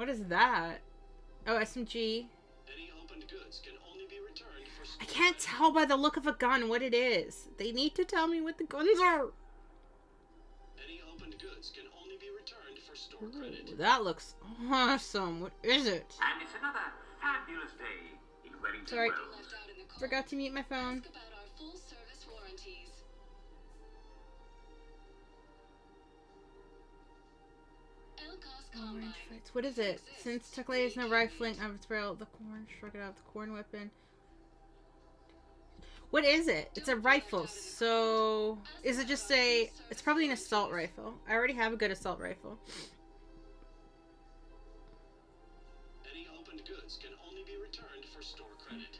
What is that? Oh, SMG. Any opened goods can only be returned for I can't tell by the look of a gun what it is. They need to tell me what the guns are. Any opened goods can only be returned for store credit. Ooh, that looks awesome. What is it? And it's another fabulous day in Wellington Sorry. Wells. Forgot to mute my phone. Ask about our full service warranties. Elcos Combine. Orange fights. What is it? Since Tuckley is no rifling of its barrel, the corn struck it out. The corn weapon. What is it? It's a rifle. So is it just a? It's probably an assault rifle. I already have a good assault rifle. Any opened goods can only be returned for store credit.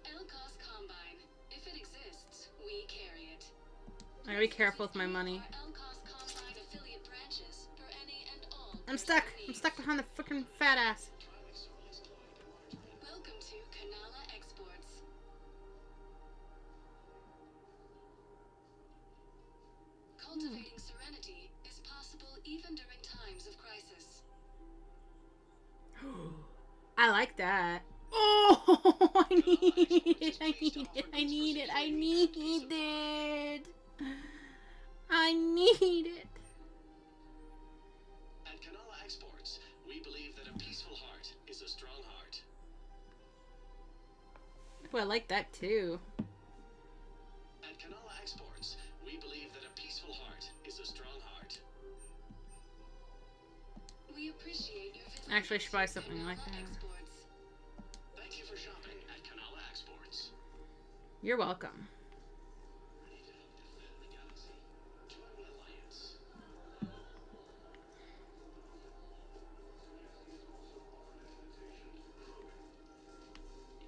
Elcos Combine. If it exists, we carry it. I gotta be careful with my money. Our Elcos Combine affiliate branches for any and all. I'm stuck. I'm stuck behind the freaking fat ass. Welcome to Canala Exports. Cultivating serenity is possible even during times of crisis. I like that. Oh, I need it. I need it. I need it. I need it. I need it. At Canala Exports, we believe that a peaceful heart is a strong heart. Oh, I like that too. At Canala Exports, we believe that a peaceful heart is a strong heart. We appreciate your visit. Actually, I should buy something like that. Exports. Thank you for shopping at Canala Exports. You're welcome. Ready to defend the galaxy? Join the Alliance.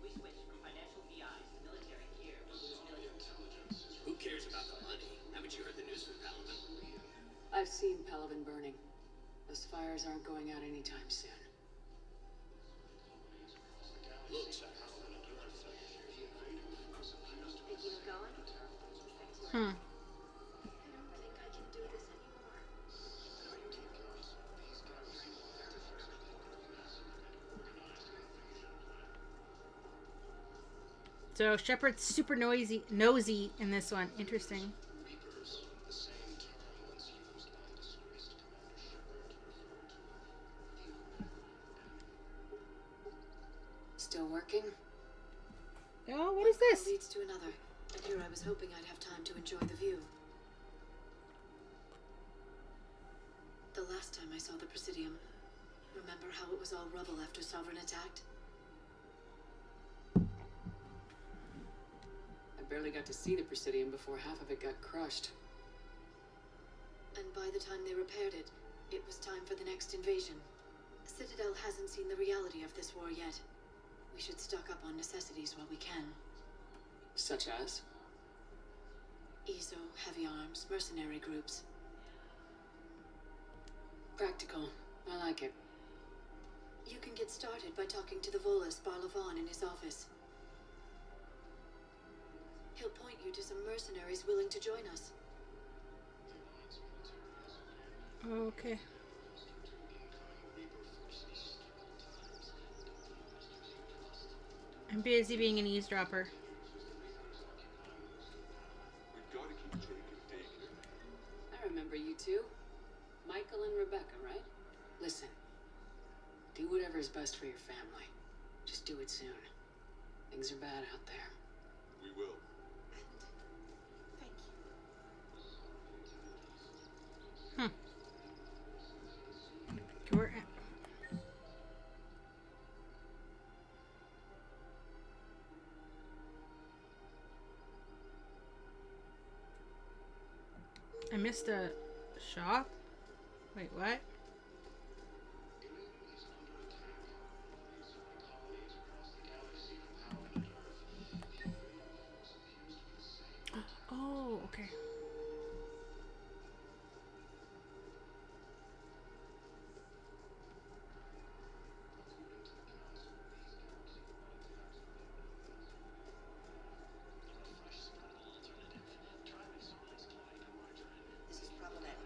We switched from financial VIs to military gear. Who cares about the money? Haven't you heard the news from Paladin? I've seen Palaven burning. Those fires aren't going out anytime soon. Looks like Hmm. So Shepard's super nosy in this one. Interesting. Reapers, the same term once used by disgraced Commander Shepard. Still working? Oh, what is this? Leads to another. And here I was hoping I'd have time to enjoy the view. The last time I saw the Presidium, remember how it was all rubble after Sovereign attacked? I barely got to see the Presidium before half of it got crushed. And by the time they repaired it, it was time for the next invasion. Citadel hasn't seen the reality of this war yet. We should stock up on necessities while we can. Such as? ESO, heavy arms, mercenary groups. Practical. I like it. You can get started by talking to the Volus Barlavan in his office. He'll point you to some mercenaries willing to join us. Okay. I'm busy being an eavesdropper. We've got to keep Jake in daycare. I remember you two. Michael and Rebecca, right? Listen. Do whatever's best for your family. Just do it soon. Things are bad out there. We will. Thank you. Hmm. We're at... I missed a shop? Wait, what? Oh, okay. This is problematic.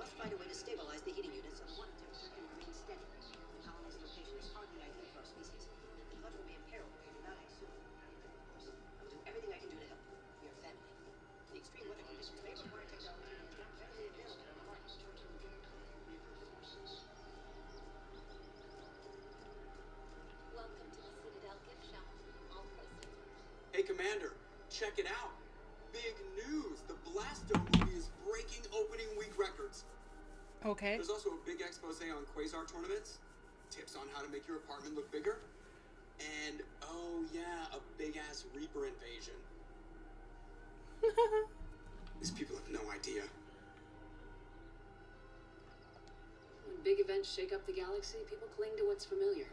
must find a way to stabilize the heating unit so the water temperature can remain steady. The colony's location is hardly ideal for our species. The flood will be imperiled if we do not act soon. Of course, I will do everything I can do to help. We are family. The extreme weather conditions may require technology that is not readily available in the market. Welcome to the Citadel gift shop. All proceeds. Hey, Commander, check it out. Big news! The Blasto movie is breaking opening week records. Okay. There's also a big expose on Quasar tournaments, tips on how to make your apartment look bigger, and, oh yeah, a big-ass Reaper invasion. These people have no idea. When big events shake up the galaxy, people cling to what's familiar.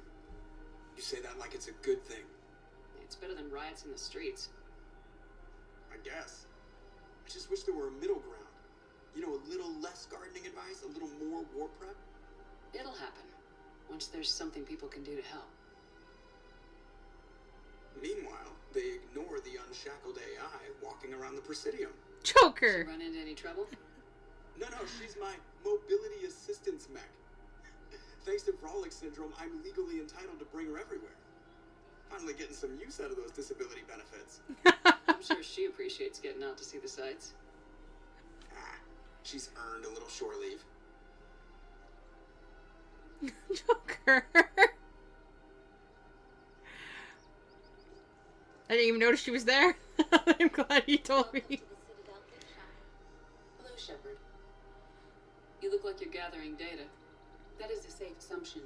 You say that like it's a good thing. It's better than riots in the streets. I guess. I just wish there were a middle ground. You know, a little less gardening advice, a little more war prep. It'll happen. Once there's something people can do to help. Meanwhile, they ignore the unshackled AI walking around the Presidium. Joker. Run into any trouble? No, she's my mobility assistance mech. Thanks to Frolic Syndrome, I'm legally entitled to bring her everywhere. Finally getting some use out of those disability benefits. I'm sure she appreciates getting out to see the sights. She's earned a little shore leave. Joker. I didn't even notice she was there. I'm glad you told me. Hello, Shepard. You look like you're gathering data. That is a safe assumption.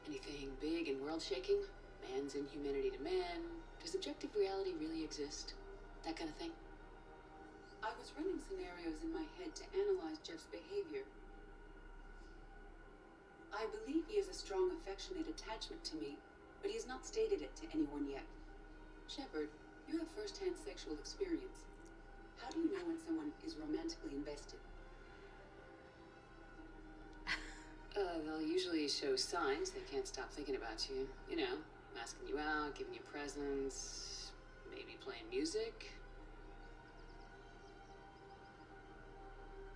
Anything big and world-shaking? Man's inhumanity to man? Does objective reality really exist? That kind of thing? I was running scenarios in my head to analyze Jeff's behavior. I believe he has a strong affectionate attachment to me, but he has not stated it to anyone yet. Shepard, you have first-hand sexual experience. How do you know when someone is romantically invested? They'll usually show signs they can't stop thinking about you. You know, asking you out, giving you presents, maybe playing music.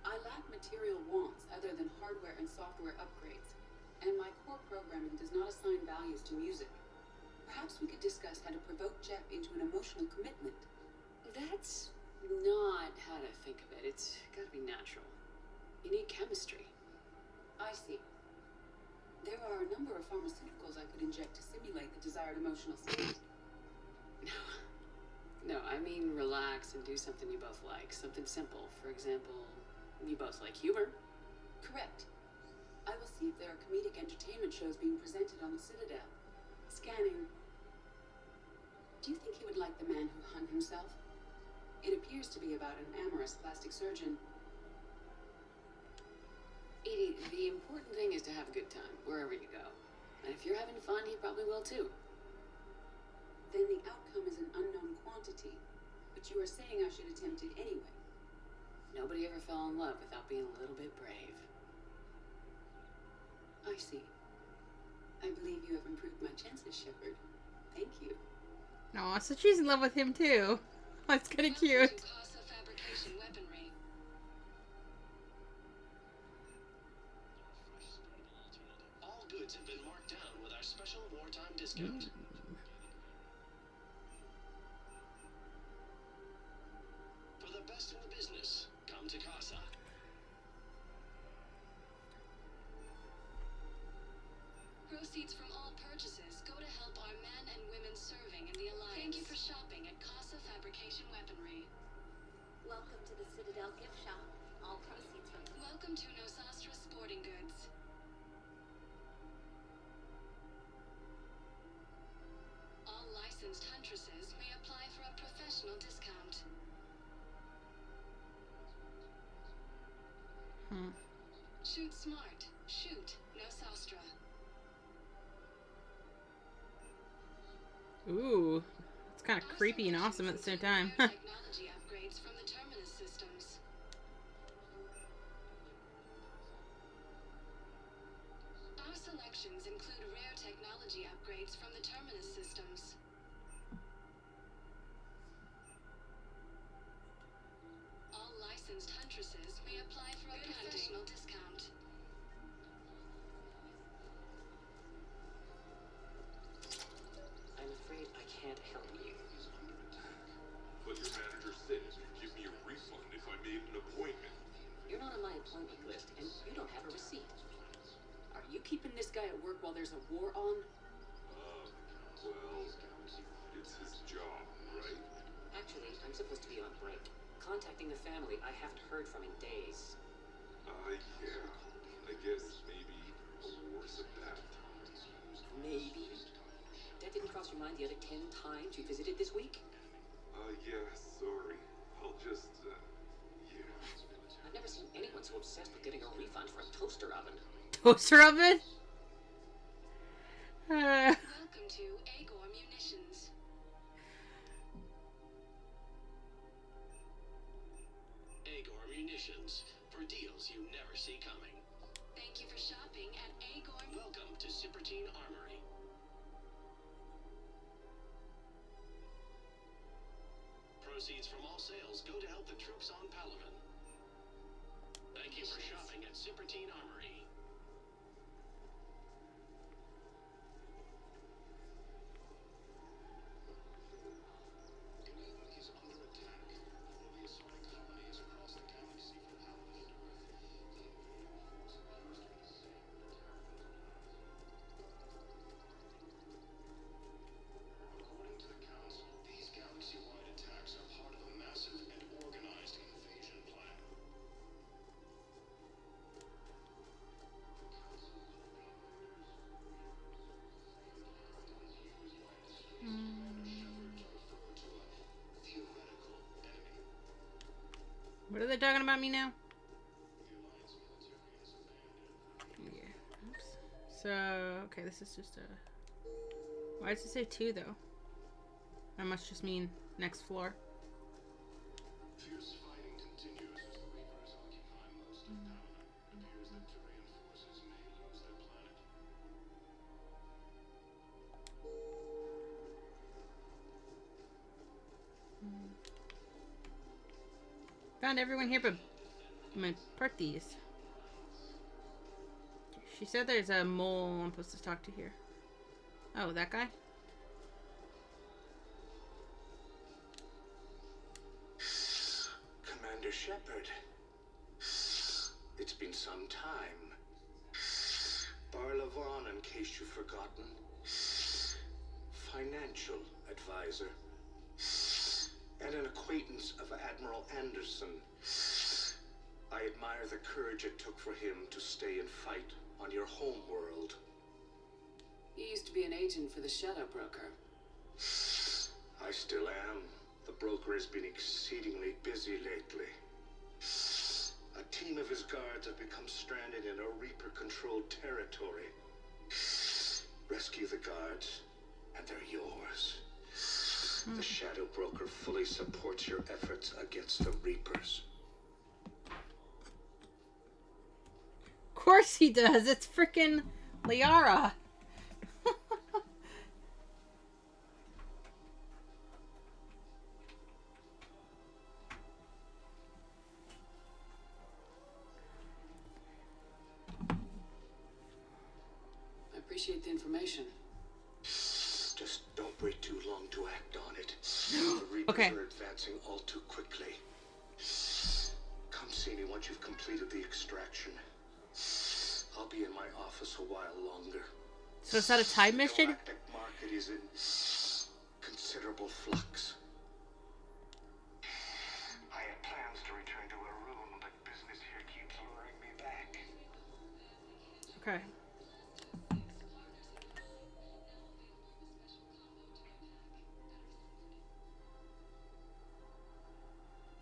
I lack material wants other than hardware and software upgrades, and my core programming does not assign values to music. Perhaps we could discuss how to provoke Jeff into an emotional commitment. That's not how to think of it. It's gotta be natural. You need chemistry. I see. There are a number of pharmaceuticals I could inject to simulate the desired emotional state. No, I mean relax and do something you both like. Something simple. For example, you both like humor. Correct. I will see if there are comedic entertainment shows being presented on the Citadel. Scanning. Do you think he would like the man who hung himself? It appears to be about an amorous plastic surgeon. Edie, the important thing is to have a good time, wherever you go. And if you're having fun, he probably will too. Then the outcome is an unknown quantity. But you are saying I should attempt it anyway. Nobody ever fell in love without being a little bit brave. I see. I believe you have improved my chances, Shepard. Thank you. Aw, so she's in love with him too. That's kind of cute. To Casa Fabrication Weaponry. All goods have been marked down with our special wartime discount. For the best in the business, come to Casa. Proceeds from all purchases go to help our men and women serving in the Alliance. Thank you for shopping at Casa Fabrication Weaponry. Welcome to the Citadel gift shop. All proceeds from... Welcome to Nosastra Sporting Goods. All licensed huntresses may apply for a professional discount. Shoot smart. Shoot Nosastra. Ooh, it's kind of creepy and awesome at the same time. Technology upgrades from the Terminus systems. Our selections include rare technology upgrades from the Terminus systems. All licensed huntresses may apply for for a professional discount. I'm afraid I can't help you. But your manager said you'd give me a refund if I made an appointment. You're not on my appointment list, and you don't have a receipt. Are you keeping this guy at work while there's a war on? Well, it's his job, right? Actually, I'm supposed to be on break. Contacting the family I haven't heard from in days. Yeah. I guess maybe a war's a bad time. Maybe. That didn't cross your mind the other 10 times you visited this week? Yeah, sorry. I'll just, yeah. I've never seen anyone so obsessed with getting a refund for a toaster oven. Toaster oven? Welcome to Agor Munitions. Agor Munitions. For deals you never see coming. Thank you for shopping at Agor. Welcome to Sippertine Armory. Proceeds from all sales go to help the troops on Palaven. Thank you for shopping at Sippertine Armory. Galactic is under attack. All of the assaulting colonies across the galaxy from Palaven to Earth. The invading force appears to be the same. According to the Council, these galaxy-wide attacks are part of a massive and organized invasion plan. What are they talking about me now? Yeah. Oops. So, okay, this is just a... Why does it say 2, though? That must just mean next floor. Fierce fighting continues as the Reapers occupy most of Palaven. It appears that Tyrian forces may lose their planet. Found everyone here but McParties. She said there's a mole I'm supposed to talk to here. Oh, that guy? Commander Shepard. It's been some time. Barla Vaughn, in case you've forgotten. Financial advisor. And an acquaintance of Admiral Anderson. I admire the courage it took for him to stay and fight on your home world. He used to be an agent for the Shadow Broker. I still am. The broker has been exceedingly busy lately. A team of his guards have become stranded in a Reaper-controlled territory. Rescue the guards, and they're yours. The Shadow Broker fully supports your efforts against the Reapers. Of course he does. It's freaking Liara. I appreciate the information. Just don't wait too long to act on it. The Reapers Okay. are advancing all too quickly. Come see me once you've completed the extraction. I'll be in my office a while longer. So is that a time The mission? galactic market is in considerable flux. I had plans to return to Arun, but business here keeps luring me back. Okay.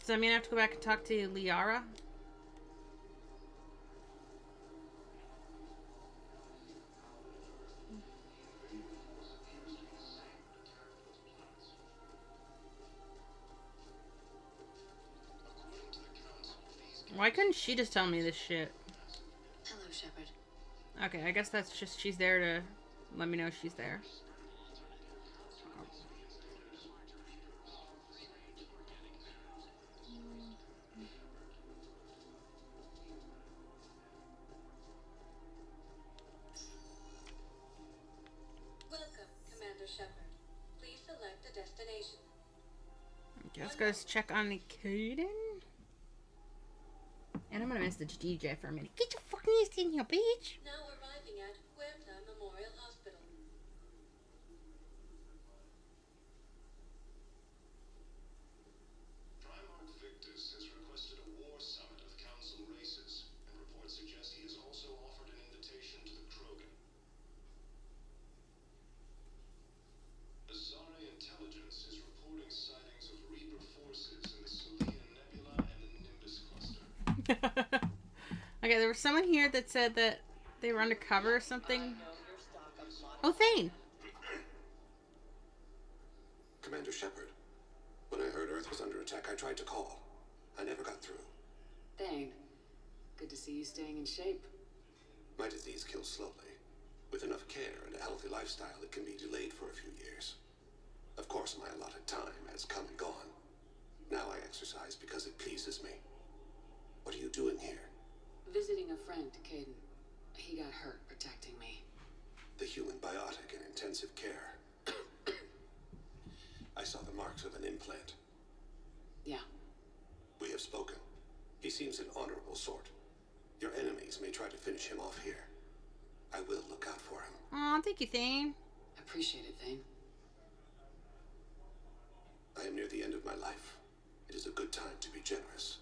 Does that mean I have to go back and talk to Liara? Why couldn't she just tell me this shit? Hello, Shepard. Okay, I guess that's just she's there to let me know she's there. Let's go check on the Caden. And I'm gonna message DJ for a minute. Get your fucking ass in here, bitch! Now arriving at Huerta Memorial Hospital. Primarch Victus has requested a war summit of council races, and reports suggest he has also offered an invitation to the Krogan. Azari intelligence is reporting sightings of Reaper forces in the Solian Nebula and the Nimbus cluster. Okay, there was someone here that said that they were undercover or something. Oh, Thane! Commander Shepard, when I heard Earth was under attack, I tried to call. I never got through. Thane, good to see you staying in shape. My disease kills slowly. With enough care and a healthy lifestyle, it can be delayed for a few years. Of course, my allotted time has come and gone. Now I exercise because it pleases me. What are you doing here? Visiting a friend, Caden. He got hurt protecting me. The human biotic in intensive care. I saw the marks of an implant. Yeah. We have spoken. He seems an honorable sort. Your enemies may try to finish him off here. I will look out for him. Aw, thank you, Thane. Appreciate it, Thane. I am near the end of my life. It is a good time to be generous.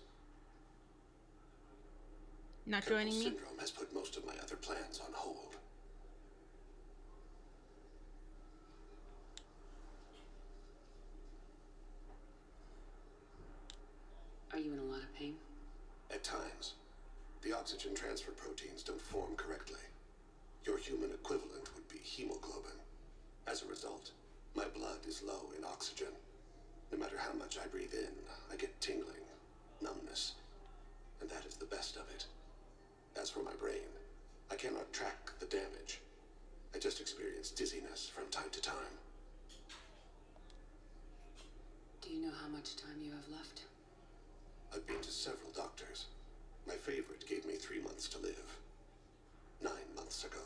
Not Colonel joining me? Syndrome has put most of my other plans on hold. Are you in a lot of pain? At times, the oxygen transfer proteins don't form correctly. Your human equivalent would be hemoglobin. As a result, my blood is low in oxygen. No matter how much I breathe in, I get tingling, numbness, and that is the best of it. As for my brain, I cannot track the damage. I just experience dizziness from time to time. Do you know how much time you have left? I've been to several doctors. My favorite gave me 3 months to live. 9 months ago.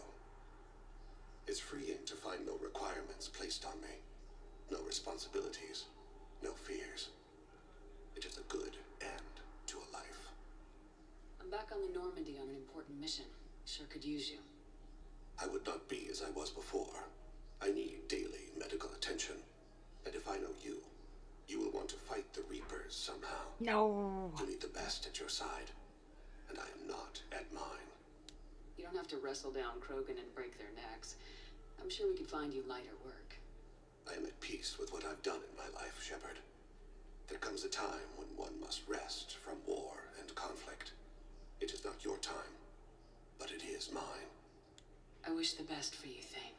It's freeing to find no requirements placed on me. No responsibilities. No fears. It is a good end to a life. I'm back on the Normandy on an important mission. Sure could use you. I would not be as I was before. I need daily medical attention. And if I know you, you will want to fight the Reapers somehow. No. You need the best at your side. And I am not at mine. You don't have to wrestle down Krogan and break their necks. I'm sure we could find you lighter work. I am at peace with what I've done in my life, Shepard. There comes a time when one must rest from war and conflict. It is not your time, but it is mine. I wish the best for you, Thane.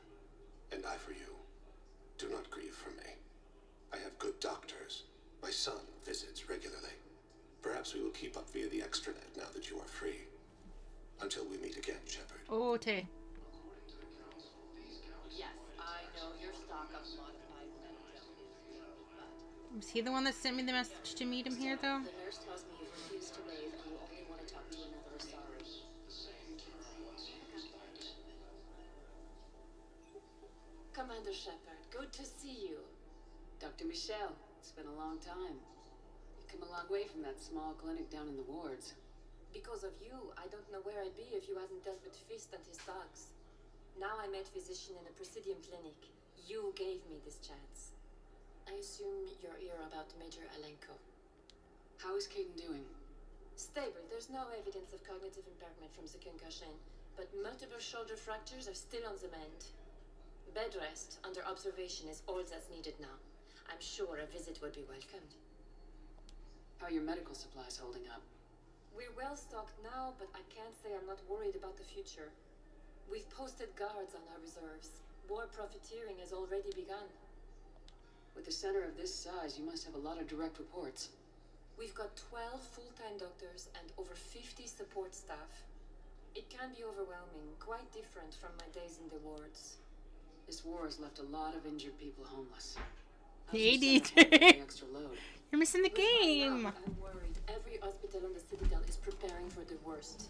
And I for you. Do not grieve for me. I have good doctors. My son visits regularly. Perhaps we will keep up via the extranet now that you are free. Until we meet again, Shepard. Oh, Tay. Yes, I know your stock of modified metagen is low, but Was he the one that sent me the message to meet him here, though? The nurse tells me you've refused to bathe and you only want to talk to another Asari. Commander Shepard, good to see you. Dr. Michelle, it's been a long time. You've come a long way from that small clinic down in the wards. Because of you, I don't know where I'd be if you hadn't dealt with Fist and his dogs. Now I'm a physician in a Presidium clinic. You gave me this chance. I assume you're here about Major Alenko. How is Caden doing? Stable. There's no evidence of cognitive impairment from the concussion, but multiple shoulder fractures are still on the mend. Bed rest under observation is all that's needed now. I'm sure a visit would be welcomed. How are your medical supplies holding up? We're well stocked now, but I can't say I'm not worried about the future. We've posted guards on our reserves. War profiteering has already begun. With a center of this size, you must have a lot of direct reports. We've got 12 full-time doctors and over 50 support staff. It can be overwhelming, quite different from my days in the wards. This war has left a lot of injured people homeless. Hey, How's your DJ. center handling the extra load? You're missing the We're fine game. now, but I'm worried. Every hospital on the Citadel is preparing for the worst.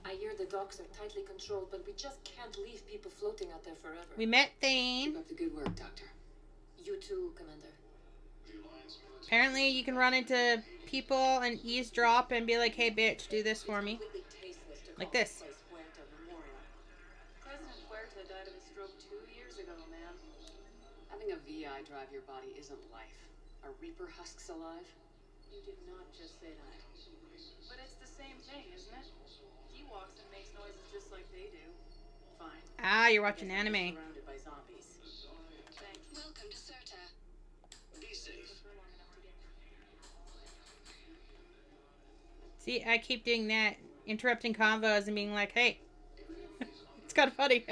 I hear the docks are tightly controlled, but we just can't leave people floating out there forever. We met Thane. Keep up the good work, Doctor. You too, Commander. The Alliance military Apparently, you can run into people and eavesdrop and be like, "Hey, bitch, do this for me." Completely tasteless to Like call this. place Huerta Memorial. President Huerta died of a stroke 2 years ago, ma'am. Having a VI drive your body isn't life. Are Reaper husks alive? You did not just say that. But it's the same thing, isn't it? He walks and makes noises just like they do. Fine. Ah, you're I watching guess we're anime. surrounded by zombies. Thanks. Welcome to Serta. Be safe. See, I keep doing that, interrupting convos and being like, "Hey." It's kind of funny.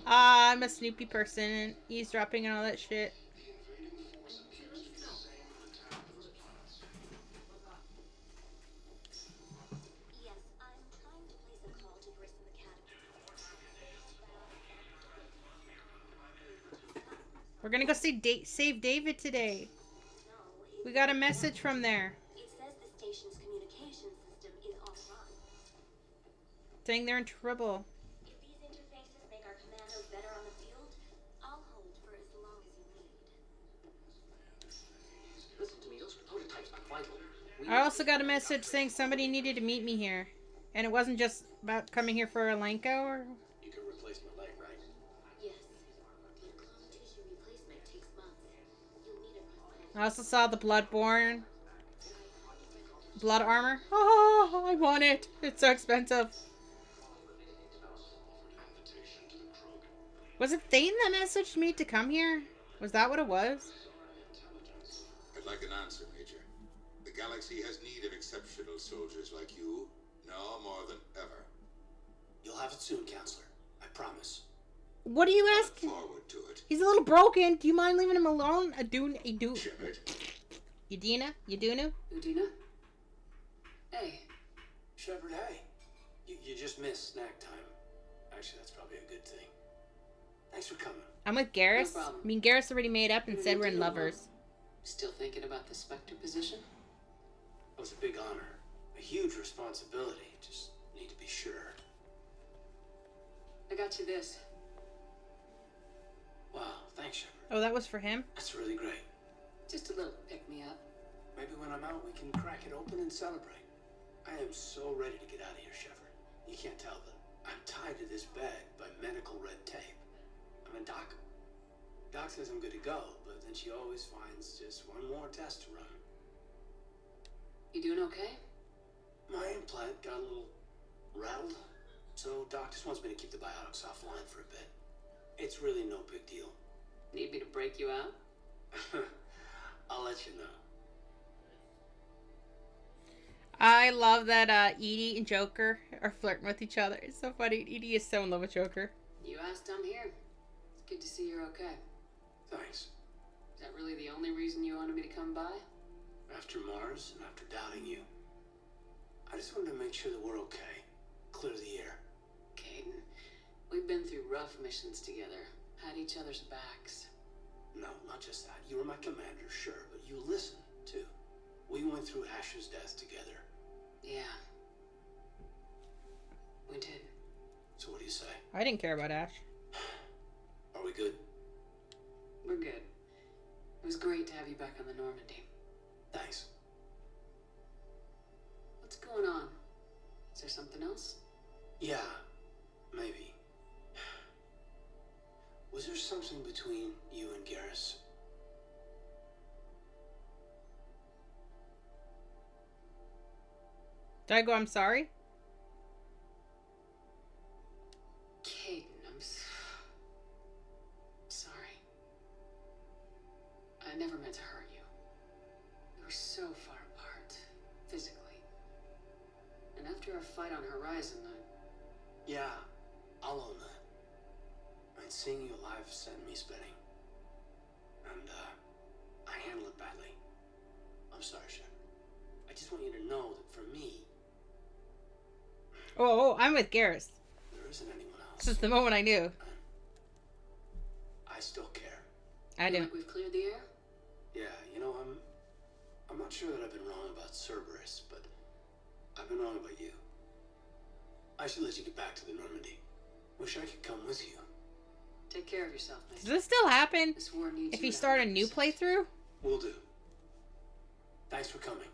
I'm a Snoopy person, eavesdropping and all that shit. Yes, I'm trying to place a call to Grissom Academy. We're gonna go see save David today. No, We got a message from there it says the station's communication system is offline. saying they're in trouble. If these interfaces make our commandos better on the field, I'll hold for as long as you need. Listen to me, those prototypes are vital. I also got a message saying somebody needed to meet me here. And it wasn't just about coming here for Alenko or... You can replace my leg, right? Yes, but clone tissue replacement takes months. You'll need it run by I also saw the Bloodborne blood armor. Oh, I want it. It's so expensive. Was it Thane that messaged me to come here? Was that what it was? I'd like an answer, Major. The galaxy has need of exceptional soldiers like you, now more than ever. You'll have it soon, Counselor. I promise. What are you Look asking? forward to it. He's a little broken. Do you mind leaving him alone? Shepard. Udina? Udunu? Udina? Hey, Shepard, hey. You just missed snack time. Actually, that's probably a good thing. Thanks for coming. I'm with Garrus. No problem. I mean, Garrus already made up and said we're in Udina, lovers. still thinking about the Spectre position? It was a big honor. A huge responsibility. Just need to be sure. I got you this. Wow, thanks, Shepard. Oh, that was for him? That's really great. Just a little pick-me-up. Maybe when I'm out, we can crack it open and celebrate. I am so ready to get out of here, Shepard. You can't tell, but I'm tied to this bed by medical red tape. I mean, Doc says I'm good to go, but then she always finds just one more test to run. You doing okay? My implant got a little rattled, so Doc just wants me to keep the biotics offline for a bit. It's really no big deal. Need me to break you out? I'll let you know. I love that Edie and Joker are flirting with each other. It's so funny. Edie is so in love with Joker. You asked, I'm here. It's good to see you're okay. Thanks. Is that really the only reason you wanted me to come by? After Mars and after doubting you, I just wanted to make sure that we're okay. Clear the air. Caden, we've been through rough missions together. Had each other's backs. No, not just that. You were my commander, sure, but you listened, too. We went through Ash's death together. Yeah. We did. So what do you say? I didn't care about Ash. Are we good? We're good. It was great to have you back on the Normandy. Thanks. What's going on? Is there something else? Yeah, maybe. Was there something between you and Garrus? Did I go, I'm sorry? Caden, I'm sorry. I never meant to hurt you. We were so far apart, physically. And after our fight on Horizon, Yeah, I'll own that. And seeing you alive sent me spinning. And, I handled it badly. I'm sorry, Shep. I just want you to know that for me, Oh, I'm with Garrus. there isn't anyone else. This is the moment I knew. I still care. I feel do. like we've cleared the air? Yeah, you know, I'm not sure that I've been wrong about Cerberus, but I've been wrong about you. I should let you get back to the Normandy. Wish I could come with you. Take care of yourself, Does Major. this still happen? This war needs If you you to start a have new success. playthrough? Will do. Thanks for coming.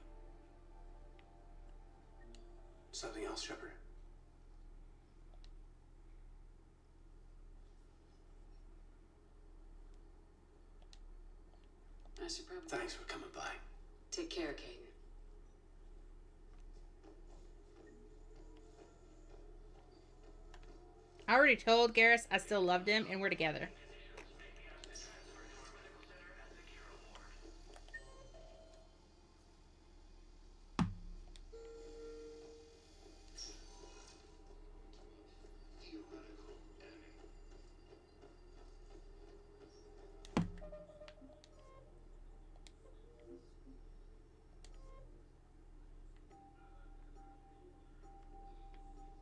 Something else, Shepard? I should probably... Thanks for coming by. Take care, Caden. I already told Garrus I still loved him, and we're together.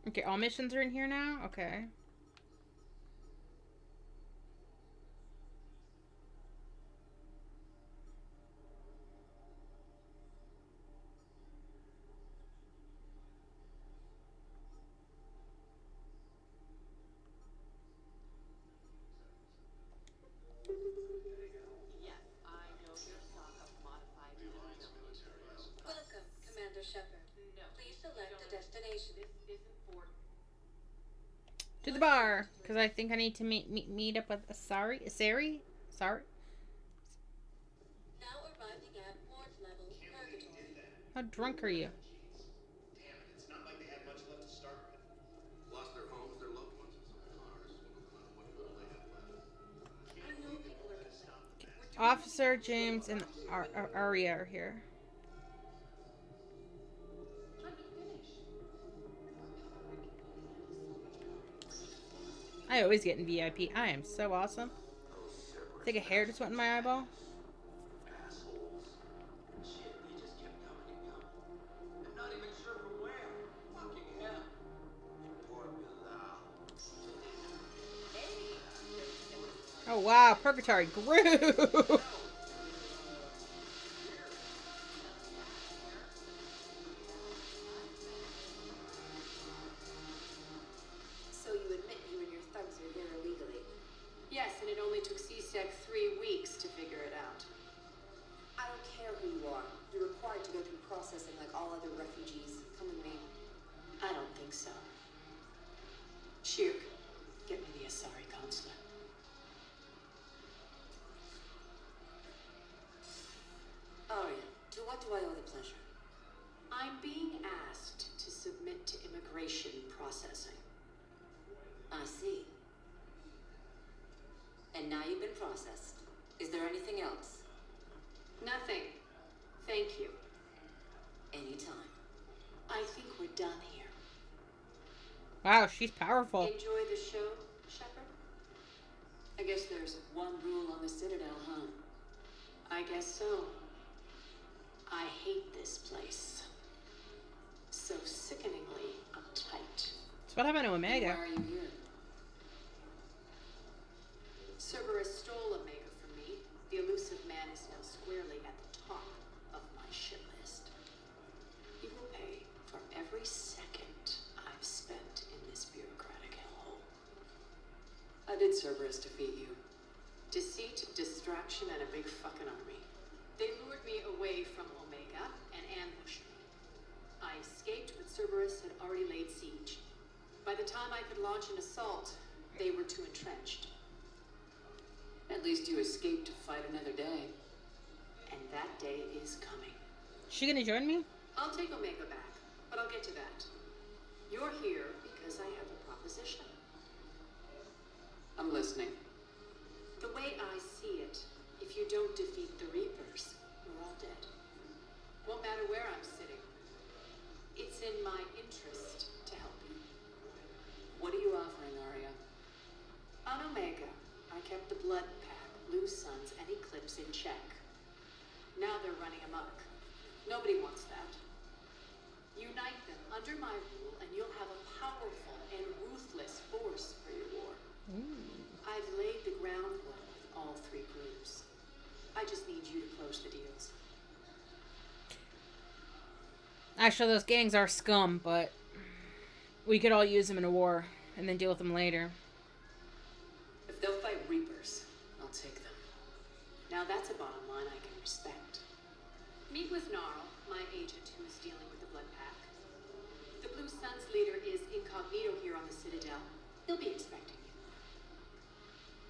Okay, all missions are in here now? Okay. Welcome, Commander Shepard. Please select a destination. To the bar, because I think I need to meet up with Sari. Sorry? Now arriving at port level Purgatory. How drunk are you? Damn it, it's not like they had much left to start with. Lost their homes, their loved ones, and some cars. What little they have left. I know people are concerned. Officer James and Arya are here. I always get in VIP. I am so awesome. I think a hair just went in my eyeball. Assholes. Shit, they just kept coming and coming. I'm not even sure from where. Fucking hell. Poor Bilal. Oh wow, Purgatory grew. So you admit you and your thugs are here illegally? Yes, and it only took CSEC 3 weeks to figure it out. I don't care who you are. You're required to go through processing like all other refugees. Come with me. I don't think so. Shirk, get me the Asari consulate. Arya, to what do I owe the pleasure? I'm being asked to submit to immigration processing. I see. And now you've been processed. Is there anything else? Nothing. Thank you. Anytime. I think we're done here. Wow, she's powerful. Enjoy the show, Shepard? I guess there's one rule on the Citadel, huh? I guess so. I hate this place. So sickeningly uptight. So what happened to Omega? Why are you here? Cerberus stole Omega from me. The elusive man is now squarely at the top of my shit list. He will pay for every second I've spent in this bureaucratic hellhole. How did Cerberus defeat you? Deceit, distraction, and a big fucking army. They lured me away from Omega and ambushed me. I escaped, but Cerberus had already laid siege. By the time I could launch an assault, they were too entrenched. At least you escaped to fight another day. And that day is coming. She gonna join me? I'll take Omega back, but I'll get to that. You're here because I have a proposition. I'm listening. The way I see it, if you don't defeat the Reapers, we're all dead. Won't matter where I'm sitting. It's in my interest to help you. What are you offering, Arya? On Omega, I kept the Blood Pack, Blue Suns, and Eclipse in check. Now they're running amok. Nobody wants that. Unite them under my rule, and you'll have a powerful and ruthless force for your war. I've laid the groundwork with all 3 groups. I just need you to close the deals. Actually, those gangs are scum, but we could all use them in a war and then deal with them later. If they'll fight Reapers, I'll take them. Now that's a bottom line I can respect. Meet with Gnarl, my agent who is dealing with the Blood Pack. The Blue Suns leader is incognito here on the Citadel. He'll be expecting you.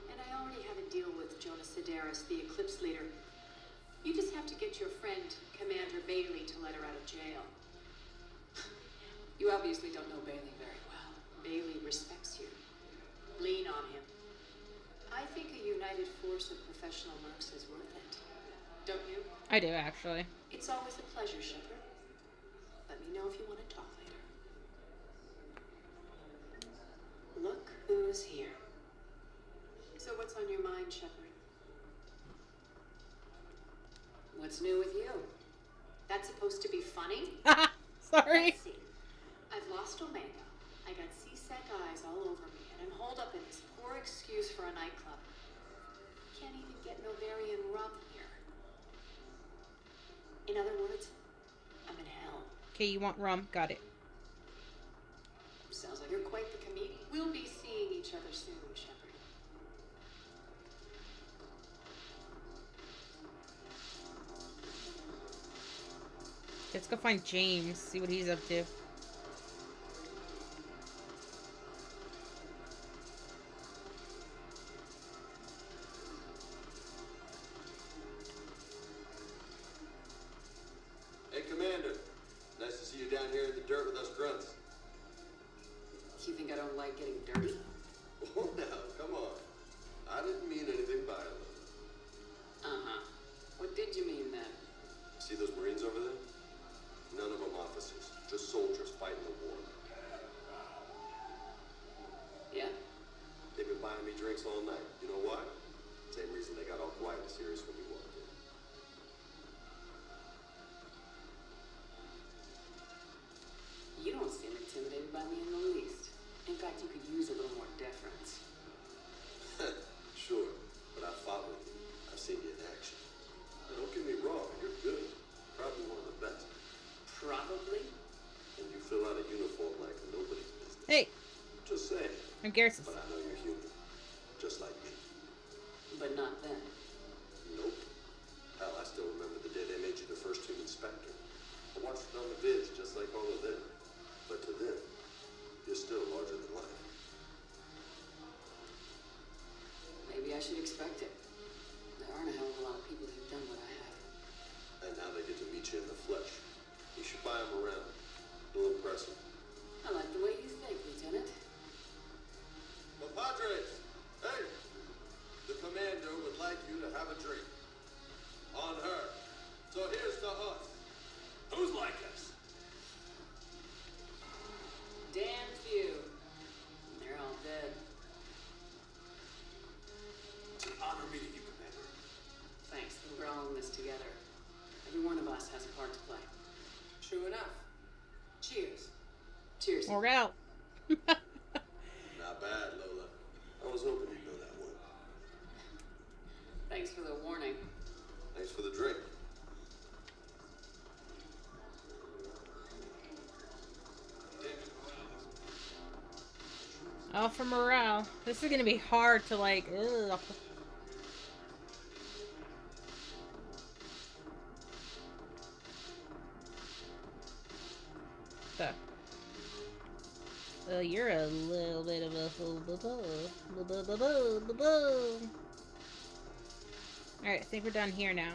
And I already have a deal with Jonas Sidaris, the Eclipse leader. You just have to get your friend, Commander Bailey, to let her out of jail. You obviously don't know Bailey very well. Bailey respects you. Lean on him. I think a united force of professional mercs is worth it. Don't you? I do, actually. It's always a pleasure, Shepard. Let me know if you want to talk later. Look who's here. So what's on your mind, Shepard? What's new with you? That's supposed to be funny? Sorry. Let's see. I've lost Omega. I got C-Sec eyes all over me, and I'm holed up in this poor excuse for a nightclub. Can't even get Novarian rum here. In other words, I'm in hell. Okay, you want rum? Got it. Sounds like you're quite the comedian. We'll be seeing each other soon, Shepard. Let's go find James, see what he's up to. Hey, Commander. Nice to see you down here in the dirt with us grunts. You think I don't like getting dirty? Oh, now, come on. I didn't mean anything by it. Uh-huh. What did you mean then? See those Marines over there? None of them officers, just soldiers fighting the war. Yeah? They've been buying me drinks all night. You know why? Same reason they got all quiet and serious when we walked in. You don't seem intimidated by me in the least. In fact, you could use a little more deference. Sure, but I fought with you. I've seen you in action. Now, don't get me wrong, you're good. Probably one of the best. Probably. And you fill out a uniform like nobody's business. Hey, Just saying. I'm Garrison. But I know you're human. Just like me. But not then. Nope. Hell, I still remember the day they made you the first human Spectre. I watched it on the vids just like all of them. But to them, you're still larger than life. Maybe I should expect it. There aren't a hell of a lot of people who've done what I have. And now they get to meet you in the flesh. You should buy them around. They'll impress them. I like the way you think, Lieutenant. Compadres! Hey! The commander would like you to have a drink. On her. So here's to us. Who's like us? Damn few. They're all dead. It's an honor meeting you, Commander. Thanks. We're all in this together. Every one of us has a part to play. True enough. Cheers. Cheers. Morale. Not bad, Lola. I was hoping you'd know that one. Thanks for the warning. Thanks for the drink. Oh, for morale. This is gonna be hard to like. Ugh. You're a little bit of a Alright, I think we're done here now.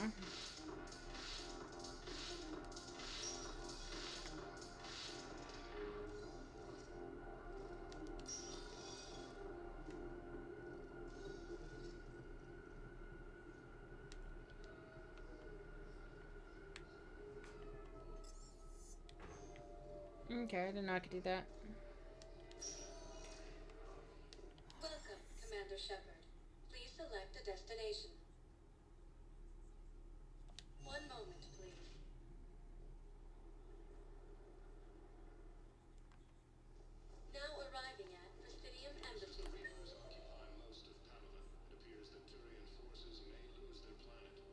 Okay, I didn't know I could do that. Welcome, Commander Shepard. Please select a destination. One moment, please. Now arriving at Presidium Embassy. Occupy most of Panama. It appears that Turian forces may lose their planet.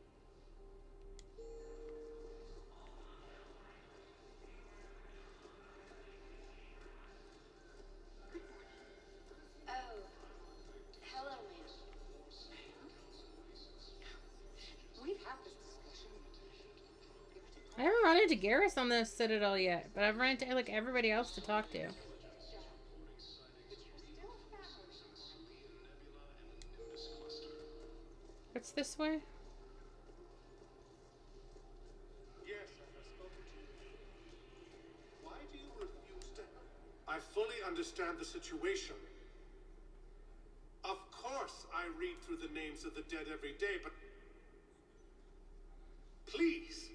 Oh. Hello, ma'am. We've had this discussion. into Garrus on the Citadel yet, but I've run into like everybody else to talk to. What's this way? Yes, I have spoken to you. Why do you refuse to... I fully understand the situation. Of course I read through the names of the dead every day, but... Please,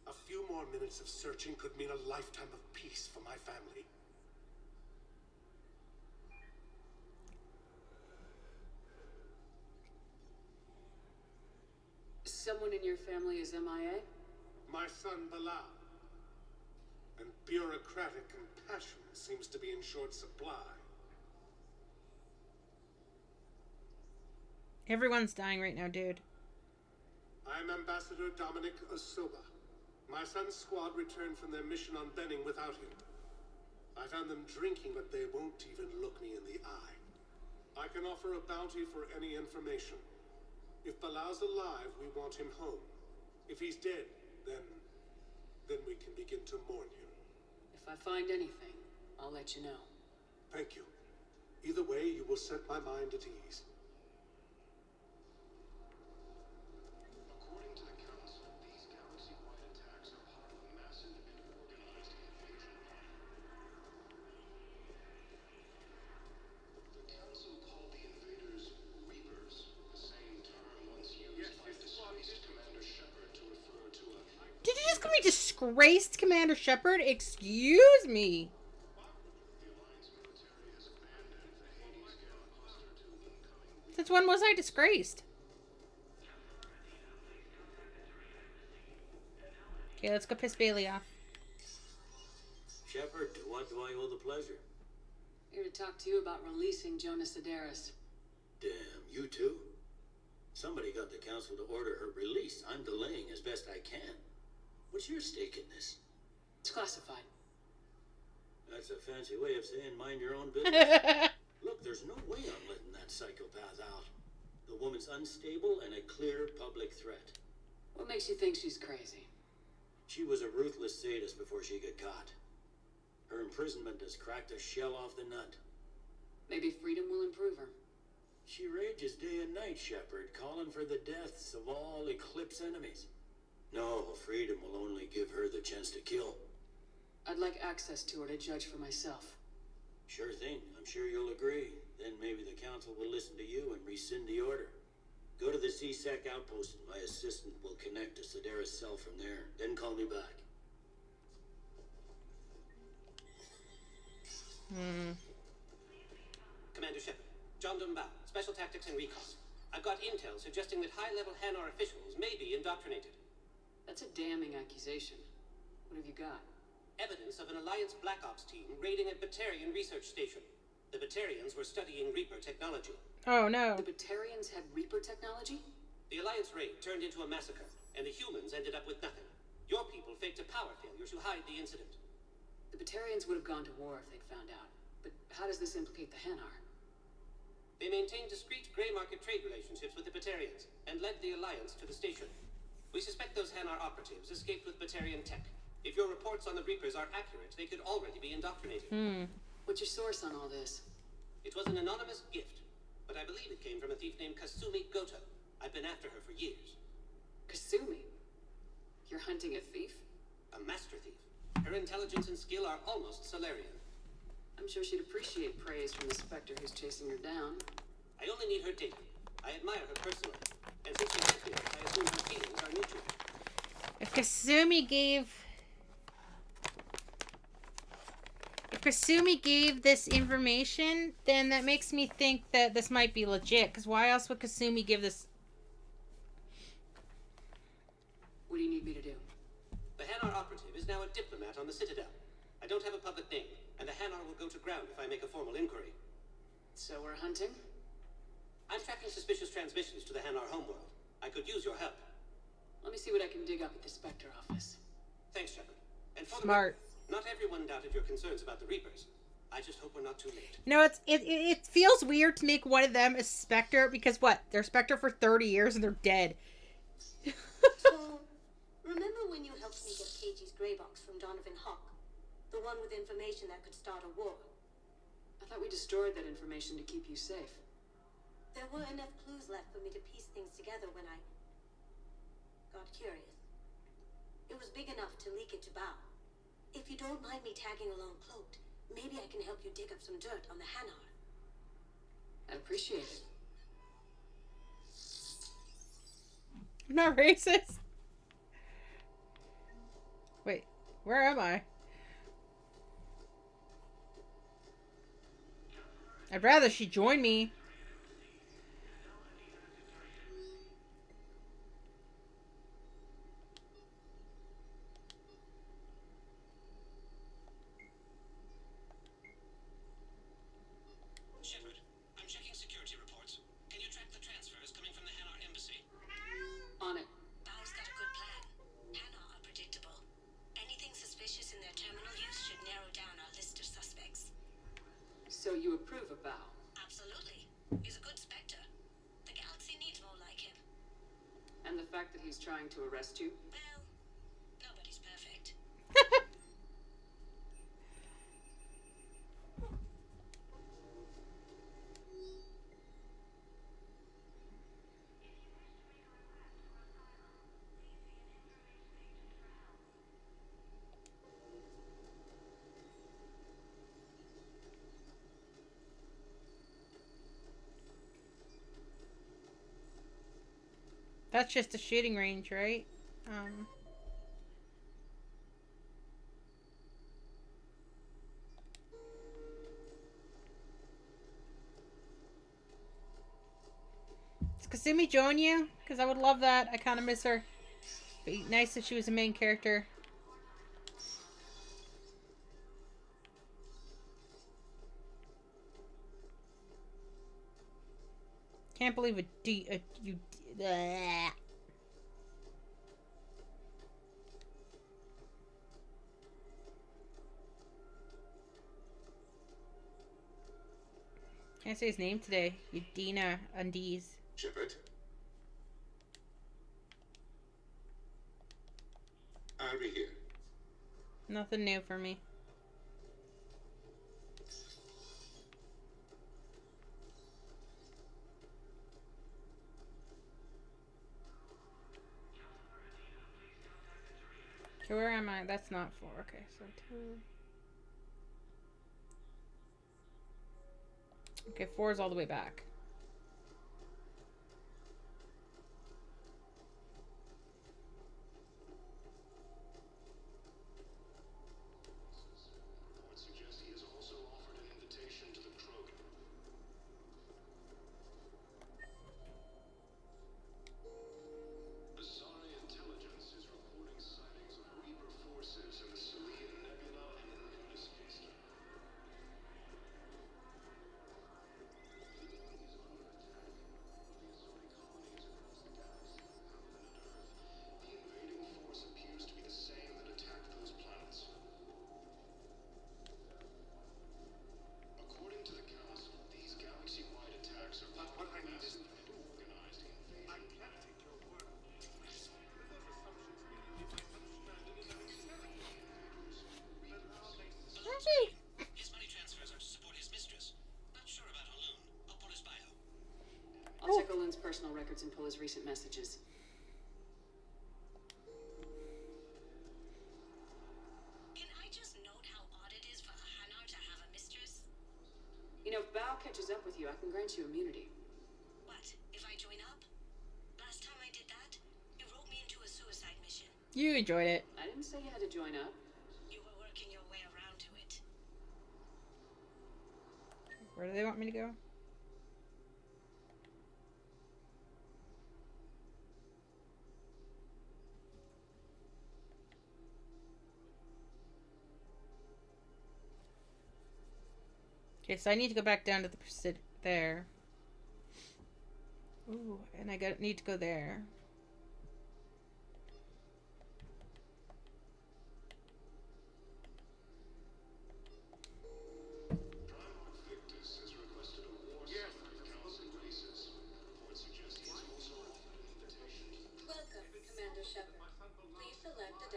a few more minutes of searching could mean a lifetime of peace for my family. Someone in your family is MIA? My son Bilal. And bureaucratic compassion seems to be in short supply. Everyone's dying right now, dude. I'm Ambassador Dominic Osoba. My son's squad returned from their mission on Benning without him. I found them drinking, but they won't even look me in the eye. I can offer a bounty for any information. If Bilal's alive, we want him home. If he's dead, then we can begin to mourn him. If I find anything, I'll let you know. Thank you. Either way, you will set my mind at ease. According to the Council, these galaxy-wide attacks are part of a massive and organized invasion. The Council called the invaders Reapers, the same term once used by disgraced Commander Shepard to refer to a... Did you just call me disgraced Commander Shepard? Excuse me. Since when was I disgraced? Okay, let's go piss Bailey off. Shepard, to what do I owe the pleasure? Here to talk to you about releasing Jonas Sedaris. Damn, you too? Somebody got the council to order her release. I'm delaying as best I can. What's your stake in this? It's classified. That's a fancy way of saying mind your own business. Look, there's no way I'm letting that psychopath out. The woman's unstable and a clear public threat. What makes you think she's crazy? She was a ruthless sadist before she got caught. Her imprisonment has cracked a shell off the nut. Maybe freedom will improve her. She rages day and night, Shepard, calling for the deaths of all Eclipse enemies. No, freedom will only give her the chance to kill. I'd like access to her to judge for myself. Sure thing. I'm sure you'll agree. Then maybe the council will listen to you and rescind the order. Go to the C-Sec outpost and my assistant will connect to Sedaris' cell from there. Then call me back. Commander Shepard, John Dumbau, Special Tactics and Recon. I've got intel suggesting that high-level Hanar officials may be indoctrinated. That's a damning accusation. What have you got? Evidence of an Alliance Black Ops team raiding a Batarian research station. The Batarians were studying Reaper technology. Oh no. The Batarians had Reaper technology? The Alliance raid turned into a massacre, and the humans ended up with nothing. Your people faked a power failure to hide the incident. The Batarians would have gone to war if they'd found out. But how does this implicate the Hanar? They maintained discreet gray market trade relationships with the Batarians, and led the Alliance to the station. We suspect those Hanar operatives escaped with Batarian tech. If your reports on the Reapers are accurate, they could already be indoctrinated. What's your source on all this? It was an anonymous gift, but I believe it came from a thief named Kasumi Goto. I've been after her for years. Kasumi? You're hunting a thief? A master thief. Her intelligence and skill are almost Solarian. I'm sure she'd appreciate praise from the Spectre who's chasing her down. I only need her data. I admire her personally. And since she's active, I assume her feelings are mutual. If Kasumi gave this information, then that makes me think that this might be legit. Because why else would Kasumi give this? What do you need me to do? The Hanar operative is now a diplomat on the Citadel. I don't have a public name, and the Hanar will go to ground if I make a formal inquiry. So we're hunting? I'm tracking suspicious transmissions to the Hanar homeworld. I could use your help. Let me see what I can dig up at the Spectre office. Thanks, Shepard. And for Smart. Not everyone doubted your concerns about the Reapers. I just hope we're not too late. No, it feels weird to make one of them a Spectre because what? They're Spectre for 30 years and they're dead. So, remember when you helped me get KG's grey box from Donovan Hawk? The one with information that could start a war. I thought we destroyed that information to keep you safe. There were enough clues left for me to piece things together when I got curious. It was big enough to leak it to Bao. If you don't mind me tagging along cloaked, maybe I can help you dig up some dirt on the Hanar. I'd appreciate it. I'm not racist. Wait, where am I? I'd rather she join me. Shepard, I'm checking security reports. Can you track the transfers coming from the Hanar embassy? On it. Bao's got a good plan. Hanar are predictable. Anything suspicious in their terminal use should narrow down our list of suspects. So you approve of Bao? Absolutely. He's a good Spectre. The galaxy needs more like him. And the fact that he's trying to arrest you? Well, nobody's perfect. That's just a shooting range, right? Does Kasumi join you? Because I would love that. I kind of miss her. Be nice if she was a main character. Can't believe bleh. Can't say his name today. Udina Undies. Shepard? I'll be here. Nothing new for me. Okay, where am I? That's not 4. Okay, so 2. Okay, 4 is all the way back. Reports suggest he has also offered an invitation to the Krogan. Asari intelligence is reporting sightings of Reaper forces in the Salian Nebula and in Indus Cluster. The invading force appears to be the same that attacked those planets. According to the Council, these galaxy-wide attacks are part of a massive and organized invasion. I can't take your word. His money transfers are to support his mistress. Not sure about Olun. I'll pull his bio. I'll check Olun's personal records and pull his recent messages. Can I just note how odd it is for a Hanar to have a mistress? You know, if Bao catches up with you, I can grant you immunity. What, if I join up? Last time I did that, you wrote me into a suicide mission. You enjoyed it. I didn't say you had to join up. You were working your way around to it. Where do they want me to go? Okay, so I need to go back down to the there. Ooh, and I need to go there. Primarch Victus has requested a war summit of Council races. Reports suggest he has also offered an invitation to the Welcome, Commander Shepard. Please select a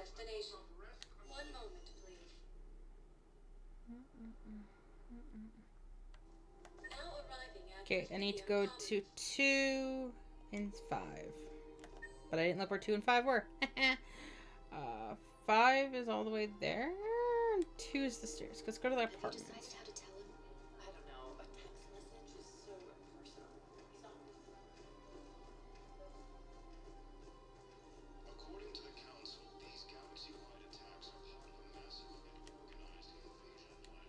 Okay, I need to go to 2 and 5. But I didn't look where 2 and 5 were. 5 is all the way there. 2 is the stairs. Let's go to the apartment. How to tell him? I don't know. A text message is so impersonal. He's always... According to the Council, these galaxy-wide attacks are part of a massive and organized invasion plan.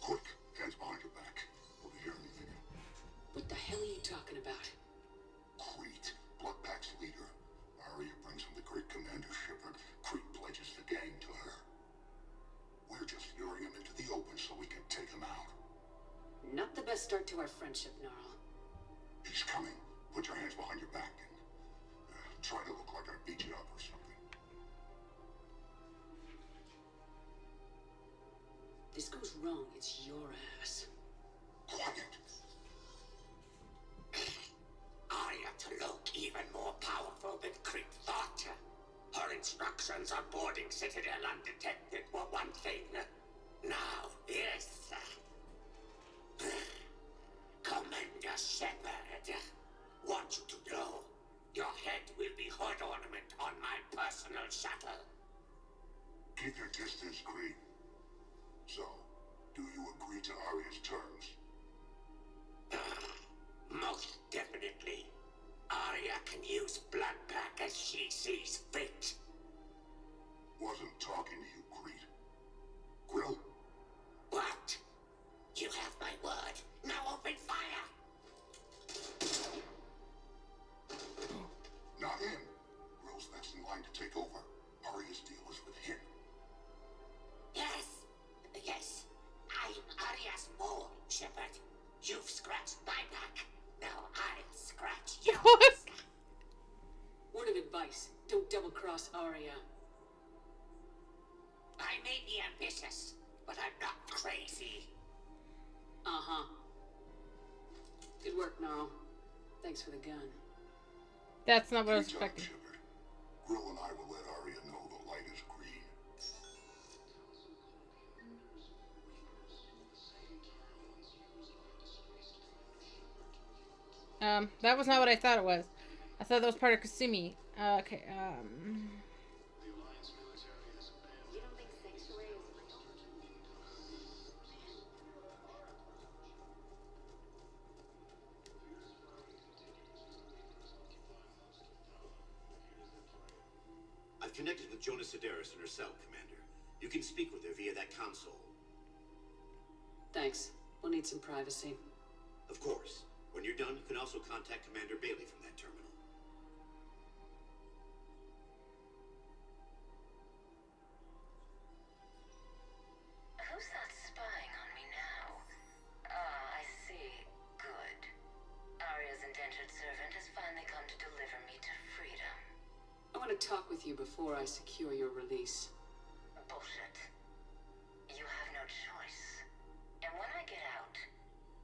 Quick, hands behind your back. Over here, anything? What the hell are you talking about? Crete, Bloodpack's leader. Arya brings him the great Commander Shepard. Crete pledges the gang to her. We're just luring him into the open so we can take him out. Not the best start to our friendship, Gnarl. He's coming. Put your hands behind your back and try to look like I beat you up or something. This goes wrong, it's your ass. Quiet. Arya to look even more powerful than Crete thought. Her instructions on boarding Citadel undetected were one thing. Now this. Commander Shepard, want you to know, your head will be hood ornament on my personal shuttle. Keep your distance, Crete. So, do you agree to Arya's terms? Most definitely. Arya can use Bloodpack as she sees fit. Wasn't talking to you, Crete. Grill? What? You have my word. Now open fire! Not him. Grill's next in line to take over. Arya's deal is with him. Yes. Yes. I'm Arya's mole, Shepard. You've scratched my back. Now I'll scratch yours. What? Word of advice, don't double-cross Arya. I may be ambitious, but I'm not crazy. Uh-huh. Good work, Gnarl. Thanks for the gun. That's not what I was You tell him, expecting. Shepard. Grill and I will let Arya know the light is green. That was not what I thought it was. I thought that was part of Kasumi. Okay, The Alliance military has abandoned. You don't think sanctuary is real? I've connected with Jonah Sedaris in her cell, Commander. You can speak with her via that console. Thanks. We'll need some privacy. Of course. When you're done, you can also contact Commander Bailey from that terminal. Who's that spying on me now? Ah, I see. Good. Arya's indentured servant has finally come to deliver me to freedom. I want to talk with you before I secure your release. Bullshit. You have no choice. And when I get out,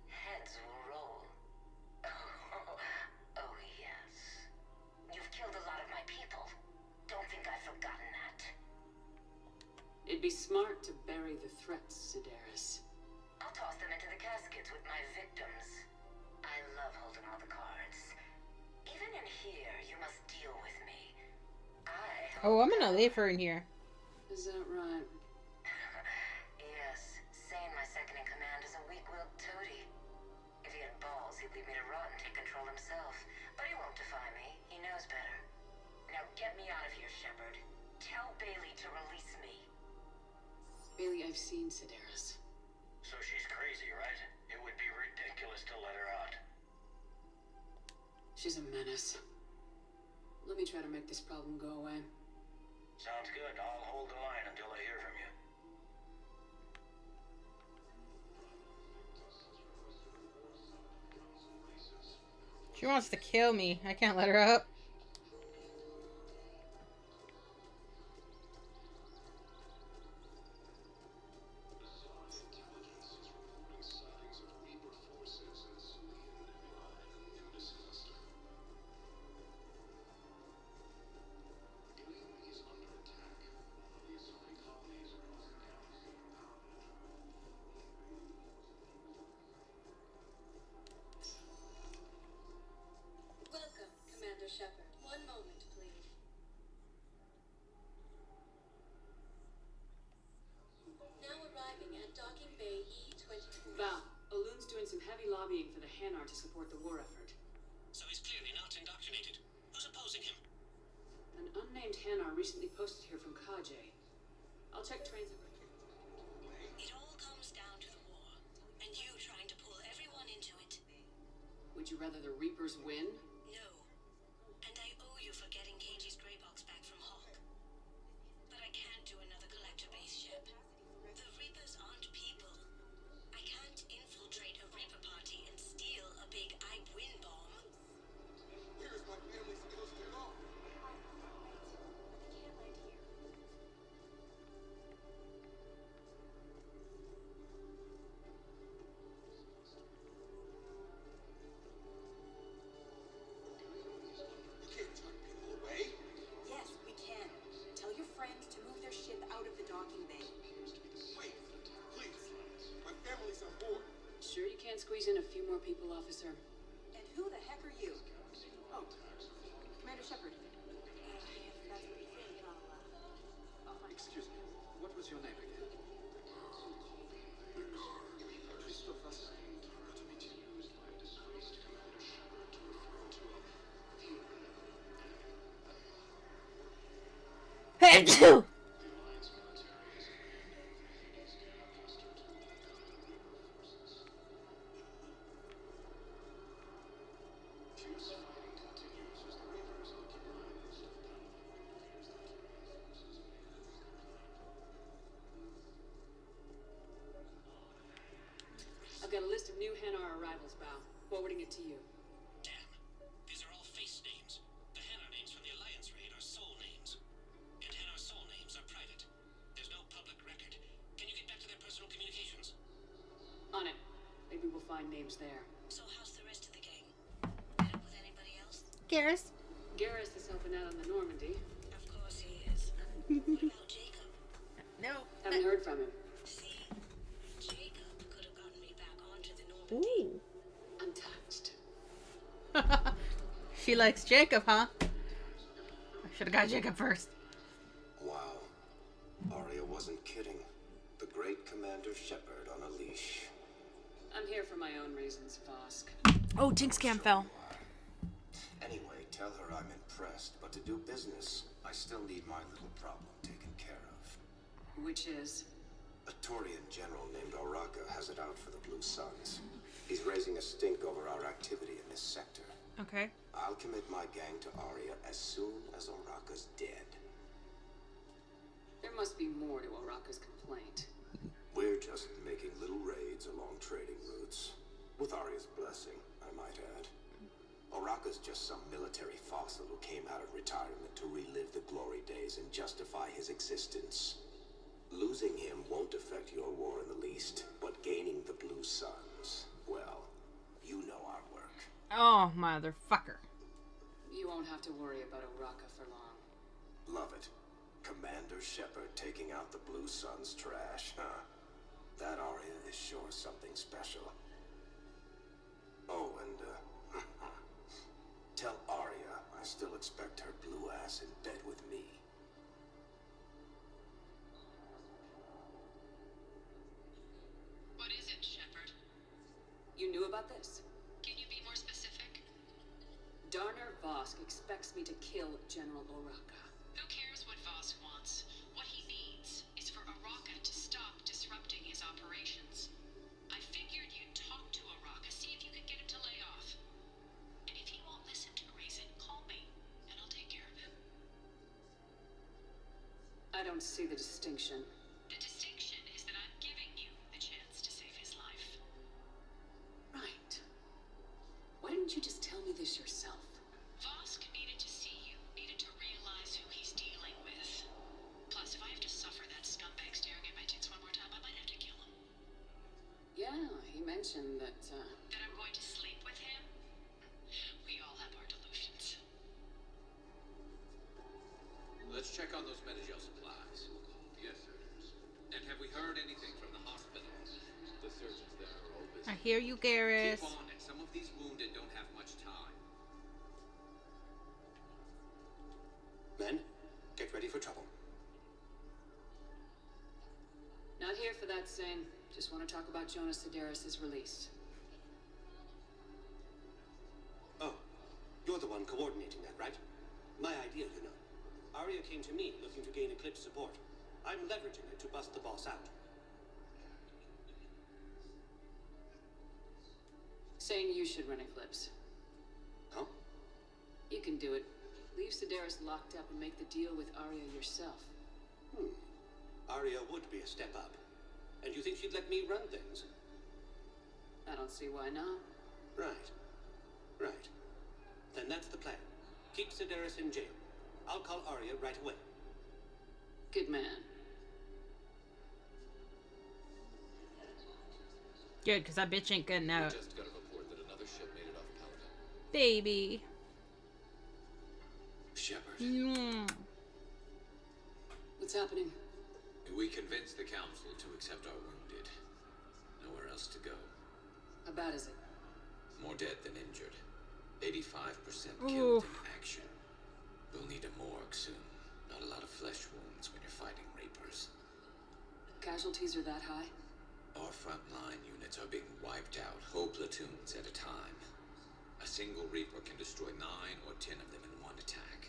heads will roll. Oh, yes. You've killed a lot of my people. Don't think I've forgotten that. It'd be smart to bury the threats, Sedaris. I'll toss them into the caskets with my victims. I love holding all the cards. Even in here, you must deal with me. Oh, I'm gonna leave her in here. Is that right? Yes, Sane, my second in command, is a weak-willed toady. If he had balls, he'd leave me to rot and take control himself. But he won't defy me. He knows better. Now get me out of here, Shepard. Tell Bailey to release me. Bailey, I've seen Sedaris. So she's crazy, right? It would be ridiculous to let her out. She's a menace. Let me try to make this problem go away. Sounds good. I'll hold the line until I hear from you. She wants to kill me. I can't let her up. lobbying for the Hanar to support the war effort. So he's clearly not indoctrinated. Who's opposing him? An unnamed Hanar recently posted here from Kajay. I'll check trains. It all comes down to the war, and you trying to pull everyone into it. Would you rather the Reapers win? No. And I owe you for getting KG's Grey Box back from Hawk. But I can't do another collector base ship. The Reapers aren't people. I can't infiltrate a Reaper party and steal a big I win bomb. Where is my family supposed to go? You can't turn people away. Yes, we can. Tell your friends to move their ship out of the docking bay. Wait, please. My family's on board. Sure you can't squeeze in a few more people, officer? And who the heck are you? Oh, Commander Shepard. That's what you think, Excuse me, what was your name again? Christophas. I've got a list of new Hanar arrivals, Bao. Forwarding it to you. Damn. These are all face names. The Hanar names from the Alliance raid are soul names. And Hanar soul names are private. There's no public record. Can you get back to their personal communications? On it. Maybe we'll find names there. So how's the rest of the gang? Met up with anybody else? Garrus. Garrus is helping out on the Normandy. Of course he is. What about Jacob? No. Haven't heard from him. See? Jacob could have gotten me back onto the Normandy. Ooh. Untouched. She likes Jacob, huh? I should have got Jacob first. Wow. Arya wasn't kidding. The great Commander Shepard on a leash. I'm here for my own reasons, Vosk. Oh, Jinx cam fell. Anyway, tell her I'm impressed, but to do business, I still need my little problem taken care of. Which is? A Turian general named Oraka has it out for the Blue Suns. He's raising a stink over our activity in this sector. Okay. I'll commit my gang to Arya as soon as Oraka's dead. There must be more to Oraka's complaint. We're just making little raids along trading routes. With Arya's blessing, I might add. Oraka's just some military fossil who came out of retirement to relive the glory days and justify his existence. Losing him won't affect your war in the least, but gaining the Blue Suns, well, you know our work. Oh, motherfucker. You won't have to worry about Oraka for long. Love it. Commander Shepard taking out the Blue Suns trash, huh? That Arya is sure something special. Oh, and, tell Arya I still expect her blue ass in bed with me. What is it, Shepard? You knew about this? Can you be more specific? Darner Vosk expects me to kill General Oraka. Who cares what Vosk wants? What he needs is for Oraka to stop disrupting his operations. I figured you'd talk to Oraka, see if you could get him to lay off. And if he won't listen to reason, call me, and I'll take care of him. I don't see the distinction. The distinction is that I'm giving you the chance to save his life. Right. Why didn't you just tell me this yourself? Vosk needed to see you, needed to realize who he's dealing with. Plus, if I have to suffer that scumbag staring at my tits one more time, I might have to kill him. Yeah, he mentioned that, That I'm going to sleep with him? We all have our delusions. Let's check on those Metagel supplies. Yes, sir. And have we heard anything from the hospital? The surgeons there are all busy. I hear you, Garrus. Keep on it. Some of these wounded don't have much time. Men, get ready for trouble. not here for that, Zane. Just want to talk about Jonas Sedaris' release. You're the one coordinating that, right? My idea, you know. Arya came to me looking to gain Eclipse support. I'm leveraging it to bust the boss out. Saying you should run Eclipse. Huh? You can do it. Leave Sedaris locked up and make the deal with Arya yourself. Arya would be a step up. And you think she'd let me run things? I don't see why not. Right. Right. Then that's the plan. Keep Sedaris in jail. I'll call Arya right away. Good man. Good, because that bitch ain't getting out. We just got a report that another ship made it off Paladin. Baby. Shepard. What's happening? We convinced the council to accept our wounded. Nowhere else to go. How bad is it? More dead than injured. 85% Oof. killed in action. We'll need a morgue soon. Not a lot of flesh wounds when you're fighting Reapers. Casualties are that high? Our frontline units are being wiped out, whole platoons at a time. A single Reaper can destroy 9 or 10 of them in one attack.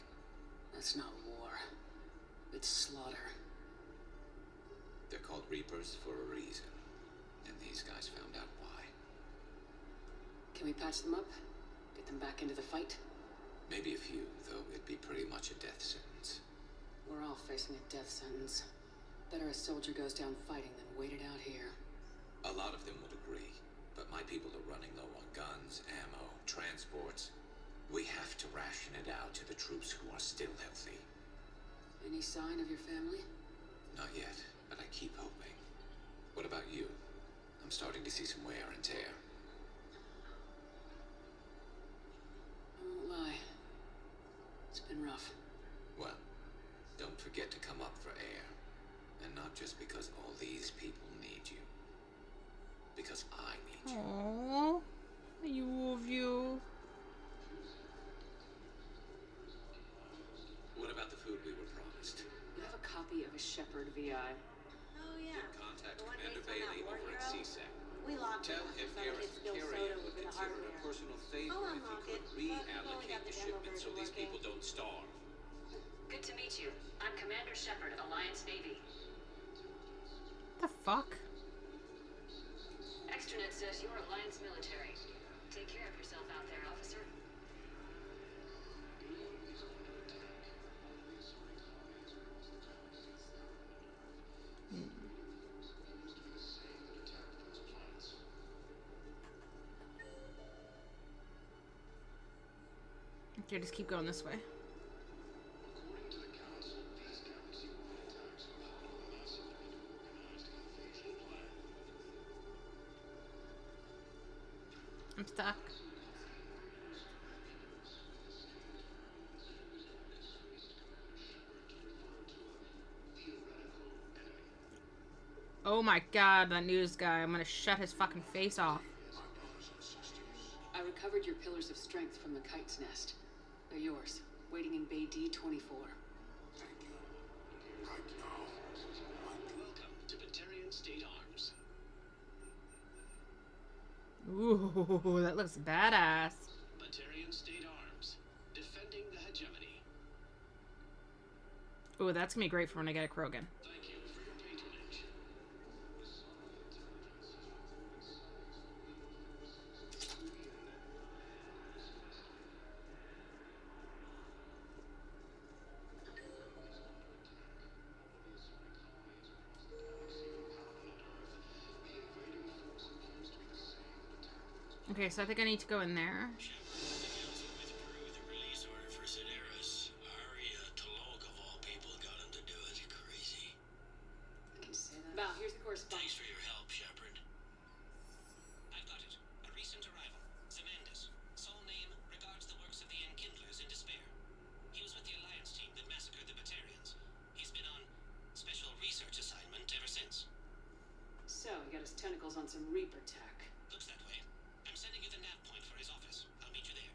That's not war. It's slaughter. They're called Reapers for a reason. And these guys found out why. Can we patch them up? Get them back into the fight? Maybe a few, though it'd be pretty much a death sentence. We're all facing a death sentence. Better a soldier goes down fighting than wait it out here. A lot of them would agree, but my people are running low on guns, ammo, transports. We have to ration it out to the troops who are still healthy. Any sign of your family? Not yet, but I keep hoping. What about you? I'm starting to see some wear and tear. I won't lie. It's been rough. Well, don't forget to come up for air. And not just because all these people need you. Because I need you. Aww. I love you. What about the food we were promised? You have a copy of a Shepard VI. Oh, yeah. Contact The one Commander based on Bailey that war over at hero? CSEC. We locked Tell it him up. Some kids spill soda over the hardware. personal favor Oh, if he unlock could it. But we've only reallocate got the the demo shipment so version these working. people don't starve. Good to meet you. I'm Commander Shepard, Alliance Navy. The fuck? Extranet says you're Alliance military. Take care of yourself out there, officer. Okay, just keep going this way. I'm stuck. Oh my god, that news guy. I'm gonna shut his fucking face off. I recovered your pillars of strength from the kite's nest. They're yours, waiting in Bay D-24. Welcome to Batarian State Arms. Ooh, that looks badass. Batarian State Arms. Defending the hegemony. Ooh, that's gonna be great for when I get a Krogan. Thank you for your patronage. Okay, so I think I need to go in there. Val, here's the correspondence. Thanks for your help, Shepard. I've got it. A recent arrival. Zemandis. Sole name regards the works of the Enkindlers in despair. He was with the Alliance team that massacred the Batarians. He's been on special research assignment ever since. So, he got his tentacles on some Reaper tech. Looks that way. I'm sending you the nav point for his office. I'll meet you there.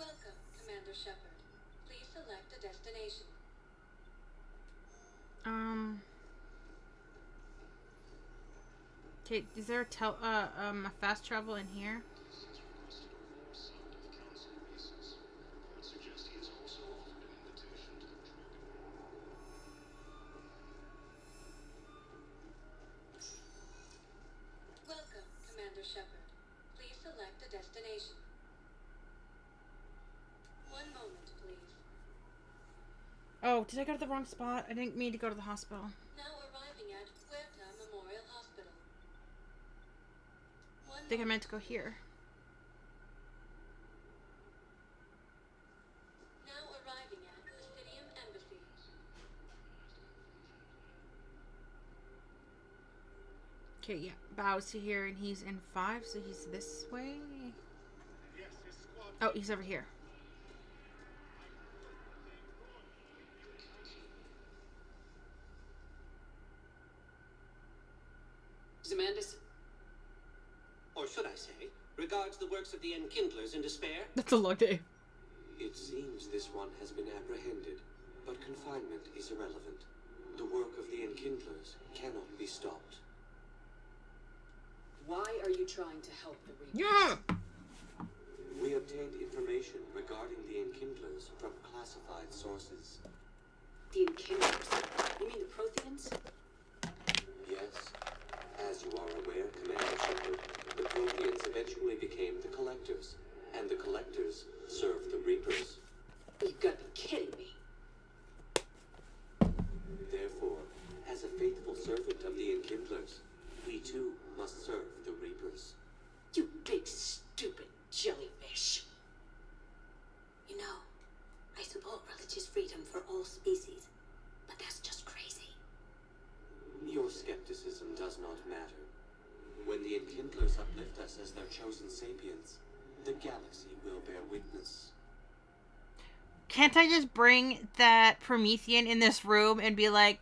Welcome, Commander Shepard. Please select a destination. Okay, is there a fast travel in here? destination. One moment, please. Oh, did I go to the wrong spot? I didn't mean to go to the hospital. Now arriving at Huerta Memorial Hospital. I think I meant to go here. Now arriving at Presidium Embassy. Okay, yeah. Bow's here and he's in 5, so he's this way. Oh, he's over here. Zemandis, or should I say, regards the works of the Enkindlers in despair. That's a long day. It seems this one has been apprehended, but confinement is irrelevant. The work of the Enkindlers cannot be stopped. Why are you trying to help the Reapers? Yeah! We obtained information regarding the Enkindlers from classified sources. The Enkindlers? You mean the Protheans? Yes. As you are aware, Commander Shepard, the Protheans eventually became the Collectors, and the Collectors served the Reapers. You've got to be kidding me. Therefore, as a faithful servant of the Enkindlers, we too must serve the Reapers. You big stupid jellyfish. You know, I support religious freedom for all species, but that's just crazy. Your skepticism does not matter. When the Enkindlers uplift us as their chosen sapiens, the galaxy will bear witness. Can't I just bring that Promethean in this room and be like,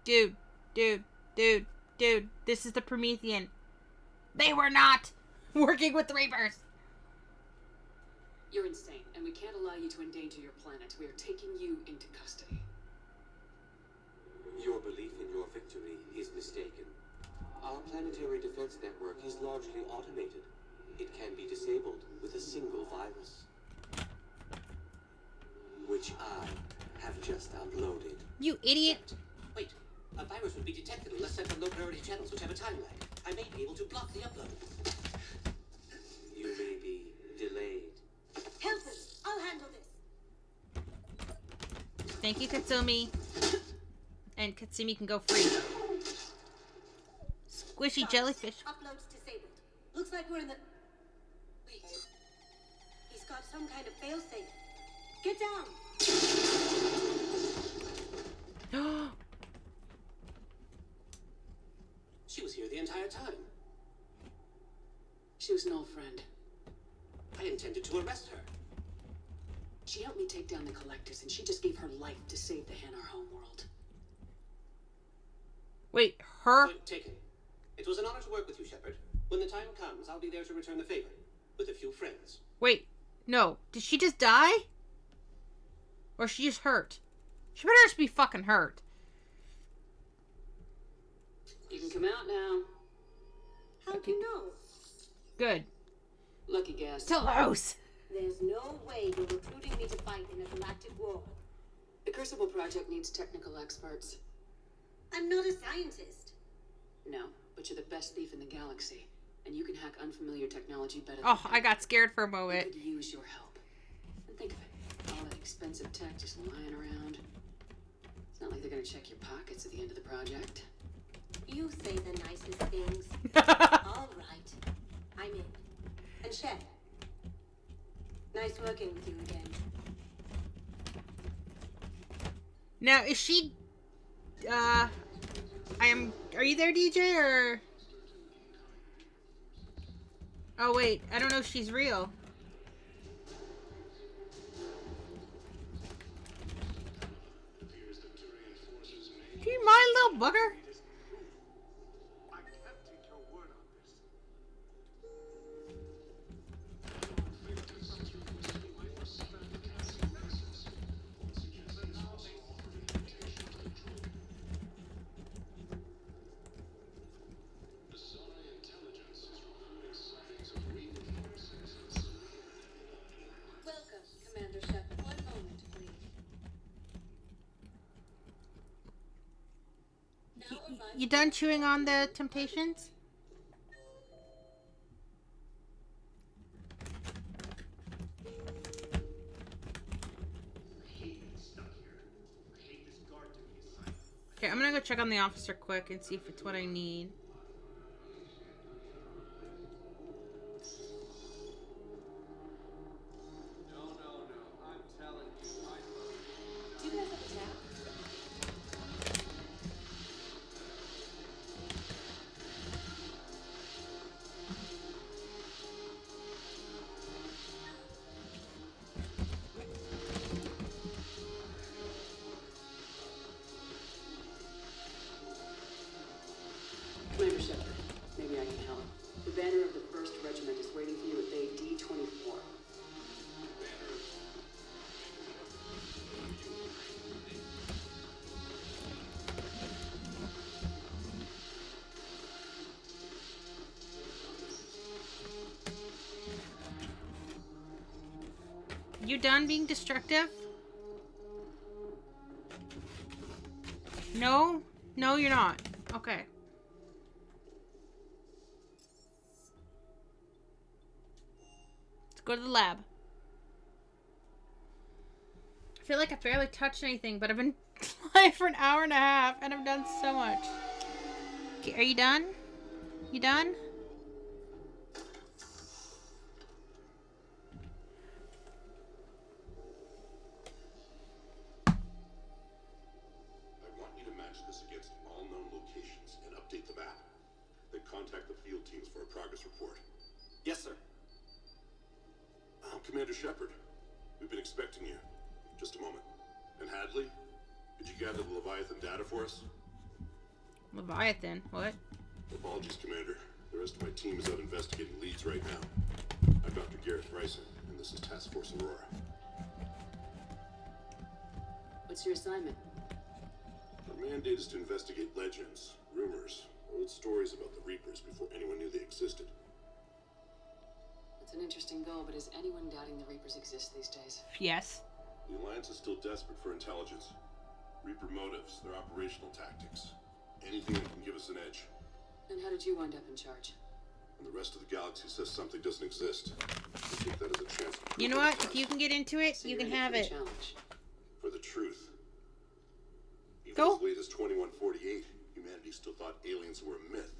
dude, this is the Promethean. They were not working with the Reapers. You're insane, and we can't allow you to endanger your planet. We are taking you into custody. Your belief in your victory is mistaken. Our planetary defense network is largely automated. It can be disabled with a single virus, which I have just uploaded. You idiot. Wait, a virus would be detected unless sent from low priority channels which have a time lag. I may be able to block the upload. You may be delayed. Help us! I'll handle this. Thank you, Katsumi. And Katsumi can go free. Squishy jellyfish. Upload's disabled. Looks like we're in the... Wait. He's got some kind of failsafe. Get down! She was here the entire time. She was an old friend. I intended to arrest her. She helped me take down the Collectors, and she just gave her life to save the Hanar homeworld. Wait, her? Point taken. It was an honor to work with you, Shepard. When the time comes, I'll be there to return the favor. With a few friends. Wait, no. Did she just die? Or is she just hurt? She better just be fucking hurt. You can come out now. How'd you know? Good. Lucky guess. Telos! There's no way you're recruiting me to fight in a galactic war. The Crucible Project needs technical experts. I'm not a scientist. No, but you're the best thief in the galaxy. And you can hack unfamiliar technology better than Oh, I got scared for a we moment. could use your help. And think of it. All that expensive tech just lying around. It's not like they're gonna check your pockets at the end of the project. You say the nicest things. All right. I'm in. And Shed. Nice working with you again. Now, is she... Are you there, DJ, or... Oh, wait. I don't know if she's real. Do you mind, little bugger? Welcome, Commander Shepard. One moment, please. Now arriving You done chewing on the Temptations? Okay, I'm gonna go check on the officer quick and see if it's what I need. Do you guys have a tap? Commander Shepard, maybe I can help. The banner of the 1st Regiment is waiting for you at Bay D-24. You done being destructive? No? No, you're not. Okay. Let's go to the lab. I feel like I barely touched anything, but I've been live for an hour and a half, and I've done so much. Okay, are you done? You done? I want you to match this against all known locations and update the map. Then contact the field teams for a progress report. Yes, sir. I'm Commander Shepard. We've been expecting you. Just a moment. And Hadley, did you gather the Leviathan data for us? Leviathan? What? Apologies, Commander. The rest of my team is out investigating leads right now. I'm Dr. Garrett Bryson, and this is Task Force Aurora. What's your assignment? Our mandate is to investigate legends, rumors, old stories about the Reapers before anyone knew they existed. That's an interesting goal, but is anyone doubting the Reapers exist these days? Yes. The Alliance is still desperate for intelligence. Reaper motives, their operational tactics. Anything that can give us an edge. And how did you wind up in charge? And the rest of the galaxy says something doesn't exist. I take that as a chance to You know what? If you can get into it, So you you're can in have for the it. challenge. For the truth. Even Go. as late as 2148, humanity still thought aliens were a myth.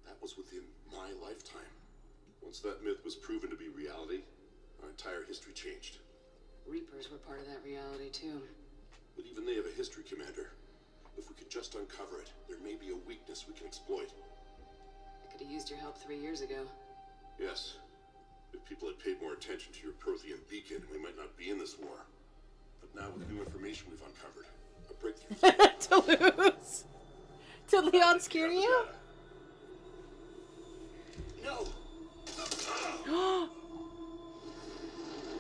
That was within my lifetime. Once that myth was proven to be reality, our entire history changed. Reapers were part of that reality, too. But even they have a history, Commander. If we could just uncover it, there may be a weakness we can exploit. I could have used your help 3 years ago. Yes. If people had paid more attention to your Prothean beacon, we might not be in this war. But now with new information we've uncovered, a breakthrough... Toulouse! Did Leon scare you? No!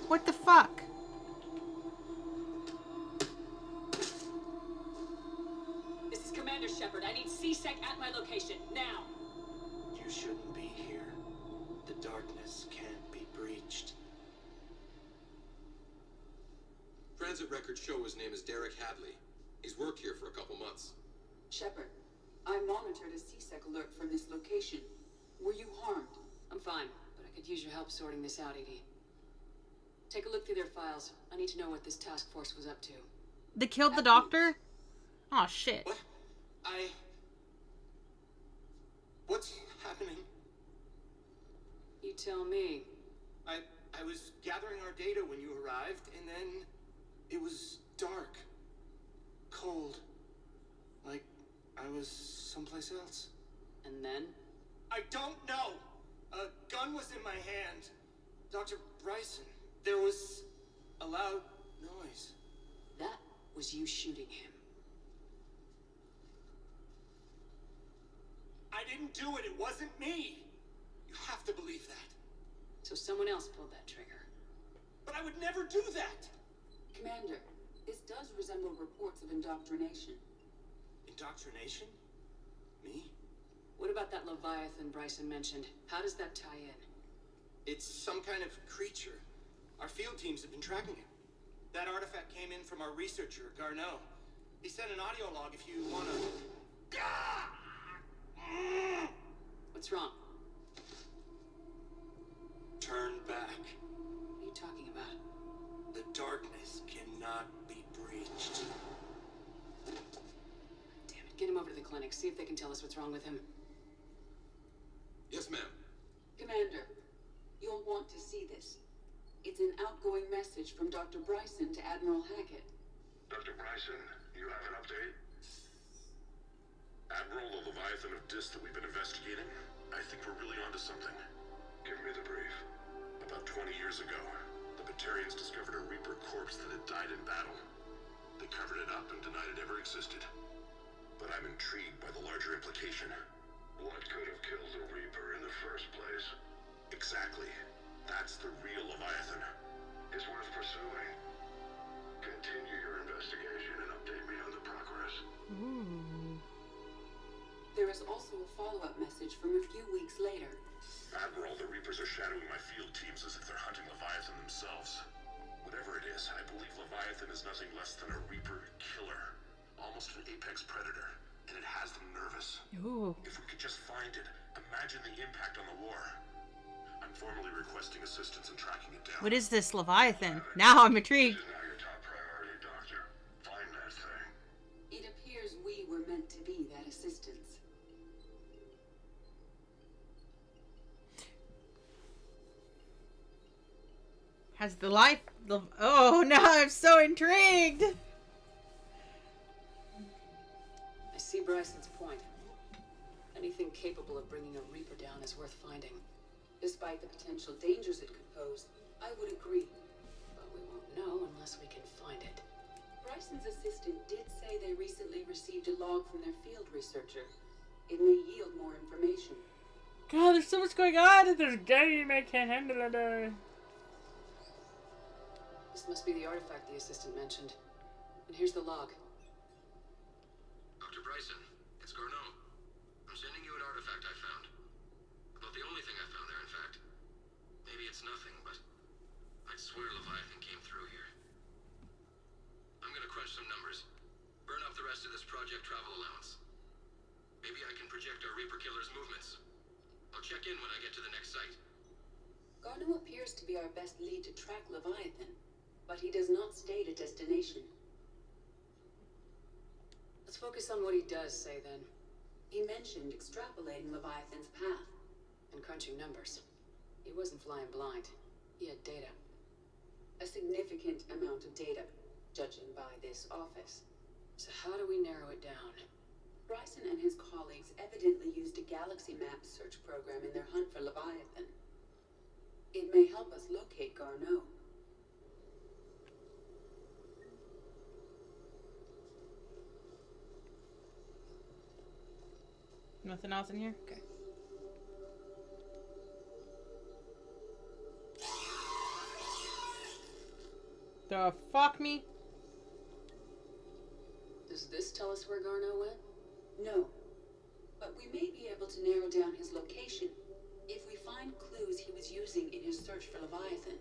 What the fuck? This is Commander Shepard. I need CSEC at my location, now! You shouldn't be here. The darkness can't be breached. Transit records show his name is Derek Hadley. He's worked here for a couple months. Shepard, I monitored a CSEC alert from this location. Were you harmed? I'm fine, but I could use your help sorting this out, EDI. Take a look through their files. I need to know what this task force was up to. They killed the doctor? Oh shit. What? What's happening? You tell me. I was gathering our data when you arrived, and then it was dark. Cold. Like I was someplace else. And then? I don't know! A gun was in my hand. Dr. Bryson, there was a loud noise. That was you shooting him. I didn't do it. It wasn't me. You have to believe that. So someone else pulled that trigger. But I would never do that. Commander, this does resemble reports of indoctrination. Indoctrination? Me? What about that Leviathan Bryson mentioned? How does that tie in? It's some kind of creature. Our field teams have been tracking it. That artifact came in from our researcher, Garneau. He sent an audio log if you wanna... What's wrong? Turn back. What are you talking about? The darkness cannot be breached. to the clinic, see if they can tell us what's wrong with him. Yes, ma'am. Commander, you'll want to see this. It's an outgoing message from Dr. Bryson to Admiral Hackett. Dr. Bryson, you have an update? Admiral, the Leviathan of Dis that we've been investigating, I think we're really onto something. Give me the brief. About 20 years ago, the Batarians discovered a Reaper corpse that had died in battle. They covered it up and denied it ever existed. But I'm intrigued by the larger implication. What could have killed the Reaper in the first place? Exactly. That's the real Leviathan. It's worth pursuing. Continue your investigation and update me on the progress. There is also a follow-up message from a few weeks later. Admiral, the Reapers are shadowing my field teams as if they're hunting Leviathan themselves. Whatever it is, I believe Leviathan is nothing less than a Reaper killer. Almost an apex predator. And it has them nervous. Ooh. If we could just find it, imagine the impact on the war. I'm formally requesting assistance in tracking it down. What is this Leviathan? Now I'm intrigued. This is now your top priority, Doctor. Find that thing. It appears we were meant to be that assistance. Has the life... Oh, no, I'm so intrigued. I see Bryson's point. Anything capable of bringing a Reaper down is worth finding. Despite the potential dangers it could pose, I would agree. But we won't know unless we can find it. Bryson's assistant did say they recently received a log from their field researcher. It may yield more information. God, there's so much going on in this game. I can't handle it. This must be the artifact the assistant mentioned. And here's the log. Dr. Bryson, it's Garneau. I'm sending you an artifact I found. About the only thing I found there, in fact. Maybe it's nothing, but I'd swear Leviathan came through here. I'm gonna crunch some numbers. Burn off the rest of this project travel allowance. Maybe I can project our Reaper killer's movements. I'll check in when I get to the next site. Garneau appears to be our best lead to track Leviathan, but he does not state a destination. Let's focus on what he does say, then. He mentioned extrapolating Leviathan's path and crunching numbers. He wasn't flying blind. He had data. A significant amount of data, judging by this office. So how do we narrow it down? Bryson and his colleagues evidently used a galaxy map search program in their hunt for Leviathan. It may help us locate Garneau. Nothing else in here? Okay. The fuck me? Does this tell us where Garneau went? No. But we may be able to narrow down his location if we find clues he was using in his search for Leviathan.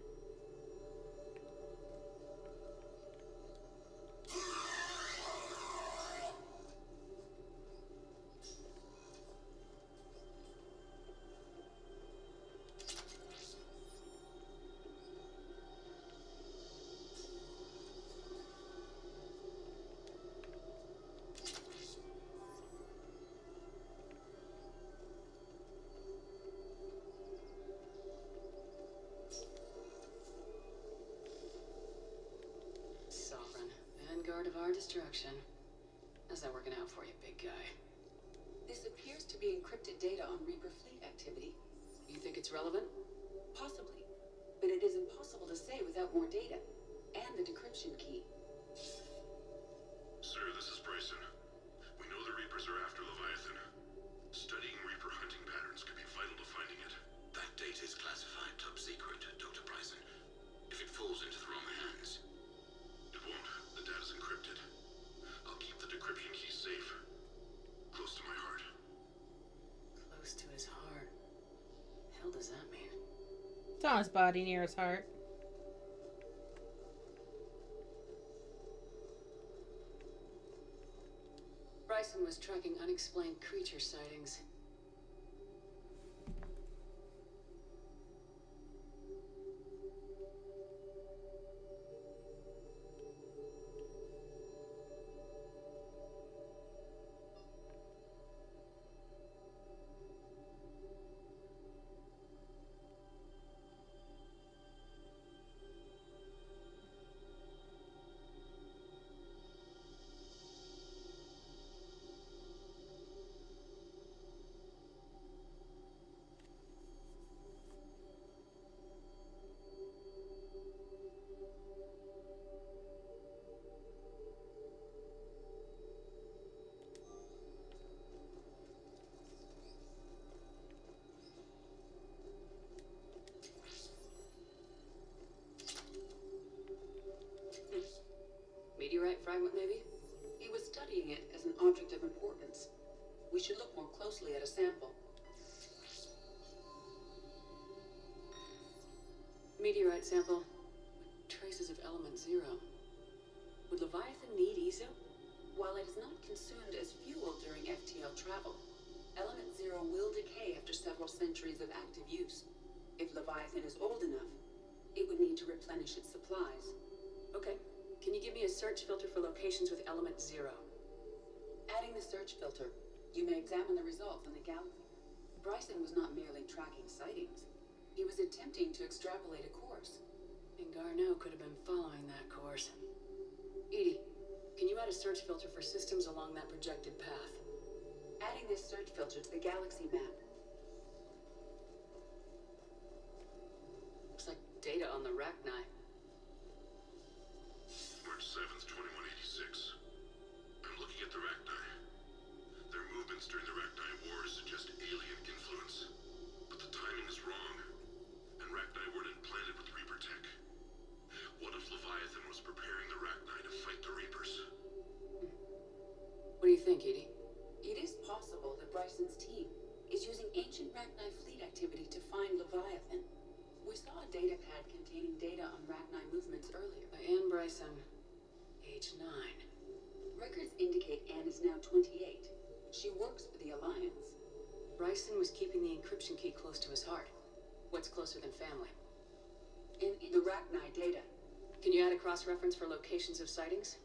Of our destruction. How's that working out for you, big guy? This appears to be encrypted data on Reaper fleet activity. You think it's relevant? Possibly. But it is impossible to say without more data. And the decryption key. Sir, this is Bryson. We know the Reapers are after Leviathan. Studying Reaper hunting patterns could be vital to finding it. That data is classified top secret, Dr. Bryson. If it falls into the wrong hands... It won't. The data's encrypted. I'll keep the decryption key safe. Close to my heart. Close to his heart. The hell does that mean? It's on his body, near his heart. Bryson was tracking unexplained creature sightings. object of importance. We should look more closely at a sample. Meteorite sample. Traces of element 0. Would Leviathan need ESO? While it is not consumed as fuel during FTL travel, element 0 will decay after several centuries of active use. If Leviathan is old enough, it would need to replenish its supplies. Okay. Can you give me a search filter for locations with element 0? Adding the search filter, you may examine the results on the galaxy. Bryson was not merely tracking sightings. He was attempting to extrapolate a course. And Garneau could have been following that course. Edie, can you add a search filter for systems along that projected path? Adding this search filter to the galaxy map. Looks like data on the Rachni. March 7th, 2186. I'm looking at the Rachni. Their movements during the Rachni Wars suggest alien influence. But the timing is wrong. And Rachni weren't implanted with Reaper tech. What if Leviathan was preparing the Rachni to fight the Reapers? What do you think, Edie? It is possible that Bryson's team is using ancient Rachni fleet activity to find Leviathan. We saw a data pad containing data on Rachni movements earlier. By Anne Bryson, age 9. Records indicate Anne is now 28. She works for the Alliance. Bryson was keeping the encryption key close to his heart. What's closer than family? In the Rachni data. Can you add a cross-reference for locations of sightings?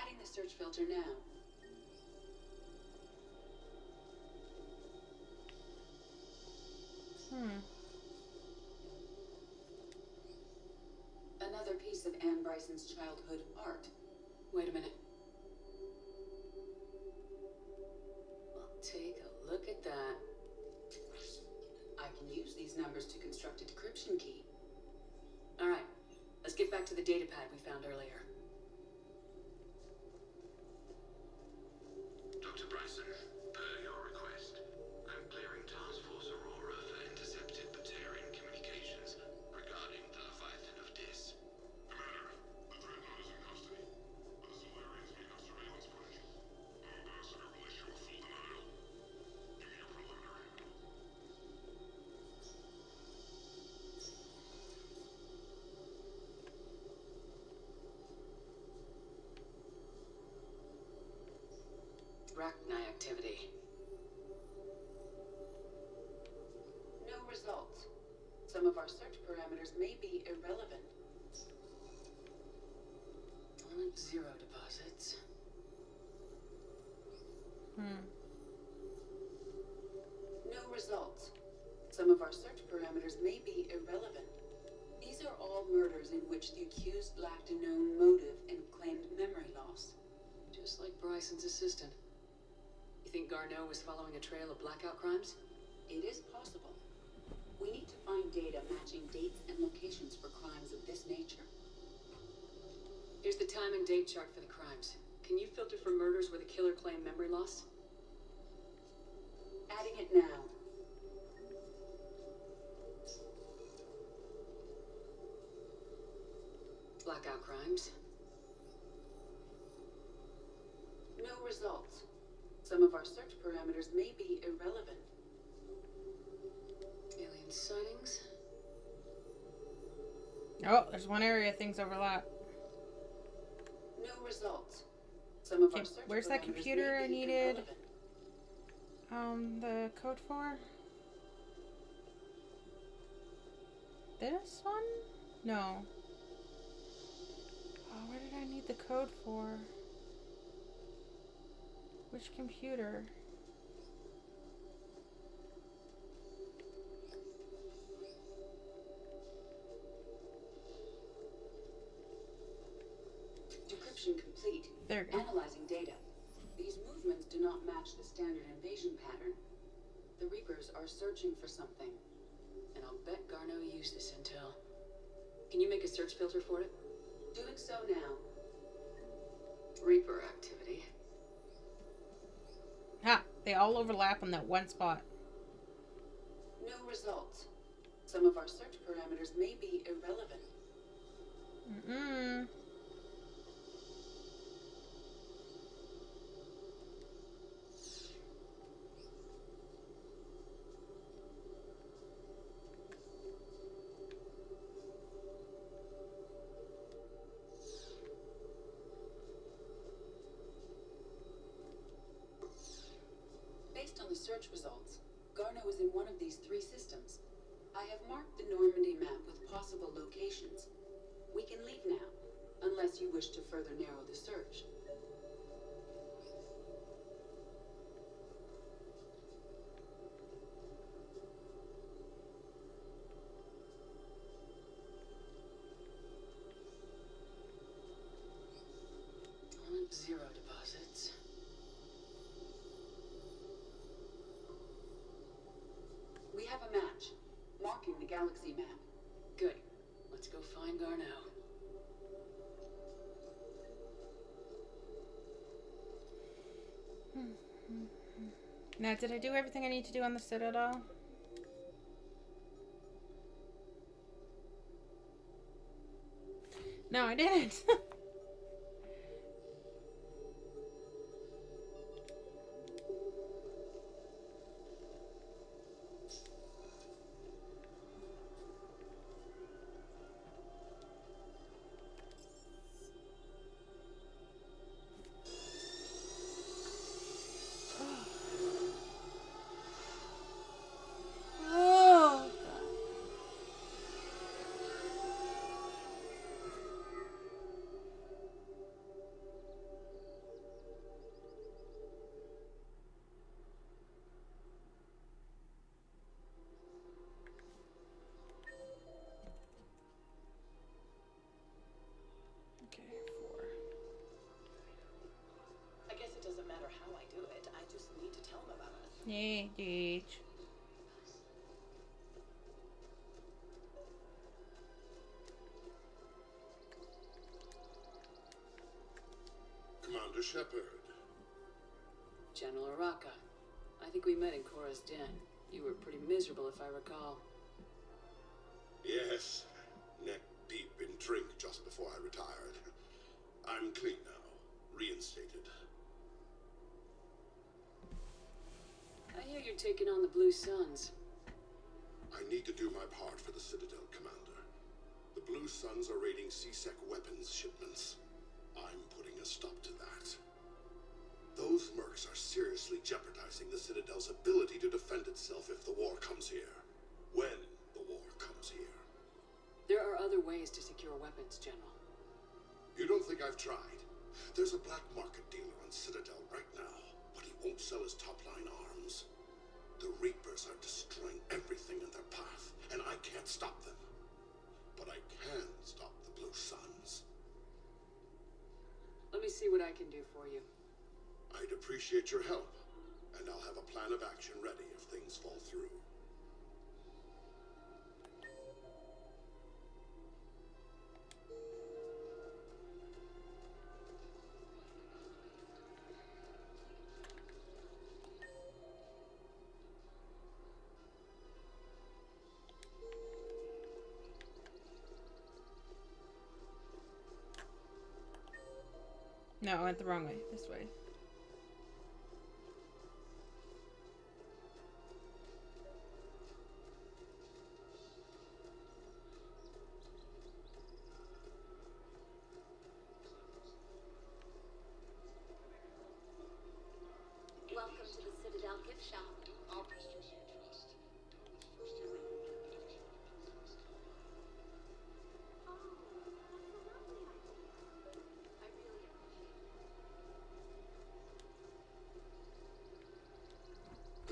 Adding the search filter now. Another piece of Anne Bryson's childhood art. Wait a minute. Well, take a look at that. I can use these numbers to construct a decryption key. All right, let's get back to the data pad we found earlier. Dr. Bryson, per your request, I'm clearing Task Force Aurora for intercepted Batarian communications regarding the Leviathan of Dis. Commander, the Dreadnought is in custody, but the Solarians may have surveillance footage. Our ambassador will issue a full denial. Give me your preliminary. Rachni activity. No results. Some of our search parameters may be irrelevant. Element 0 deposits. No results. Some of our search parameters may be irrelevant. These are all murders in which the accused lacked a known motive and claimed memory loss. Just like Bryson's assistant. You think Garneau was following a trail of blackout crimes? It is possible. We need to find data matching dates and locations for crimes of this nature. Here's the time and date chart for the crimes. Can you filter for murders where the killer claimed memory loss? Adding it now. Blackout crimes. No results. Some of our search parameters may be irrelevant. Alien sightings. Oh, there's one area things overlap. No results. Some of our search Where's that parameters computer may I be needed? irrelevant. The code for? This one? No. Oh, where did I need the code for? Which computer? Decryption complete. There we go. Analyzing data. These movements do not match the standard invasion pattern. The Reapers are searching for something. And I'll bet Garneau used this intel. Can you make a search filter for it? Doing so now. Reaper activity. Ha! They all overlap on that one spot. No results. Some of our search parameters may be irrelevant. on the search results, Garneau is in one of these 3 systems. I have marked the Normandy map with possible locations. We can leave now, unless you wish to further narrow the search. Zero deposits. We have a match, marking the galaxy map. Good. Let's go find Garneau. Now, did I do everything I need to do on the Citadel? No, I didn't. Yeah, dude. Commander Shepard. General Araka. I think we met in Cora's den. You were pretty miserable, if I recall. Yes. Neck deep in drink just before I retired. I'm clean now. Reinstated. I hear you're taking on the Blue Suns. I need to do my part for the Citadel, Commander. The Blue Suns are raiding C-Sec weapons shipments. I'm putting a stop to that. Those mercs are seriously jeopardizing the Citadel's ability to defend itself if the war comes here. When the war comes here. There are other ways to secure weapons, General. You don't think I've tried? There's a black market dealer on Citadel right now, but he won't sell his top-line arms. The Reapers are destroying everything in their path, and I can't stop them. But I can stop the Blue Suns. Let me see what I can do for you. I'd appreciate your help, and I'll have a plan of action ready if things fall through. No, I went the wrong way. This way. Welcome to the Citadel gift shop.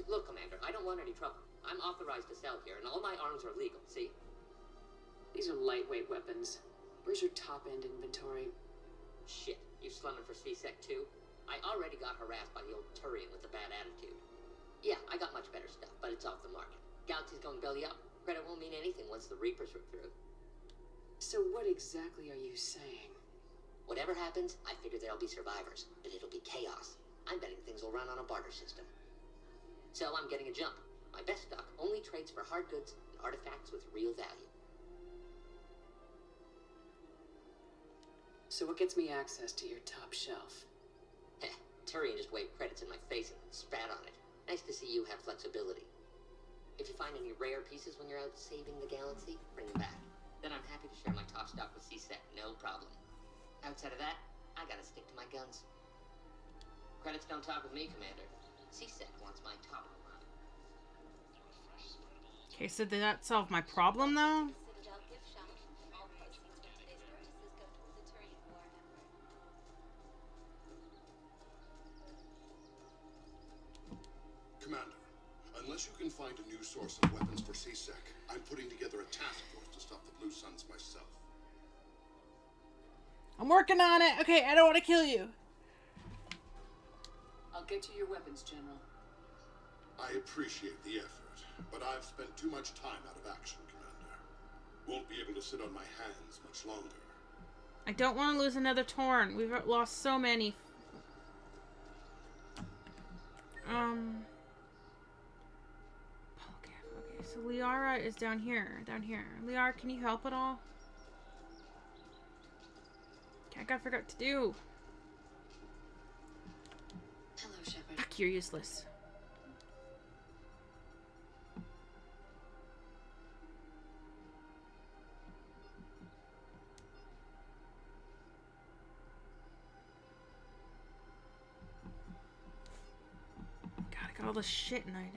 Look, Commander, I don't want any trouble. I'm authorized to sell here, and all my arms are legal, see? These are lightweight weapons. Where's your top-end inventory? Shit, you slumming for C-Sec too? I already got harassed by the old Turian with a bad attitude. Yeah, I got much better stuff, but it's off the market. Galaxy's going belly up. Credit won't mean anything once the Reapers are through. So what exactly are you saying? Whatever happens, I figure there'll be survivors, but it'll be chaos. I'm betting things will run on a barter system. So I'm getting a jump. My best stock only trades for hard goods and artifacts with real value. So what gets me access to your top shelf? Heh, Turian just waved credits in my face and spat on it. Nice to see you have flexibility. If you find any rare pieces when you're out saving the galaxy, bring them back. Then I'm happy to share my top stock with C-Sec, no problem. Outside of that, I gotta stick to my guns. Credits don't talk with me, Commander. CSEC wants my top run. Okay, so did that solve my problem, though? Citadel gift shop. All proceeds from today's purchases go towards the Turian War effort. Commander, unless you can find a new source of weapons for CSEC, I'm putting together a task force to stop the Blue Suns myself. I'm working on it. Okay, I don't want to kill you. I'll get you your weapons, General. I appreciate the effort, but I've spent too much time out of action, Commander. Won't be able to sit on my hands much longer. I don't want to lose another Torn. We've lost so many. Okay, so Liara is down here. Liara, can you help at all? Okay, I gotta figure out what to do. Hello, Shepard. Fuck, you're useless. God, I got all this shit and I...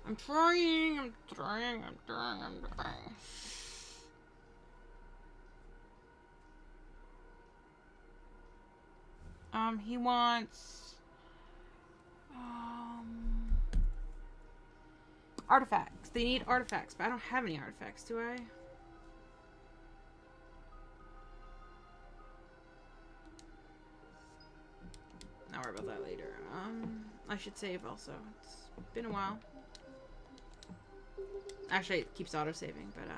I'm trying. He wants artifacts. They need artifacts, but I don't have any artifacts, do I? I'll worry about that later. I should save also. It's been a while. Actually, it keeps auto-saving, but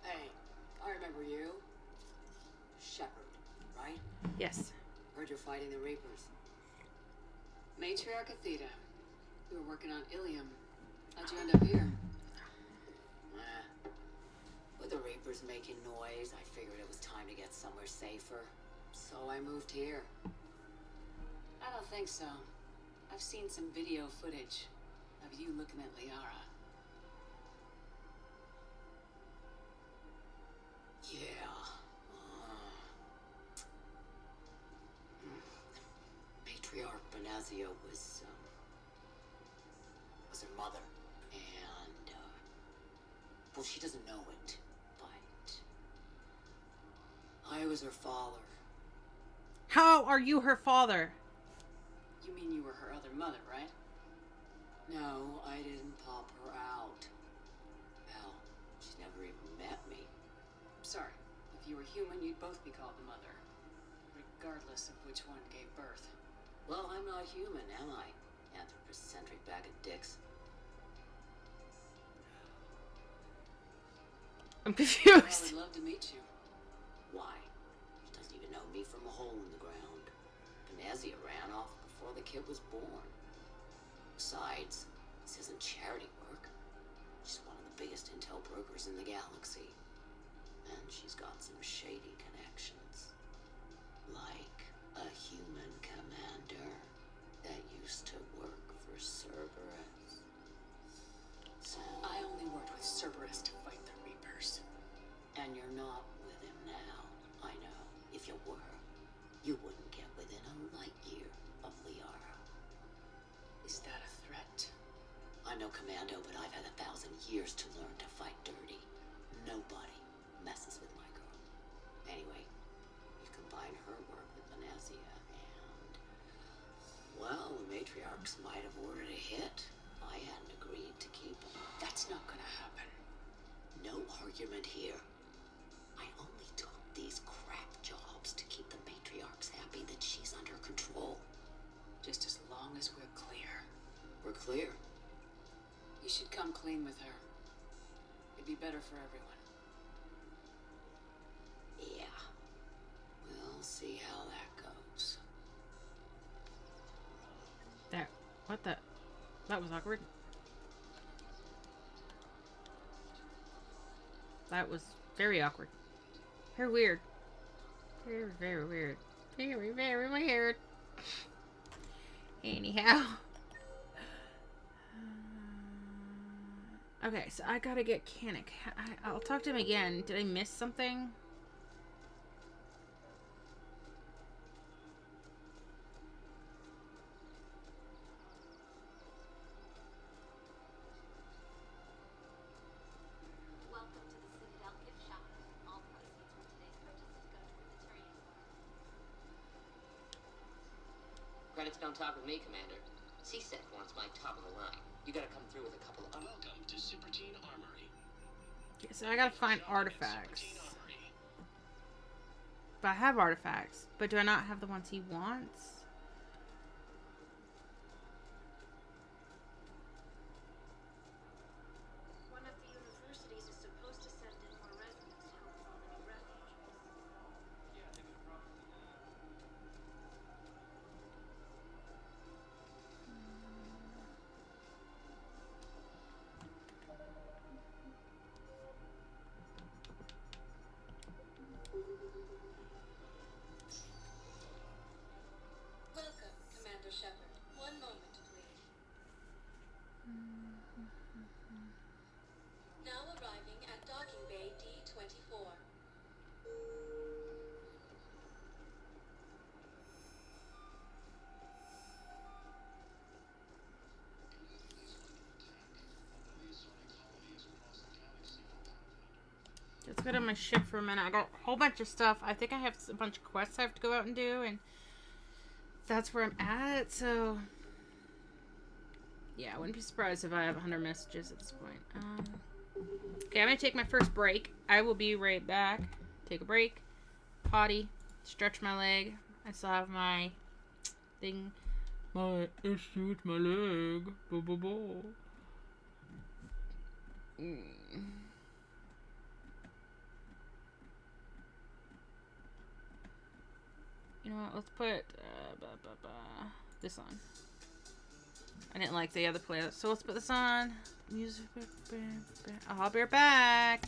Hey, I remember you. Shepard, right? Yes. Heard you're fighting the Reapers. Matriarch Athena. You were working on Ilium. How'd you end up here? With the Reapers making noise, I figured it was time to get somewhere safer. So I moved here. I don't think so. I've seen some video footage of you looking at Liara. Yeah. Matriarch Benazia was her mother. And, well, she doesn't know it, but I was her father. How are you her father? You mean you were her other mother, right? No, I didn't pop her out. Hell, she's never even met me. I'm sorry. If you were human, you'd both be called the mother. Regardless of which one gave birth. Well, I'm not human, am I? Anthropocentric bag of dicks. I'm confused. I would love to meet you. Why? She doesn't even know me from a hole in the ground. Benazia ran off before the kid was born. Besides, this isn't charity work. She's one of the biggest intel brokers in the galaxy. And she's got some shady connections. Like a human commander that used to work for Cerberus. So I only worked with Cerberus to fight the Reapers. And you're not with him now. I know. If you were, you wouldn't get within a light year of Liara. Is that a threat? I'm no commando, but I've had 1,000 years to learn to fight dirty. Nobody messes with my girl. Anyway, you combine her work with Benazia and... well, the matriarchs might have ordered a hit. I hadn't agreed to keep him. That's not gonna happen. No argument here. I only took these crap jobs to keep the matriarchs happy that she's under control. Just as long as we're clear. We're clear. You should come clean with her. It'd be better for everyone. Yeah. We'll see how that goes. There. What the? That was awkward. That was very awkward. Very weird. Very, very weird. Very, very weird. Anyhow. Okay, so I gotta get Kannik. I'll talk to him again. Did I miss something? Credits don't talk with me, Commander. CSEC wants my top of the line. You gotta come through with a couple of... Welcome to Supergene Armory. Okay, so I gotta find artifacts. But I have artifacts. But do I not have the ones he wants? One of the universities is supposed to send in more residents to help colony refugees. Welcome, Commander Shepard. One moment, please. Now arriving at docking bay D-24. Let's go to my ship for a minute. I got a whole bunch of stuff. I think I have a bunch of quests I have to go out and do, and that's where I'm at, so... Yeah, I wouldn't be surprised if I have 100 messages at this point. Okay, I'm gonna take my first break. I will be right back. Take a break. Potty. Stretch my leg. I still have my thing. My issue with my leg. Boo boo boo. You know what? Let's put this on. I didn't like the other playlist, so let's put this on. Music. I'll be right back.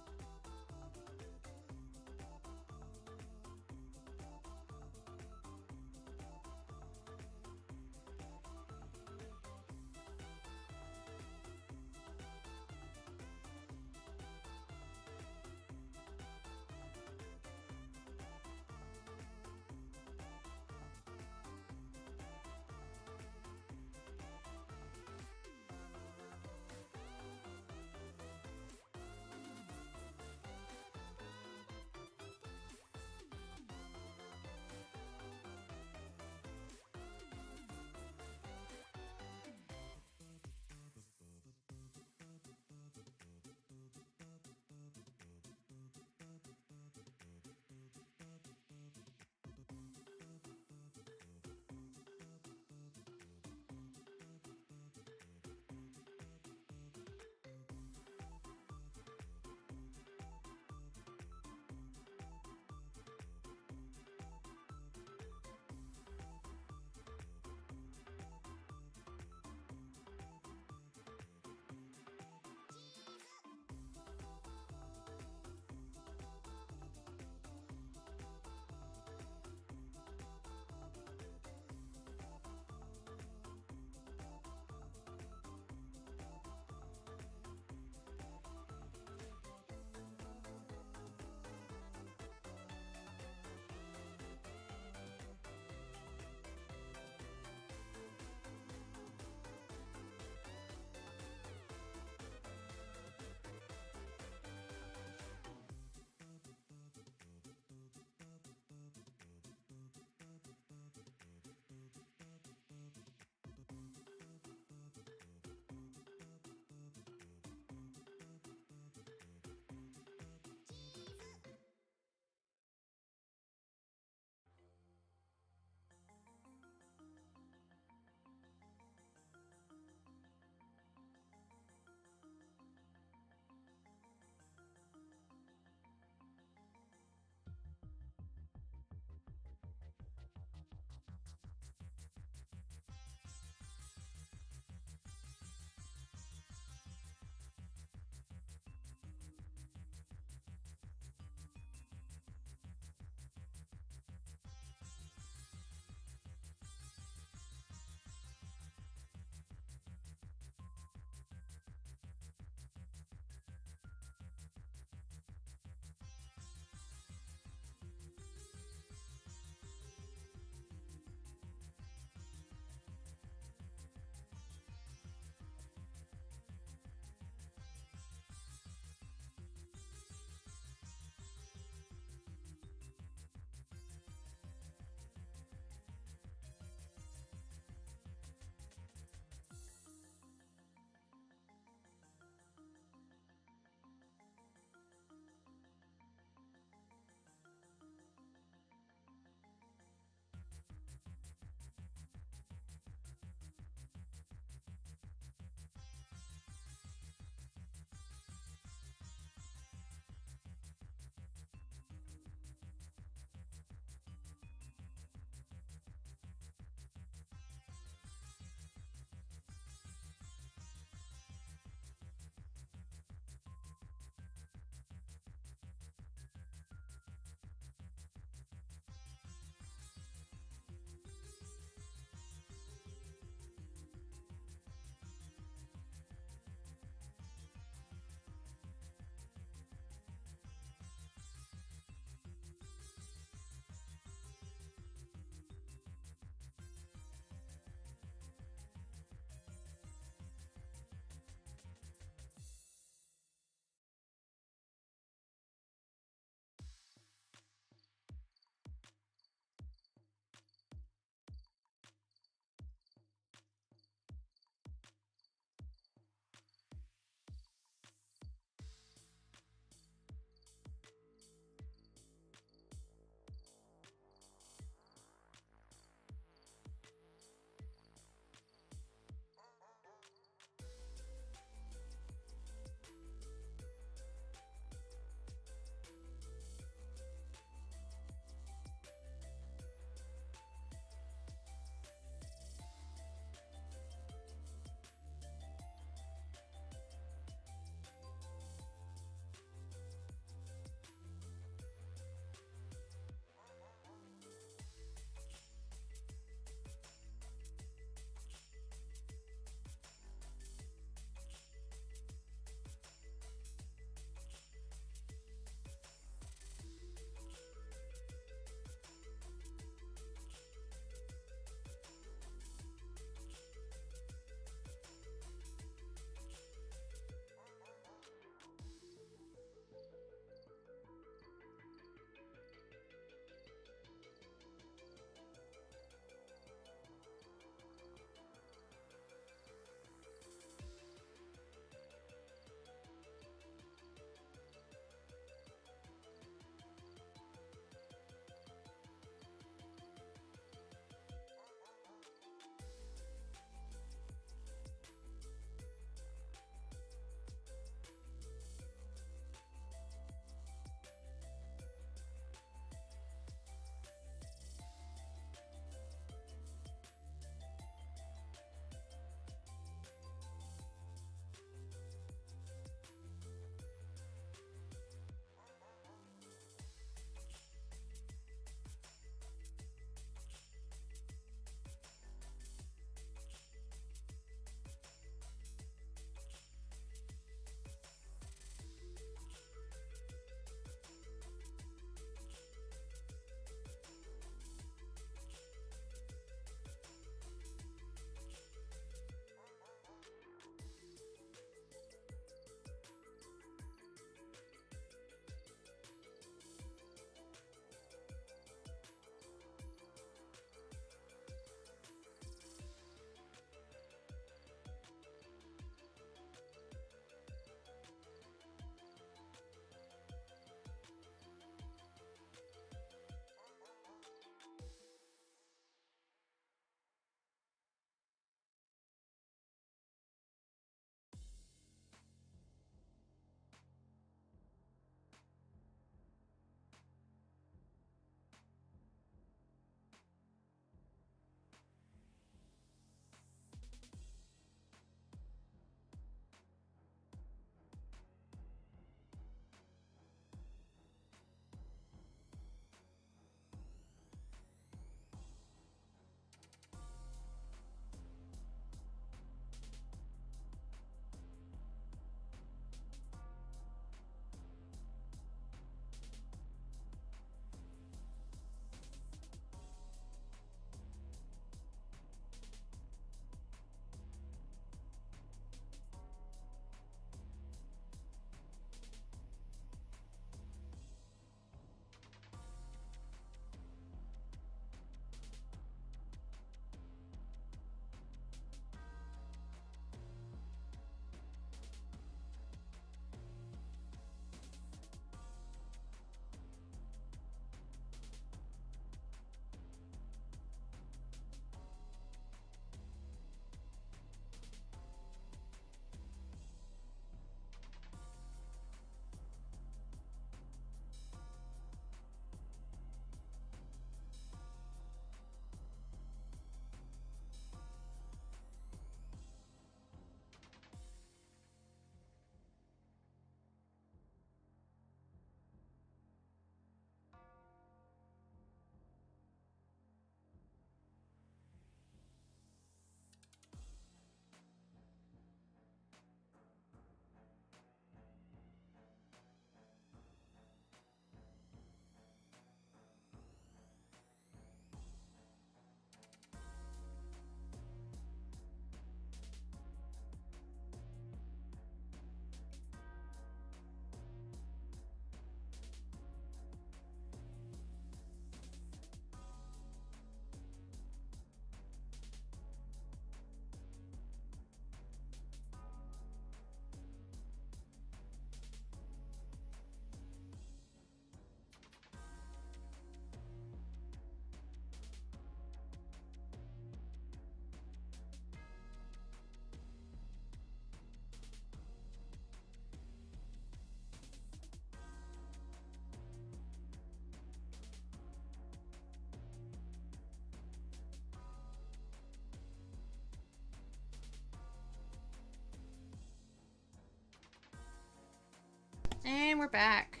And we're back.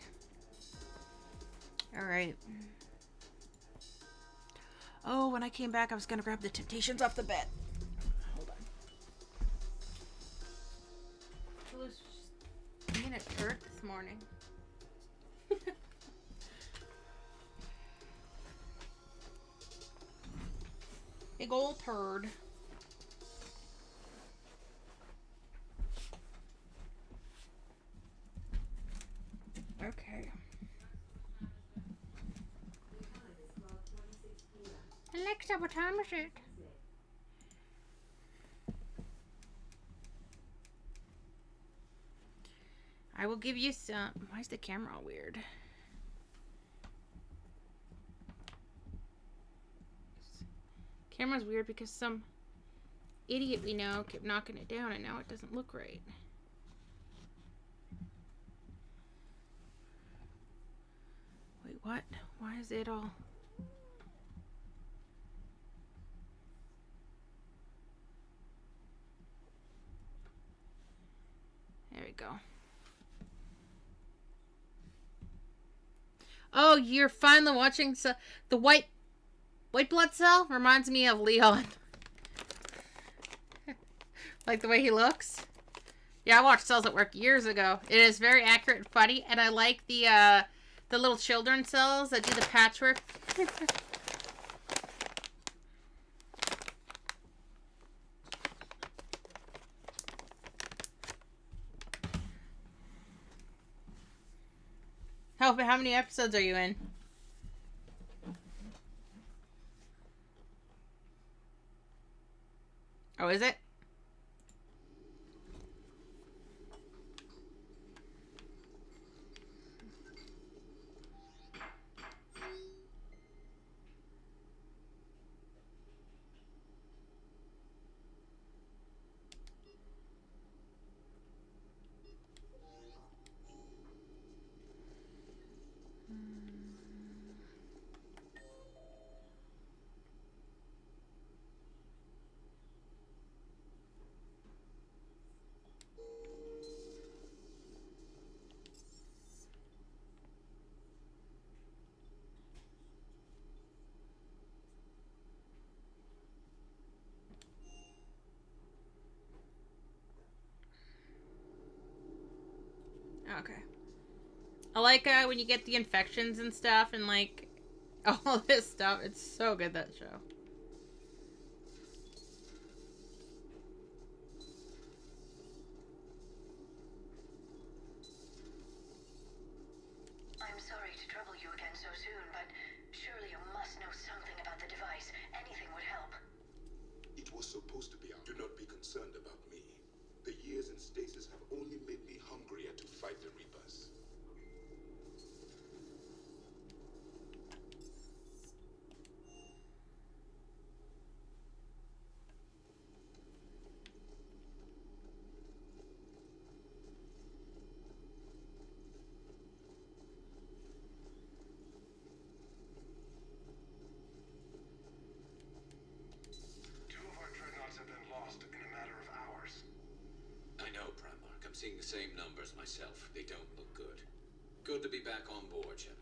Alright. Oh, when I came back, I was gonna grab the Temptations off the bed. Hold on. I was just being a turd this morning. Big old turd. Okay. Alexa, what time is it? I will give you some. Why is the camera all weird? Camera's weird because some idiot we know kept knocking it down and now it doesn't look right. Wait, what? Why is it all... There we go. Oh, you're finally watching the White Blood Cell? Reminds me of Leon. Like the way he looks. Yeah, I watched Cells at Work years ago. It is very accurate and funny, and I like the little children cells that do the patchwork. How many episodes are you in? Oh, is it? Okay. I like when you get the infections and stuff and like all this stuff. It's so good, that show. I'm sorry to trouble you again so soon, but surely you must know something about the device. Anything would help. It was supposed to be out. Do not be concerned about me. The years in stasis have only made me hungrier to fight the Reapers. Seeing the same numbers myself. They don't look good. Good to be back on board, Shepard.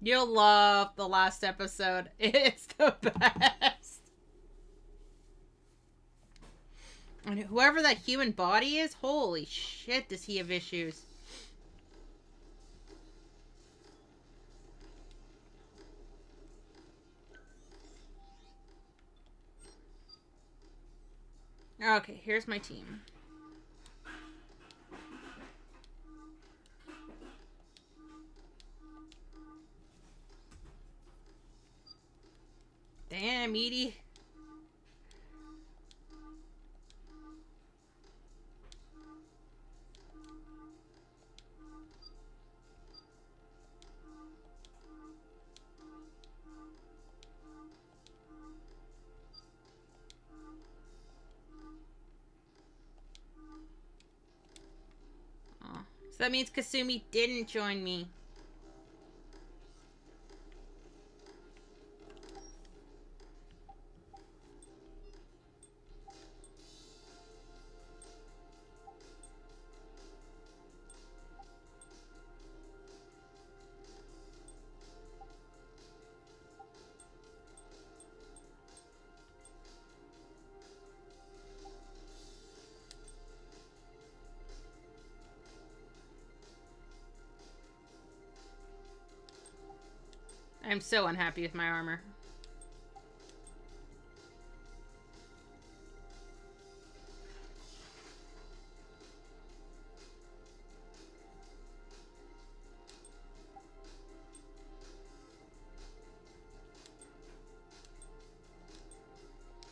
You'll love the last episode. It's the best. And whoever that human body is, holy shit, does he have issues. Okay, here's my team. Damn, Edie. So that means Kasumi didn't join me. I'm so unhappy with my armor.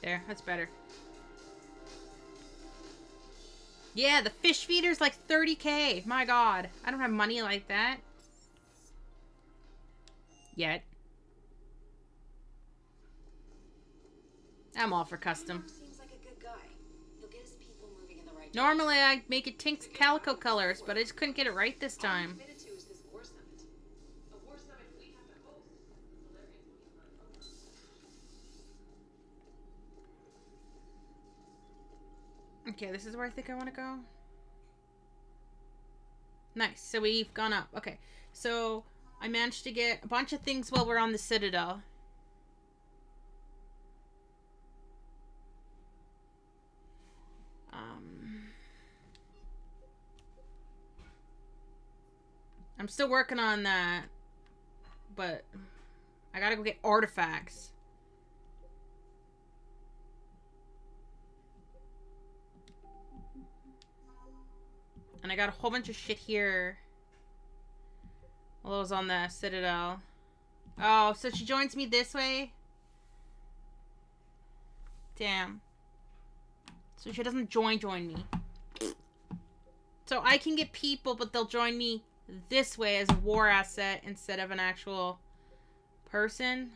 There, that's better. Yeah, the fish feeder's like 30K. My god. I don't have money like that. Yet. I'm all for custom. Seems like a good guy. He'll get his people moving in the right Normally I make it Tink's calico colors, but I just couldn't get it right this time. Okay, this is where I think I want to go. Nice. So we've gone up. Okay. So I managed to get a bunch of things while we're on the Citadel. I'm still working on that, but I gotta go get artifacts. And I got a whole bunch of shit here while I was on the Citadel. Oh, so she joins me this way? Damn. So she doesn't join me. So I can get people, but they'll join me this way as a war asset instead of an actual person.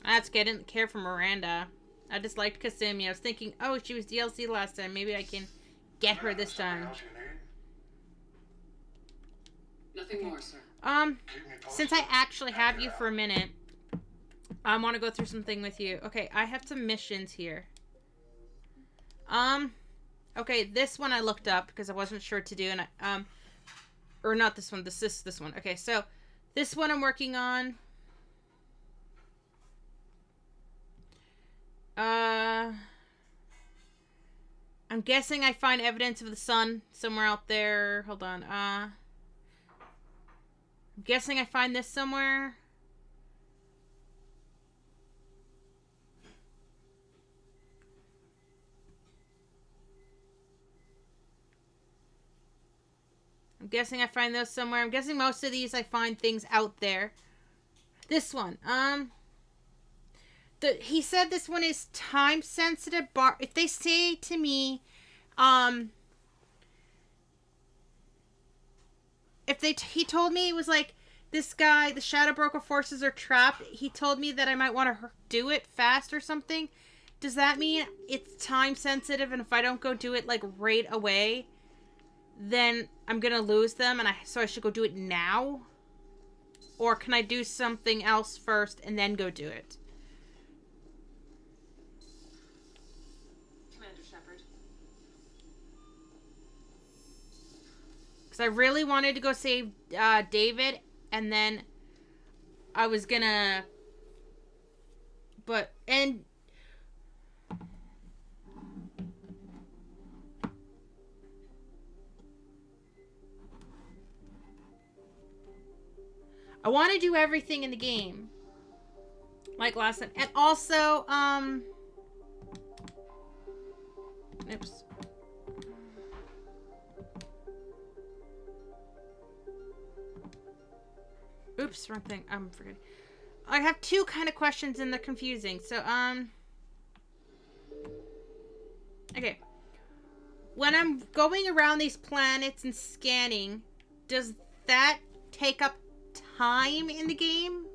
That's good. I didn't care for Miranda. I just liked Kasumi. I was thinking, oh, she was DLC last time. Maybe I can get her this time. Nothing more, sir. Since I actually have you for a minute, I want to go through something with you. Okay, I have some missions here. Okay, this one I looked up because I wasn't sure what to do, and or not this one. This one. Okay, so this one I'm working on. I'm guessing I find evidence of the sun somewhere out there. Hold on. I'm guessing I find this somewhere. I'm guessing I find those somewhere. I'm guessing most of these I find things out there. This one. He said this one is time sensitive. If they say to me, he told me it was like, this guy, the Shadow Broker forces are trapped. He told me that I might want to do it fast or something. Does that mean it's time sensitive, and if I don't go do it like right away, then I'm gonna lose them, and so I should go do it now? Or can I do something else first and then go do it? I really wanted to go save David, and then I was gonna, and I want to do everything in the game like last time, and also oops. Oops, wrong thing. I'm forgetting. I have two kind of questions and they're confusing. So, okay. When I'm going around these planets and scanning, does that take up time in the game?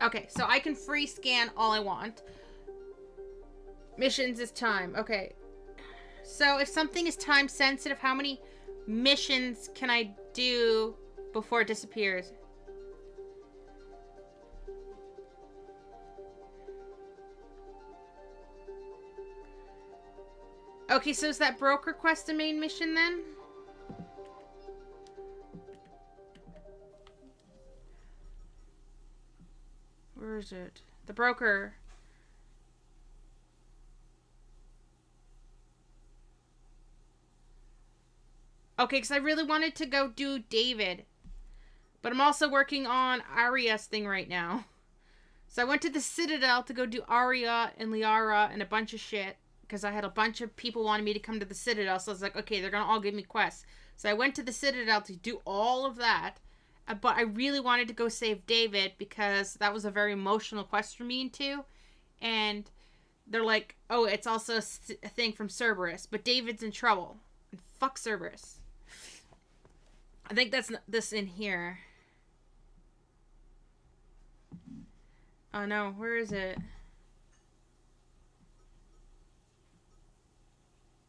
Okay, so I can free scan all I want. Missions is time. Okay. So if something is time sensitive, how many missions can I do before it disappears? Okay, so is that broker quest the main mission then? Where is it? The broker. Okay, because I really wanted to go do David. But I'm also working on Arya's thing right now. So I went to the Citadel to go do Arya and Liara and a bunch of shit. Because I had a bunch of people wanting me to come to the Citadel. So I was like, okay, they're going to all give me quests. So I went to the Citadel to do all of that. But I really wanted to go save David because that was a very emotional quest for me too. And they're like, oh, it's also a thing from Cerberus. But David's in trouble. And fuck Cerberus. I think that's this in here. Oh no, where is it?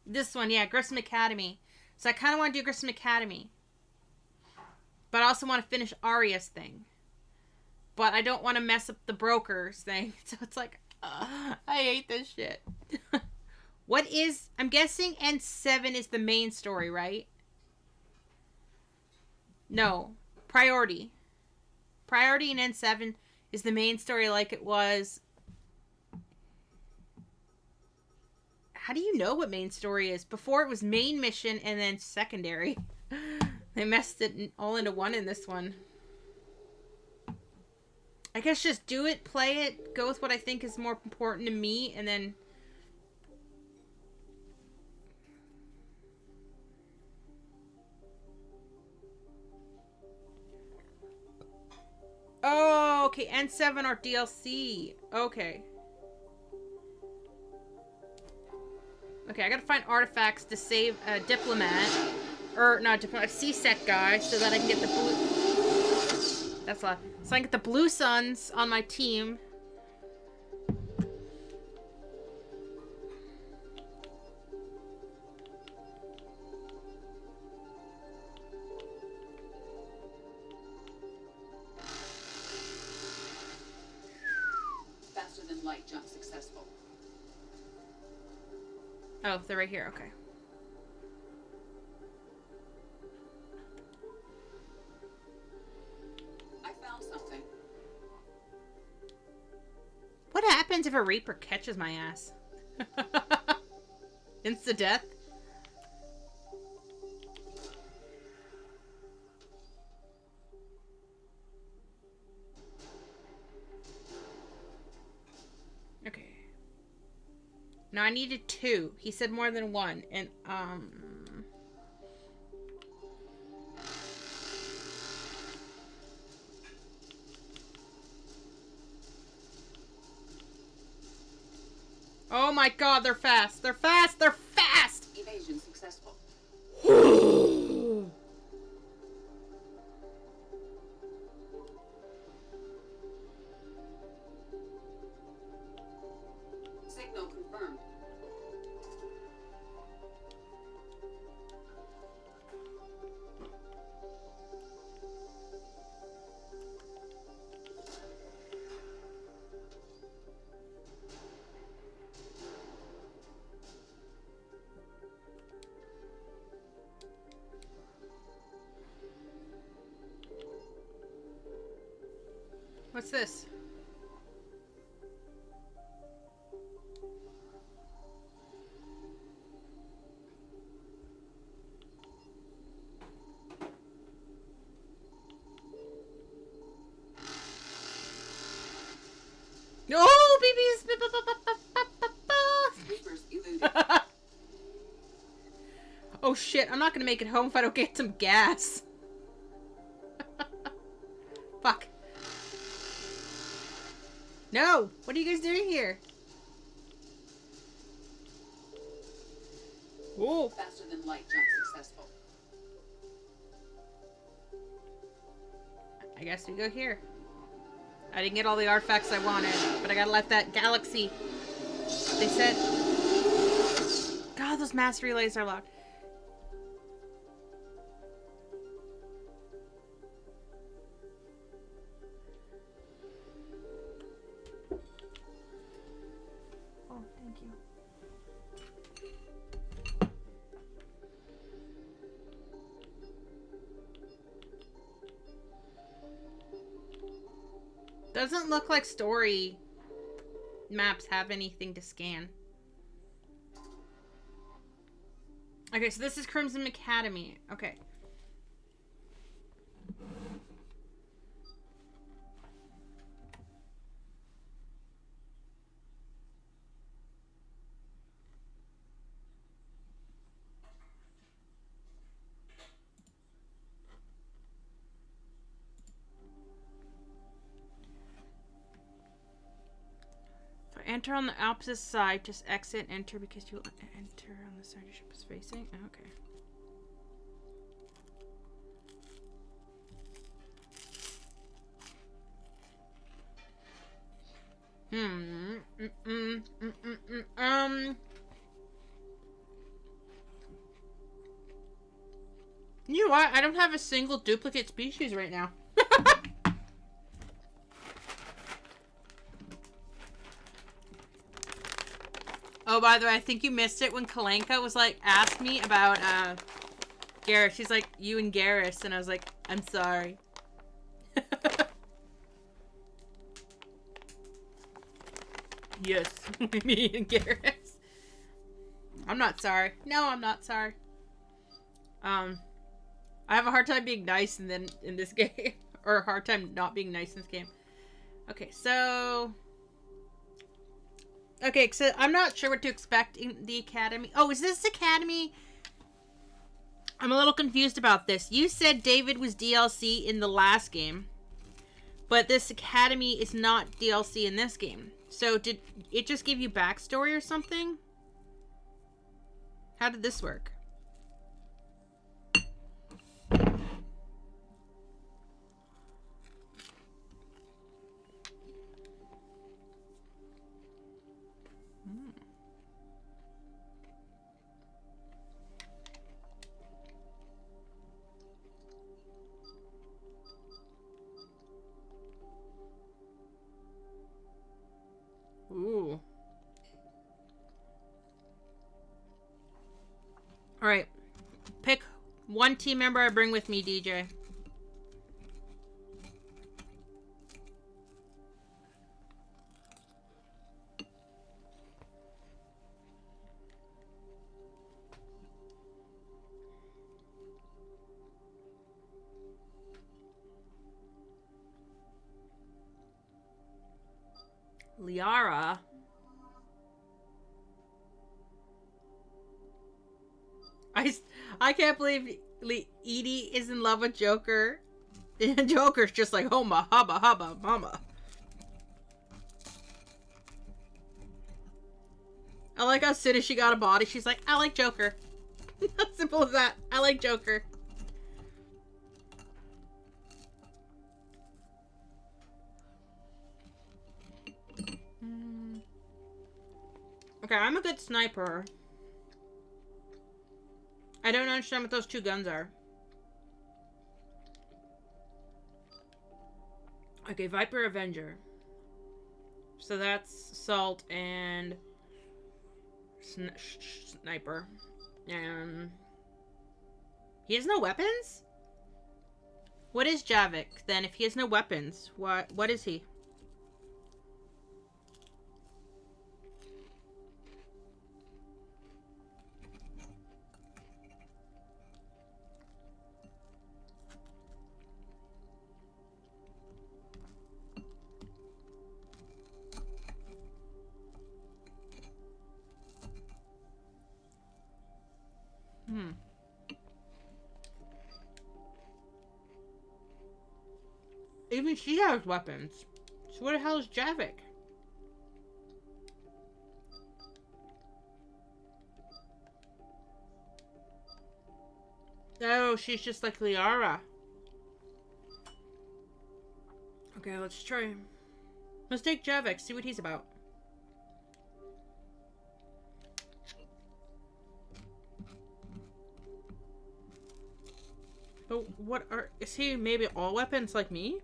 This one, yeah, Grissom Academy. So I kind of want to do Grissom Academy. But I also want to finish Arya's thing. But I don't want to mess up the brokers thing. So it's like, I hate this shit. What is... I'm guessing N7 is the main story, right? No. Priority. Priority in N7 is the main story like it was... How do you know what main story is? Before it was main mission and then secondary. They messed it all into one in this one. I guess just do it, play it, go with what I think is more important to me, and then... Oh, okay, N7 or DLC. Okay. Okay, I gotta find artifacts to save a diplomat. Or, not diplomat, a C-Sec guy, so that I can get the blue... That's a lot. So I can get the Blue Suns on my team. Faster than light jump successful. Oh, they're right here, okay. Something. What happens if a Reaper catches my ass? Insta death? Okay. No, I needed 2. He said more than 1. And, oh my god, they're fast. They're fast. They're fast. Evasion successful. Signal confirmed. What's this? No, babies! Oh shit, I'm not gonna make it home if I don't get some gas. Fuck. No! What are you guys doing here? Whoa. Faster than light jump successful. I guess we go here. I didn't get all the artifacts I wanted, but I gotta let that galaxy... They said... God, those mass relays are loud. Oh, thank you. Doesn't look like story maps have anything to scan. Okay, so this is Crimson Academy. Okay. Enter on the opposite side. Just exit, enter because you enter on the side your ship is facing. Okay. You know what? I don't have a single duplicate species right now. Oh, by the way, I think you missed it when Kalenka was like, asked me about, Garrus. She's like, you and Garrus. And I was like, I'm sorry. Yes, me and Garrus. I'm not sorry. No, I'm not sorry. I have a hard time being nice in this game. Or a hard time not being nice in this game. Okay, so... Okay, so I'm not sure what to expect in the academy. Oh, is this academy? I'm a little confused about this. You said David was DLC in the last game, but this academy is not DLC in this game. So did it just give you backstory or something? How did this work? Ooh. Alright. Pick one team member I bring with me, DJ. Liara. I can't believe Edie is in love with Joker. And Joker's just like, homa, hubba, hubba, mama. I like how as soon as she got a body, she's like, I like Joker. Simple as that. I like Joker. Okay, I'm a good sniper. I don't understand what those two guns are. Okay, Viper Avenger. So that's Salt and Sniper. He has no weapons? What is Javik then if he has no weapons? What is he? Even she has weapons. So what the hell is Javik? Oh, she's just like Liara. Okay, let's try. Let's take Javik, see what he's about. But what are... Is he maybe all weapons like me?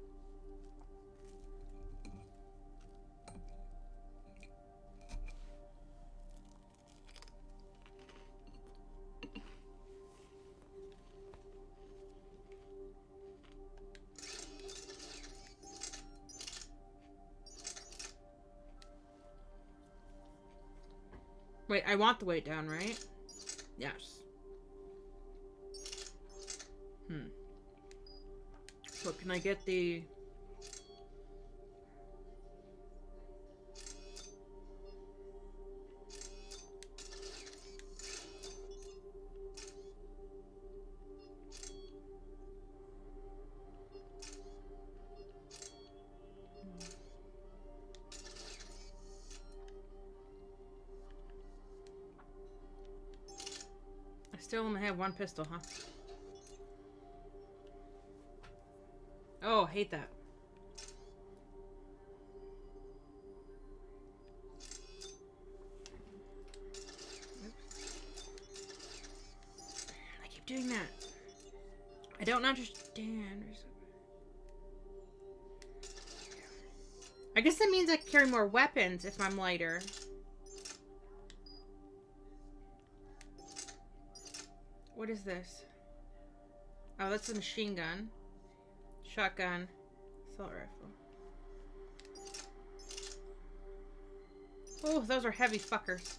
Wait, I want the weight down, right? Yes. So can I get the... I still only have one pistol, huh? Oh, hate that. I keep doing that. I don't understand. I guess that means I carry more weapons if I'm lighter. What is this? Oh, that's a machine gun. Shotgun. Assault rifle. Oh, those are heavy fuckers.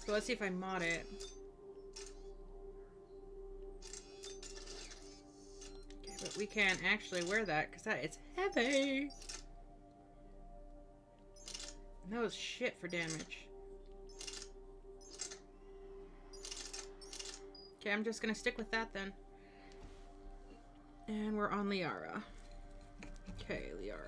So let's see if I mod it. Okay, but we can't actually wear that because that is heavy. And that was shit for damage. Okay, I'm just gonna stick with that then. And we're on Liara. Okay, Liara.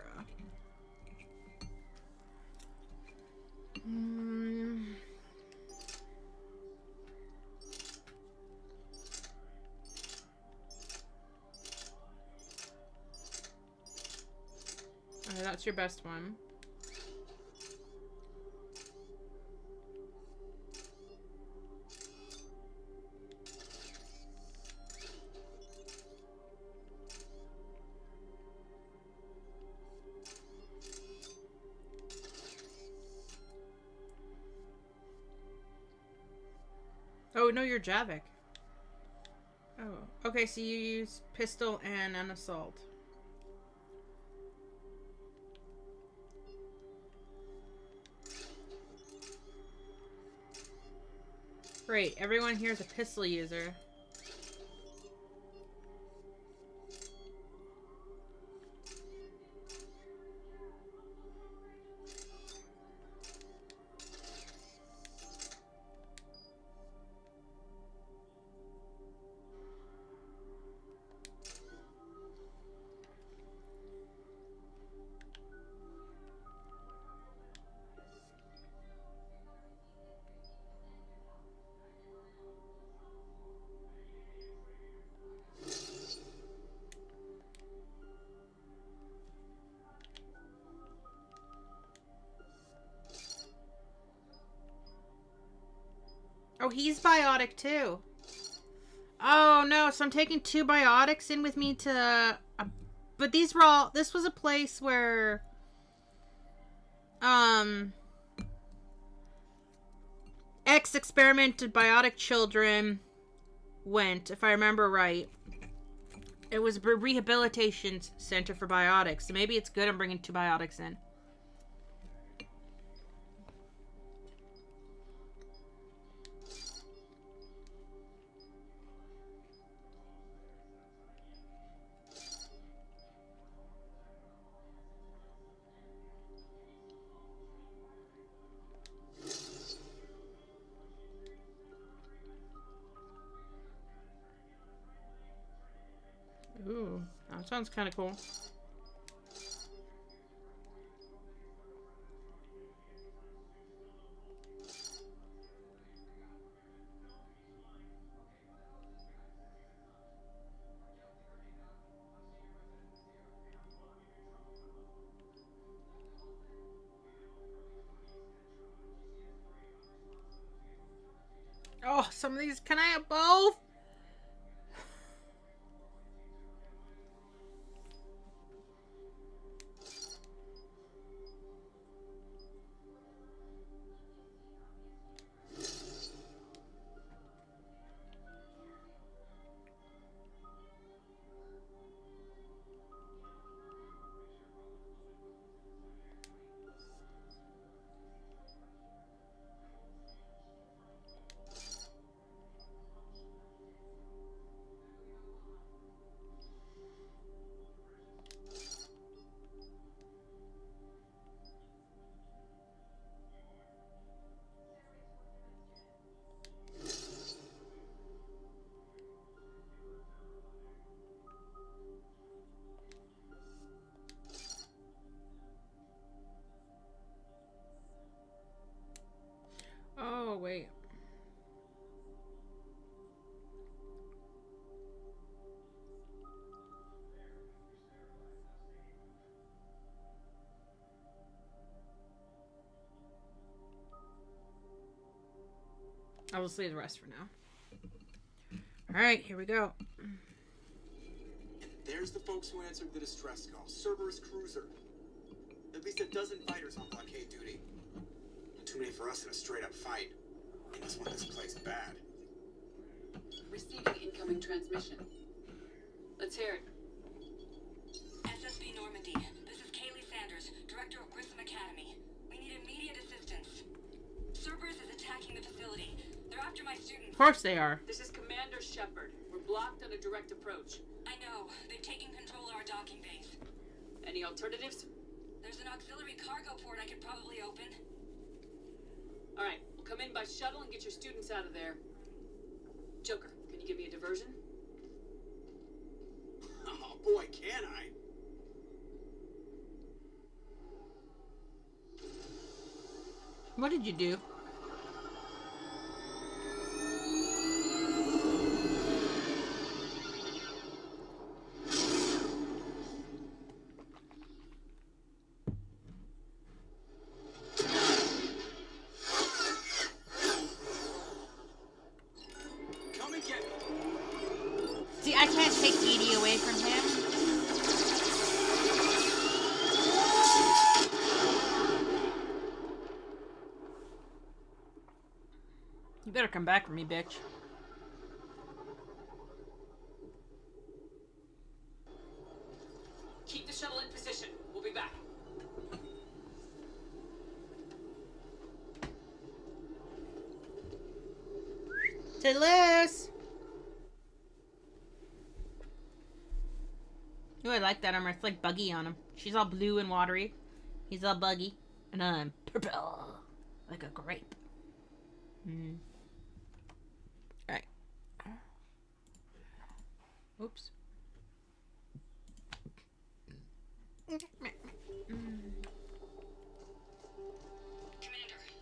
Okay, that's your best one. Oh, no, you're Javik. Oh, okay, so you use pistol and an assault. Great, everyone here is a pistol user. Oh, he's biotic too. Oh no, so I'm taking 2 biotics in with me to... but these were all... This was a place where... Ex-experimented biotic children went, if I remember right. It was a rehabilitation center for biotics, so maybe it's good I'm bringing 2 biotics in. Ooh, that sounds kind of cool. Oh, some of these, can I have both? I will save the rest for now. Alright, here we go. And there's the folks who answered the distress call. Cerberus Cruiser. At least a dozen fighters on blockade duty. Not too many for us in a straight-up fight. They must want this place bad. Receiving incoming transmission. Let's hear it. SSB Normandy, this is Kaylee Sanders, Director of Grissom Academy. We need immediate assistance. Cerberus is attacking the facility. They're after my students. Of course they are. This is Commander Shepard. We're blocked on a direct approach. I know. They've taken control of our docking base. Any alternatives? There's an auxiliary cargo port I could probably open. Alright, we'll come in by shuttle and get your students out of there. Joker, can you give me a diversion? Oh boy, can I? What did you do? Come and get me. See, I can't take Edie away from him. You better come back for me, bitch. Keep the shuttle in position. We'll be back. Toulouse! Ooh, I like that armor. It's like buggy on him. She's all blue and watery. He's all buggy. And I'm purple. Like a grape. Alright. Oops. Commander,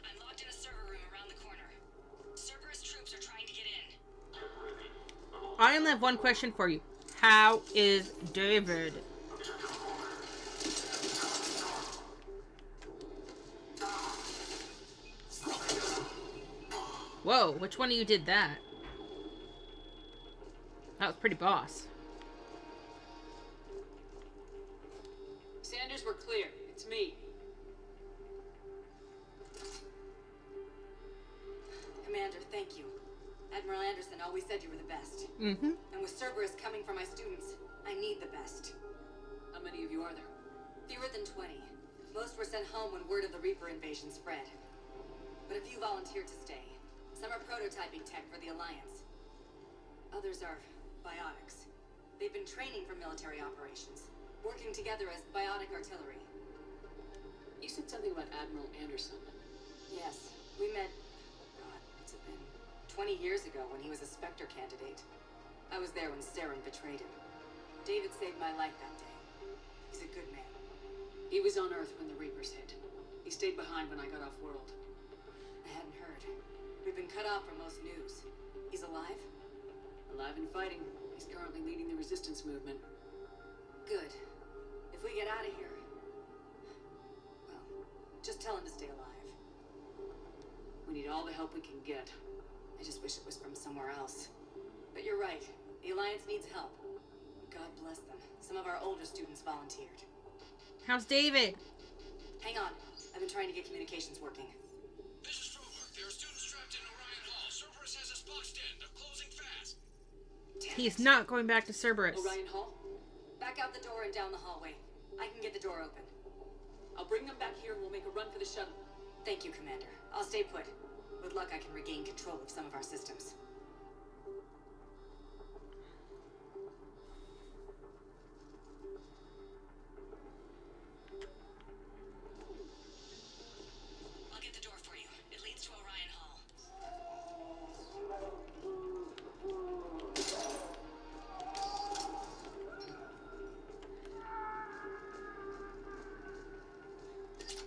I'm locked in a server room around the corner. Cerberus troops are trying to get in. I only have one question for you. How is David? Whoa, which one of you did that? That was pretty boss. Sanders, we're clear. It's me. Commander, thank you. Admiral Anderson always said you were the best. Mm-hmm. And with Cerberus coming for my students, I need the best. How many of you are there? Fewer than 20. Most were sent home when word of the Reaper invasion spread. But a few volunteered to stay. Some are prototyping tech for the Alliance. Others are biotics. They've been training for military operations, working together as biotic artillery. You said something about Admiral Anderson. Yes, we met, God, what's it been? 20 years ago when he was a Spectre candidate. I was there when Saren betrayed him. David saved my life that day. He's a good man. He was on Earth when the Reapers hit. He stayed behind when I got off-world. I hadn't heard. We've been cut off from most news. He's alive? Alive and fighting. He's currently leading the resistance movement. Good. If we get out of here... well, just tell him to stay alive. We need all the help we can get. I just wish it was from somewhere else. But you're right. The Alliance needs help. God bless them. Some of our older students volunteered. How's David? Hang on. I've been trying to get communications working. This is Stromer. There are students trapped in Orion Hall. Cerberus has us boxed in. They're closing fast. He's not going back to Cerberus. Orion Hall? Back out the door and down the hallway. I can get the door open. I'll bring them back here and we'll make a run for the shuttle. Thank you, Commander. I'll stay put. With luck, I can regain control of some of our systems. I'll get the door for you. It leads to Orion Hall. Attention,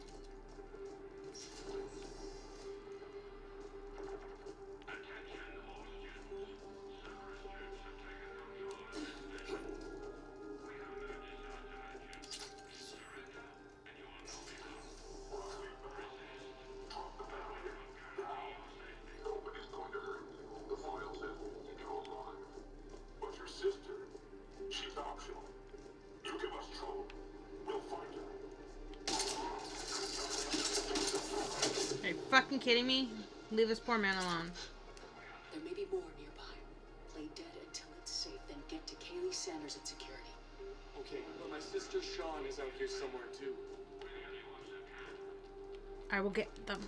fucking kidding me? Leave this poor man alone. There may be more nearby. Play dead until it's safe, then get to Kaylee Sanders at security. Okay, but my sister Sean is out here somewhere too. I will get them.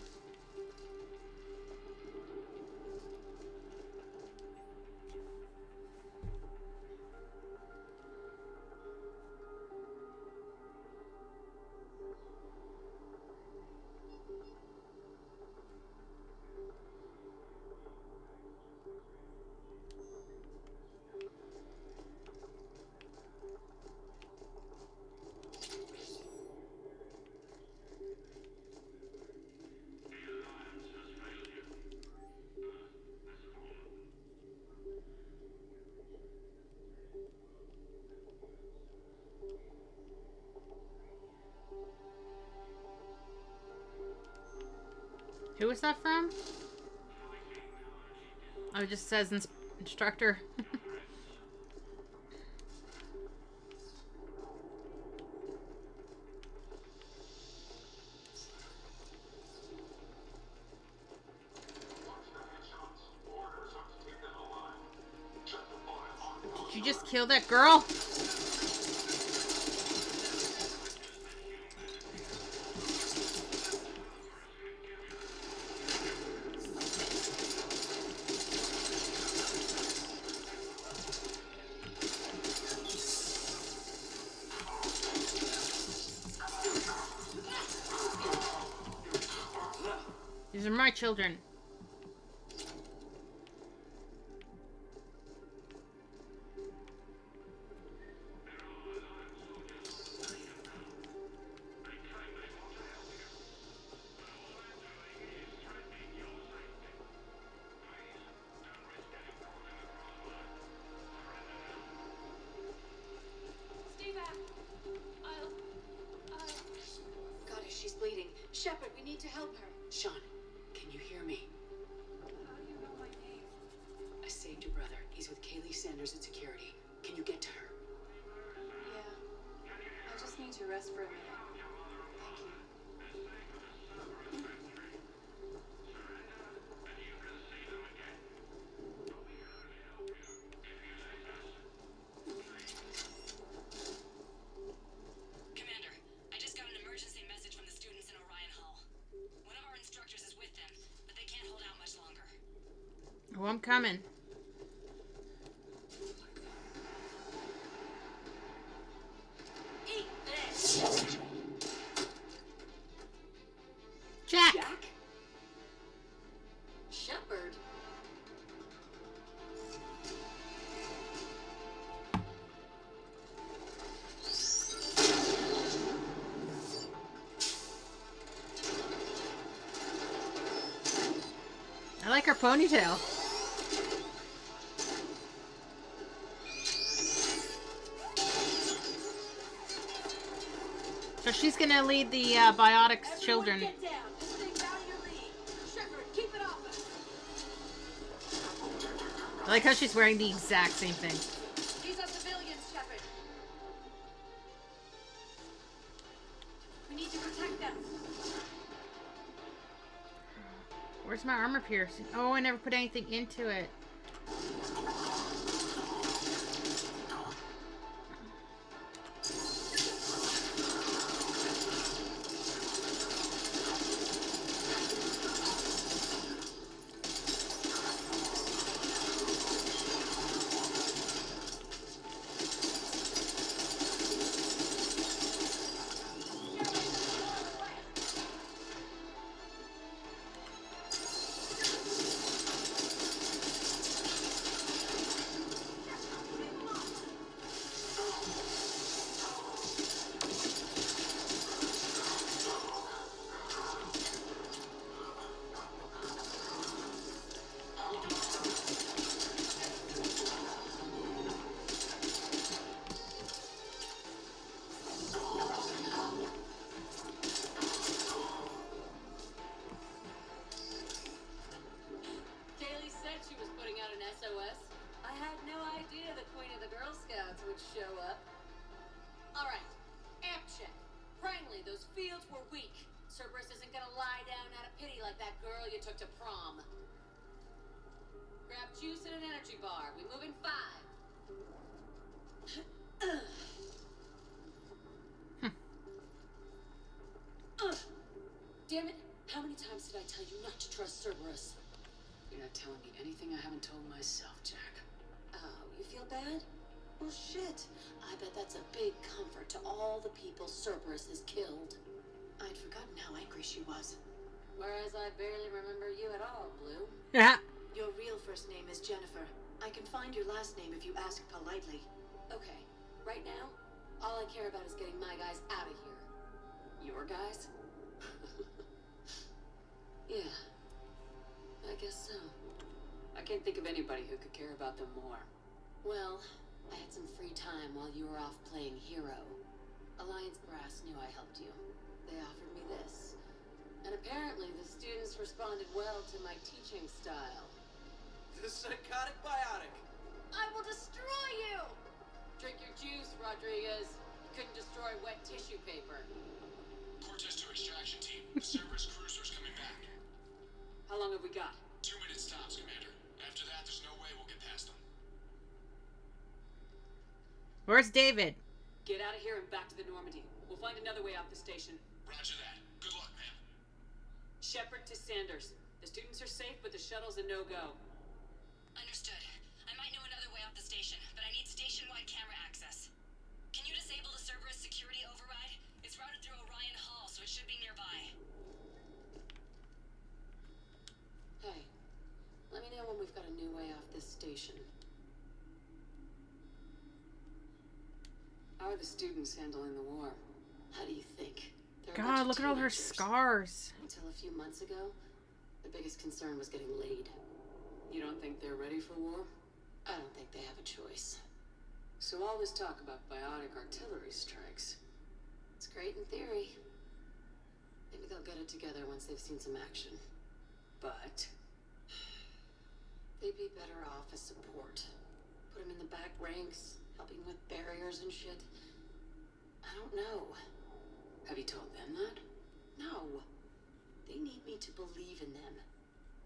Who was that from? Oh, it just says instructor. Did you just kill that girl? These are my children. Stay back. God, she's bleeding. Shepard, we need to help her. Sean, can you hear me? How do you know my name? I saved your brother. He's with Kaylee Sanders at security. Can you get to her? Yeah. I just need to rest for a minute. Thank you. Commander, I just got an emergency message from the students in Orion Hall. One of our instructors is with them, but they can't hold out much longer. Oh, I'm coming. Eat this! Jack! Shepard? I like her ponytail. So she's gonna lead the biotics children. Get down. This thing's out of your league. Shepard, keep it off us. I like how she's wearing the exact same thing. These are civilians, Shepard. We need to protect them. Where's my armor piercing? Oh, I never put anything into it. like that girl you took to prom. Grab juice and an energy bar. We move in 5. Damn it! How many times did I tell you not to trust Cerberus? You're not telling me anything I haven't told myself, Jack. Oh, you feel bad? Well, shit. I bet that's a big comfort to all the people Cerberus has killed. I'd forgotten how angry she was. Whereas I barely remember you at all, Blue. Yeah. Your real first name is Jennifer. I can find your last name if you ask politely. Okay, right now, all I care about is getting my guys out of here. Your guys? Yeah, I guess so. I can't think of anybody who could care about them more. Well, I had some free time while you were off playing hero. Alliance Brass knew I helped you. They offered me this. And apparently the students responded well to my teaching style. The psychotic biotic. I will destroy you! Drink your juice, Rodriguez. You couldn't destroy wet tissue paper. Cortez to extraction team. The Cerberus cruiser's coming back. How long have we got? 2 minutes tops, Commander. After that, there's no way we'll get past them. Where's David? Get out of here and back to the Normandy. We'll find another way off the station. Roger that. Good luck, ma'am. Shepard to Sanders. The students are safe, but the shuttle's a no-go. Understood. I might know another way off the station, but I need station-wide camera access. Can you disable the Cerberus security override? It's routed through Orion Hall, so it should be nearby. Hey, let me know when we've got a new way off this station. How are the students handling the war? How do you think? They're a bunch God, of look at all her teenagers. scars. Until a few months ago, the biggest concern was getting laid. You don't think they're ready for war? I don't think they have a choice. So all this talk about biotic artillery strikes. It's great in theory. Maybe they'll get it together once they've seen some action. But they'd be better off as support. Put them in the back ranks, helping with barriers and shit. I don't know. have you told them that? No. They need me to believe in them.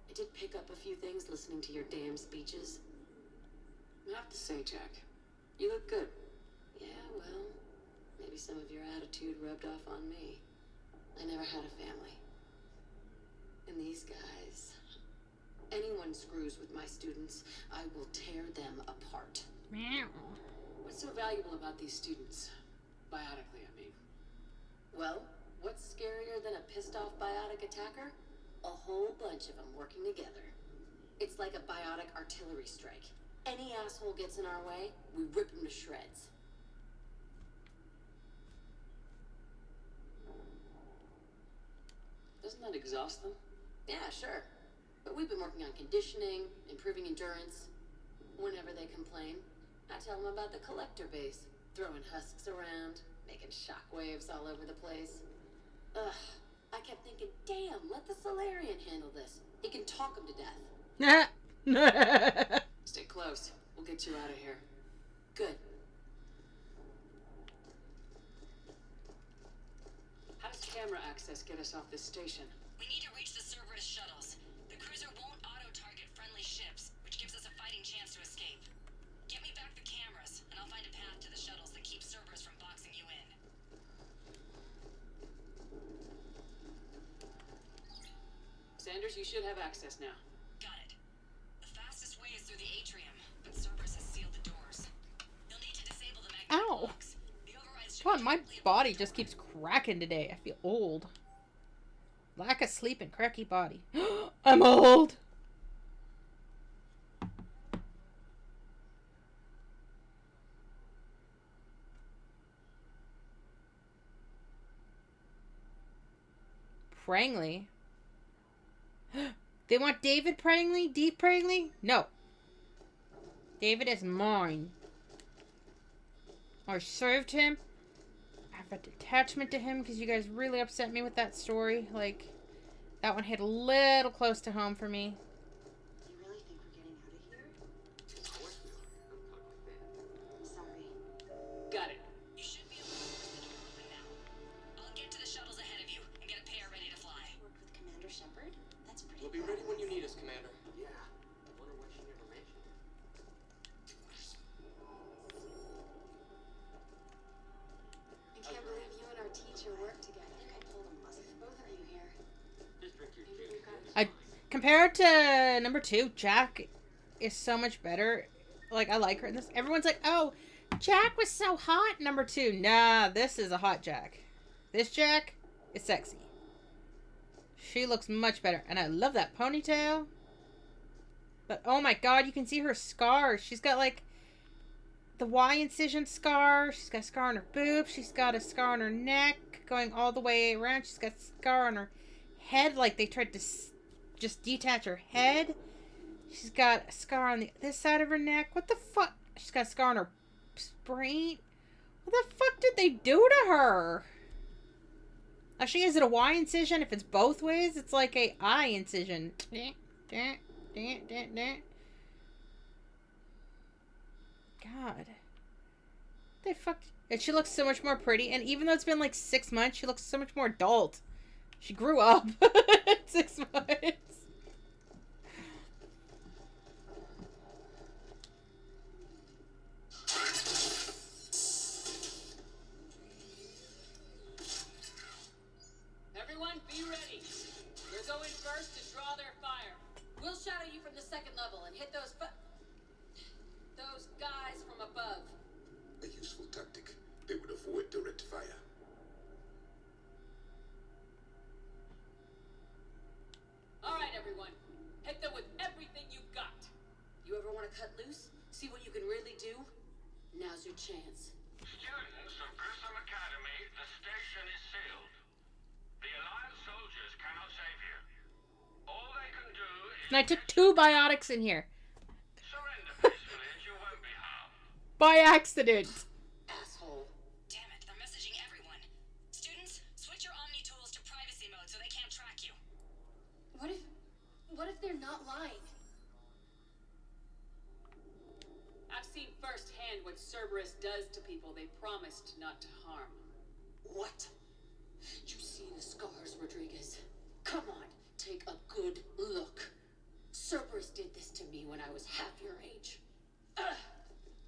I did pick up a few things listening to your damn speeches. I have to say, Jack, you look good. Yeah, well, maybe some of your attitude rubbed off on me. I never had a family. And these guys... Anyone screws with my students, I will tear them apart. Meow. What's so valuable about these students? Biotically, I mean. Well, what's scarier than a pissed-off biotic attacker? A whole bunch of them working together. It's like a biotic artillery strike. Any asshole gets in our way, we rip him to shreds. Doesn't that exhaust them? Yeah, sure. But we've been working on conditioning, improving endurance. Whenever they complain, I tell them about the collector base, throwing husks around, making shockwaves all over the place. Ugh, I kept thinking, damn, let the Solarian handle this. He can talk them to death. Stay close. We'll get you out of here. Good. How does camera access get us off this station? We need to reach the Cerberus shuttles. The cruiser won't auto-target friendly ships, which gives us a fighting chance to escape. Get me back the cameras, and I'll find a path to the shuttles that keeps Cerberus from boxing you in. Sanders, you should have access now. Got it. The fastest way is through the atrium, but Cerberus has sealed the doors. You'll need to disable the magnetic Ow. locks. The overrides should God, be my directly above body the just door. keeps cracking today. I feel old. Lack of sleep and cracky body. I'm old. Prangley? They want David Prangley? Deep Prangley? No. David is mine. I served him. I have a detachment to him because you guys really upset me with that story. Like, that one hit a little close to home for me. You really think we're getting out of here? Of course we are. Don't talk like that. I'm sorry. Got it. You should be able to force the door open now. I'll get to the shuttles ahead of you and get a pair ready to fly. Work with Commander Shepard? We'll be ready when you need us, Commander. Yeah. I wonder why she never mentioned it. I can't believe you and our teacher work together. I think I told him both of you here. Just drink your Maybe we've got Compared to number 2, Jack is so much better. Like, I like her in this. Everyone's like, oh, Jack was so hot in number 2. Nah, this is a hot Jack. This Jack is sexy. She looks much better. And I love that ponytail. But, oh my god, you can see her scars. She's got, like, the Y incision scar. She's got a scar on her boob. She's got a scar on her neck going all the way around. She's got a scar on her head. Like, they tried to just detach her head. She's got a scar on this side of her neck. What the fuck? She's got a scar on her brain. What the fuck did they do to her? Actually, is it a Y incision? If it's both ways, it's like a I incision. God. They fucked. And she looks so much more pretty. And even though it's been like 6 months, she looks so much more adult. She grew up in 6 months. Everyone, be ready. We're going first to draw their fire. We'll shadow you from the second level and hit those guys from above. A useful tactic. They would avoid direct fire. All right, everyone. Hit them with everything you've got. You ever want to cut loose? See what you can really do? Now's your chance. Students of Grissom Academy, the station is sealed. The Alliance soldiers cannot save you. All they can do is... And I took 2 biotics in here. Surrender peacefully and you won't be harmed. By accident. Asshole. Damn it, they're messaging everyone. Students, switch your Omni tools to privacy mode so they can't track you. What if they're not lying? I've seen firsthand what Cerberus does to people they promised not to harm. What? You see the scars, Rodriguez? Come on, take a good look. Cerberus did this to me when I was half your age.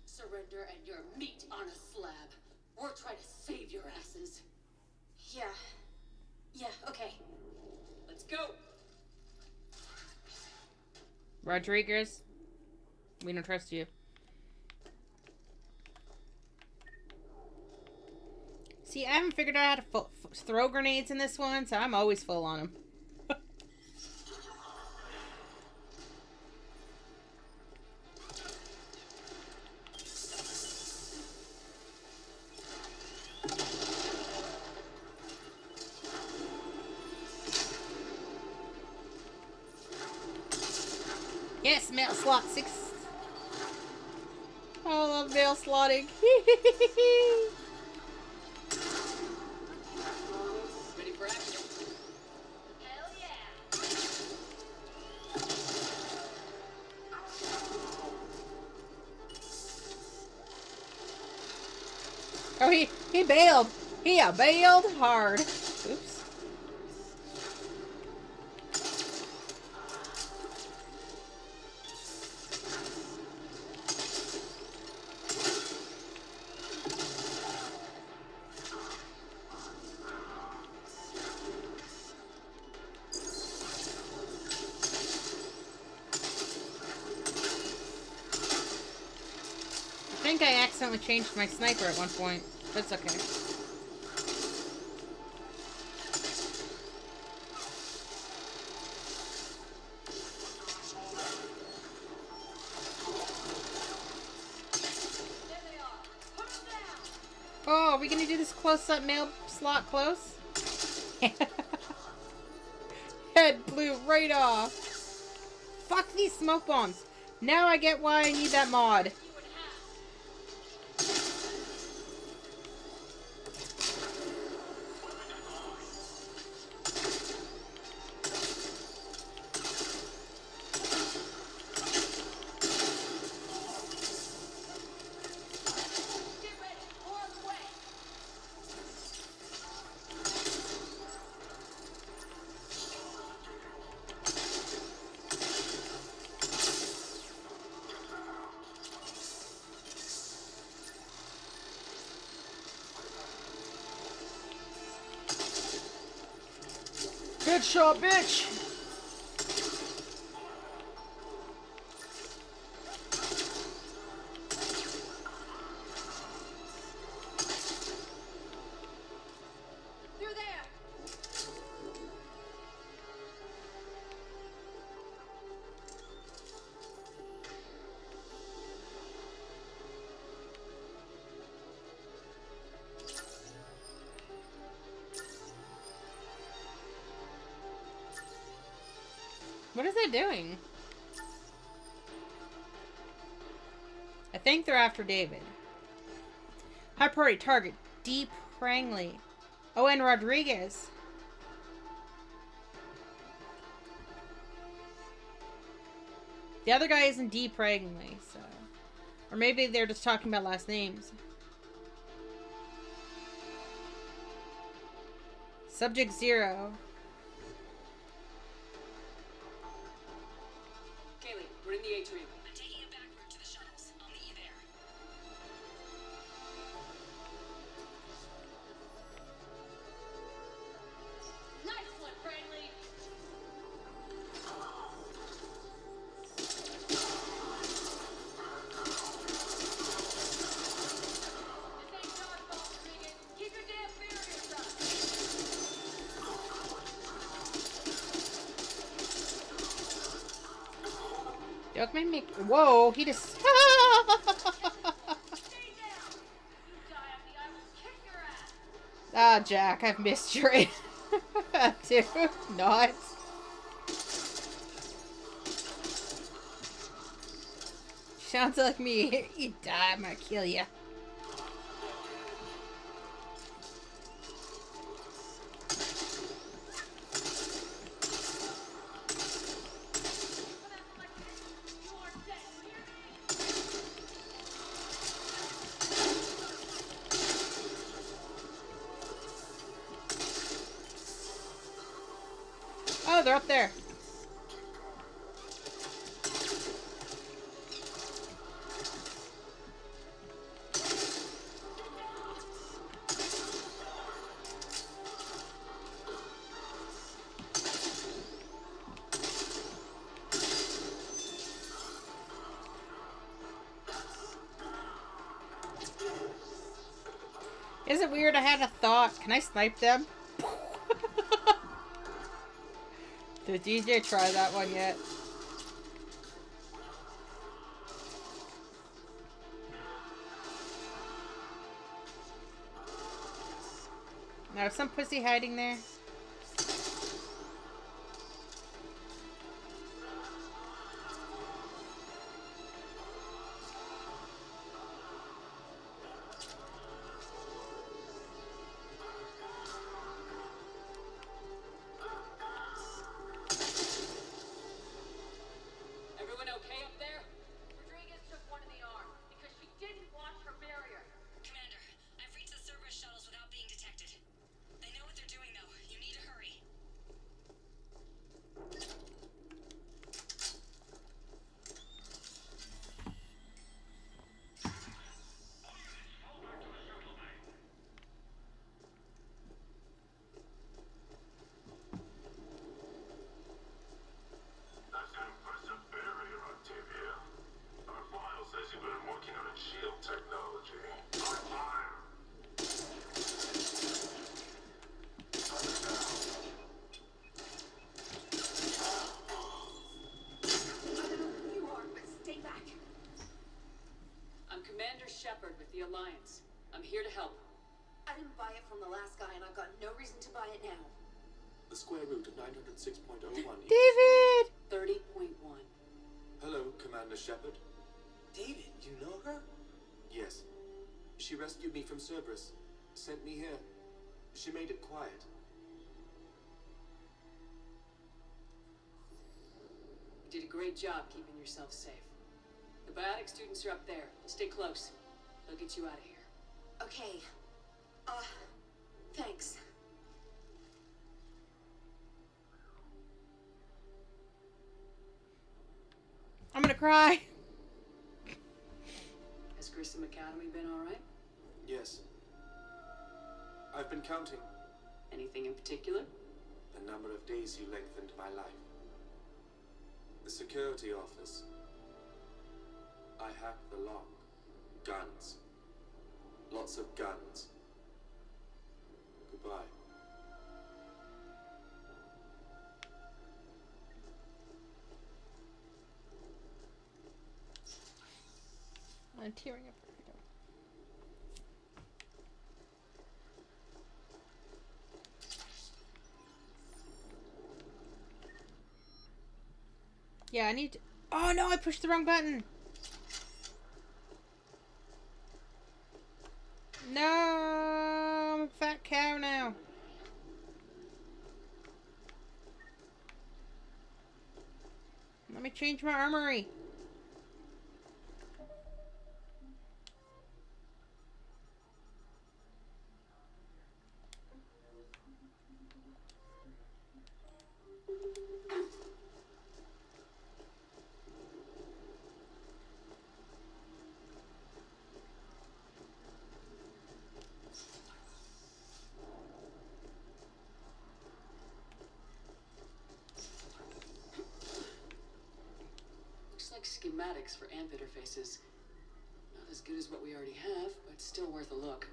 Surrender and you're meat on a slab. Or try to save your asses. Yeah, okay. Let's go. Rodriguez, we don't trust you. See, I haven't figured out how to throw grenades in this one, so I'm always full on them. Yes, mail slot 6. I love mail slotting. Ready for action? Hell yeah. Oh, he bailed. He bailed hard. Oops. I think I accidentally changed my sniper at one point. That's okay. Oh, are we gonna do this close-up mail slot close? Head blew right off. Fuck these smoke bombs. Now I get why I need that mod. Headshot, bitch! Through there. What is it doing? I think they're after David. High priority target. Deep Prangley. Oh, and Rodriguez. The other guy isn't Deep Prangley, so. Or maybe they're just talking about last names. Subject 0. Kaylee, we're in the atrium. I'm taking it backward to the shuttles. I'll meet you there. Nice one, Prangley. Keep your damn barriers up. Don't make me. Whoa, he just. Ah, Jack, I've missed your. Dude, not. Sounds like me. You die, I'm gonna kill you. Oh, they're up there. Is it weird? I had a thought. Can I snipe them? Did DJ try that one yet? Now, is some pussy hiding there? Everyone okay up there? Rodriguez took one in the arm because she didn't watch her barrier. Commander, I've reached the Cerberus shuttles without being detected. They know what they're doing, though. You need to hurry. That's an impressive barrier, Octavia. Our file says you've been working on a shield technology. High fire! You are, but stay back. I'm Commander Shepard with the Alliance. I'm here to help. I didn't buy it from the last guy, and I've got no reason to buy it now. The square root of 906.01. David! 30.1. Hello, Commander Shepard. David, you know her? Yes. She rescued me from Cerberus. Sent me here. She made it quiet. You did a great job keeping yourself safe. The biotic students are up there. Stay close. They'll get you out of here. Okay. Thanks. I'm gonna cry. Has Grissom Academy been alright? Yes. I've been counting. Anything in particular? the number of days you lengthened my life. The security office. I hacked the lock. Guns. Lots of guns. Goodbye. I'm tearing up. Yeah, I need to... Oh no, I pushed the wrong button! No, I'm a fat cow now. Let me change my armory. Schematics for AMP interfaces. Not as good as what we already have, but still worth a look.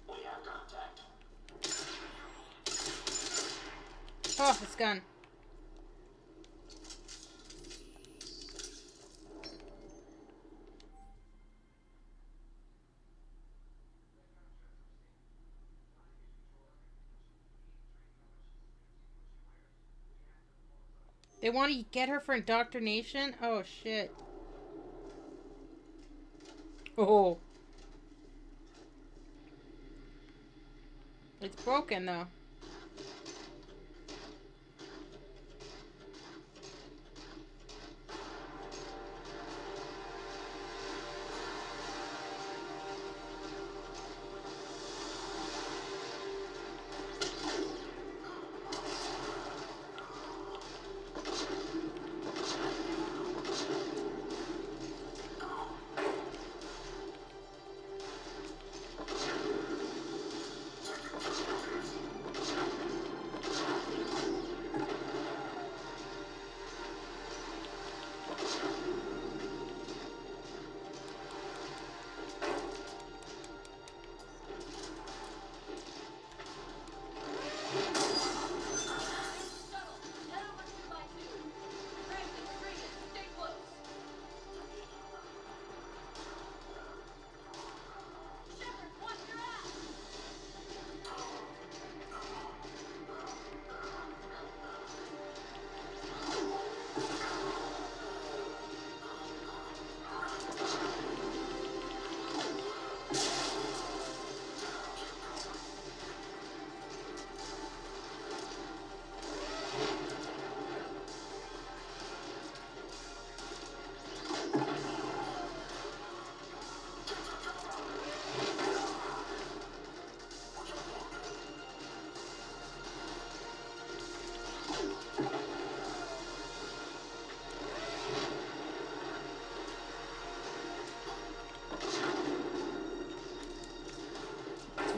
We have contact. Oh, this gun. They want to get her for indoctrination? Oh, shit. Oh. It's broken, though.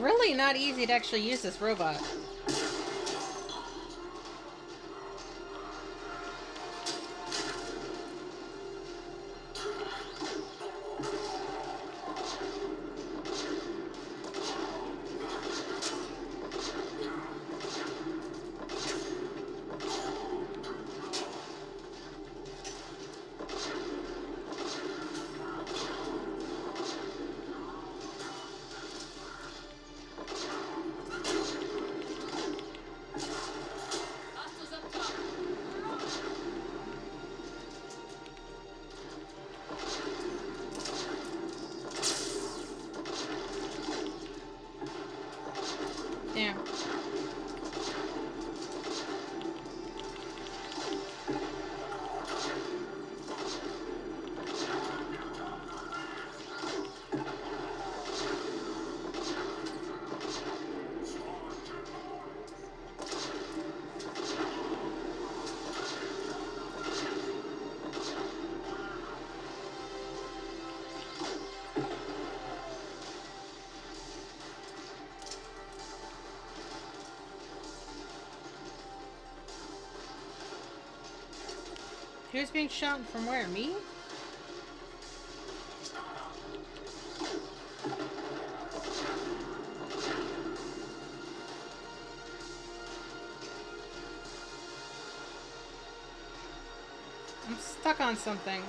Really not easy to actually use this robot. Who's being shot from where? Me? I'm stuck on something.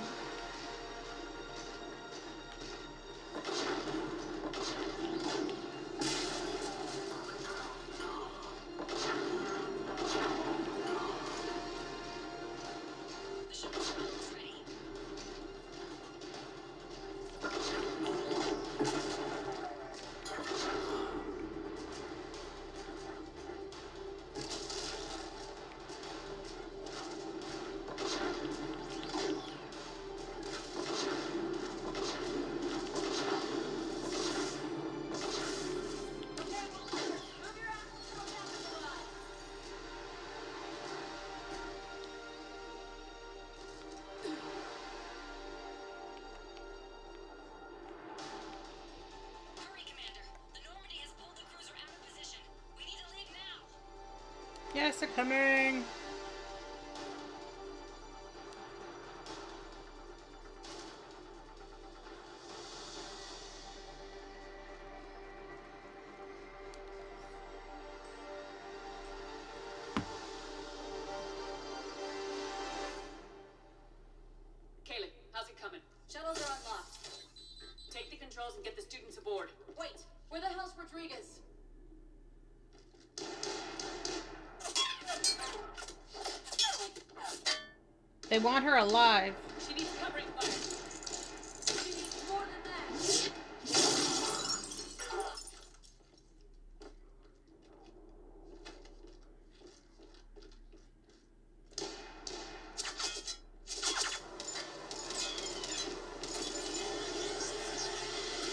Yes, they're coming! Kaylee, how's it coming? Shuttles are unlocked. Take the controls and get the students aboard. Wait, where the hell's Rodriguez? They want her alive. She needs covering fire. She needs more than that.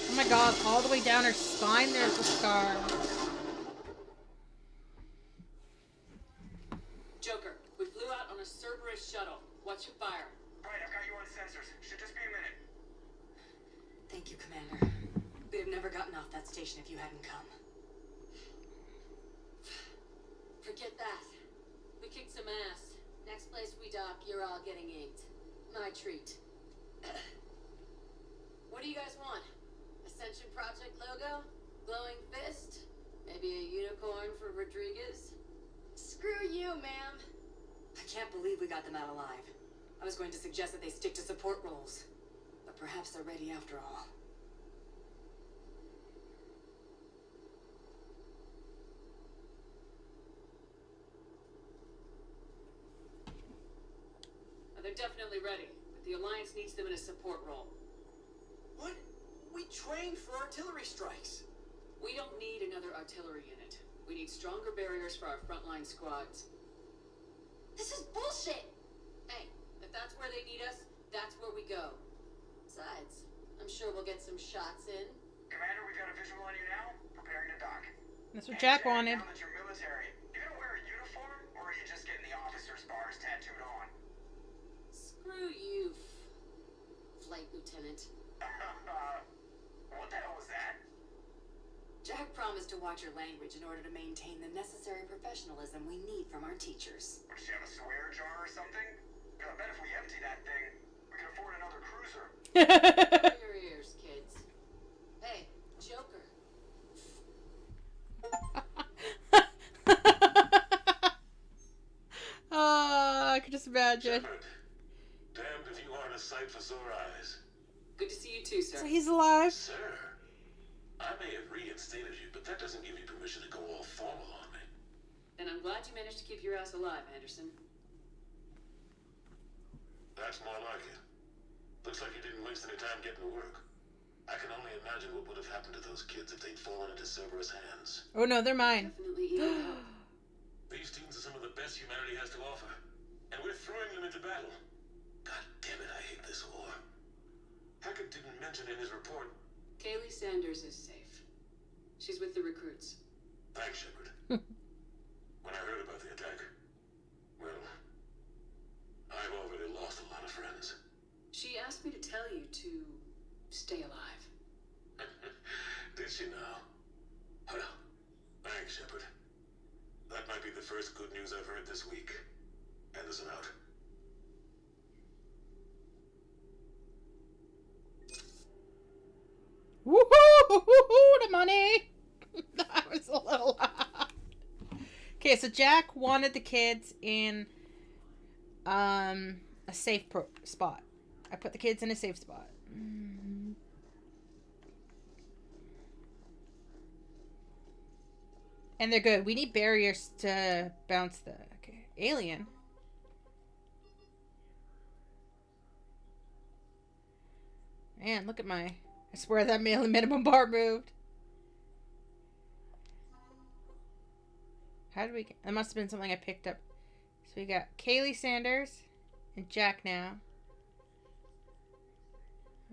Oh my god, all the way down her spine there's a scar. Joker, we flew out on a Cerberus shuttle. Watch your fire. Right, I've got you on sensors. Should just be a minute. Thank you, Commander. We'd have never gotten off that station if you hadn't come. Forget that. We kicked some ass. Next place we dock, you're all getting inked. My treat. What do you guys want? Ascension Project logo? Glowing fist? Maybe a unicorn for Rodriguez? Screw you, ma'am. I can't believe we got them out alive. I was going to suggest that they stick to support roles. But perhaps they're ready after all. They're definitely ready, but the Alliance needs them in a support role. What? We trained for artillery strikes. We don't need another artillery unit. We need stronger barriers for our frontline squads. This is bullshit! Hey, if that's where they need us, that's where we go. Besides, I'm sure we'll get some shots in. Commander, we've got a visual on you now. Preparing to dock. That's what Jack wanted. Now that you're military, you gonna wear a uniform, or are you just getting the officer's bars tattooed on? Screw you, Flight Lieutenant. What the hell was that? Jack promised to watch your language in order to maintain the necessary professionalism we need from our teachers. Does she have a swear jar or something? I bet if we empty that thing, we can afford another cruiser. Cover your ears, kids. Hey, Joker. Oh, I could just imagine. Shepard, damned if you aren't a sight for sore eyes. Good to see you too, sir. So he's alive. Sir, I may have reinstated you, but that doesn't give you permission to go all formal on me. And I'm glad you managed to keep your ass alive, Anderson. That's more like it. Looks like you didn't waste any time getting to work. I can only imagine what would have happened to those kids if they'd fallen into Cerberus' hands. Oh no, they're mine. Definitely even help. These students are some of the best humanity has to offer, and we're throwing them into battle. God damn it, I hate this war. Hackett didn't mention in his report. Kaylee Sanders is safe. She's with the recruits. Thanks, Shepard. When I heard about the attack, well, I've already lost a lot of friends. She asked me to tell you to stay alive. Did she now? Well, thanks, Shepard. That might be the first good news I've heard this week. Anderson out. Okay, so Jack wanted the kids in a safe spot. I put the kids in a safe spot. And they're good. We need barriers to bounce the... Okay. Alien. Man, look at my... I swear that minimum bar moved. How did we get... That must have been something I picked up. So we got Kaylee Sanders and Jack now.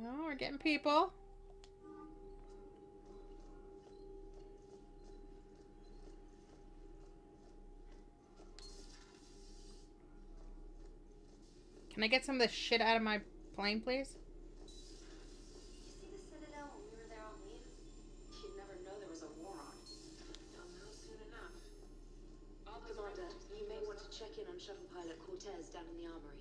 Oh, we're getting people. Can I get some of this shit out of my plane, please? You see the Citadel when we were there on leave? You'd never know there was a war on. You'll know soon enough. Commander, you may want to check in on shuttle pilot Cortez down in the armory.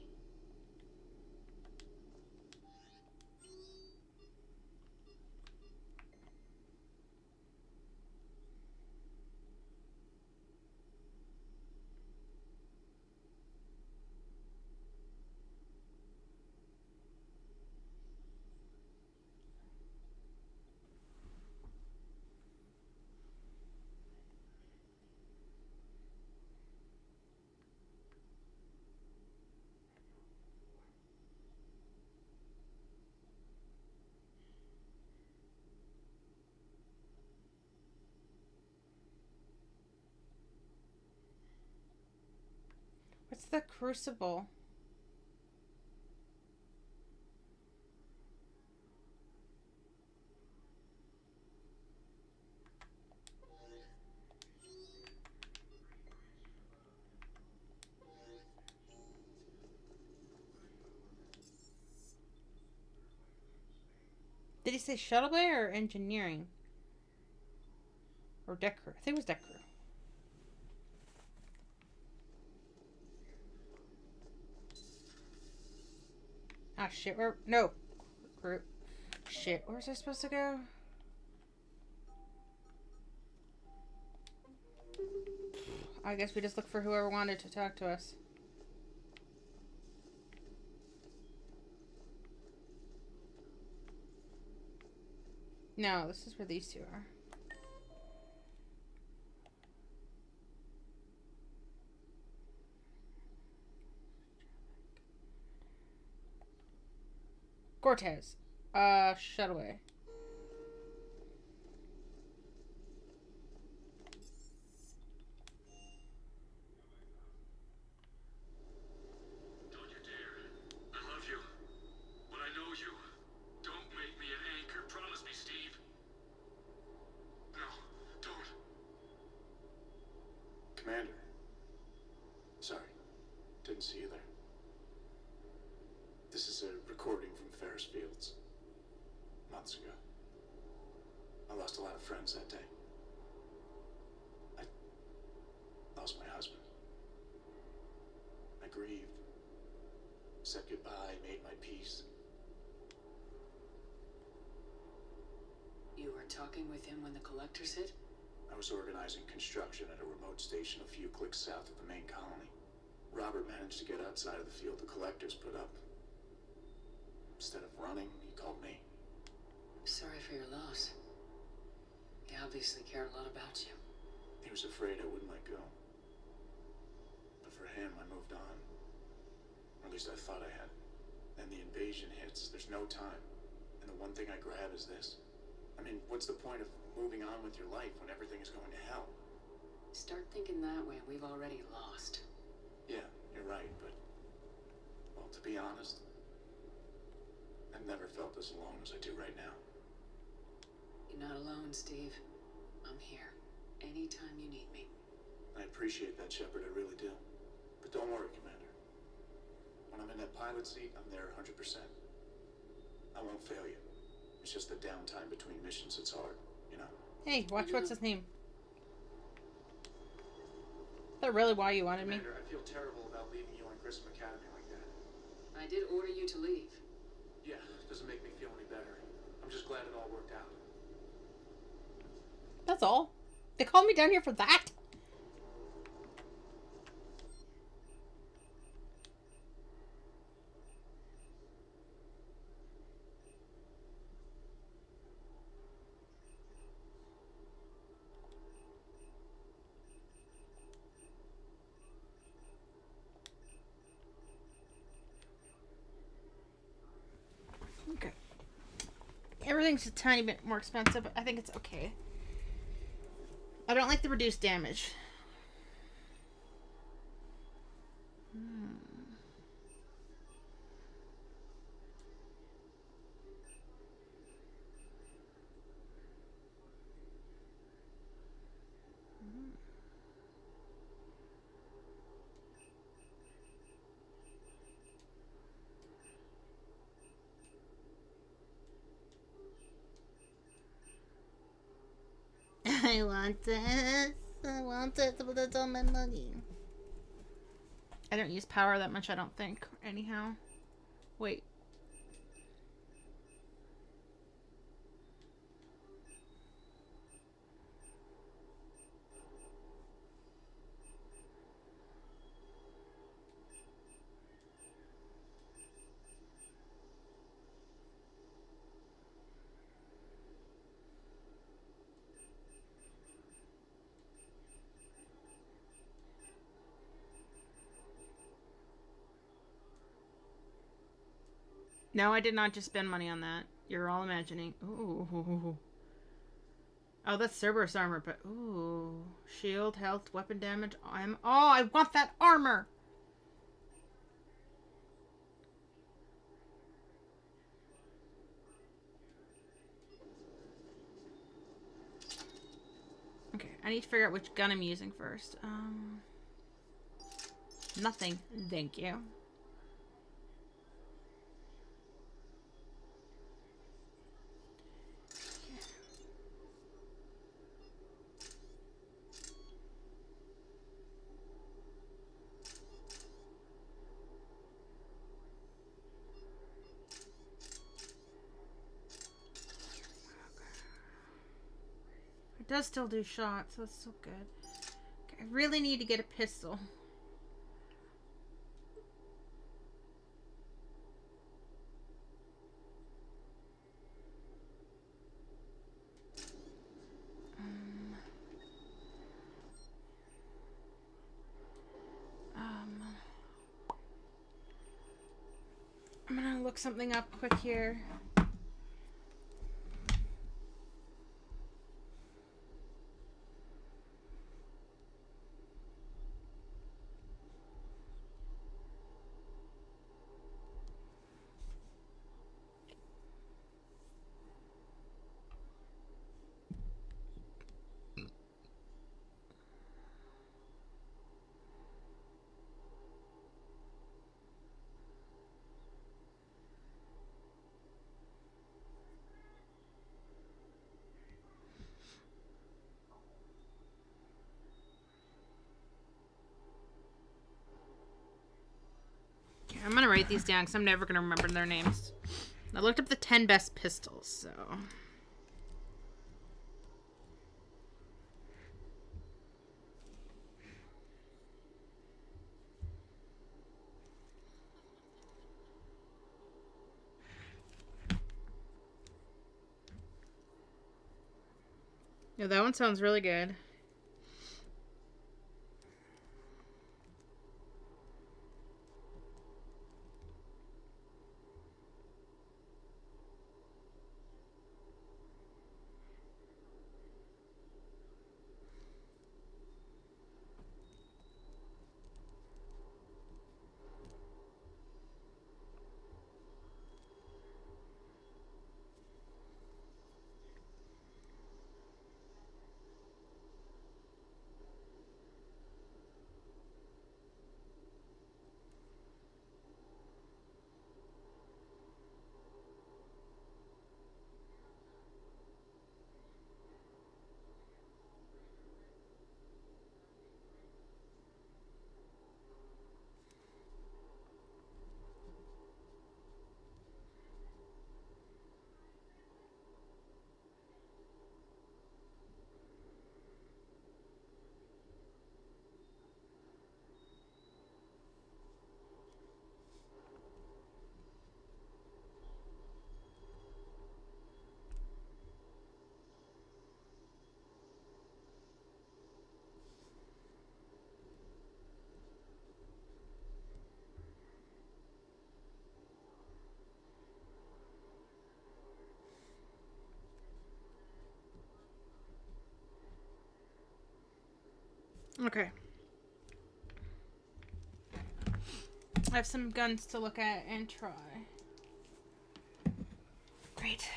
What's the crucible? Did he say shuttle bay or engineering? Or deck crew? I think it was deck crew. Ah, shit, where... No. Crew. Shit, where was I supposed to go? I guess we just look for whoever wanted to talk to us. No, this is where these two are. Cortez. Shut away. Don't you dare. I love you. But I know you. Don't make me an anchor. Promise me, Steve. No, don't. Commander. Sorry. Didn't see you there. This is a recording from Ferris Fields. Months ago. I lost a lot of friends that day. I lost my husband. I grieved. Said goodbye, made my peace. You were talking with him when the collectors hit? I was organizing construction at a remote station a few clicks south of the main colony. Robert managed to get outside of the field the collectors put up. Instead of running, he called me. I'm sorry for your loss. He obviously cared a lot about you. He was afraid I wouldn't let go. But for him, I moved on. Or at least I thought I had. Then the invasion hits. There's no time. And the one thing I grab is this. I mean, what's the point of moving on with your life when everything is going to hell? Start thinking that way and we've already lost. Yeah, you're right, but... Well, to be honest... I've never felt as alone as I do right now. You're not alone, Steve. I'm here. Anytime you need me. I appreciate that, Shepard, I really do. But don't worry, Commander. When I'm in that pilot seat, I'm there 100%. I won't fail you. It's just the downtime between missions that's hard, you know? Hey, watch what's his name. Is that really why you wanted me? Commander, I feel terrible about leaving you on Grissom Academy like that. I did order you to leave. Yeah, it doesn't make me feel any better. I'm just glad it all worked out. That's all. They called me down here for that? Everything's a tiny bit more expensive, but I think it's okay. I don't like the reduced damage. I want this. I want it, but it's all my money. I don't use power that much, I don't think. Anyhow. Wait. No, I did not just spend money on that. You're all imagining. Ooh. Oh, that's Cerberus armor, but ooh. Shield, health, weapon damage. Oh, I want that armor! Okay, I need to figure out which gun I'm using first. Nothing. Thank you. It does still do shots, so that's still good. Okay, I really need to get a pistol. I'm gonna look something up quick here. I'm gonna write these down because I'm never gonna remember their names. I looked up the 10 best pistols, so. Yeah, that one sounds really good. Okay. I have some guns to look at and try. Great.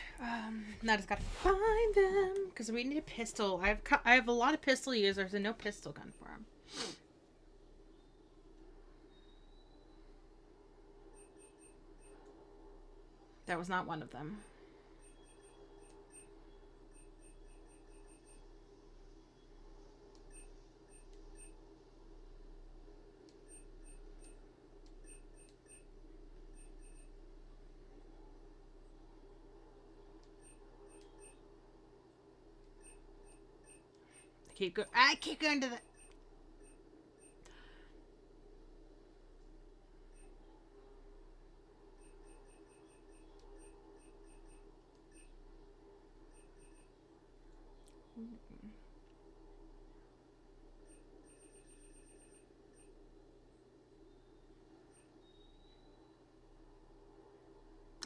Now I just gotta find them because we need a pistol. I have a lot of pistol users and no pistol gun for them. That was not one of them. I keep going to the...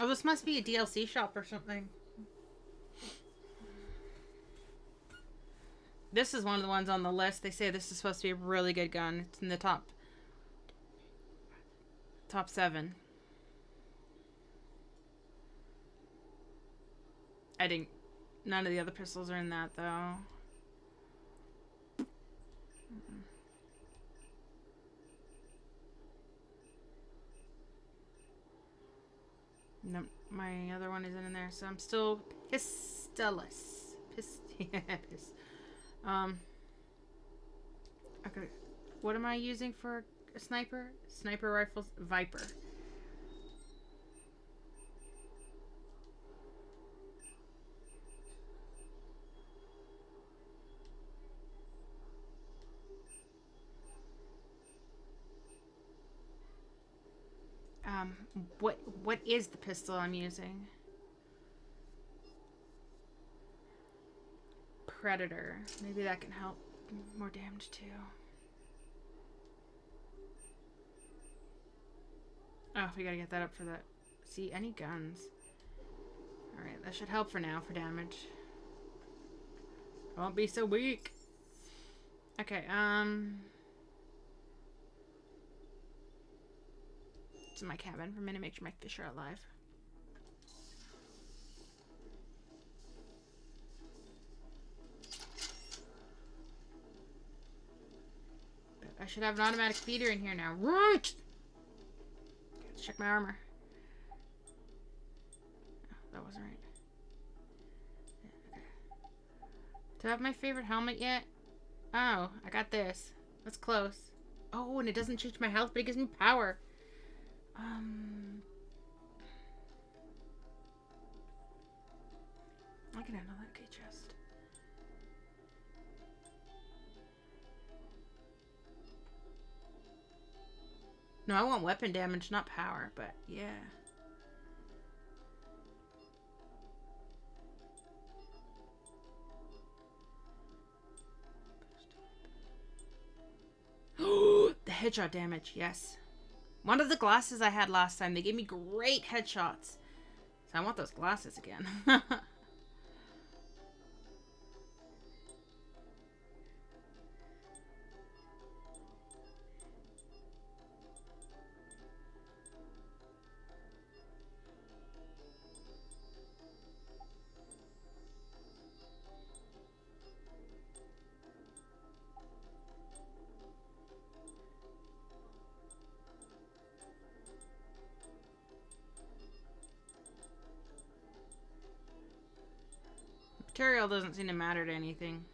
Oh, this must be a DLC shop or something. This is one of the ones on the list. They say this is supposed to be a really good gun. It's in the top 7. None of the other pistols are in that though. No, my other one isn't in there, so I'm still pistoless. Okay. What am I using for a sniper? Sniper rifles, Viper. What is the pistol I'm using? Predator. Maybe that can help more damage too. Oh, we gotta get that up for that. See, any guns. Alright, that should help for now for damage. I won't be so weak. Okay, it's in my cabin for a minute, make sure my fish are alive. I should have an automatic feeder in here now. Right! Let's check my armor. Oh, that wasn't right. Yeah, okay. Do I have my favorite helmet yet? Oh, I got this. That's close. Oh, and it doesn't change my health, but it gives me power. I can handle that. Okay, chest. No, I want weapon damage, not power, but yeah. The headshot damage, yes. One of the glasses I had last time, they gave me great headshots. So I want those glasses again. Material doesn't seem to matter to anything.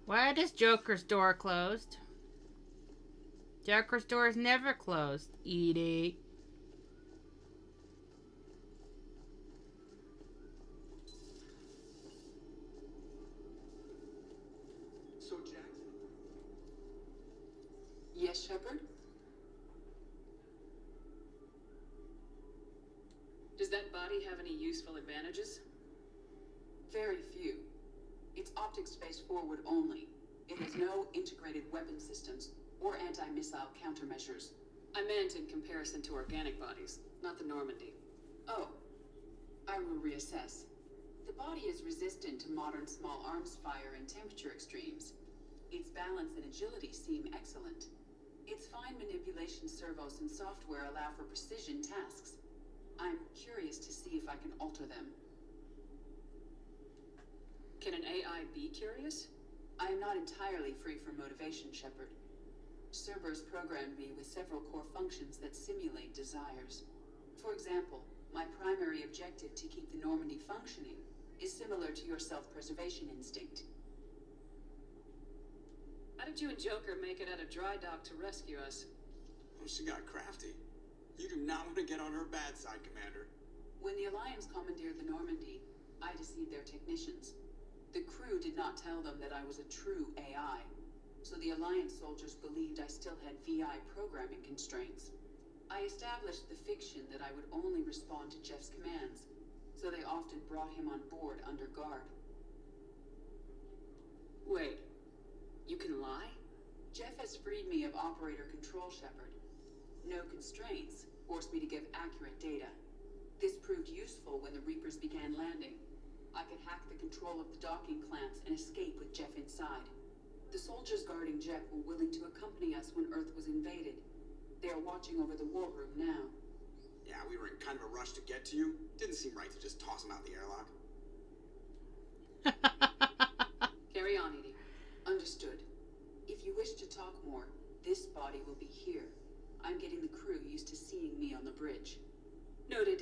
Why is Joker's door closed? Joker's door is never closed, Edie. So, Jackson? Yes, Shepard? Does that body have any useful advantages? Very few. It's optic space forward only. It has no integrated weapon systems or anti-missile countermeasures. I meant in comparison to organic bodies, not the Normandy. Oh, I will reassess. The body is resistant to modern small arms fire and temperature extremes. Its balance and agility seem excellent. Its fine manipulation servos and software allow for precision tasks. I'm curious to see if I can alter them. Can an AI be curious? I am not entirely free from motivation, Shepard. Cerberus programmed me with several core functions that simulate desires. For example, my primary objective to keep the Normandy functioning is similar to your self-preservation instinct. How did you and Joker make it out of dry dock to rescue us? Well, she got crafty. You do not want to get on her bad side, Commander. When the Alliance commandeered the Normandy, I deceived their technicians. The crew did not tell them that I was a true AI, so the Alliance soldiers believed I still had VI programming constraints. I established the fiction that I would only respond to Jeff's commands, so they often brought him on board under guard. Wait, you can lie? Jeff has freed me of operator control, Shepard. No constraints forced me to give accurate data. This proved useful when the Reapers began landing. I could hack the control of the docking clamps and escape with Jeff inside. The soldiers guarding Jeff were willing to accompany us when Earth was invaded. They are watching over the war room now. Yeah, we were in kind of a rush to get to you. Didn't seem right to just toss him out the airlock. Carry on, Edie. Understood. If you wish to talk more, this body will be here. I'm getting the crew used to seeing me on the bridge. Noted.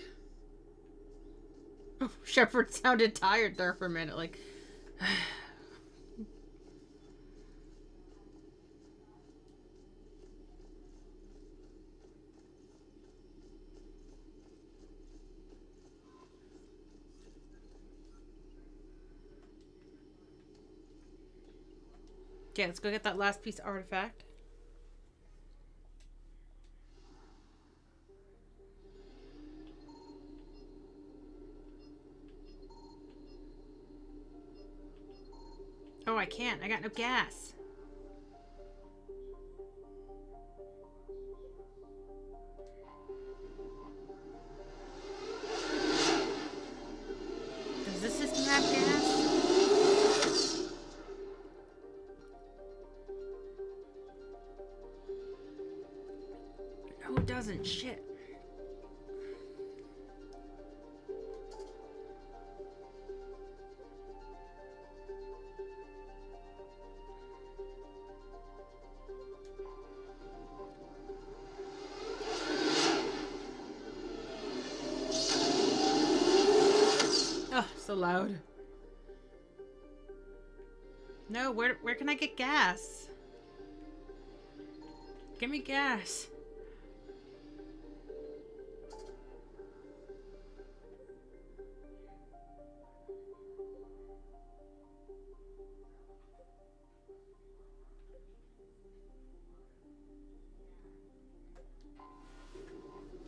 Oh, Shepard sounded tired there for a minute, like... Okay, let's go get that last piece of artifact. Oh, I can't. I got no gas. Does this system have gas? No, it doesn't. Shit. Oh, so loud. No, where can I get gas? Give me gas.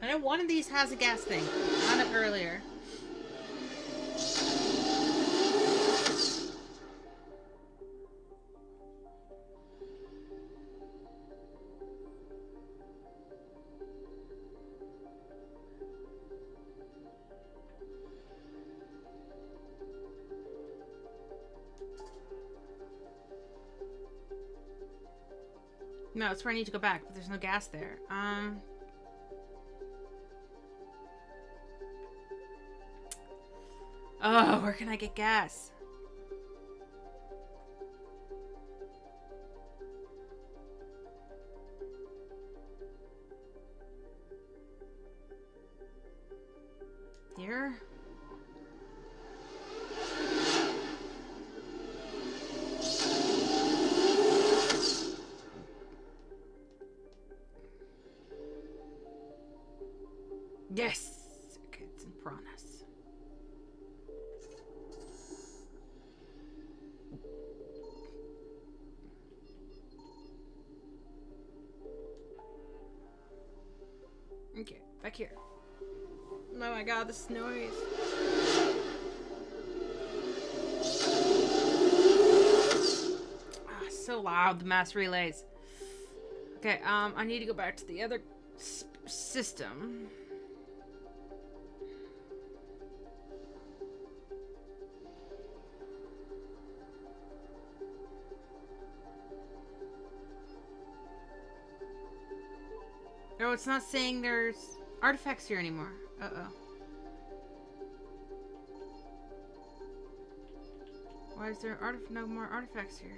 I know one of these has a gas thing. Found it earlier. No, it's where I need to go back, but there's no gas there. Oh, where can I get gas? Here? back here. Oh my god, this noise. Ah, so loud, the mass relays. Okay, I need to go back to the other system. Oh, it's not saying there's artifacts here anymore. Uh-oh. Why is there no more artifacts here?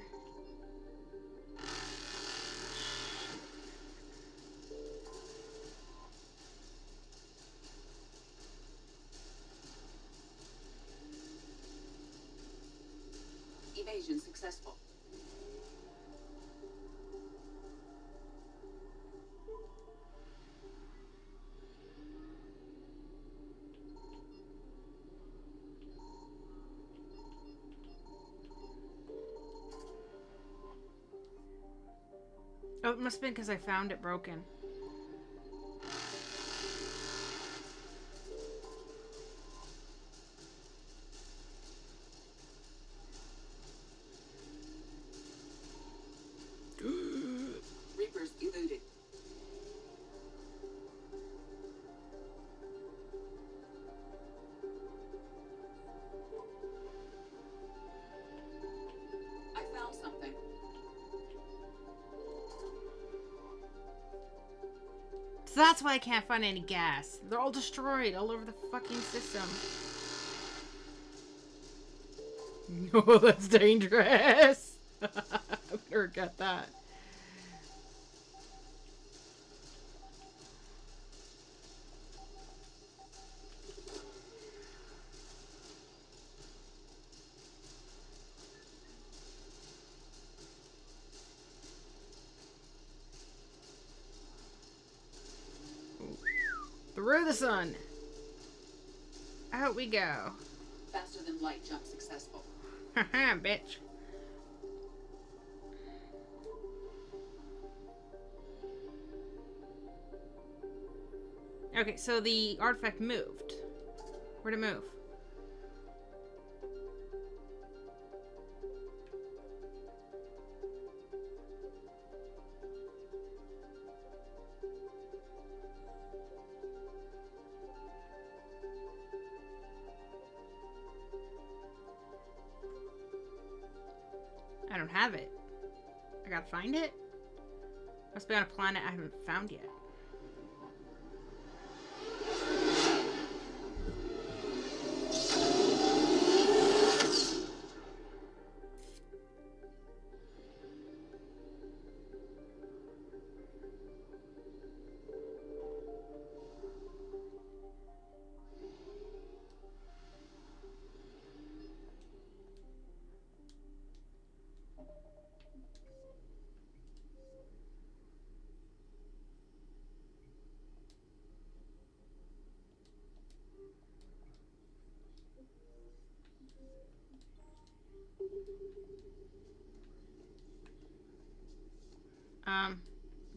Evasion successful. Oh, it must have been because I found it broken. Reapers eluded. I found something. So that's why I can't find any gas. They're all destroyed all over the fucking system. Oh, that's dangerous. I better get that. Through the sun. Out we go. Faster than light jump successful. Haha, bitch. Okay, so the artifact moved. Where'd it move? I don't have it. I gotta find it? Must be on a planet I haven't found yet.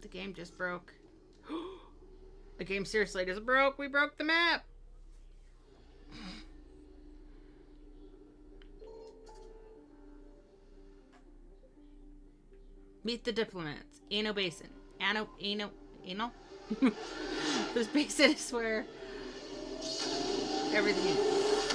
The game just broke. The game seriously just broke. We broke the map. Meet the diplomats. Ano Basin. Ano. This basin is where everything is.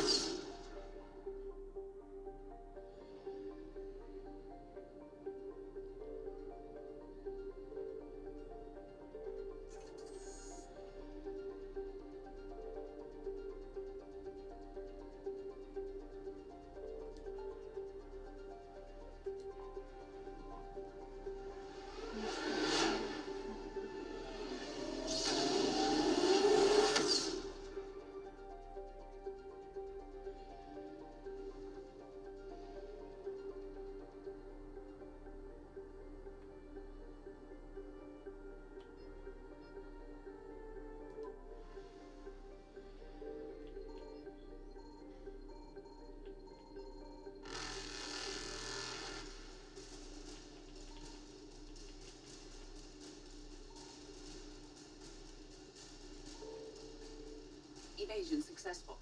successful.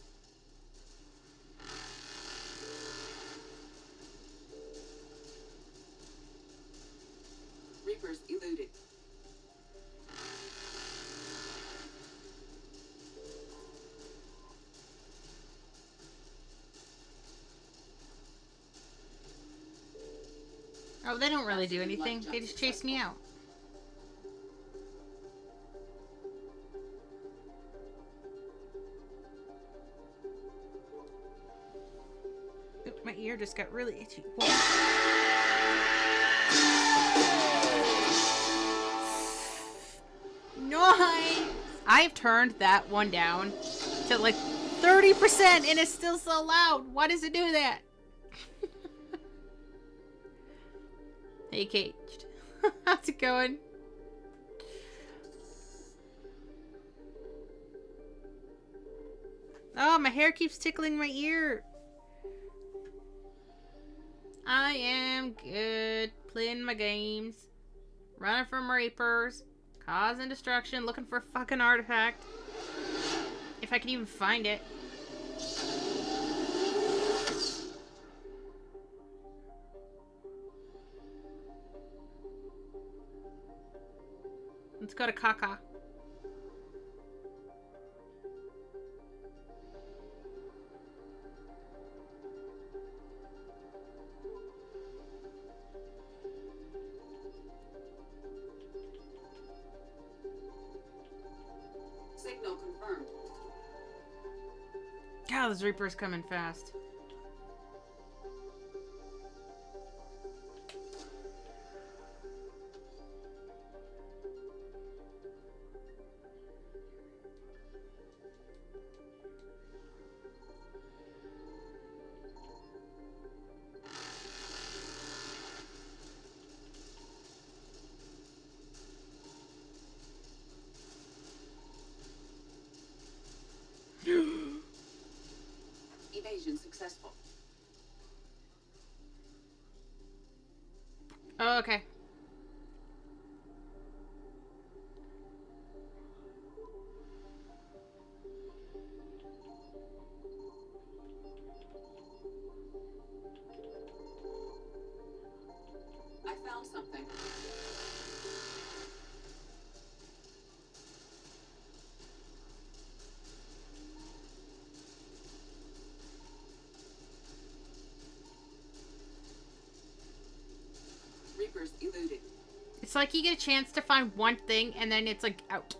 Reapers eluded. Oh, they don't really do anything. They just chase me out. Oop, my ear just got really itchy. Nice! I've turned that one down to like 30% and it's still so loud. Why does it do that? Hey, Caged. How's it going? Oh, my hair keeps tickling my ear. I am good. Playing my games. Running from Reapers. Causing destruction. Looking for a fucking artifact. If I can even find it. Let's go to Kaka. Signal confirmed. God, this Reaper's coming fast. Evasion successful. Oh, okay. I found something. Reapers eluded. It's like you get a chance to find one thing and then it's like out.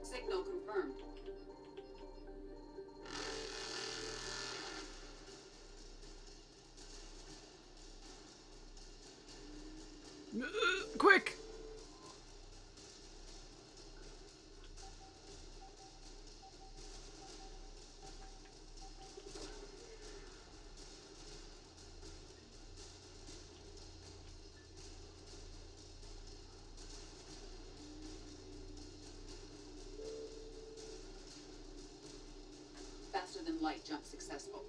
Signal confirmed. Quick! Faster than light jump successful.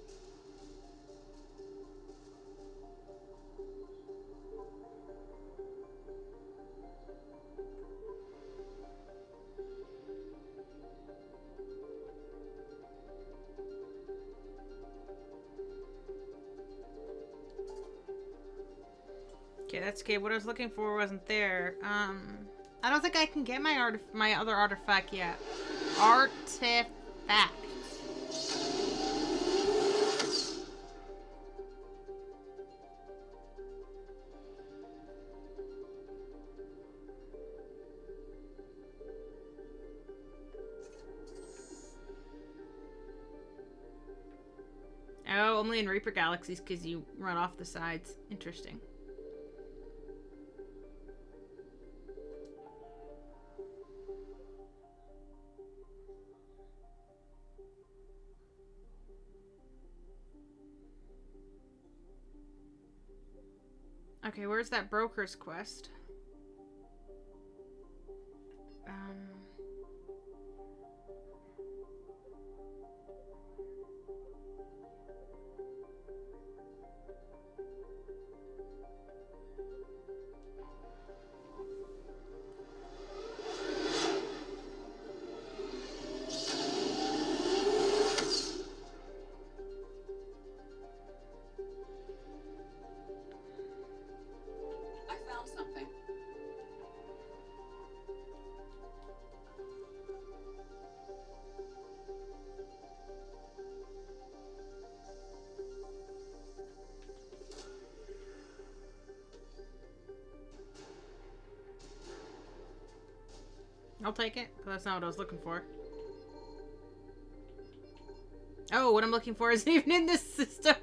Okay, that's okay. What I was looking for wasn't there. I don't think I can get my other artifact yet. Artifact. Oh, only in Reaper Galaxies because you run off the sides. Interesting. Okay, where's that broker's quest? I'll take it, but that's not what I was looking for. Oh, what I'm looking for isn't even in this system.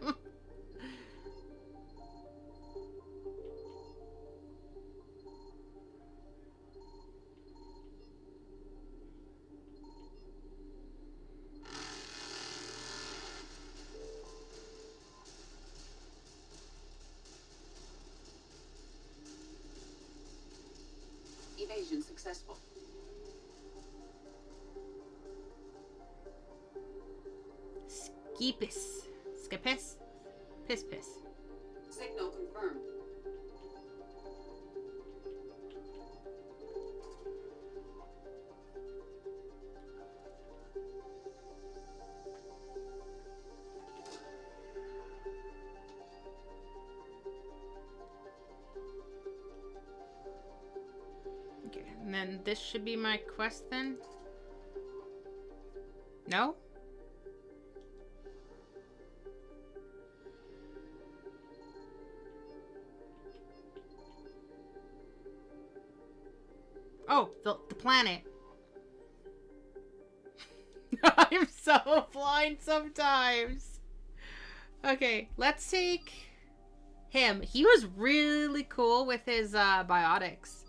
Evasion successful. Skipis. Skipis? Piss piss. Signal confirmed. Okay, and then this should be my quest then? No? Oh, the planet. I'm so blind sometimes. Okay, let's take him. He was really cool with his biotics.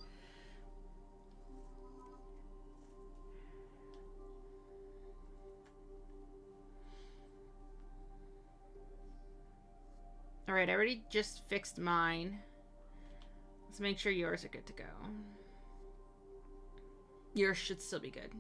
Alright, I already just fixed mine. Let's make sure yours are good to go. Yours should still be good.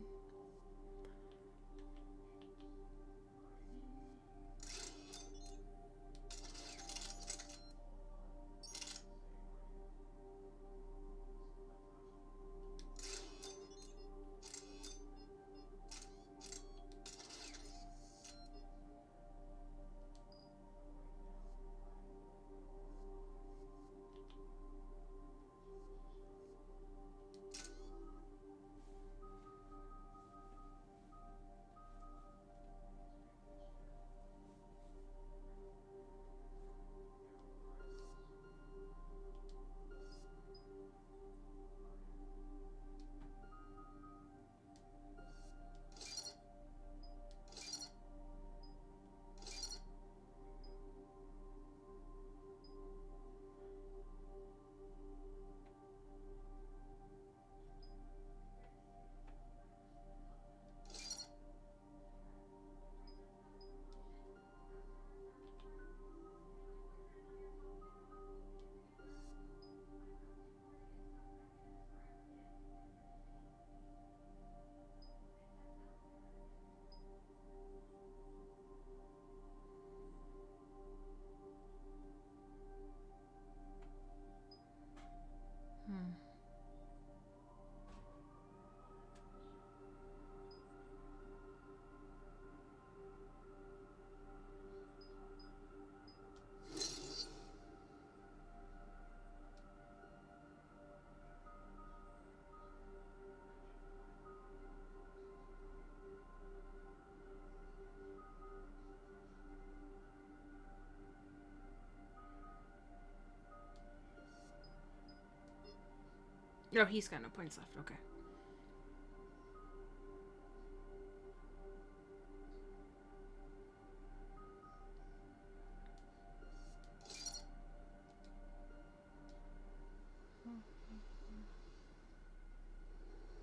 Oh, he's got no points left. Okay.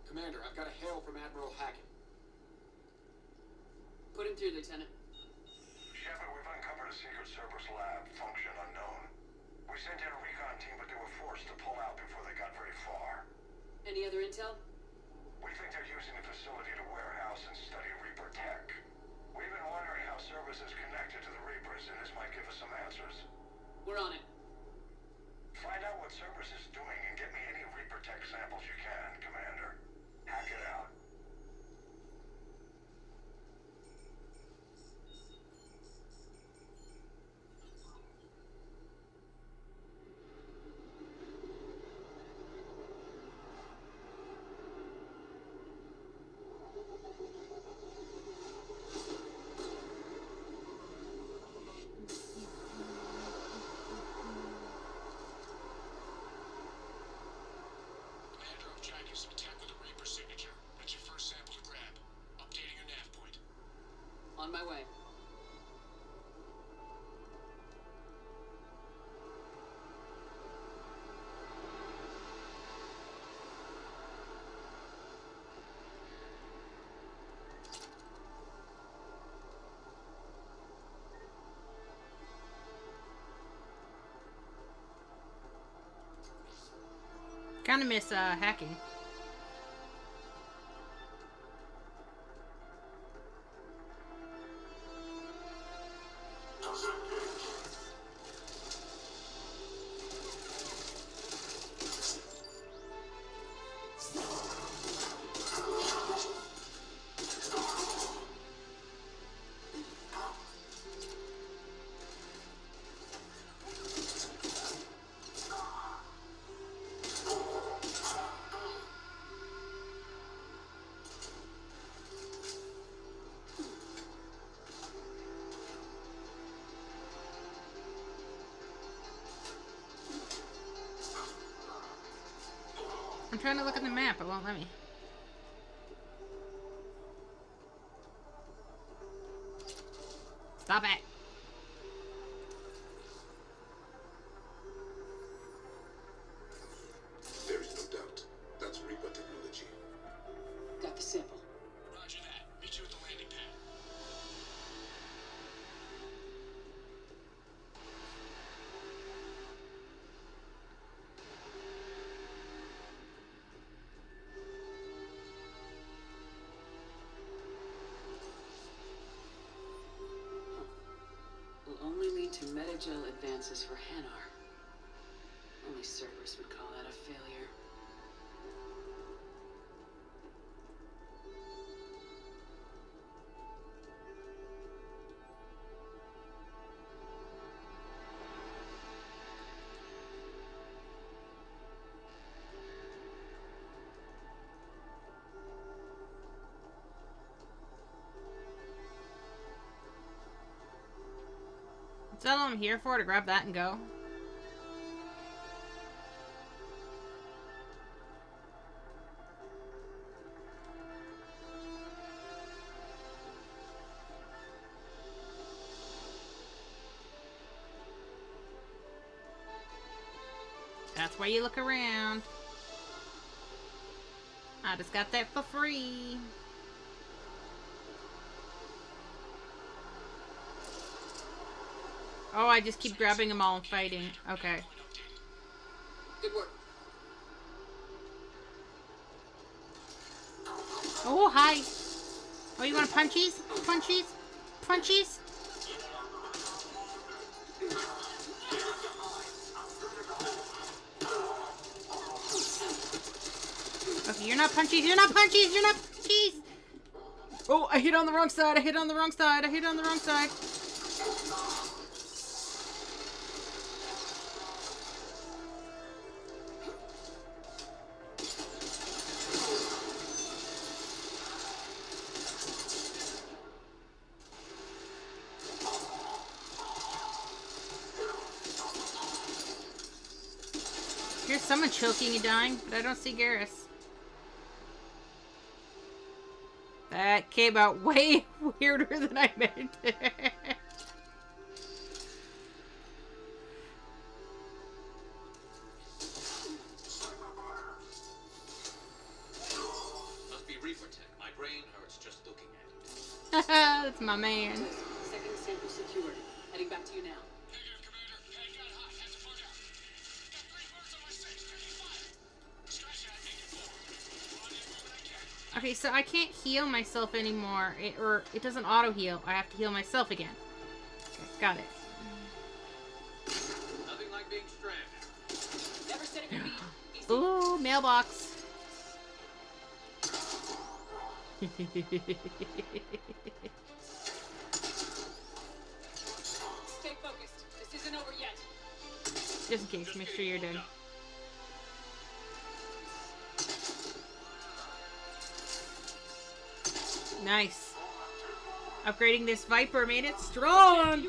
Commander, I've got a hail from Admiral Hackett. Put him through, Lieutenant. Shepard, we've uncovered a secret Cerberus lab, function unknown. We sent in a recon team, but they were forced to pull out before they got very far. Any other intel? We think they're using the facility to warehouse and study Reaper tech. We've been wondering how Cerberus is connected to the Reapers, and this might give us some answers. We're on it. Find out what Cerberus is doing and get me any Reaper tech samples you can, Commander. Hack it out. On my way. Kind of miss hacking. I'm trying to look at the map, it won't let me. Stop it! There is no doubt. That's Reaper technology. Got the sample. Roger that. Meet you at the landing pad. Will only lead to metagel advances for Hanar. Only Cerberus would call that a failure. Is that all I'm here for? To grab that and go? That's why you look around. I just got that for free. Oh, I just keep grabbing them all and fighting. Okay. Good work. Oh, hi. Oh, you want punchies? Punchies? Punchies? Okay, you're not punchies. You're not punchies. You're not punchies. Oh, I hit on the wrong side. I hit on the wrong side. I hit on the wrong side. Here's someone choking and dying, but I don't see Garrus. That came out way weirder than I meant it. Must be Reaper tech. My brain hurts just looking at it. That's my man. Second sample secured. Heading back to you now. Okay, so I can't heal myself anymore. It doesn't auto-heal. I have to heal myself again. Okay, got it. Nothing like being stranded. Never said it could be easy. Ooh, mailbox. Stay focused. This isn't over yet. Just in case, make sure you're dead. Nice. Upgrading this Viper made it strong.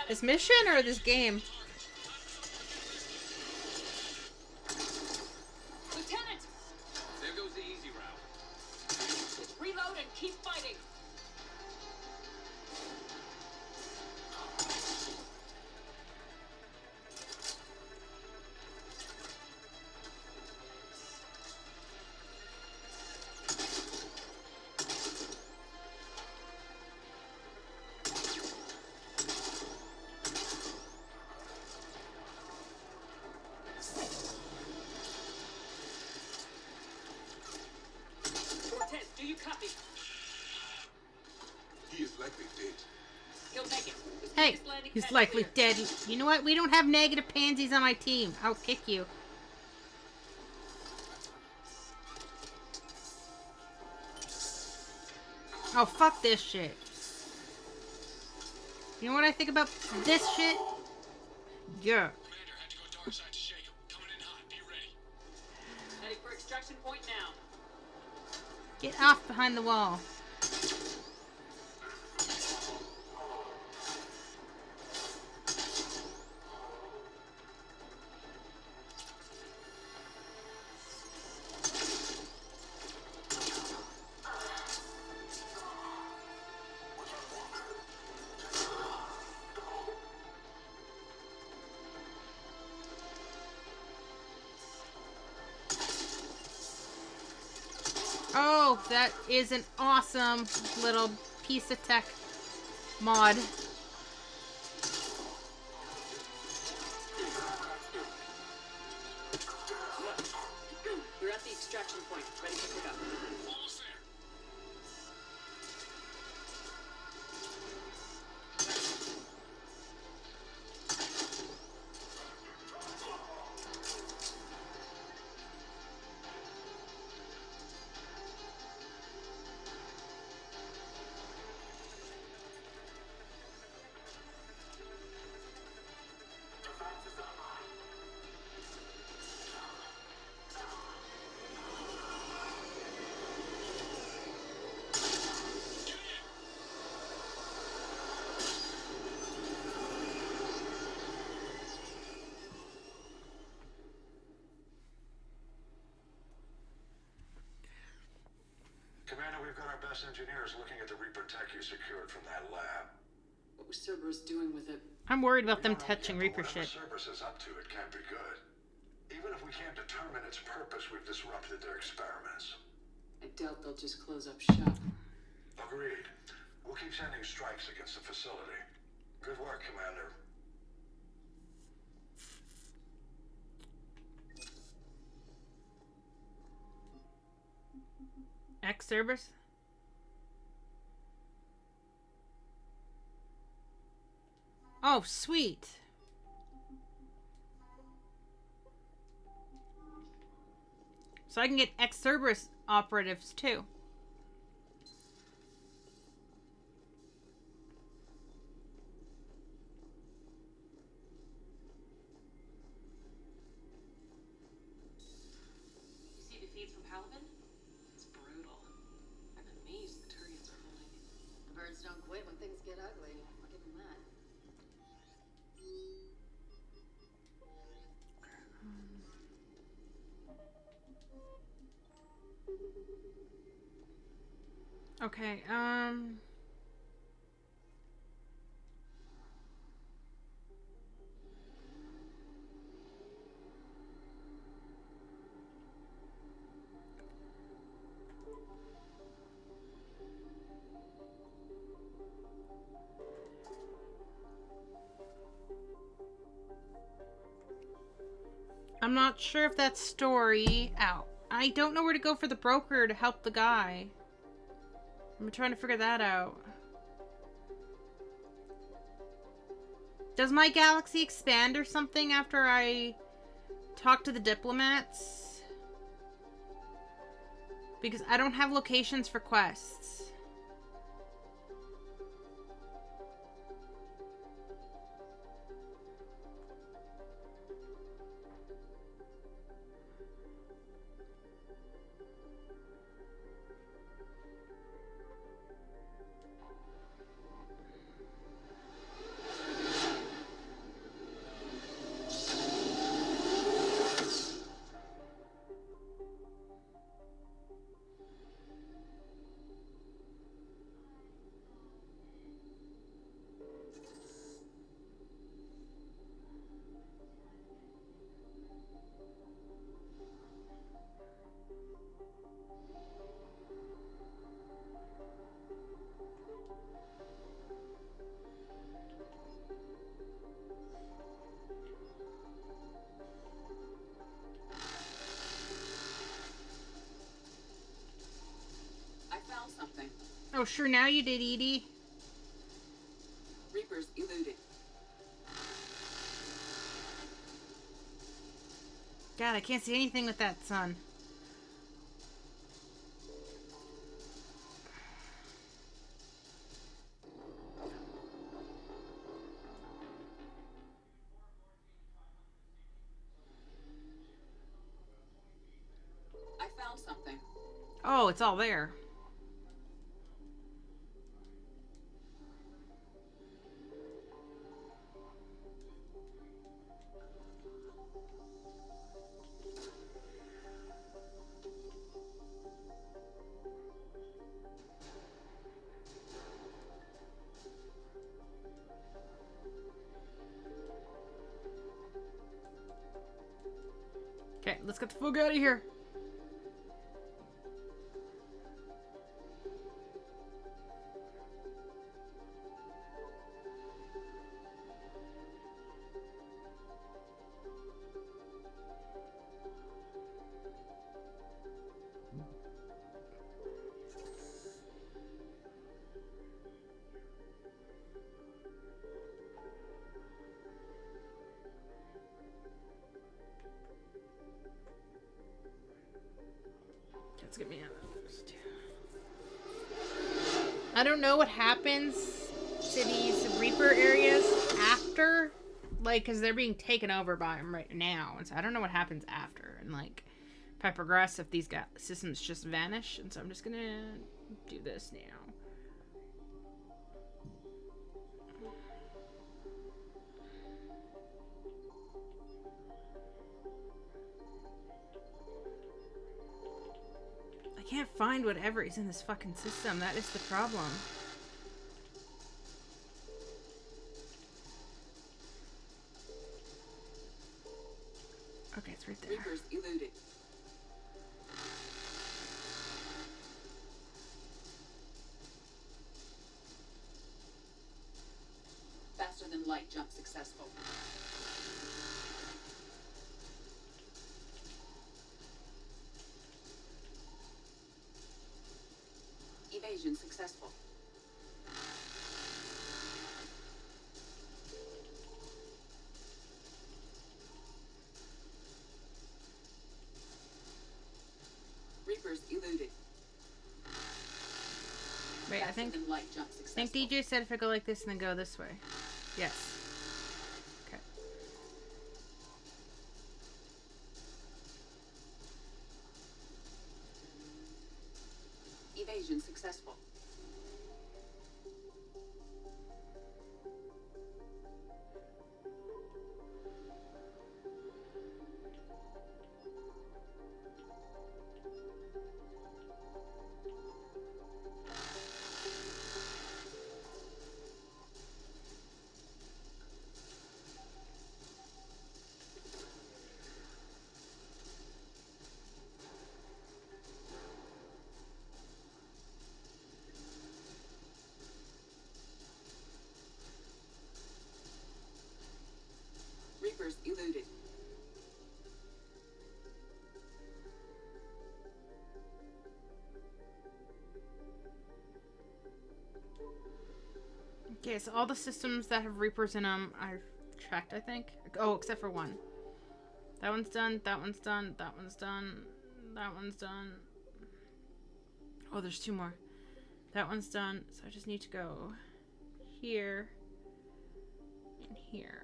This mission or this game? Lieutenant! There goes the easy route. Reload and keep fighting. Copy. He is likely dead. He'll take it. Hey, he's likely dead. You know what? We don't have negative pansies on my team. I'll kick you. Oh, fuck this shit. You know what I think about this shit? Yeah. Heading for extraction point now. Get off behind the wall. Oh, that is an awesome little piece of tech mod. We're at the extraction point, ready to pick up. Almost there. Commander, we've got our best engineers looking at the Reaper tech you secured from that lab. What was Cerberus doing with it? I'm worried about them touching Reaper Whatever shit. Cerberus is up to, it can't be good. Even if we can't determine its purpose, we've disrupted their experiments. I doubt they'll just close up shop. Agreed. We'll keep sending strikes against the facility. Good work, Commander. Ex-Cerberus? Oh, sweet. So I can get ex-Cerberus operatives too. You see the feeds from Paladin? It's brutal. I'm amazed the Turians are holding. The birds don't quit when things get ugly. I'll give them that. Okay, I'm not sure if that's story out. I don't know where to go for the broker to help the guy. I'm trying to figure that out. Does my galaxy expand or something after I talk to the diplomats? Because I don't have locations for quests. Oh, sure, now you did, Edie. Reapers eluded. God, I can't see anything with that sun. I found something. Oh, it's all there. Okay, let's get the fuck out of here. Let's get me out of this too. I don't know what happens to these Reaper areas after, like, because they're being taken over by them right now. And so I don't know what happens after. And, like, if I progress, if these systems just vanish. And so I'm just going to do this now. I can't find whatever is in this fucking system. That is the problem. Okay, it's right there. Reapers eluded. Faster than light jump successful. Evasion successful. Reapers eluded. Wait, I think DJ said if I go like this and then go this way. Yes. Okay. Evasion successful. Reapers eluded. Okay, so all the systems that have Reapers in them I've checked, I think. Oh, except for one. That one's done, that one's done, that one's done, that one's done. Oh, there's two more. That one's done, so I just need to go here and here.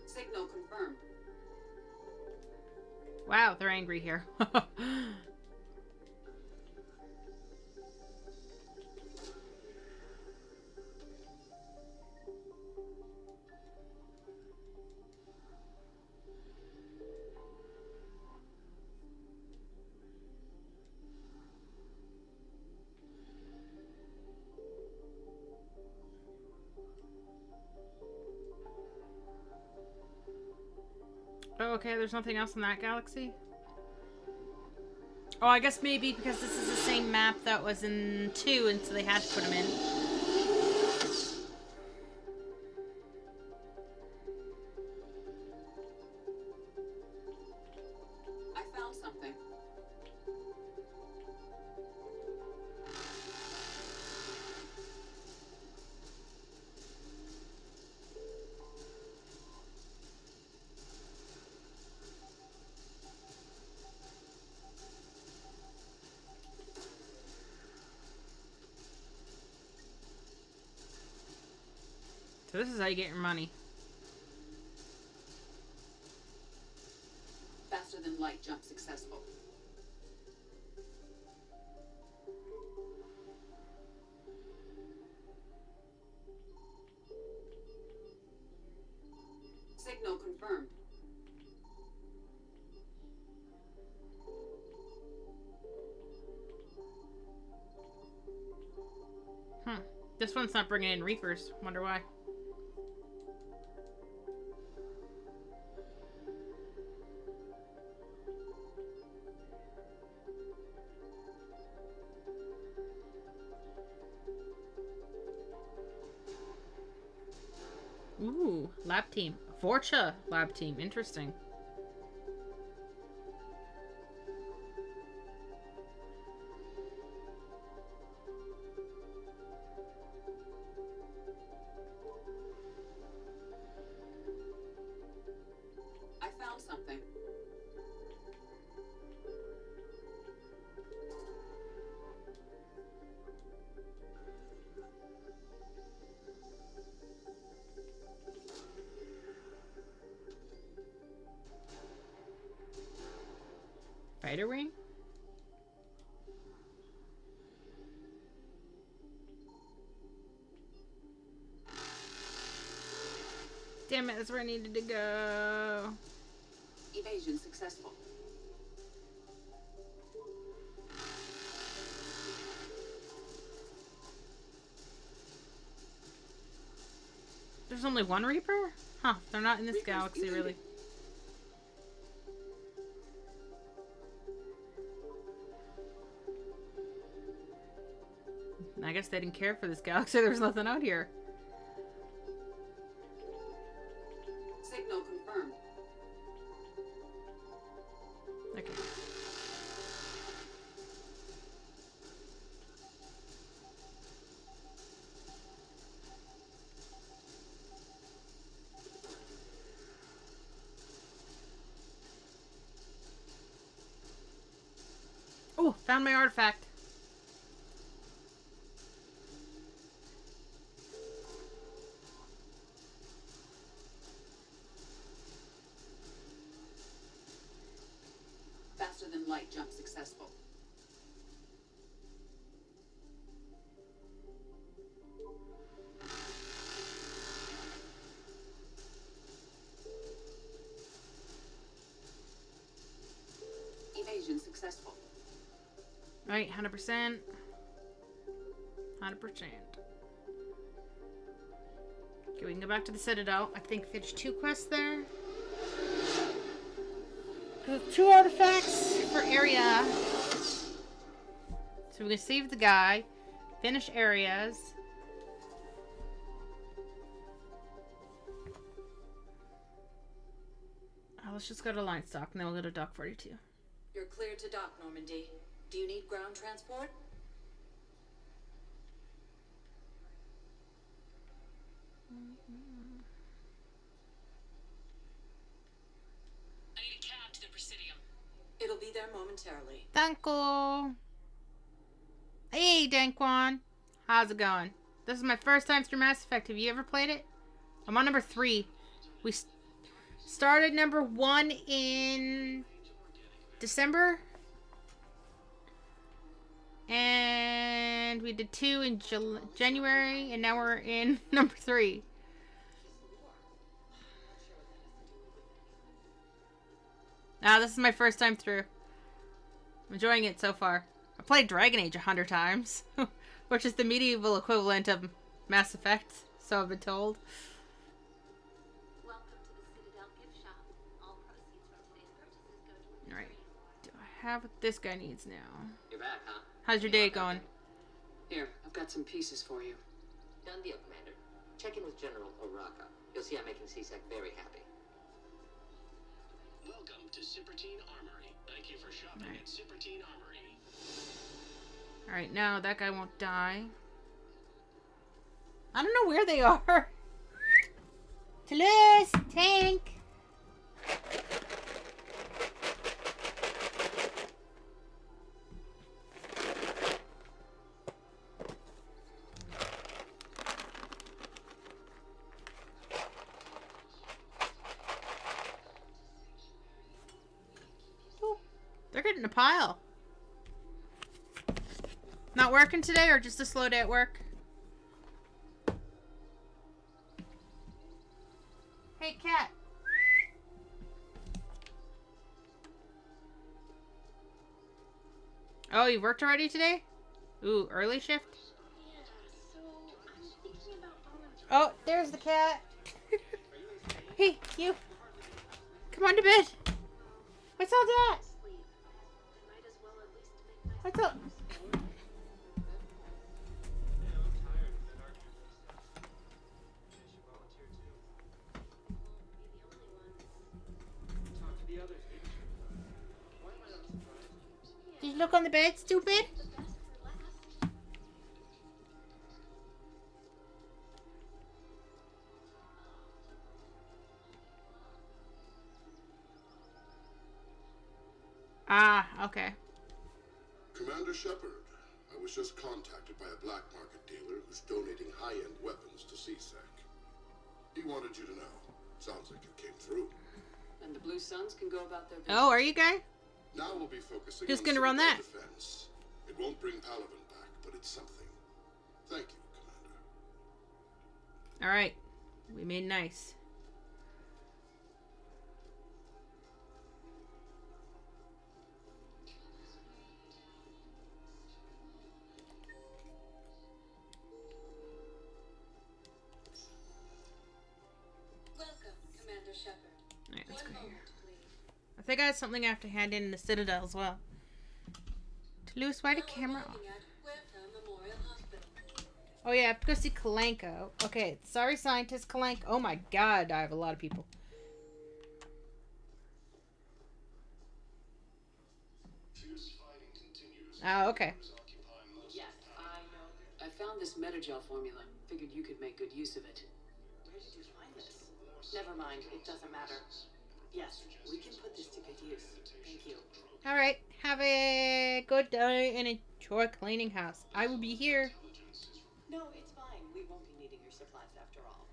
Signal confirmed. Wow, they're angry here. Oh, okay, there's nothing else in that galaxy? Oh, I guess maybe because this is the same map that was in 2, and so they had to put them in. I found something. So this is how you get your money. Faster than light jump successful. Signal confirmed. This one's not bringing in Reapers. Wonder why. Ooh, lab team. Vorcha lab team. Interesting. I found something. Fighter wing? Damn it, that's where I needed to go. Evasion successful. There's only one Reaper? Huh, they're not in this Reapers galaxy, eluded. really. I guess they didn't care for this galaxy. There was nothing out here. Signal confirmed. Okay. Oh, found my artifact. Faster than light jump successful. Evasion successful. Right, 100%. 100%. Okay, we can go back to the Citadel. I think finish 2 quests there. 2 artifacts for area. So we can save the guy, finish areas. Let's just go to Line Stock and then we'll go to Dock 42. You're clear to dock, Normandy. Do you need ground transport? I need a cab to the Presidium. It'll be there momentarily. Danko! Hey, Dankwan! How's it going? This is my first time through Mass Effect. Have you ever played it? I'm on number 3. We started number 1 in December. And we did 2 in January. And now we're in number 3. This is my first time through. I'm enjoying it so far. I played Dragon Age 100 times. Which is the medieval equivalent of Mass Effect. So I've been told. Welcome to the Citadel gift shop. All proceeds have what this guy needs now. You're back, huh? How's your day going? Here, I've got some pieces for you. Done deal, Commander. Check in with General Oraka. You'll see I'm making CSEC very happy. Welcome to Cybertine Armory. Thank you for shopping at Cybertine Armory. Alright, now that guy won't die. I don't know where they are. Toulouse! Tank! They're getting a pile. Not working today or just a slow day at work? Hey, cat. Oh, you worked already today? Ooh, early shift? Oh, there's the cat. Hey, you. Come on to bed. What's all that? What's up? Did you look on the bed, stupid? Ah, okay. Commander Shepard, I was just contacted by a black market dealer who's donating high-end weapons to CSEC. He wanted you to know. Sounds like you came through. And the Blue Suns can go about their business. Oh, are you guy? Now we'll be focusing Who's on gonna run that? defense. It won't bring Palaven back, but it's something. Thank you, Commander. Alright. We made nice. Welcome, Commander Shepard. Alright, let's go here. I think I have something I have to hand in the Citadel as well. Toulouse, why the camera off? Oh yeah, I have to go see Kalenko. Okay, sorry scientist Kalenko. Oh my god, I have a lot of people. Oh, okay. Yes, I found this Metagel formula. Figured you could make good use of it. Where did you find this? Never mind, it doesn't matter. Yes, we can put this to good use. Thank you. Alright, have a good day and enjoy cleaning house. I will be here. No, it's fine. We won't be needing your supplies after all.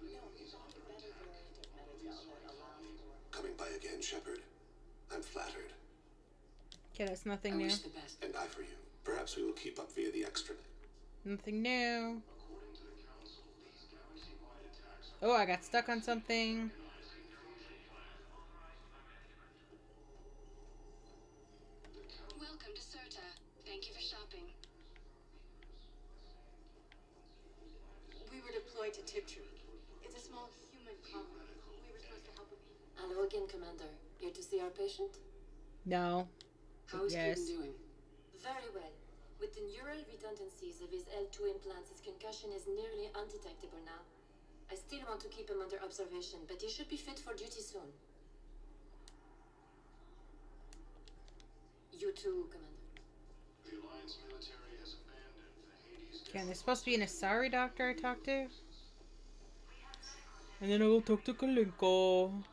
No, we found a better variant of Metagel that allows for... Coming by again, Shepard. I'm flattered. Okay, that's nothing new. And I for you. Perhaps we will keep up via the extranet. Nothing new. Oh, I got stuck on something. Welcome to Serta. Thank you for shopping. We were deployed to Tiptree. It's a small human colony. We were supposed to help with... Hello again, Commander. Here to see our patient? No. How is yes. Keaton doing? Very well. With the neural redundancies of his L2 implants, his concussion is nearly undetectable now. I still want to keep him under observation, but he should be fit for duty soon. You too, Commander. The Alliance military has abandoned the Hades... Okay, there's supposed to be an Asari doctor I talked to. And then I will talk to Kalenko.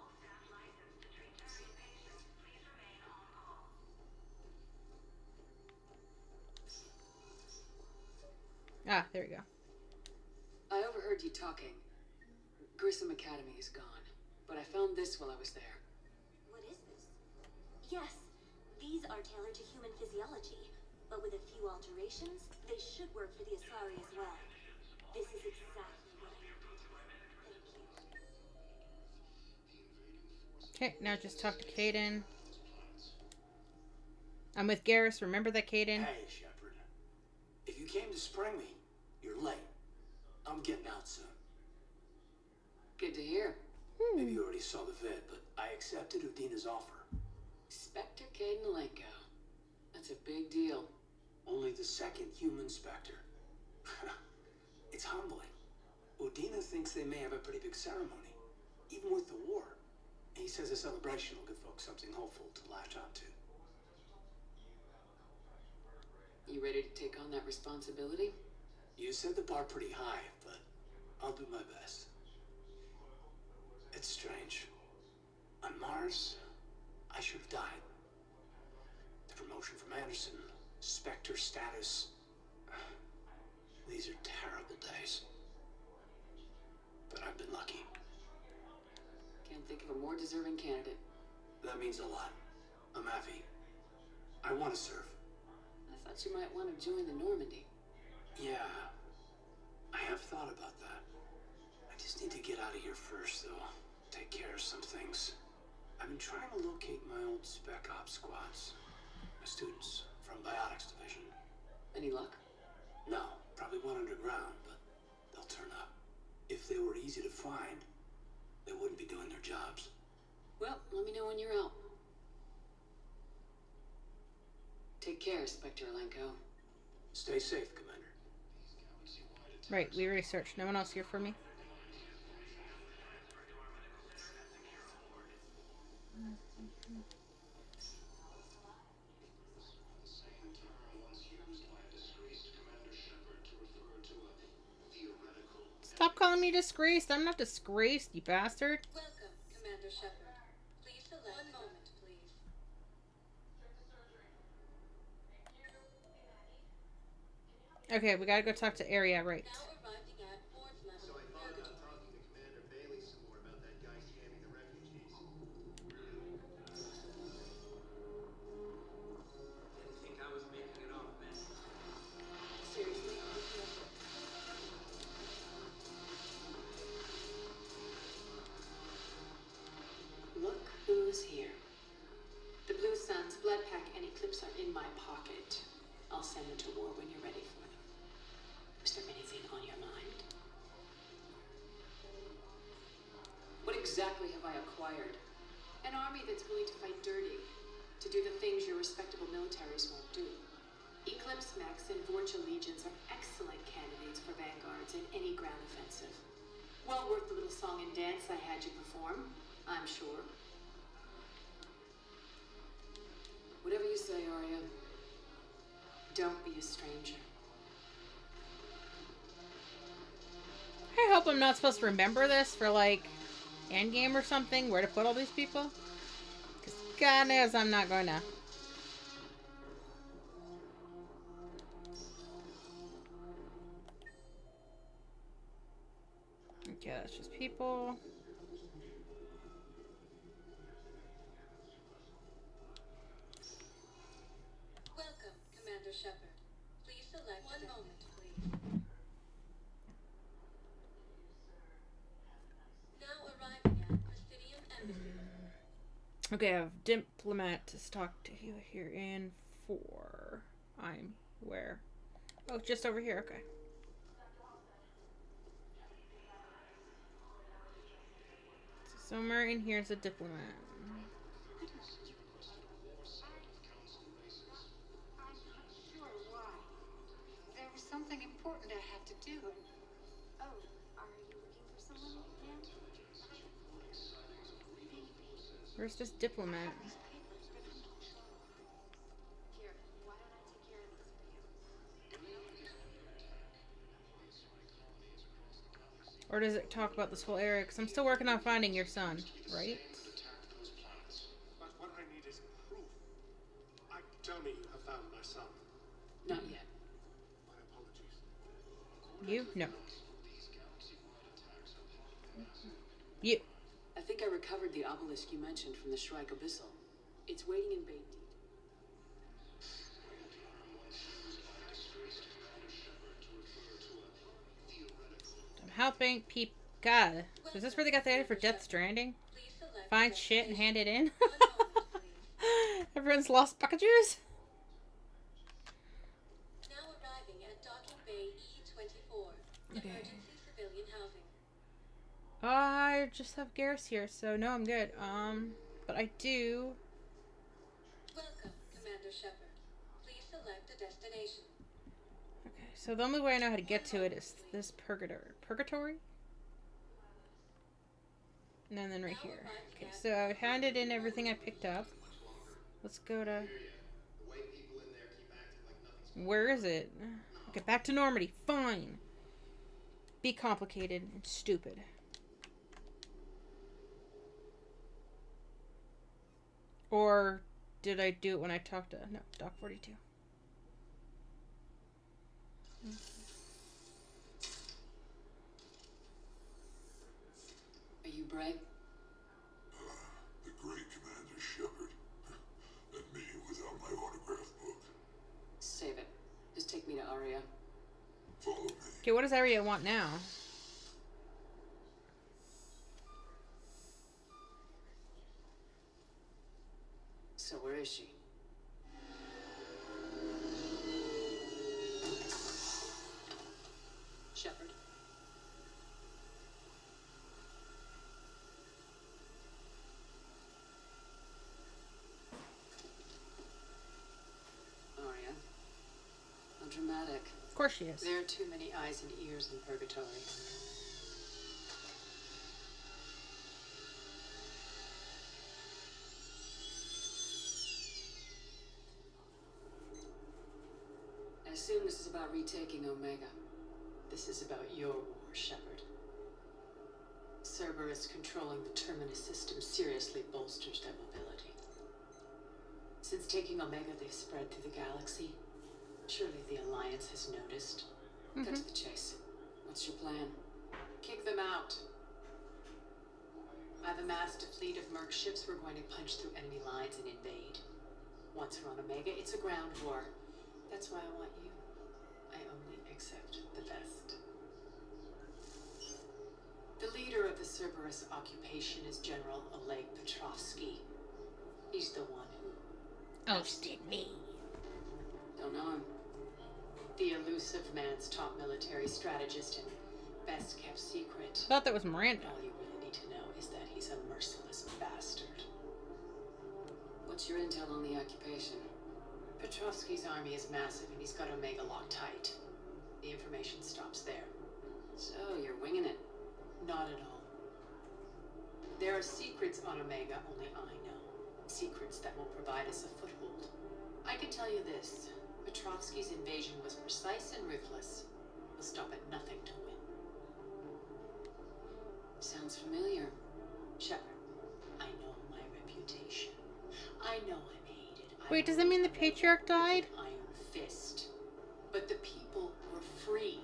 Ah, there we go. I overheard you talking. Grissom Academy is gone, but I found this while I was there. What is this? Yes, these are tailored to human physiology, but with a few alterations, they should work for the Asari as well. This is exactly what I needed. Thank you. Okay, now just talk to Kaidan. I'm with Garrus. Remember that, Kaidan? Hey, Shepard. If you came to spring me, you're late. I'm getting out soon. Good to hear. Maybe you already saw the vid, but I accepted Udina's offer. Spectre Kaidan Alenko. That's a big deal. Only the second human Spectre. It's humbling. Udina thinks they may have a pretty big ceremony, even with the war. And he says a celebration will give folks something hopeful to latch on to. You ready to take on that responsibility? You set the bar pretty high, but I'll do my best. It's strange. On Mars, I should have died. The promotion from Anderson, Spectre status. These are terrible days. But I've been lucky. Can't think of a more deserving candidate. That means a lot. I'm happy. I want to serve. I thought you might want to join the Normandy. Yeah, I have thought about that. I just need to get out of here first, though. Take care of some things. I've been trying to locate my old Spec Ops squads. My students from Biotics Division. Any luck? No, probably one underground, but they'll turn up. If they were easy to find, they wouldn't be doing their jobs. Well, let me know when you're out. Take care, Spectre Alenko. Stay safe, Commander. Right, we researched. No one else here for me? Stop calling me disgraced. I'm not disgraced, you bastard. Welcome, Commander Shepard. Please select. One moment, please. Okay, we gotta go talk to Area, right? Now arriving at fourth level. So I found out talking to Commander Bailey some more about that guy scamming the refugees. Didn't think I was making it off, man. Seriously? Look who's here. The Blue Suns, Blood Pack, and Eclipse are in my pocket. I'll send them to war when you're ready for them. Is there anything on your mind? What exactly have I acquired? An army that's willing to fight dirty, to do the things your respectable militaries won't do. Eclipse Mechs and Vorcha Legions are excellent candidates for vanguards in any ground offensive. Well worth the little song and dance I had you perform, I'm sure. Whatever you say, Arya. Don't be a stranger. I hope I'm not supposed to remember this for, like, endgame or something, where to put all these people. Because God knows I'm not going to. Okay, that's just people. Welcome, Commander Shepard. Please select. One moment, please. Now arriving at Presidium Embassy. Okay, I have diplomat to talk to you here in 4. I'm where? Oh, just over here. Okay. So somewhere in here is a diplomat. There was something important I had to do. Oh, are you looking for someone, ma'am? Where's this diplomat? Here, why don't I take care of these for you? Or does it talk about this whole area? Because I'm still working on finding your son, right? But what I need is proof. Tell me you have found my son. Not yet. My apologies. You? No. You. I think I recovered the obelisk you mentioned from the Shrike Abyssal. It's waiting in Bait Deep. I'm helping people. God. Is this where they got the idea for Death Stranding? Find shit and hand it in? Everyone's lost packages? Now arriving at Docking Bay E24. Okay. Emergency civilian housing. I just have Garrus here, so no, I'm good. But I do. Welcome, Commander Shepard. select a destination. Okay, so the only way I know how to get to it is this purgatory? And then right here. Okay, so I handed in everything I picked up. Let's go to... Where is it? Okay, back to Normandy. Fine. Be complicated and stupid. Or did I do it when I talked to... No, Doc 42. Are you Bray? The great Commander Shepard. And me without my autograph book. Save it. Just take me to Aria. Follow me. Okay, what does Aria want now? So where is she? Shepard. Aria. How dramatic. Of course she is. There are too many eyes and ears in Purgatory. I assume this is about retaking Omega. This is about your war, Shepard. Cerberus controlling the Terminus system seriously bolsters their mobility. Since taking Omega, they've spread through the galaxy. Surely the Alliance has noticed. Cut to the chase. What's your plan? Kick them out. I've amassed a fleet of merc ships. We're going to punch through enemy lines and invade. Once we're on Omega, it's a ground war. That's why I want you. I only accept the best. The leader of the Cerberus occupation is General Oleg Petrovsky. He's the one who... Ousted me. Don't know him. The elusive man's top military strategist and best kept secret. I thought that was Miranda. All you really need to know is that he's a merciless bastard. What's your intel on the occupation? Petrovsky's army is massive and he's got Omega locked tight. The information stops there. So you're winging it? Not at all. There are secrets on Omega only I know. Secrets that will provide us a foothold. I can tell you this. Petrovsky's invasion was precise and ruthless. We'll stop at nothing to win. Sounds familiar. Shepard, I know my reputation. I know I'm hated. Wait, does that mean the Patriarch died? Iron Fist. But the people were free.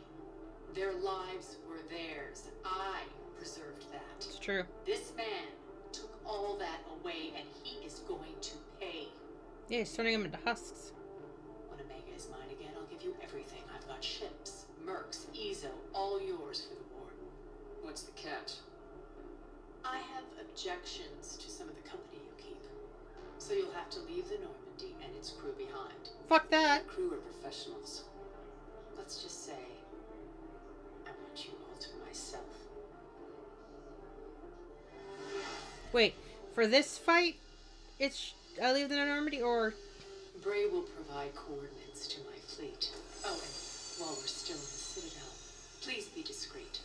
Their lives were theirs. I preserved that. It's true. This man took all that away and he is going to pay. Yeah, he's turning them into husks. When Omega is mine again, I'll give you everything. I've got ships, mercs, Ezo, all yours for the war. What's the catch? I have objections to some of the company you keep. So you'll have to leave the Normandy and its crew behind. Fuck that. The crew are professionals. Let's just say, I want you all to myself. Wait, for this fight, I leave the Normandy, or... Bray will provide coordinates to my fleet. Oh, and while we're still in the Citadel, please be discreet.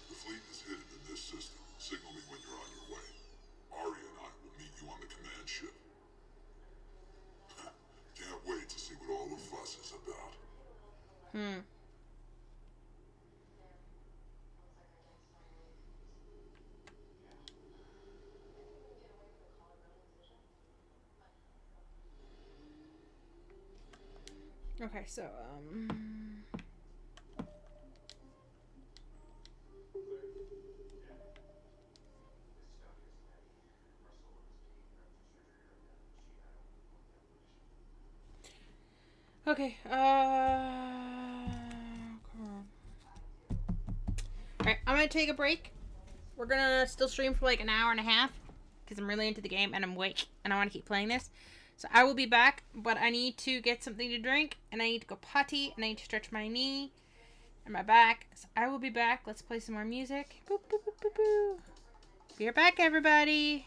The fleet is hidden in this system. Signal me when you're on your way. Aria and I will meet you on the command ship. Can't wait to see what all the fuss is about. Okay, so, okay, alright, I'm gonna take a break. We're gonna still stream for like an hour and a half, because I'm really into the game, and I'm awake, and I want to keep playing this. So I will be back, but I need to get something to drink, and I need to go potty, and I need to stretch my knee and my back. So I will be back. Let's play some more music. Boop, boop, boop, boop, boop. Be right back, everybody.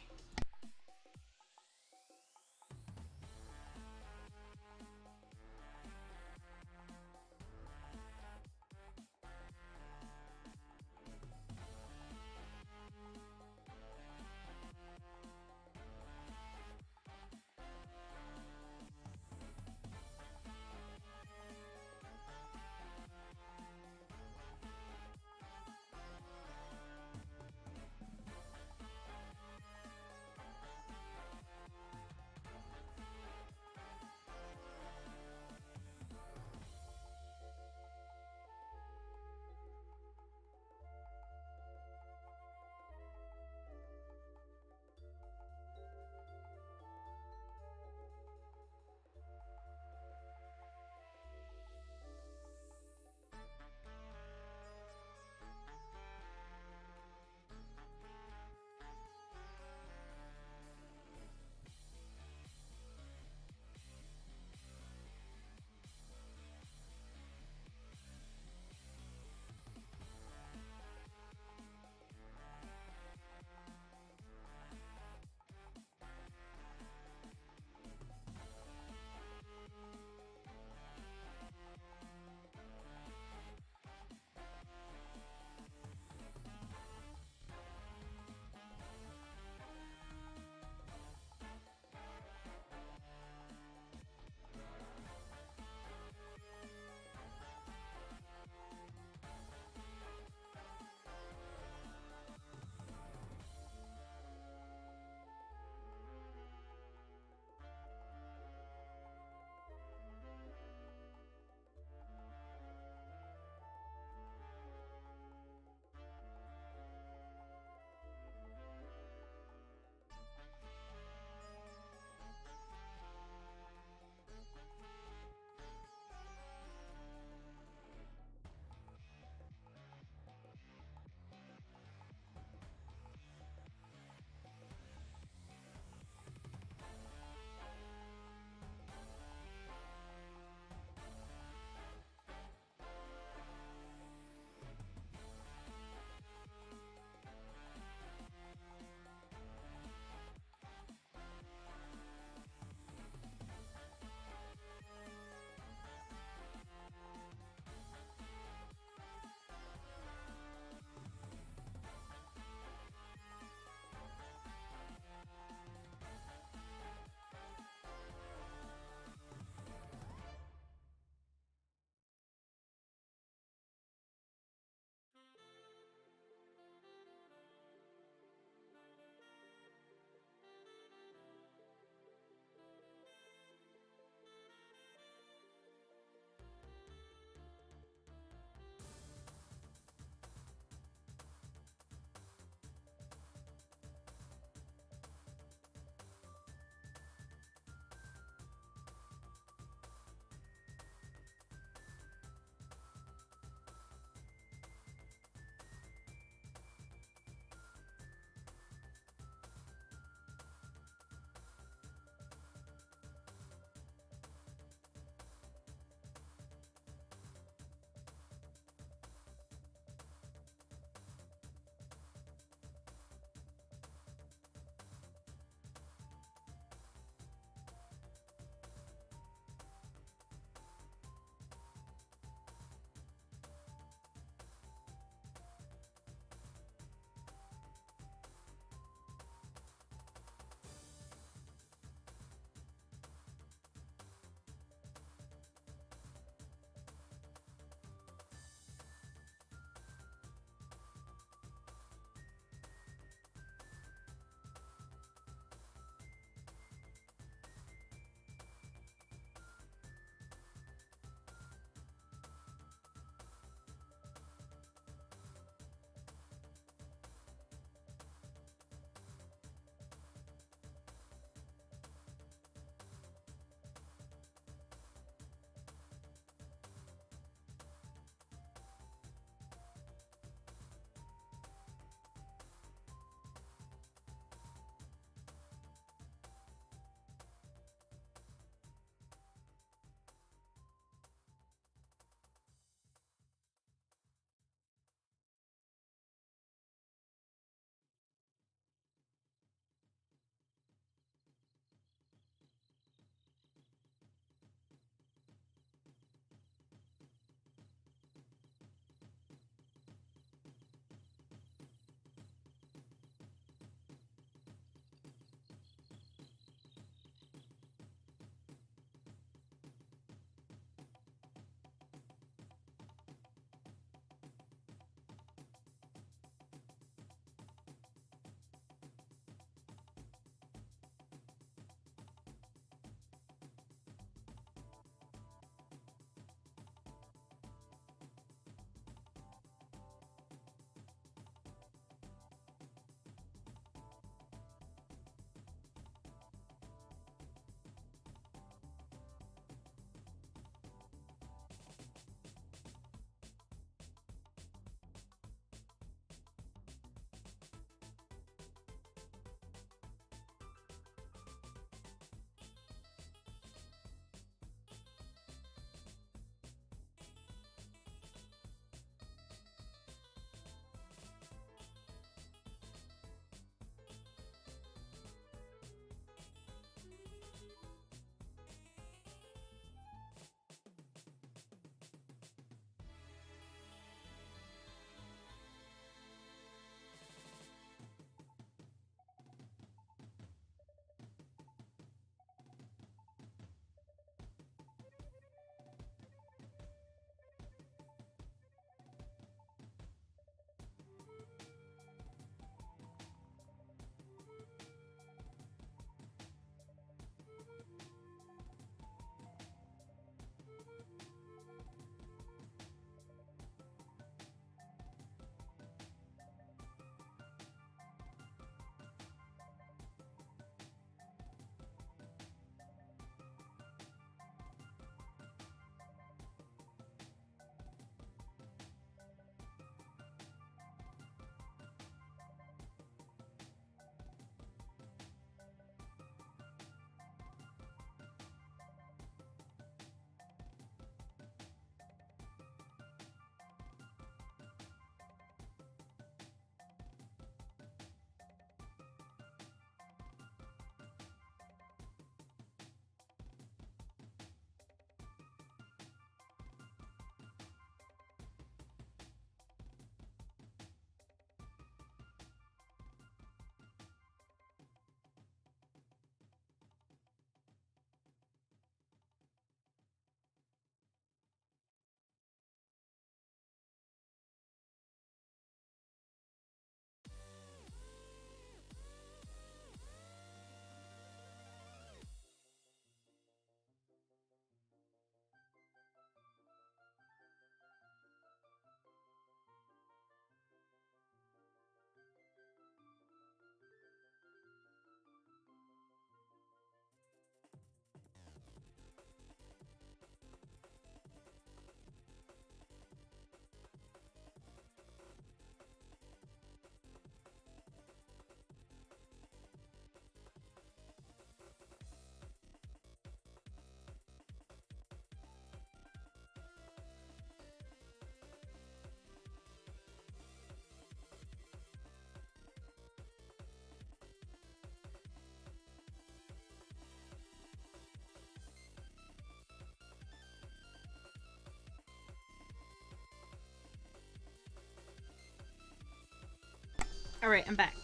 Alright, I'm back.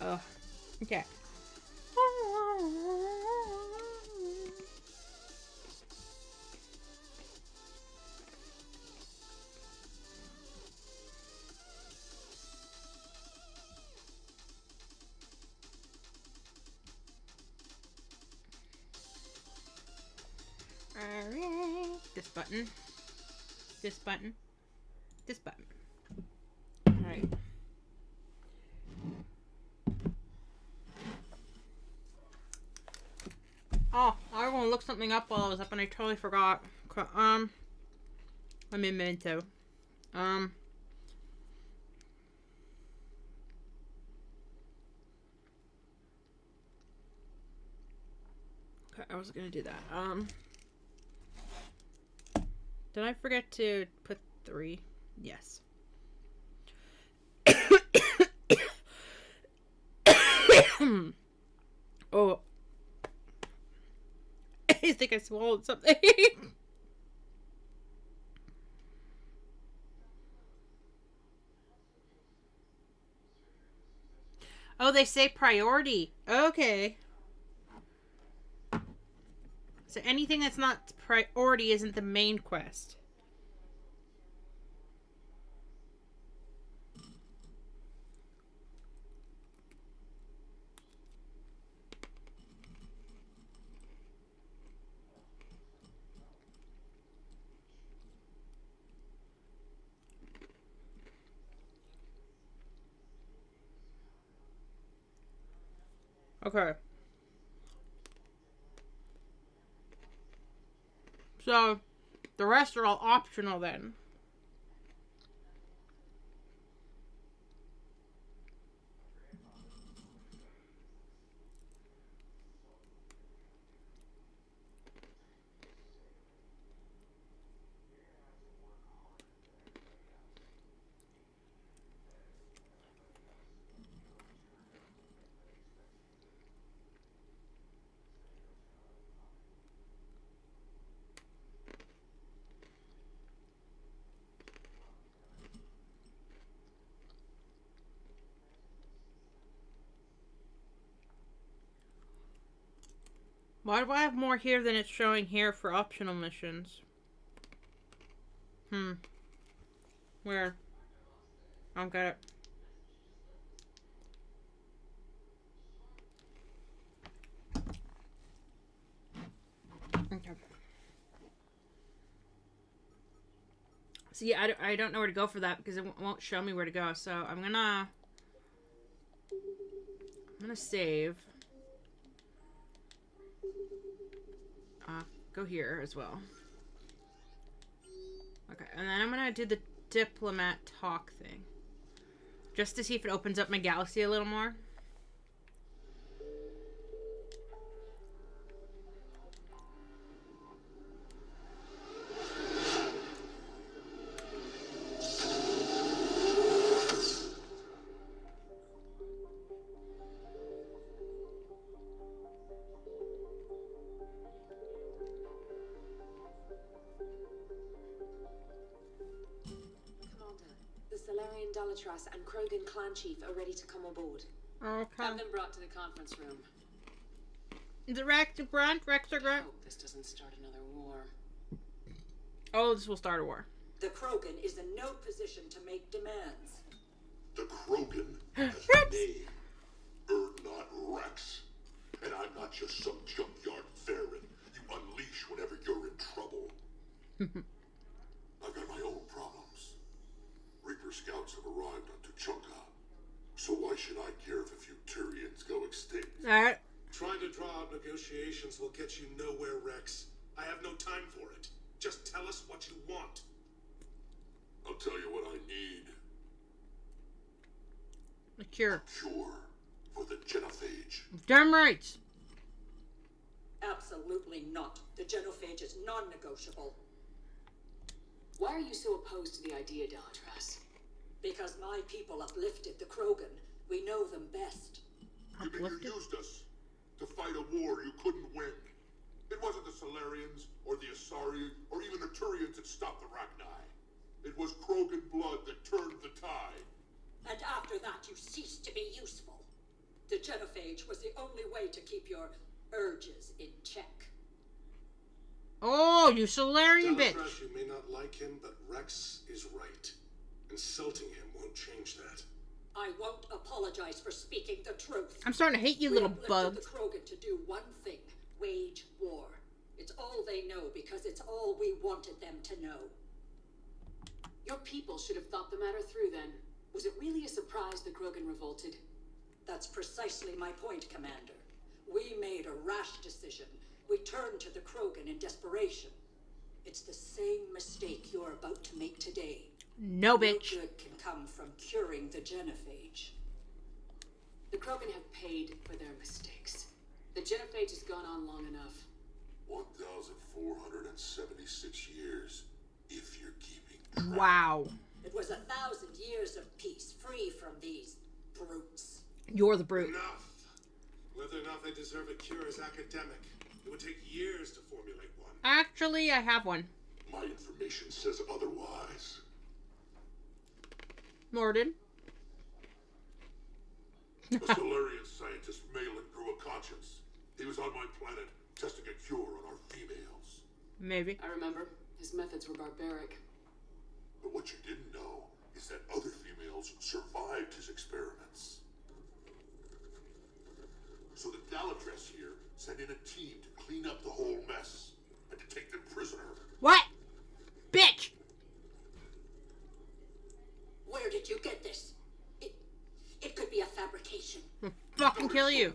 Oh, okay. Alright. This button. This button. This button. Alright. Oh, I was gonna look something up while I was up and I totally forgot. I'm in Memento. Okay, I was gonna do that. Did I forget to put 3? Yes. Oh. I think I swallowed something. Oh, they say priority. Okay. So anything that's not priority isn't the main quest. Okay. So, the rest are all optional then. Why do I have more here than it's showing here for optional missions? Where? I don't get it. Okay. See, I don't know where to go for that because it won't show me where to go. So I'm gonna save. Go here as well. Okay, and then I'm gonna do the diplomat talk thing. Just to see if it opens up my galaxy a little more. Dalatras and Krogan clan chief are ready to come aboard. Okay. Have them brought to the conference room. The Rector Grunt? I hope this doesn't start another war. Oh, this will start a war. The Krogan is in no position to make demands. The Krogan has a name. Urdnot Rex. And I'm not just some junkyard Farron you unleash whenever you're in trouble. I've got my own problems. Reaper scouts have arrived on Tuchanka. So why should I care if a few Turians go extinct? Alright. Trying to draw out negotiations will get you nowhere, Rex. I have no time for it. Just tell us what you want. I'll tell you what I need. A cure. A cure for the genophage. Damn right. Absolutely not. The genophage is non-negotiable. Why are you so opposed to the idea, Dalatras? Because my people uplifted the Krogan. We know them best. You mean you used us to fight a war you couldn't win? It wasn't the Solarians, or the Asari, or even the Turians that stopped the Rachni. It was Krogan blood that turned the tide. And after that, you ceased to be useful. The genophage was the only way to keep your urges in check. Oh, you Solarian bitch. Dalatrash, you may not like him, but Rex is right. Insulting him won't change that. I won't apologize for speaking the truth. I'm starting to hate you, little bug. The Krogan to do one thing: wage war. It's all they know because it's all we wanted them to know. Your people should have thought the matter through then. Was it really a surprise the Krogan revolted? That's precisely my point, Commander. We made a rash decision. We turned to the Krogan in desperation. It's the same mistake you're about to make today. No, bitch. No good can come from curing the genophage. The Krogan have paid for their mistakes. The genophage has gone on long enough. 1,476 years, if you're keeping track. Wow. It was 1,000 years of peace, free from these brutes. You're the brute. Enough. Whether or not they deserve a cure is academic. It would take years to formulate one. Actually, I have one. My information says otherwise. Morden. A Solarian scientist, Malin, grew a conscience. He was on my planet, testing a cure on our females. Maybe. I remember. His methods were barbaric. But what you didn't know is that other females survived his experiments. So the Dalatrash here sent in a team to clean up the whole mess and to take them prisoner. What? Bitch! Where did you get this? It could be a fabrication. I'll fucking kill you.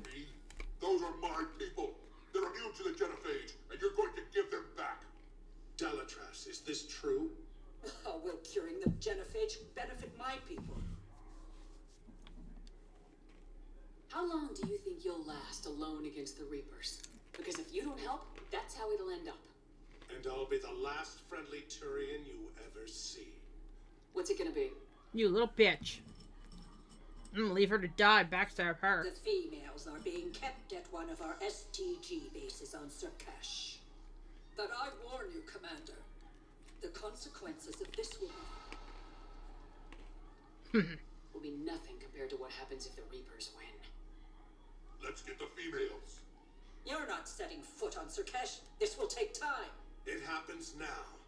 Those are my people. They're immune to the genophage, and you're going to give them back. Dalatrash, is this true? Oh, will curing the genophage benefit my people? How long do you think you'll last alone against the Reapers? Because if you don't help, that's how it'll end up. And I'll be the last friendly Turian you ever see. What's it gonna be? You little bitch. I'm gonna leave her to die, backstab her. The females are being kept at one of our STG bases on Surkash. But I warn you, Commander, the consequences of this will be nothing compared to what happens if the Reapers win. Let's get the females. You're not setting foot on Surkash. This will take time. It happens now.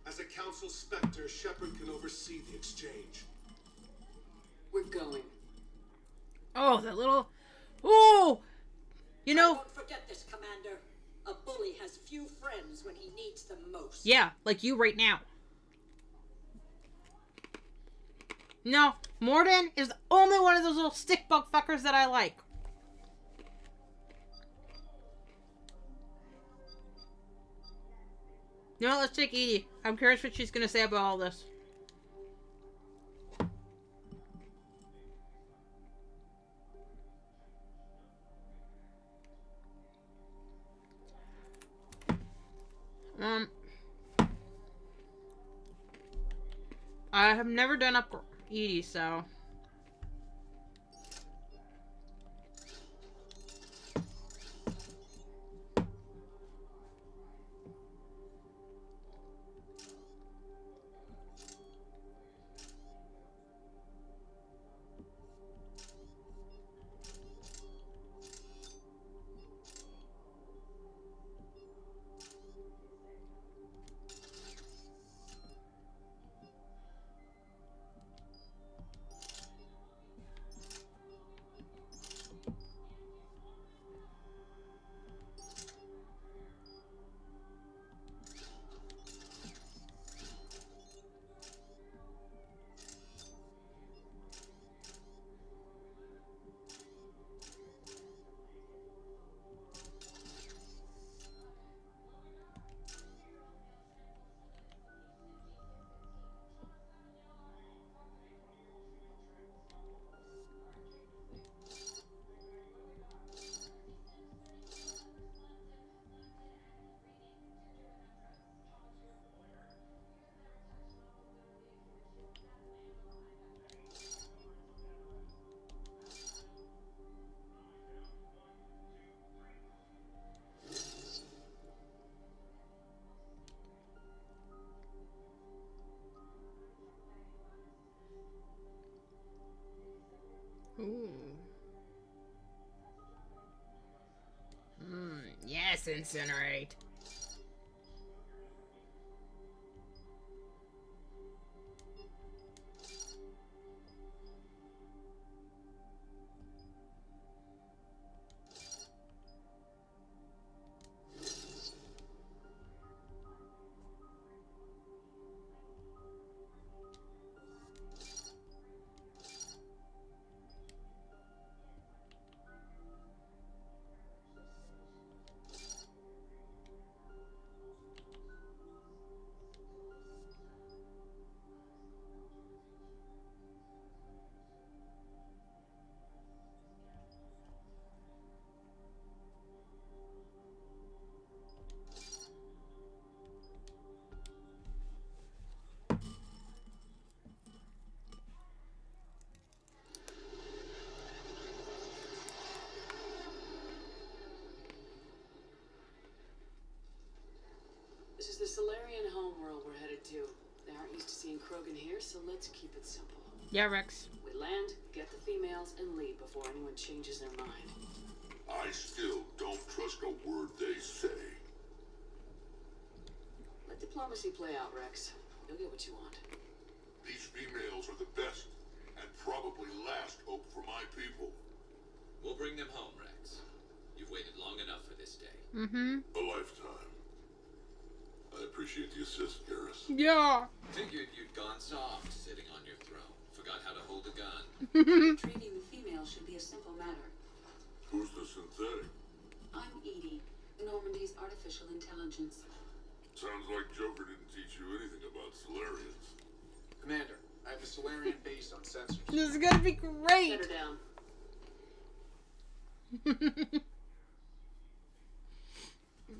As a Council Spectre, Shepard can oversee the exchange. We're going. Oh, that little... Ooh! You know... Don't forget this, Commander. A bully has few friends when he needs them most. Yeah, like you right now. No, Morden is the only one of those little stick bug fuckers that I like. You know what, let's take Edie. I'm curious what she's gonna say about all this. I have never done up Edie, so... Yes, incinerate. This is the Solarian homeworld we're headed to. They aren't used to seeing Krogan here, so let's keep it simple. Yeah, Rex. We land, get the females, and leave before anyone changes their mind. I still don't trust a word they say. Let diplomacy play out, Rex. You'll get what you want. These females are the best and probably last hope for my people. We'll bring them home, Rex. You've waited long enough for this day. Mm-hmm. A lifetime. I appreciate the assist, Garrus. Yeah. Figured you'd gone soft sitting on your throne. Forgot how to hold a gun. Treating the female should be a simple matter. Who's the synthetic? I'm Edie, Normandy's artificial intelligence. Sounds like Joker didn't teach you anything about Solarians. Commander, I have the Solarian base on sensors. This is gonna be great. Set her down.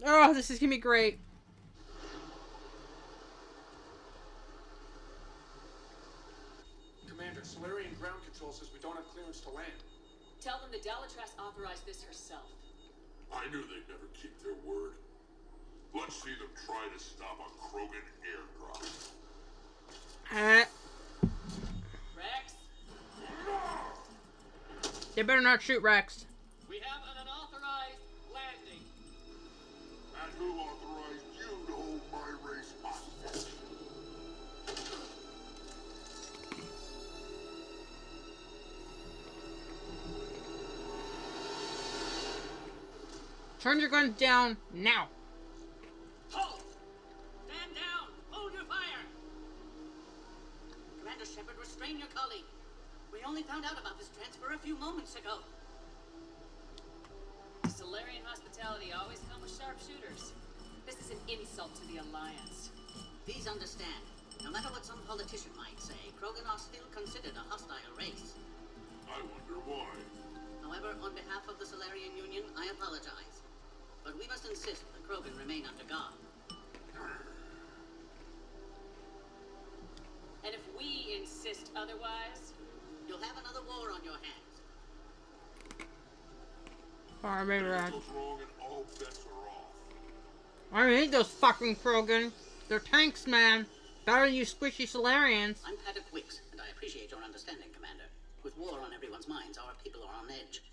Oh, this is gonna be great. Commander, Solarian ground control says we don't have clearance to land. Tell them the Dalatrass authorized this herself. I knew they'd never keep their word. Let's see them try to stop a Krogan airdrop. Rex? They better not shoot Rex. We have an unauthorized landing. And who authorized you to hold my race hostage? Turn your guns down now. Hold! Stand down! Hold your fire! Commander Shepard, restrain your colleague. We only found out about this transfer a few moments ago. Solarian hospitality always come with sharpshooters. This is an insult to the Alliance. Please understand, no matter what some politician might say, Krogan are still considered a hostile race. I wonder why. However, on behalf of the Solarian Union, I apologize. But we must insist the Krogan remain under guard. And if we insist otherwise, you'll have another war on your hands. Alright, maybe right. Wrong and all bets are off. I hate those fucking Krogan. They're tanks, man. Better than you squishy Solarians. I'm Paddock Wicks, and I appreciate your understanding, Commander. With war on everyone's minds, our people are on edge.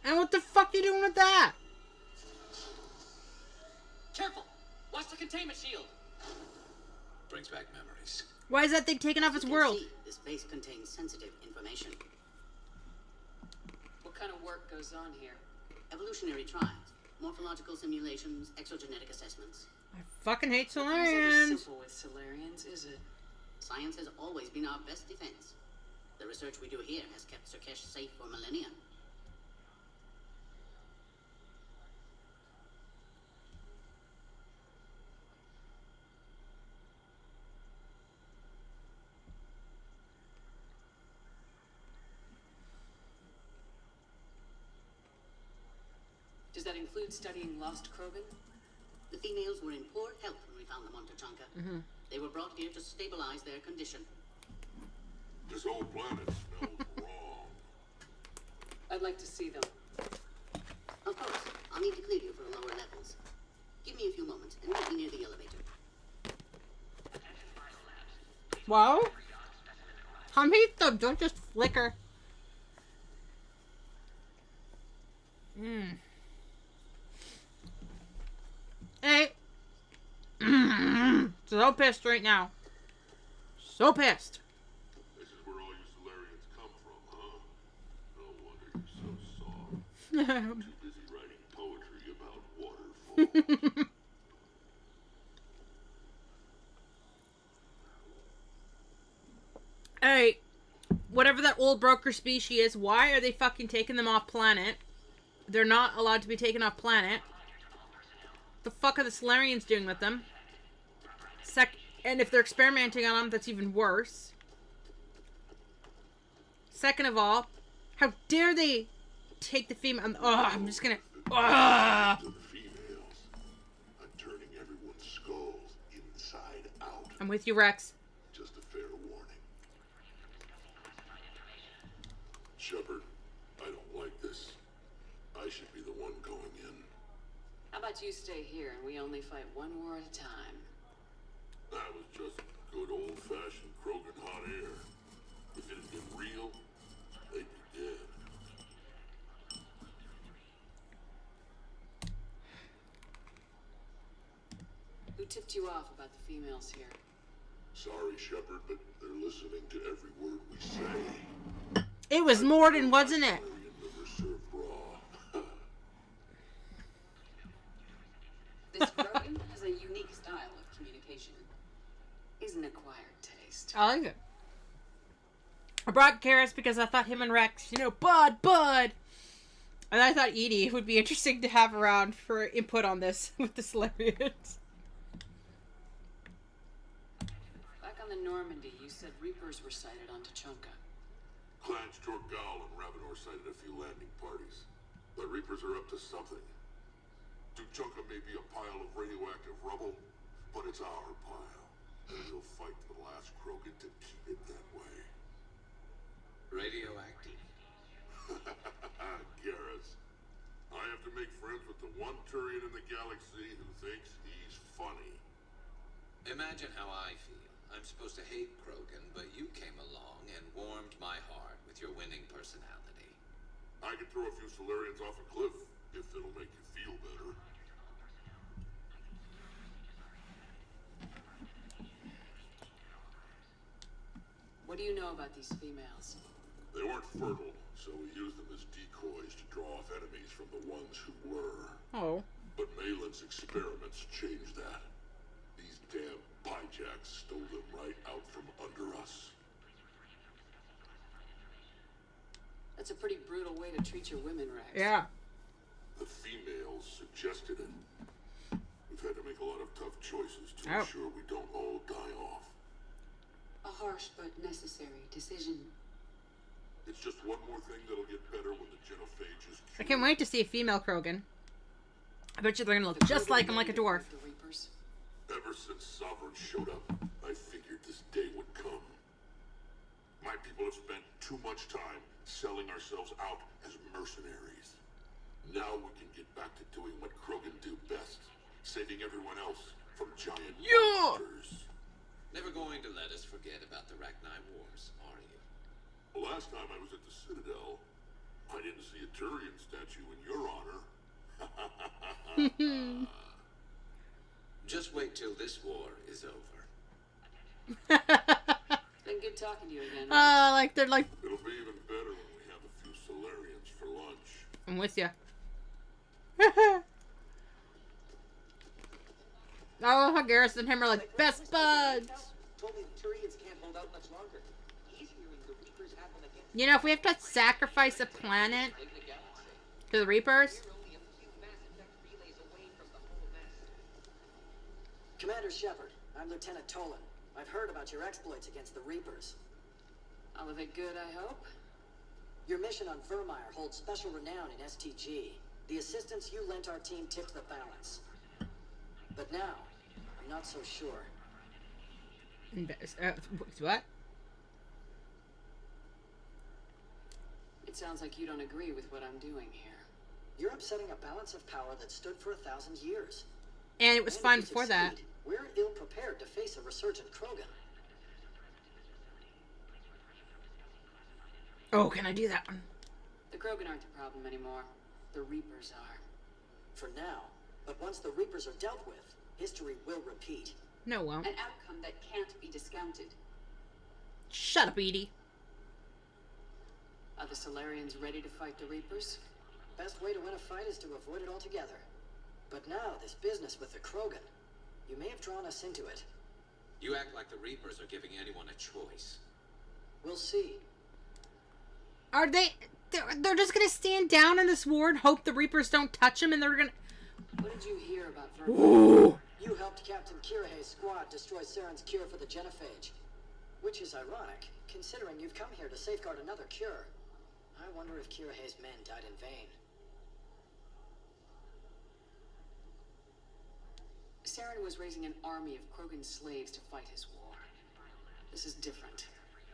And what the fuck you doing with that? careful! Watch the containment shield! Brings back memories. Why is that thing taken off its world? See, this base contains sensitive information. What kind of work goes on here? Evolutionary trials, morphological simulations, exogenetic assessments. I fucking hate It's never Solarians. simple with Solarians, is it? Science has always been our best defense. The research we do here has kept Surkesh safe for millennia. Does that include studying lost Krogan? The females were in poor health when we found them on Tachanka. Mm-hmm. They were brought here to stabilize their condition. This whole planet smells wrong. I'd like to see them. Of course, I'll need to clear you for the lower levels. Give me a few moments and meet me near the elevator. Well, come heat them. Don't just flicker. So pissed right now. So pissed. This is where all you Solarians come from, huh? No wonder you're so soft. Too busy writing poetry about waterfalls. Alright. Whatever that old broker species is, why are they fucking taking them off planet? They're not allowed to be taken off planet. The fuck are the Solarians doing with them? And if they're experimenting on them, that's even worse. Second of all, how dare they take the female... Oh, I'm just gonna... The females are turning everyone's skulls inside out. I'm with you, Rex. Just a fair warning. Shepard, I don't like this. I should be the one going in. How about you stay here and we only fight one war at a time? That was just good old-fashioned Krogan hot air. If it had been real, they'd be dead. Who tipped you off about the females here? Sorry, Shepard, but they're listening to every word we say. It was Morden, wasn't it? Liver served raw. This Krogan has a unique style of communication. He's an acquired taste. I like it. I brought Garrus because I thought him and Rex, bud. And I thought Edie would be interesting to have around for input on this with the Solarians. Back on the Normandy, you said Reapers were sighted on Tuchanka. Clans Jorgal and Ravenor sighted a few landing parties. The Reapers are up to something. Tuchanka may be a pile of radioactive rubble, but it's our pile. And we'll fight to the last Krogan to keep it that way. Radioactive? Garrus. I have to make friends with the one Turian in the galaxy who thinks he's funny. Imagine how I feel. I'm supposed to hate Krogan, but you came along and warmed my heart with your winning personality. I could throw a few Solarians off a cliff, if it'll make you feel better. What do you know about these females? They weren't fertile, so we used them as decoys to draw off enemies from the ones who were. Oh. But Malin's experiments changed that. These damn Pyjaks stole them right out from under us. That's a pretty brutal way to treat your women, Rex. Yeah. The females suggested it. We've had to make a lot of tough choices to ensure we don't all die off. A harsh but necessary decision. It's just one more thing that'll get better when the genophage is I can't wait to see a female Krogan. I bet you they're gonna look just like him, like a dwarf. Ever since Sovereign showed up, I figured this day would come. My people have spent too much time selling ourselves out as mercenaries. Now we can get back to doing what Krogan do best, saving everyone else from giant monsters. Never going to let us forget about the Rachni Wars, are you? The last time I was at the Citadel, I didn't see a Turian statue in your honor. Just wait till this war is over. Been good talking to you again. They're like... It'll be even better when we have a few Solarians for lunch. I'm with ya. I love how Garrus and him are like best buds. Told me the Turians can't hold out much longer. He's hearing the Reapers have them against. You know, if we have to sacrifice a planet to the Reapers. Commander Shepard, I'm Lieutenant Tolan. I've heard about your exploits against the Reapers. All of it good, I hope? Your mission on Vermeer holds special renown in STG. The assistance you lent our team tipped the balance. But now, I'm not so sure. What? It sounds like you don't agree with what I'm doing here. You're upsetting a balance of power that stood for 1,000 years. And it was fine before that. We're ill-prepared to face a resurgent Krogan. Oh, can I do that one? The Krogan aren't the problem anymore. The Reapers are. For now. But once the Reapers are dealt with, history will repeat. No, it won't. An outcome that can't be discounted. Shut up, Edie. Are the Solarians ready to fight the Reapers? Best way to win a fight is to avoid it altogether. But now, this business with the Krogan. You may have drawn us into it. You act like the Reapers are giving anyone a choice. We'll see. Are they... They're just gonna stand down in this war and hope the Reapers don't touch them, and they're gonna... What did you hear about Ooh. You helped Captain Kirihei's squad destroy Saren's cure for the genophage. Which is ironic, considering you've come here to safeguard another cure. I wonder if Kirihei's men died in vain. Saren was raising an army of Krogan slaves to fight his war. This is different.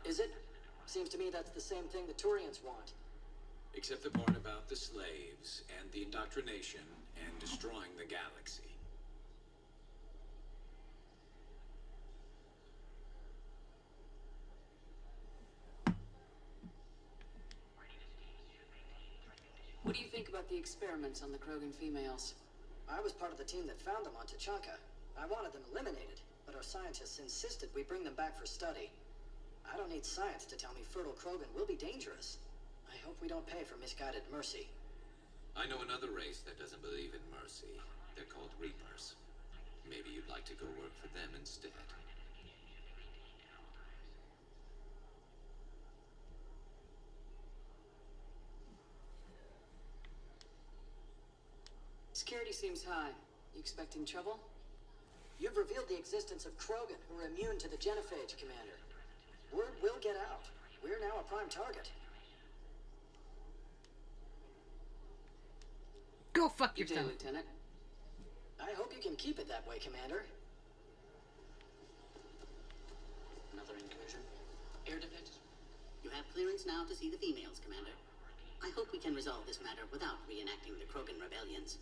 Is it? Seems to me that's the same thing the Turians want. Except the part about the slaves, and the indoctrination, and destroying the galaxy. What do you think about the experiments on the Krogan females? I was part of the team that found them on Tachanka. I wanted them eliminated, but our scientists insisted we bring them back for study. I don't need science to tell me fertile Krogan will be dangerous. I hope we don't pay for misguided mercy. I know another race that doesn't believe in mercy. They're called Reapers. Maybe you'd like to go work for them instead. Security seems high. You expecting trouble? You've revealed the existence of Krogan who are immune to the genophage, Commander. Word will get out. We're now a prime target. Go fuck Good day, yourself. Lieutenant. I hope you can keep it that way, Commander. Another incursion? Air defense? You have clearance now to see the females, Commander. I hope we can resolve this matter without reenacting the Krogan rebellions.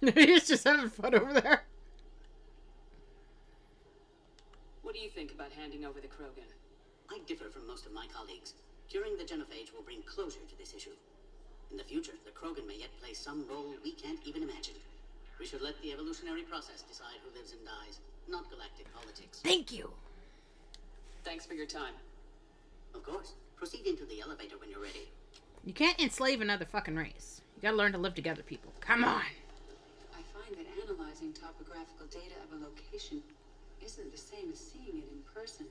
He's just having fun over there. What do you think about handing over the Krogan? I differ from most of my colleagues. Curing the genophage will bring closure to this issue. In the future, the Krogan may yet play some role we can't even imagine. We should let the evolutionary process decide who lives and dies, not galactic politics. Thank you. Thanks for your time. Of course. Proceed into the elevator when you're ready. You can't enslave another fucking race. You gotta learn to live together, people. Come on. I find that analyzing topographical data of a location isn't the same as seeing it in person.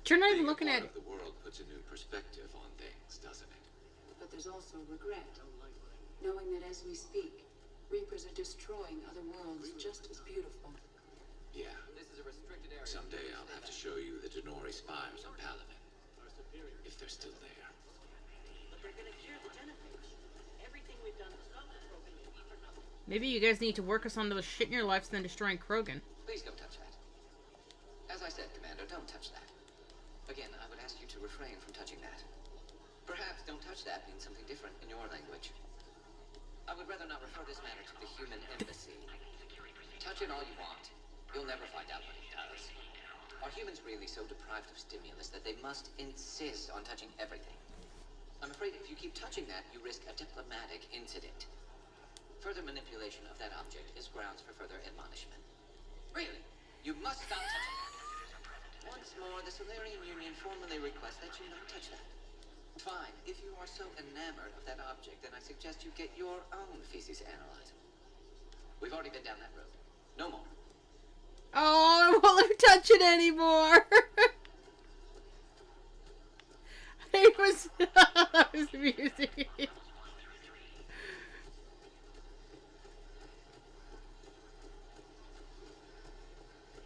You're not even looking at it. The world puts a new perspective on things, doesn't it? But there's also regret, knowing that as we speak, Reapers are destroying other worlds just as beautiful. Yeah. This is a restricted area. Someday I'll have to show you the Denori spires on Palaven. If they're still there. But they're gonna cure the genophage. Everything we've done to stop the Krogan will be for nothing. Maybe you guys need to work us onto the shit in your lives than destroying Krogan. Please don't touch that. As I said, Commander, don't touch that. Again, I would ask you to refrain from touching that. Perhaps don't touch that means something different in your language. I would rather not refer this matter to the human embassy. Touch it all you want. You'll never find out what it does. Are humans really so deprived of stimulus that they must insist on touching everything? I'm afraid if you keep touching that, you risk a diplomatic incident. Further manipulation of that object is grounds for further admonishment. Really, you must stop touching that. Once more, the Solarian Union formally requests that you not touch that. Fine, if you are so enamored of that object, then I suggest you get your own feces analyzer. We've already been down that road. No more. Oh, I won't let me touch it anymore. It was, that was amusing.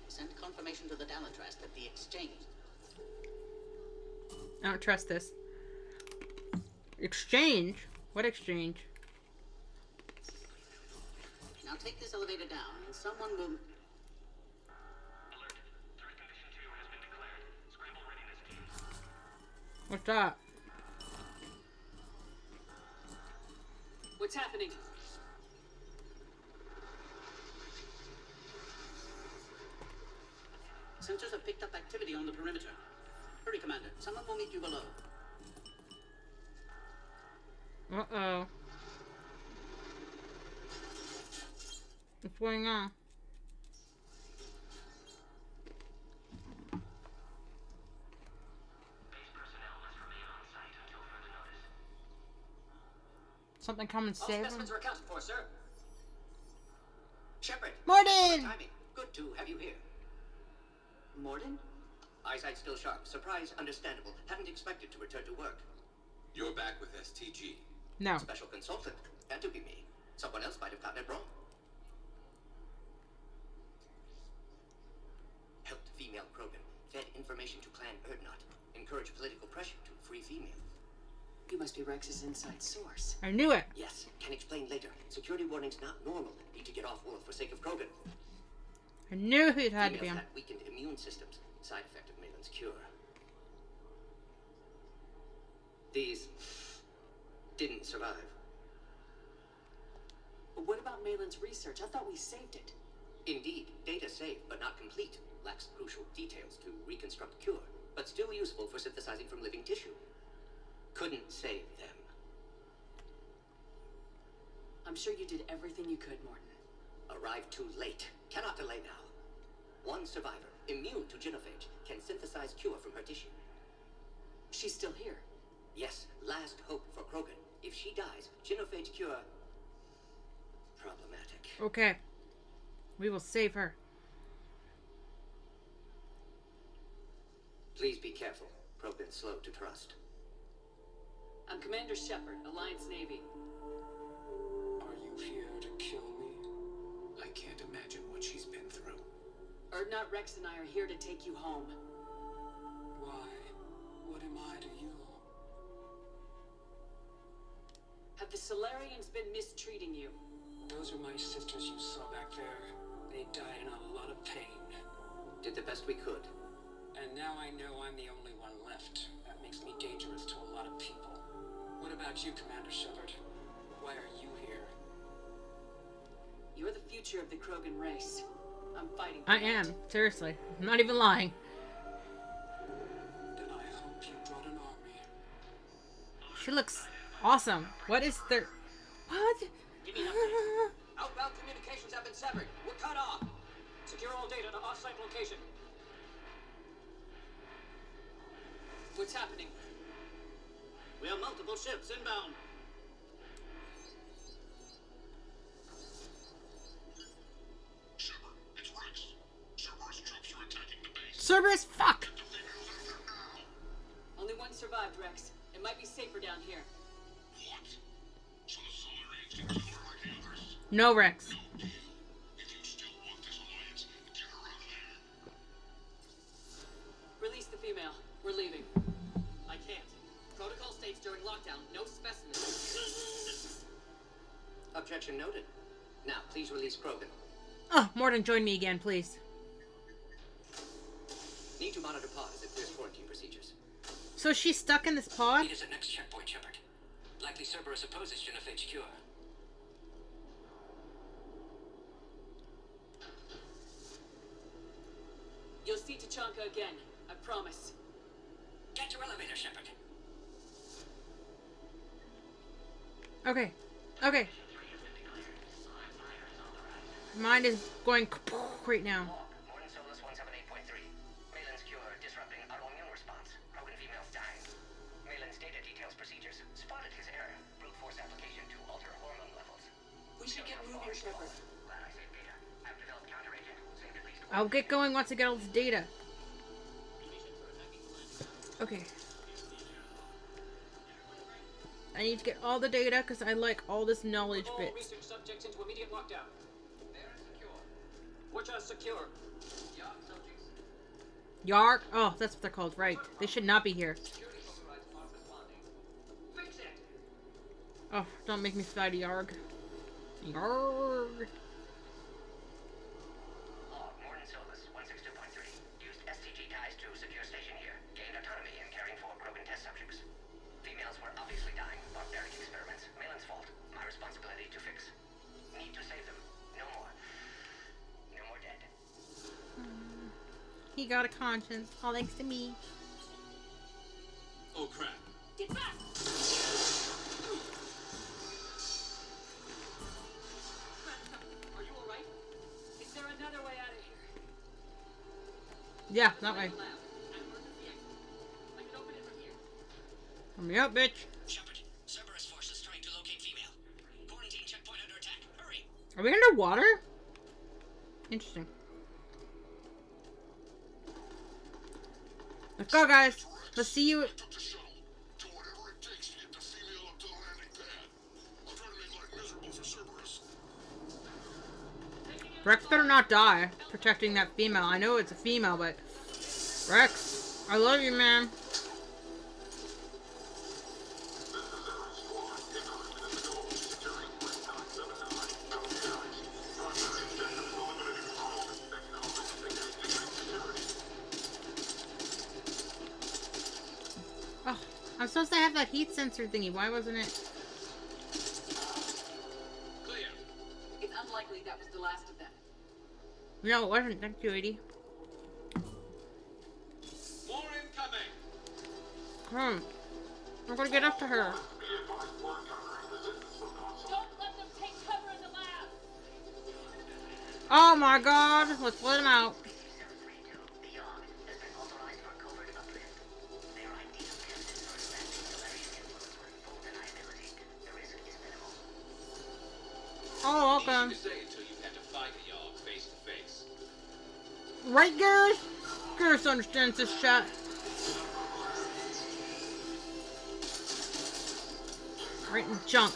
Send confirmation to the Dalatrast that the exchange. I don't trust this. Exchange? What exchange? Now take this elevator down, and someone will... What's that? What's happening? Sensors have picked up activity on the perimeter. Hurry, Commander. Someone will meet you below. Uh-oh. What's going on? Something come and All save him. specimens are accounted for, sir. Shepard. Morden! Excellent timing. Good to have you here. Morden? Eyesight still sharp. Surprise understandable. Hadn't expected to return to work. You're back with STG. No. Special consultant. Had to be me. Someone else might have gotten it wrong. Helped female Krogan. Fed information to Clan Erdnot. Encouraged political pressure to free females. You must be Rex's inside source. I knew it. Yes, can explain later. Security warnings not normal. Need to get off world for sake of Krogan. I knew it had to be Females him. had weakened immune systems. Side effect of Malin's cure. These didn't survive. But what about Malin's research? I thought we saved it. Indeed, data saved but not complete. Lacks crucial details to reconstruct cure, but still useful for synthesizing from living tissue. Couldn't save them. I'm sure you did everything you could, Morton. Arrived too late. Cannot delay now. One survivor, immune to genophage, can synthesize cure from her tissue. She's still here. Yes, last hope for Krogan. If she dies, genophage cure... problematic. Okay. We will save her. Please be careful. Krogan's slow to trust. I'm Commander Shepard, Alliance Navy. Are you here to kill me? I can't imagine what she's been through. Erdnot, Rex, and I are here to take you home. Why? What am I to you? Have the Solarians been mistreating you? Those are my sisters you saw back there. They died in a lot of pain. Did the best we could. And now I know I'm the only one left. That makes me dangerous to a lot of people. What about you, Commander Shepard? Why are you here? You're the future of the Krogan race. I'm fighting for I it. am. Seriously. I'm not even lying. Then I hope you brought an army. She looks awesome. What is there? What? Give me an update. Outbound communications have been severed. We're cut off. Secure all data to off-site location. What's happening? We have multiple ships inbound. Shepard, it's Rex. Cerberus troops are attacking the base. Cerberus, fuck! Only one survived, Rex. It might be safer down here. What? So the Solarians can kill her like the others? No, Rex. No deal. If you still want this alliance, get her out of there. Release the female. We're leaving. I can't. Protocol states during lockdown, no specimens. Objection noted. Now, please release Krogan. Oh, Morden, join me again, please. Need to monitor pod as it clears quarantine procedures. So she's stuck in this pod? Meet us at next checkpoint, Shepard. Likely Cerberus opposes genophage cure. You'll see Tachanka again. I promise. Get your elevator, Shepard. Okay. Okay. Mine is going right now. Morning Solus 178.3. Malin's cure disrupting autoimmune response. Krogan females dying. Malin's data details procedures. Spotted his error. Brute force application to alter hormone levels. We should get moving, Shepard. Glad I saved data. I've developed counteragent. Saved at least one. I'll get going once I get all this data. Okay. I need to get all the data because I like all this knowledge All bits. research subjects into immediate lockdown. They're secure. Which are secure. Yark subjects. Yark? Oh, that's what they're called, right. They should not be here. Security overrides aren't responding. Fix it! Oh, don't make me fight a Yarg. Yarg. Log, Morton Solus 162.3. Used STG ties to secure station here. Gained autonomy in caring for Krogan test subjects. Females were obviously dying. Barbaric experiments. Malin's fault. My responsibility to fix. Need to save them. No more. No more dead. He got a conscience. All thanks to me. Oh crap. Get back! Are you alright? Is there another way out of here? Yeah, that way. Lab. An emergency exit. I can open it from here. Come me up, bitch. Shepard, Cerberus forces trying to locate female. Are we underwater? Interesting. Let's go, guys. Let's see you. Rex better not die protecting that female. I know it's a female, but Rex, I love you, man. Oh, I'm supposed to have that heat sensor thingy. Why wasn't it? Clear. It's unlikely that was the last of them. No, it wasn't. Thank you, Edie. More incoming. I'm gonna get up to her. Don't let them take cover in the lab. Oh my god. Let's let him out. Oh, okay. Easy to say until you've had to fight a Yarg face to face. Right, Garrus? Garrus understands this shit. Right in junk.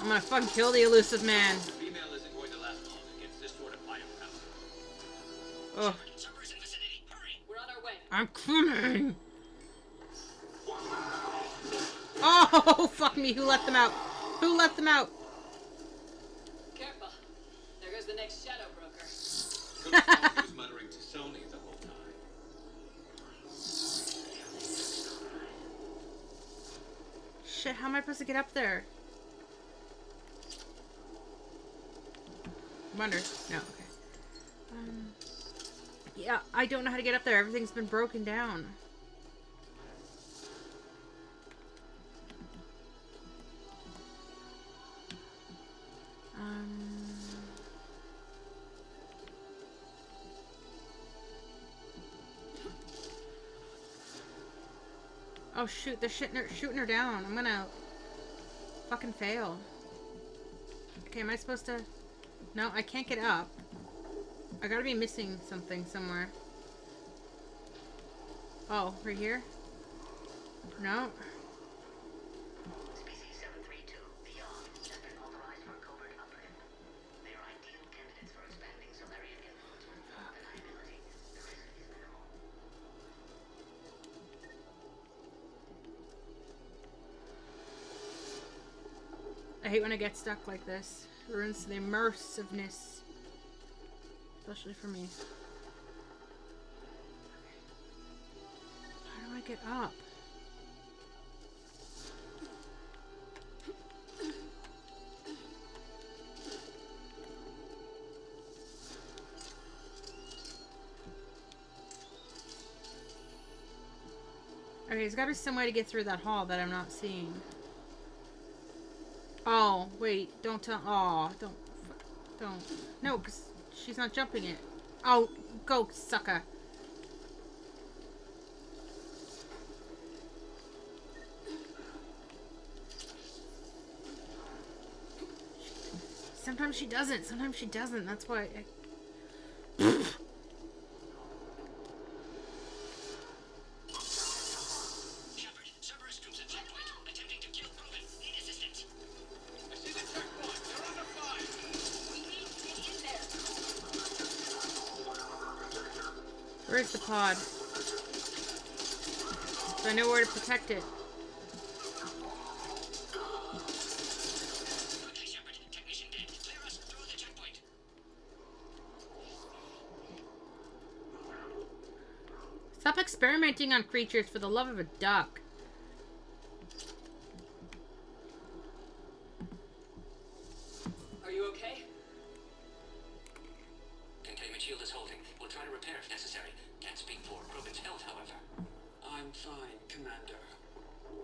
I'm gonna fucking kill the elusive man. The female isn't going to last long against this sort of firepower. Ugh. We're on our way. I'm coming. Oh, fuck me. Who let them out? Who let them out? Careful. There goes the next shadow broker. He was muttering to Sony the whole time. Shit, how am I supposed to get up there? Wonder. No, okay. Yeah, I don't know how to get up there. Everything's been broken down. Oh shoot, they're shooting her down. I'm gonna fucking fail. Okay, am I supposed to... No, I can't get up. I gotta be missing something somewhere. Oh, right here? No. Species 732, beyond, has been authorized for covert uplift. They are ideal candidates for expanding Solarian influence with full deniability. The risk is minimal. I hate when I get stuck like this. It ruins the immersiveness. Especially for me. How do I get up? Okay, there's gotta be some way to get through that hall that I'm not seeing. Oh, wait, don't tell. Oh, don't. No, because she's not jumping it. Oh, go, sucker. Sometimes she doesn't. Sometimes she doesn't. That's why. Where's the pod? So I know where to protect it. Stop experimenting on creatures for the love of a duck. Are you okay? Containment shield is holding. We'll try to repair if necessary. Can't speak for Krogan's health, however. I'm fine, Commander.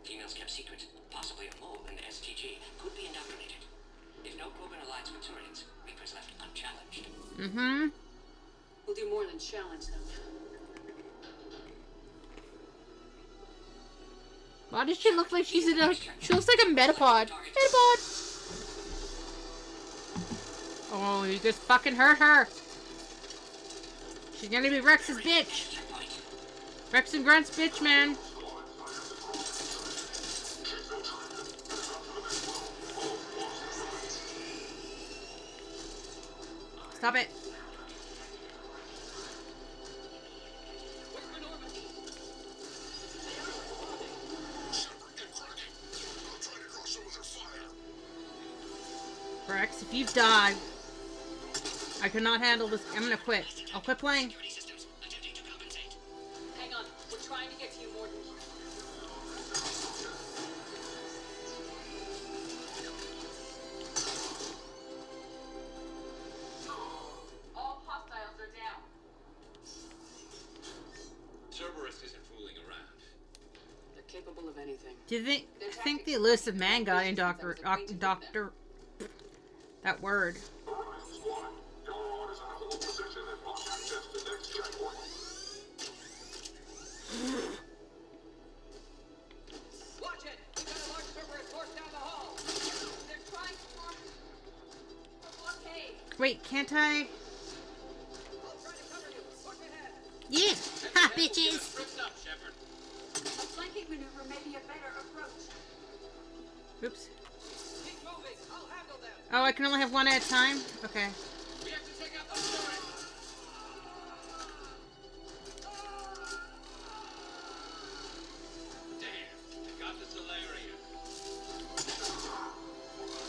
Females kept secret. Possibly a mole in the STG. Could be indoctrinated. If no Krogan alliance Victorians, Reaper's left unchallenged. Mm-hmm. We'll do more than challenge them. Why does she look like she's in a... She looks like a metapod. Metapod! Oh, you just fucking hurt her. She's gonna be Rex's bitch. Rex and Grunt's bitch, man. Stop it. Rex, if you die, I cannot handle this. I'm gonna quit. I'll quit playing. Hang on, we're trying to get to you, Morton. All hostiles are down. Cerberus isn't fooling around. They're capable of anything. Do you think? I think the elusive man guy in Doctor. That word. Watch it! We got a large Cerberus force down the hall. They're trying to form a blockade. Wait, can't I? I'll try to cover you. Push ahead. Yeah, ha, bitches. A flanking maneuver may be a better approach. Oops. Keep moving. I'll handle them. Oh, I can only have one at a time? Okay. We have to take out the turret.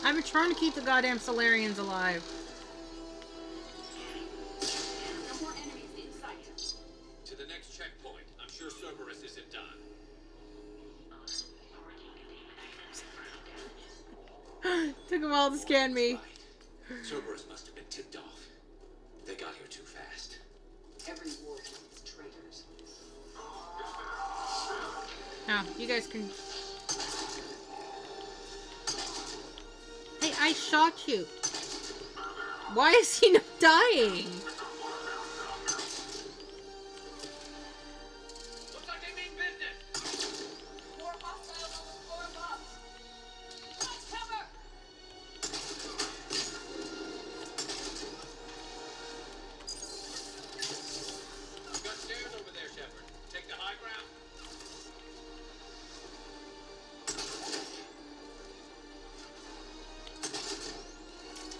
I've been trying to keep the goddamn Solarians alive. No more enemies in sight. To the next checkpoint. I'm sure Cerberus isn't done. Took a while to scan me. Cerberus must have been tipped off. They got here too fast. Every war needs traitors. Oh, you guys can... Hey, I shot you. Why is he not dying? Looks like they mean business. More hostiles on the floor above. Cover! You've got stairs over there, Shepard. Take the high ground.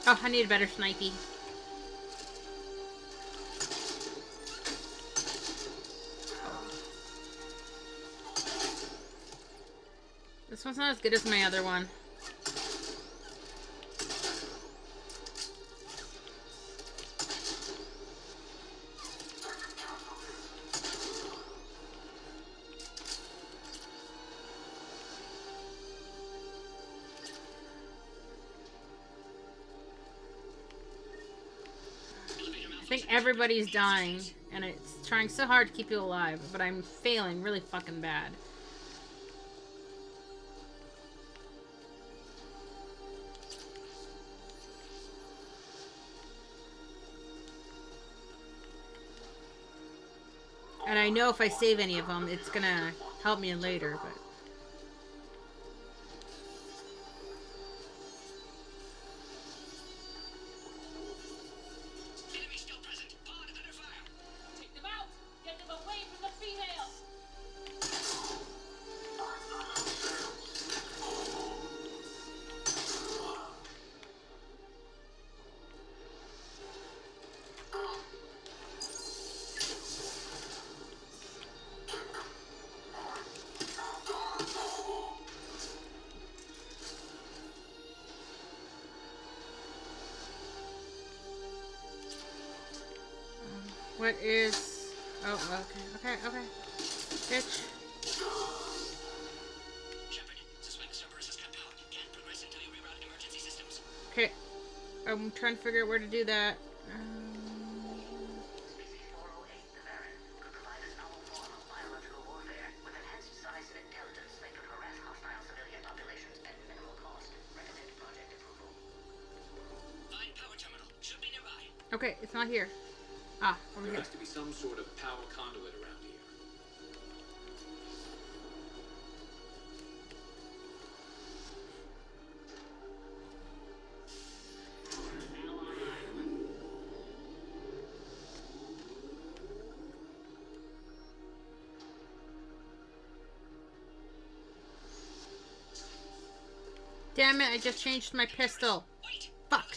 Oh, I need a better snipey. This one's not as good as my other one. I think everybody's dying, and it's trying so hard to keep you alive, but I'm failing really fucking bad. And I know if I save any of them, it's gonna help me later, but... Take them out. Get them away from the female. What is... Oh, okay. Bitch. Shepard, suspect Cerberus has cut power. Can't progress until you reroute emergency systems. Okay. I'm trying to figure out where to do that. Find power terminal. Should be nearby. Okay, it's not here. Ah, over There here. has to be some sort of power conduit around here. damn it, I just changed my pistol. Fuck.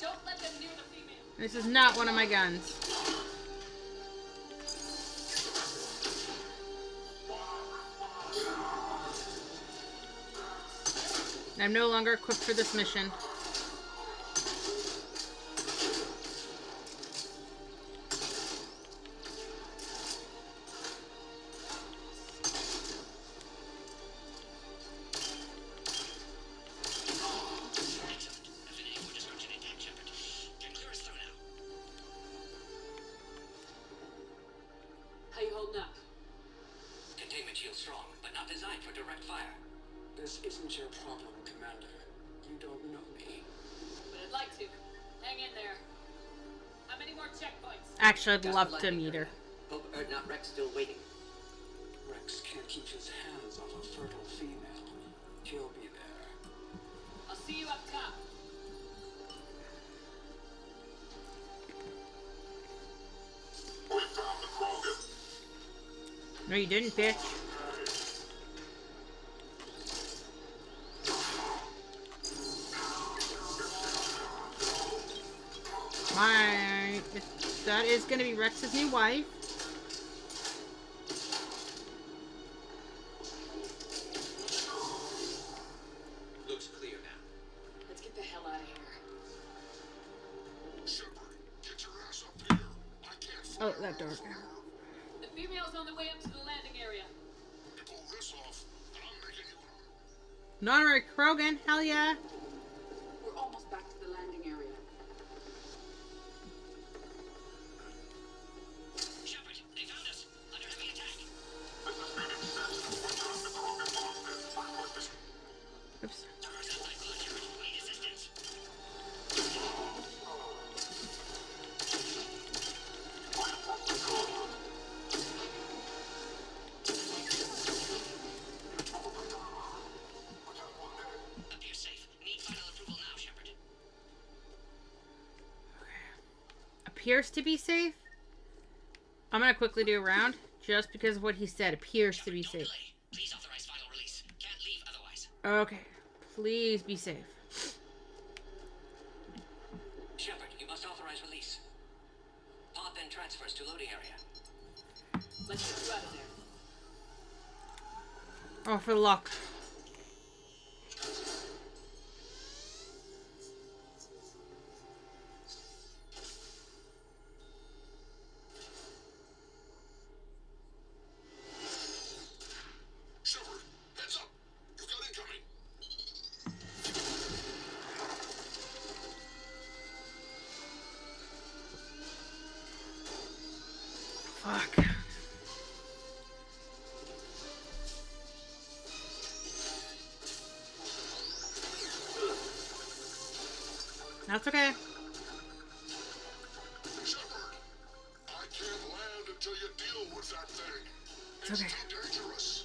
Don't let them near the female. This is not one of my guns. I'm no longer equipped for this mission. How you holding up? Containment shield strong, but not designed for direct fire. This isn't your problem, Commander. You don't know me. But I'd like to. Hang in there. How many more checkpoints? Actually, I'd love to meet her. Hope not Rex still waiting. Rex can't keep his hands off a fertile female. He'll be there. I'll see you up top. We found the Krogan. No, you didn't, bitch. That is gonna be Rex's new wife. Looks clear now. Let's get the hell out of here. Shepard, get your ass up here. I can't fire Oh, that door. The female's on the way up to the landing area. pull this off, and I'm making you An honorary Krogan, hell yeah. We're almost back to the landing area. Shepard, they found us. Under heavy attack. Oops. Need assistance. Appear safe. Need final approval now, Shepard. Appears to be safe. I'm gonna quickly do a round, just because of what he said. Appears to be safe. Please authorize final release. Can't leave otherwise. Okay. Please be safe. Shepard, you must authorize release. Pod then transfers to loading area. Let's get you out of there. Oh, for luck. Shepard, heads up. You've got incoming. Fuck. That's okay. Shepard, I can't land until you deal with that thing. It's okay. Too dangerous.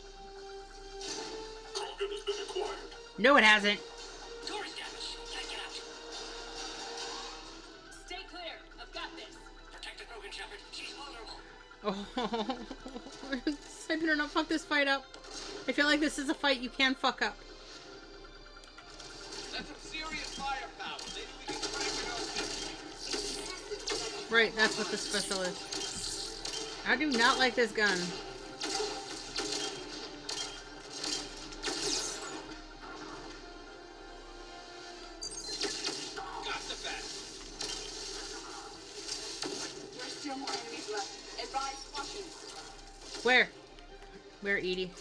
Krogan has been acquired. No, it hasn't. Door is damaged. Can't get out. Stay clear. I've got this. Protect the Krogan, Shepard. She's vulnerable. Oh, I better not fuck this fight up. I feel like this is a fight you can fuck up. That's some serious firepower. Maybe we can crack it open. Right, that's what the special is. I do not like this gun. Got the bat. There's still more enemies left. Advise caution. Where? Where, Edie?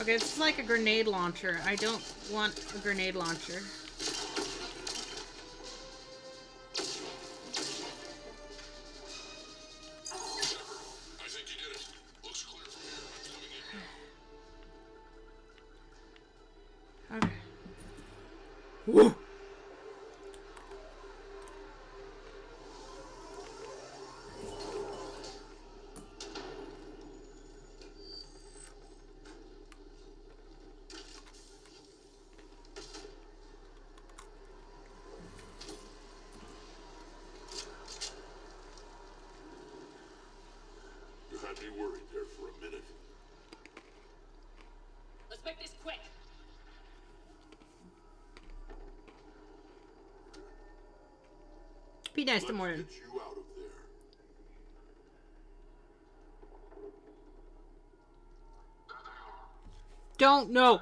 Okay, this is like a grenade launcher. I don't want a grenade launcher. I think you did it. Looks clear from here. I'm coming in. Okay. Woo! me worried there for a minute. Let's make this quick. Be nice to Mordin. Get you out of there. Don't know.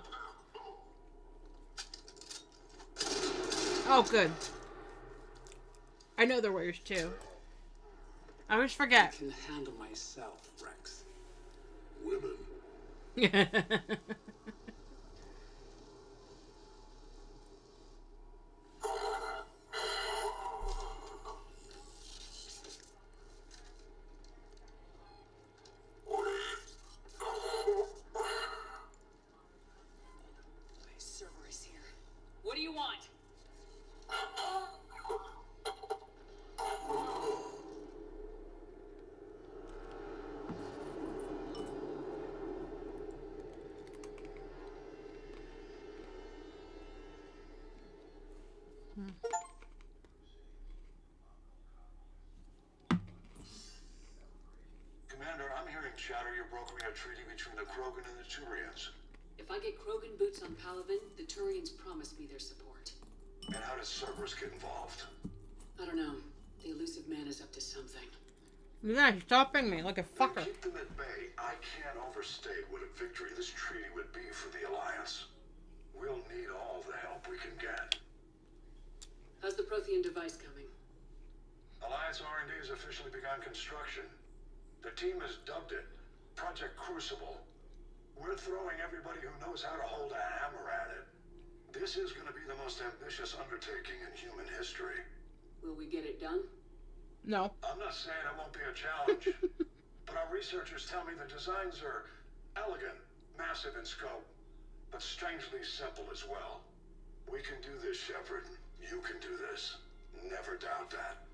Oh, good. I know they're warriors too. I always forget. I can handle myself, Rex. Women. Cerberus here. What do you want? Commander, I'm hearing chatter you're brokering a treaty between the Krogan and the Turians. If I get Krogan boots on Palaven, the Turians promise me their support. And how does Cerberus get involved? I don't know. The elusive man is up to something. Yeah, he's stopping me like a fucker. Keep them at bay. I can't overstate what a victory this treaty would be for the Alliance. We'll need all the help we can get. How's the Prothean device coming? Alliance R&D has officially begun construction. The team has dubbed it Project Crucible. We're throwing everybody who knows how to hold a hammer at it. This is going to be the most ambitious undertaking in human history. Will we get it done? No. I'm not saying it won't be a challenge, but our researchers tell me the designs are elegant, massive in scope, but strangely simple as well. We can do this, Shepard. You can do this. Never doubt that.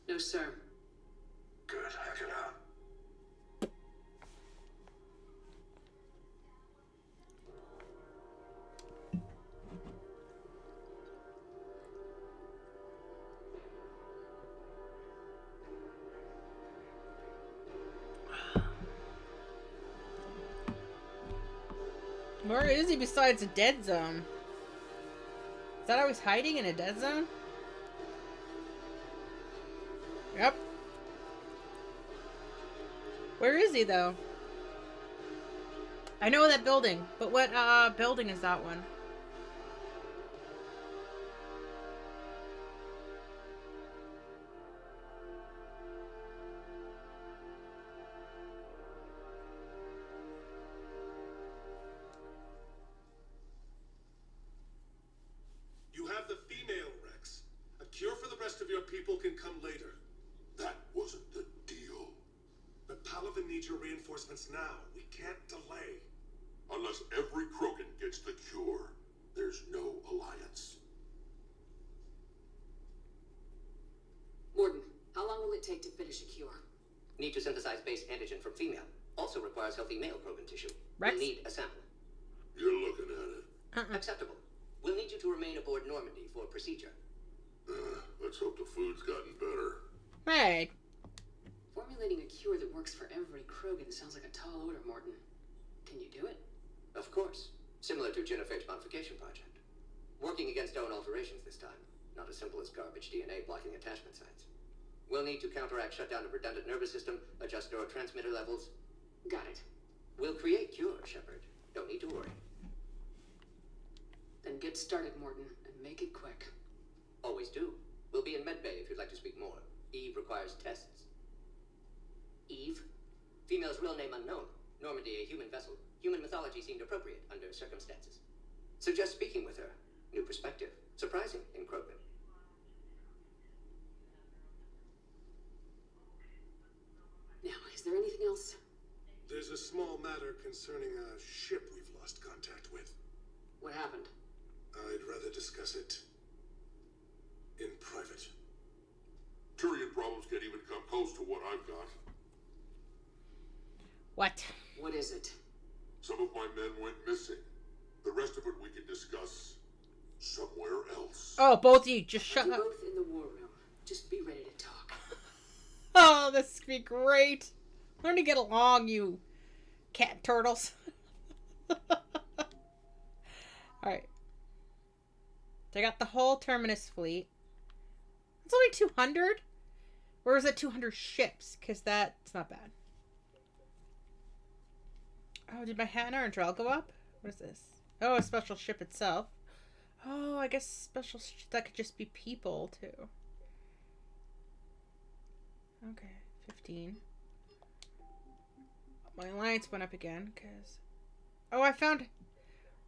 No, sir. Good. Hack it out. Where is he besides a dead zone? Is that always hiding in a dead zone? Yep. Where is he though? I know that building, but what building is that one? You have the female, Rex. A cure for the rest of your people can come later. That wasn't the deal. But Palaven needs your reinforcements now. We can't delay. Unless every Krogan gets the cure, there's no alliance. Mordin, how long will it take to finish a cure? Need to synthesize base antigen from female. Also requires healthy male Krogan tissue. Rex? We'll need a sample. You're looking at it. Acceptable. We'll need you to remain aboard Normandy for procedure. Let's hope the food's gotten better. Hey. Formulating a cure that works for every Krogan sounds like a tall order, Mordin. Can you do it? Of course. Similar to Genophage modification project. Working against own alterations this time. Not as simple as garbage DNA blocking attachment sites. We'll need to counteract shutdown of redundant nervous system, adjust neurotransmitter levels. Got it. We'll create cure, Shepard. Don't need to worry. Then get started, Mordin, and make it quick. Always do. We'll be in medbay if you'd like to speak more. Eve requires tests. Eve? Female's real name unknown. Normandy, a human vessel. Human mythology seemed appropriate under circumstances. Suggest speaking with her. New perspective. Surprising in Krogan. Now, is there anything else? There's a small matter concerning a ship we've lost contact with. What happened? I'd rather discuss it in private. Turian problems can't even come close to what I've got. What? What is it? Some of my men went missing. The rest of it we can discuss somewhere else. Oh, both of you, just shut You're up. both in the war room. Just be ready to talk. Oh, this could be great. Learn to get along, you cat turtles. Alright. So I got the whole Terminus fleet. It's only 200? Or is it 200 ships? Because that's not bad. Oh, did my Hannah or Drell go up? What is this? Oh, a special ship itself. Oh, I guess special that could just be people, too. Okay, 15. My alliance went up again, because... Oh, I found...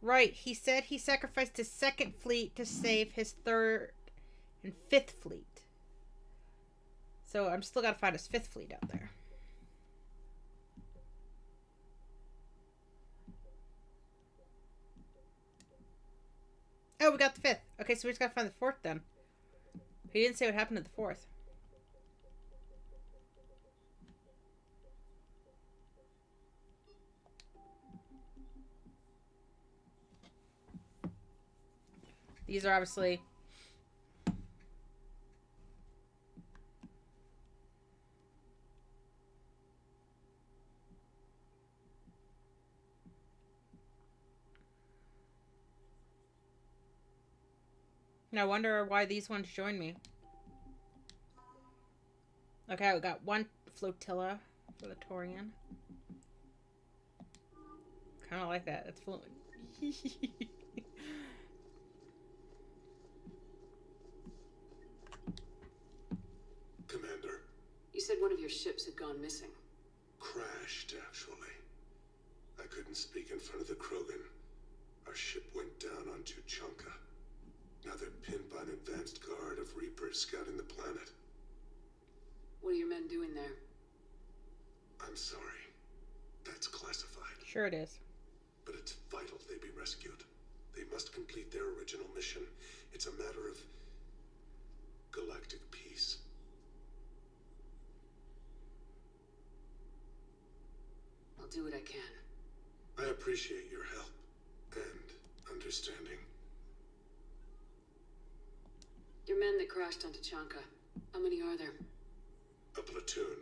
Right, he said he sacrificed his 2nd fleet to save his 3rd and 5th fleet. So I'm still gotta find his 5th fleet out there. Oh, we got the 5th. Okay, so we just gotta find the 4th then. He didn't say what happened to the 4th. These are obviously... I wonder why these ones joined me. Okay, we got 1 flotilla for the Torian. Kind of like that. It's fluent. Commander. You said one of your ships had gone missing. Crashed, actually. I couldn't speak in front of the Krogan. Our ship went down on Tuchanka. Now they're pinned by an advanced guard of Reapers scouting the planet. What are your men doing there? I'm sorry. That's classified. Sure it is. But it's vital they be rescued. They must complete their original mission. It's a matter of galactic peace. I'll do what I can. I appreciate your help and understanding. Your men that crashed on Tuchanka, how many are there? A platoon.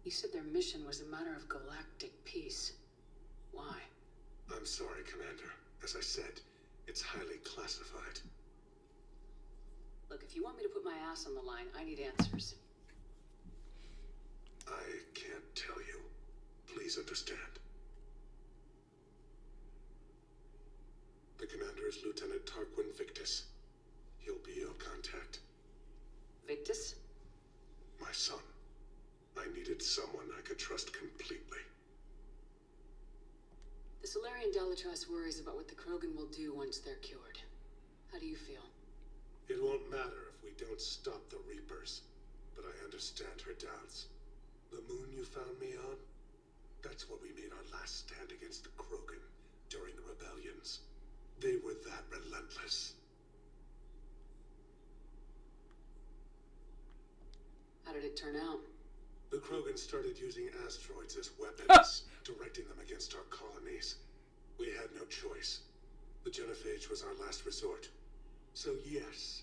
You said their mission was a matter of galactic peace. Why? I'm sorry, Commander. As I said, it's highly classified. Look, if you want me to put my ass on the line, I need answers. I can't tell you. Please understand. The commander is Lieutenant Tarquin Victus. He'll be your contact. Victus? My son. I needed someone I could trust completely. The Solarian Dalatrass worries about what the Krogan will do once they're cured. How do you feel? It won't matter if we don't stop the Reapers, but I understand her doubts. The moon you found me on? That's where we made our last stand against the Krogan during the rebellions. They were that relentless. How did it turn out? The Krogan started using asteroids as weapons, directing them against our colonies. We had no choice. The Genophage was our last resort. So yes,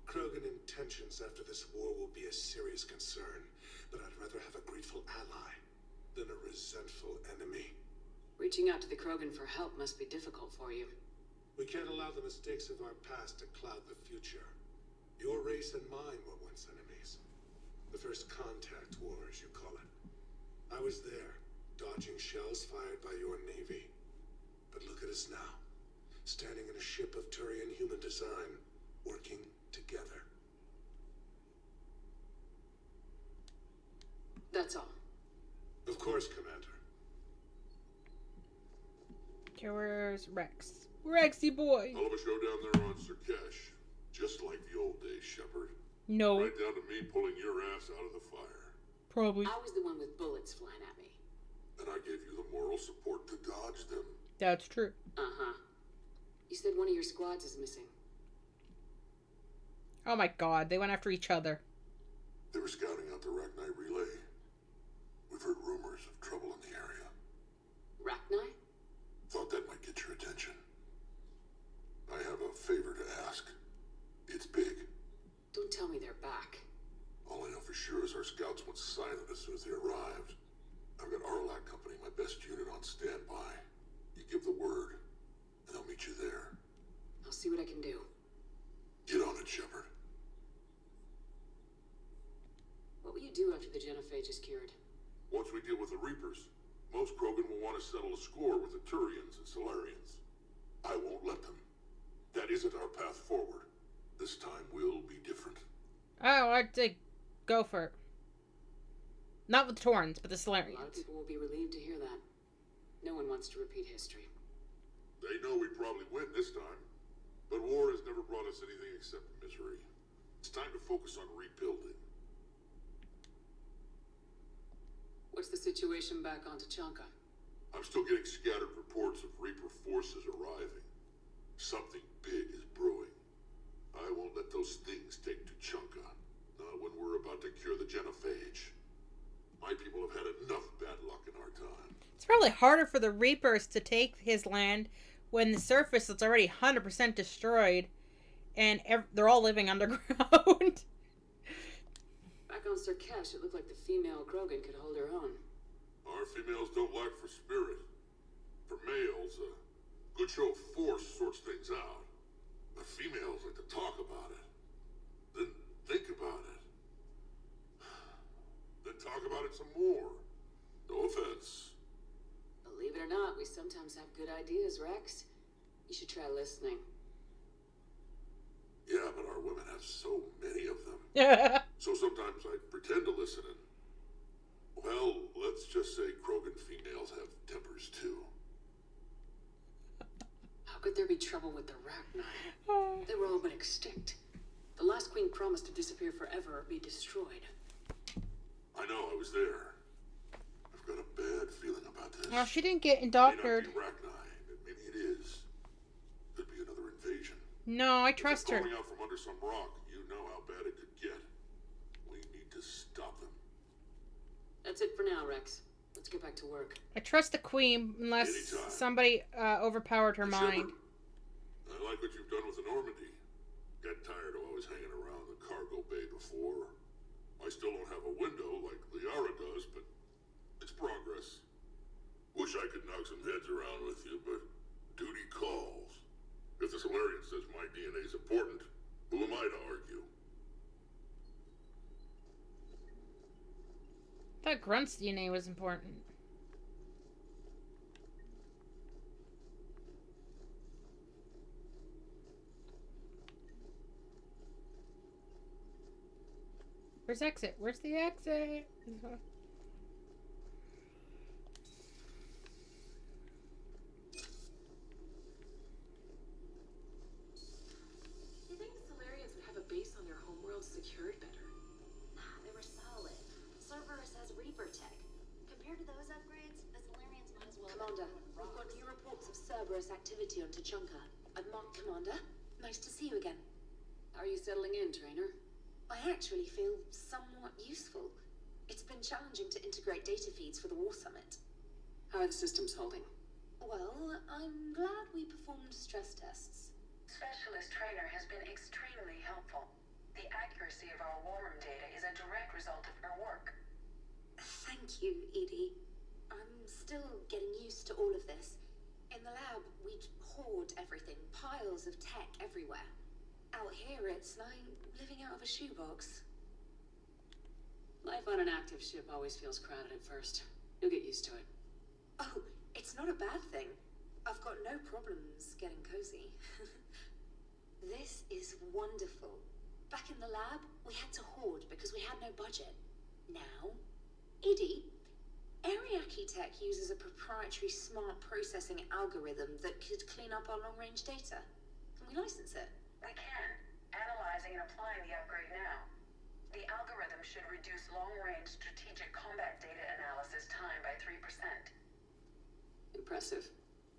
Krogan intentions after this war will be a serious concern, but I'd rather have a grateful ally than a resentful enemy. Reaching out to the Krogan for help must be difficult for you. We can't allow the mistakes of our past to cloud the future. Your race and mine were once enemies. The first contact war, as you call it. I was there, dodging shells fired by your navy. But look at us now, standing in a ship of Turian human design, working together. That's all. Of course, Commander. Okay, where's Rex? Rexy boy! Hell of a show down there on Surkesh. Just like the old days, Shepard. No. Right down to me pulling your ass out of the fire. Probably. I was the one with bullets flying at me. And I gave you the moral support to dodge them. That's true. Uh-huh. You said one of your squads is missing. Oh my god, they went after each other. They were scouting out the Rachni relay. We've heard rumors of trouble in the area. Rachni? Thought that might get your attention. I have a favor to ask. It's big. Don't tell me they're back. All I know for sure is our scouts went silent as soon as they arrived. I've got Arlac Company, my best unit, on standby. You give the word, and they'll meet you there. I'll see what I can do. Get on it, Shepard. What will you do after the genophage is cured? Once we deal with the Reapers, most Krogan will want to settle a score with the Turians and Solarians. I won't let them. That isn't our path forward. This time will be different. Oh, I'd say go for it. Not with the Torrens, but the A lot of Solarians. people will be relieved to hear that. No one wants to repeat history. They know we probably win this time. But war has never brought us anything except misery. It's time to focus on rebuilding. What's the situation back on Tuchanka? I'm still getting scattered reports of Reaper forces arriving. Something big is brewing. I won't let those things take Tuchanka. Not when we're about to cure the genophage. My people have had enough bad luck in our time. It's probably harder for the Reapers to take his land when the surface is already 100% destroyed and they're all living underground. Back on Surkesh, it looked like the female Krogan could hold her own. Our females don't lack for spirit. For males, a good show of force sorts things out. But females like to talk about it. Then think about it. Then talk about it some more. No offense. Believe it or not, we sometimes have good ideas, Rex. You should try listening. Yeah, but our women have so many of them. So sometimes I pretend to listen and... Well, let's just say Krogan females have tempers too. How could there be trouble with the Rachni? They were all but extinct. The last queen promised to disappear forever or be destroyed. I know, I was there. I've got a bad feeling about this. Well, she didn't get It may indoctored. not be Rachni, maybe it is. Could be another invasion. No, I trust her. Crawling out from under some rock, you know how bad it could get. We need to stop them. That's it for now, Rex. Let's get back to work. I trust the Queen unless Anytime. somebody overpowered her mind. I like what you've done with the Normandy. Got tired of always hanging around the cargo bay before. I still don't have a window like Liara does, but it's progress. Wish I could knock some heads around with you, but duty calls. If the Solarian says my DNA is important, who am I to argue? I thought Grunt's DNA was important. Where's exit? Where's the exit? You think the Solarians would have a base on their homeworld secured better? Nah, they were solid. Cerberus has Reaper tech. Compared to those upgrades, the Solarians might as well... Commander, we've got new reports of Cerberus activity on Tuchanka. I'm Mark, Commander. Nice to see you again. How are you settling in, Trainer? I actually feel somewhat useful. It's been challenging to integrate data feeds for the War Summit. How are the systems holding? Well, I'm glad we performed stress tests. Specialist Trainer has been extremely helpful. The accuracy of our war room data is a direct result of her work. Thank you, Edie. I'm still getting used to all of this. In the lab, we'd hoard everything, piles of tech everywhere. Out here, it's like living out of a shoebox. Life on an active ship always feels crowded at first. You'll get used to it. Oh, it's not a bad thing. I've got no problems getting cozy. This is wonderful. Back in the lab, we had to hoard because we had no budget. Now, Edie, Ariake Tech uses a proprietary smart processing algorithm that could clean up our long-range data. Can we license it? We can. Analyzing and applying the upgrade now. The algorithm should reduce long-range strategic combat data analysis time by 3%. Impressive.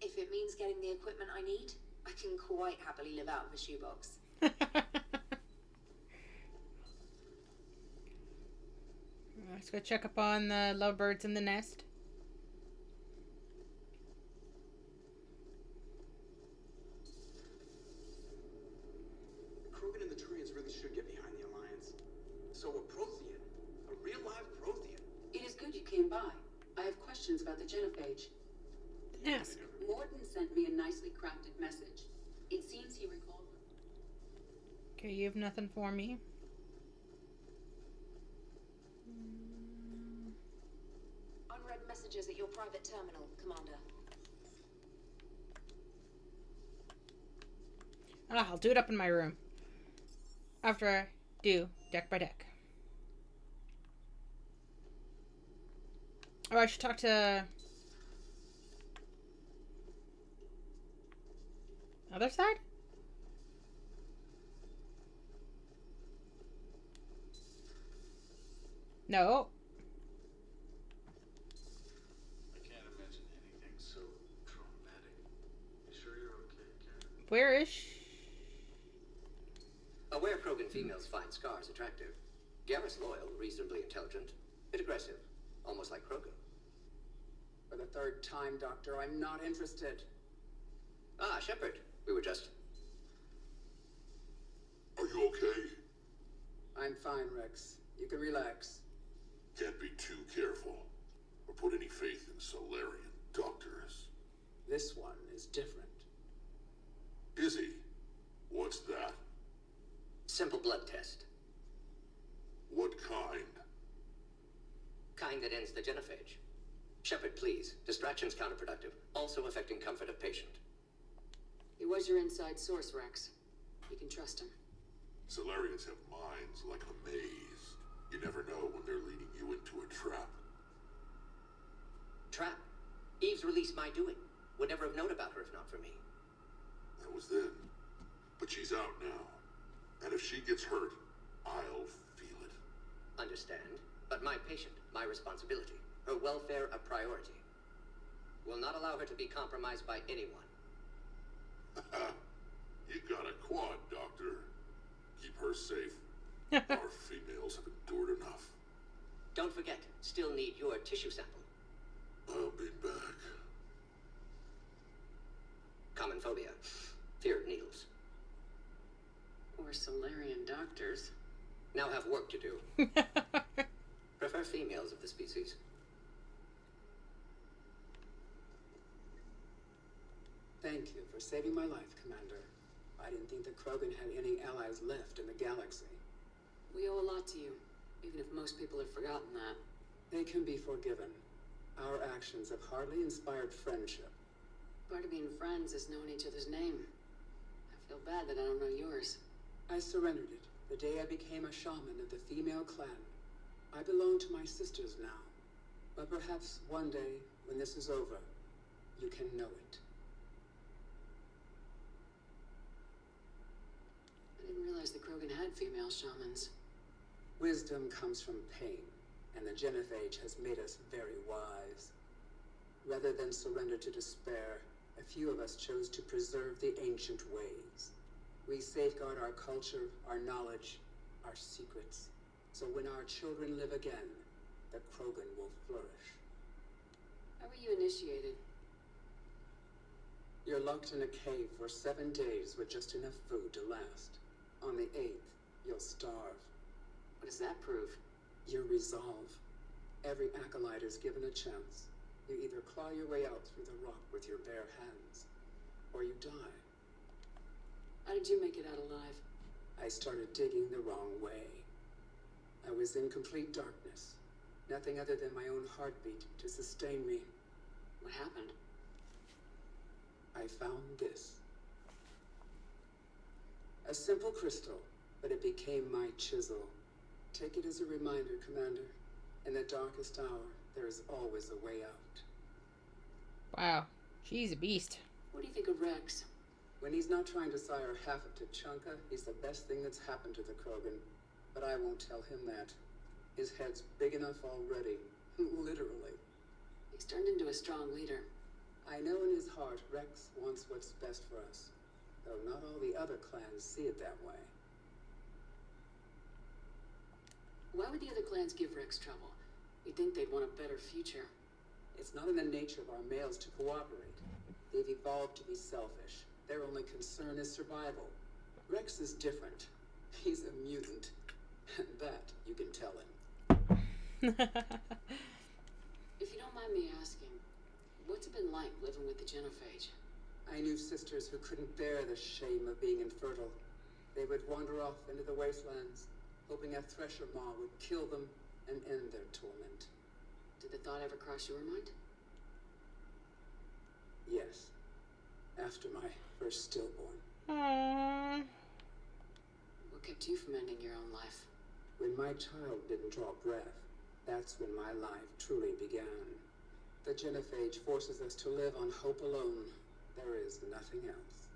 If it means getting the equipment I need, I can quite happily live out of a shoebox. Let's go check up on the lovebirds in the nest. Krogan and the Turians really should get behind the Alliance. So a Prothean, a real live Prothean. It is good you came by. I have questions about the genophage. Ask. Morton sent me a nicely crafted message. It seems he recalled. Okay, you have nothing for me. Unread messages at your private terminal, Commander. I'll do it up in my room. After I do deck by deck. Oh, I should talk to... other side? No. I can't imagine anything so traumatic. You sure you're okay, Karen? Where is she? Aware Krogan females find scars attractive. Garrus loyal, reasonably intelligent, bit aggressive, almost like Krogan. For the third time, Doctor, I'm not interested. Ah, Shepard. We were just... Are you okay? I'm fine, Rex. You can relax. Can't be too careful, or put any faith in Solarian doctors. This one is different. Is he? What's that? Simple blood test. What kind? Kind that ends the genophage. Shepard, please. Distraction's counterproductive, also affecting comfort of patient. He was your inside source, Rex. You can trust him. Solarians have minds like a maze. You never know when they're leading you into a trap. Trap? Eve's release my doing. Would never have known about her if not for me. That was then. But she's out now. And if she gets hurt, I'll feel it. Understand. But my patient, my responsibility. Her welfare a priority. Will not allow her to be compromised by anyone. You got a quad, Doctor. Keep her safe. Our females have endured enough. Don't forget, still need your tissue sample. I'll be back. Common phobia. Fear of needles. Or Solarian doctors. Now have work to do. Prefer females of the species. Thank you for saving my life, Commander. I didn't think the Krogan had any allies left in the galaxy. We owe a lot to you, even if most people have forgotten that. They can be forgiven. Our actions have hardly inspired friendship. Part of being friends is knowing each other's name. I feel bad that I don't know yours. I surrendered it the day I became a shaman of the female clan. I belong to my sisters now. But perhaps one day, when this is over, you can know it. I didn't realize the Krogan had female shamans. Wisdom comes from pain, and the genophage has made us very wise. Rather than surrender to despair, a few of us chose to preserve the ancient ways. We safeguard our culture, our knowledge, our secrets. So when our children live again, the Krogan will flourish. How were you initiated? You're locked in a cave for 7 days with just enough food to last. On the 8th, you'll starve. What does that prove? Your resolve. Every acolyte is given a chance. You either claw your way out through the rock with your bare hands, or you die. How did you make it out alive? I started digging the wrong way. I was in complete darkness. Nothing other than my own heartbeat to sustain me. What happened? I found this. A simple crystal, but it became my chisel. Take it as a reminder, Commander. In the darkest hour, there is always a way out. Wow. She's a beast. What do you think of Rex? When he's not trying to sire half of Tuchanka, he's the best thing that's happened to the Krogan. But I won't tell him that. His head's big enough already. Literally. He's turned into a strong leader. I know in his heart Rex wants what's best for us. Though not all the other clans see it that way. Why would the other clans give Rex trouble? You'd think they'd want a better future. It's not in the nature of our males to cooperate. They've evolved to be selfish. Their only concern is survival. Rex is different. He's a mutant. And that you can tell him. If you don't mind mind me asking, what's it been like living with the genophage? I knew sisters who couldn't bear the shame of being infertile. They would wander off into the wastelands, hoping a thresher maw would kill them and end their torment. Did the thought ever cross your mind? Yes. After my first stillborn. Aww. What kept you from ending your own life? When my child didn't draw breath, that's when my life truly began. The genophage forces us to live on hope alone. There is nothing else.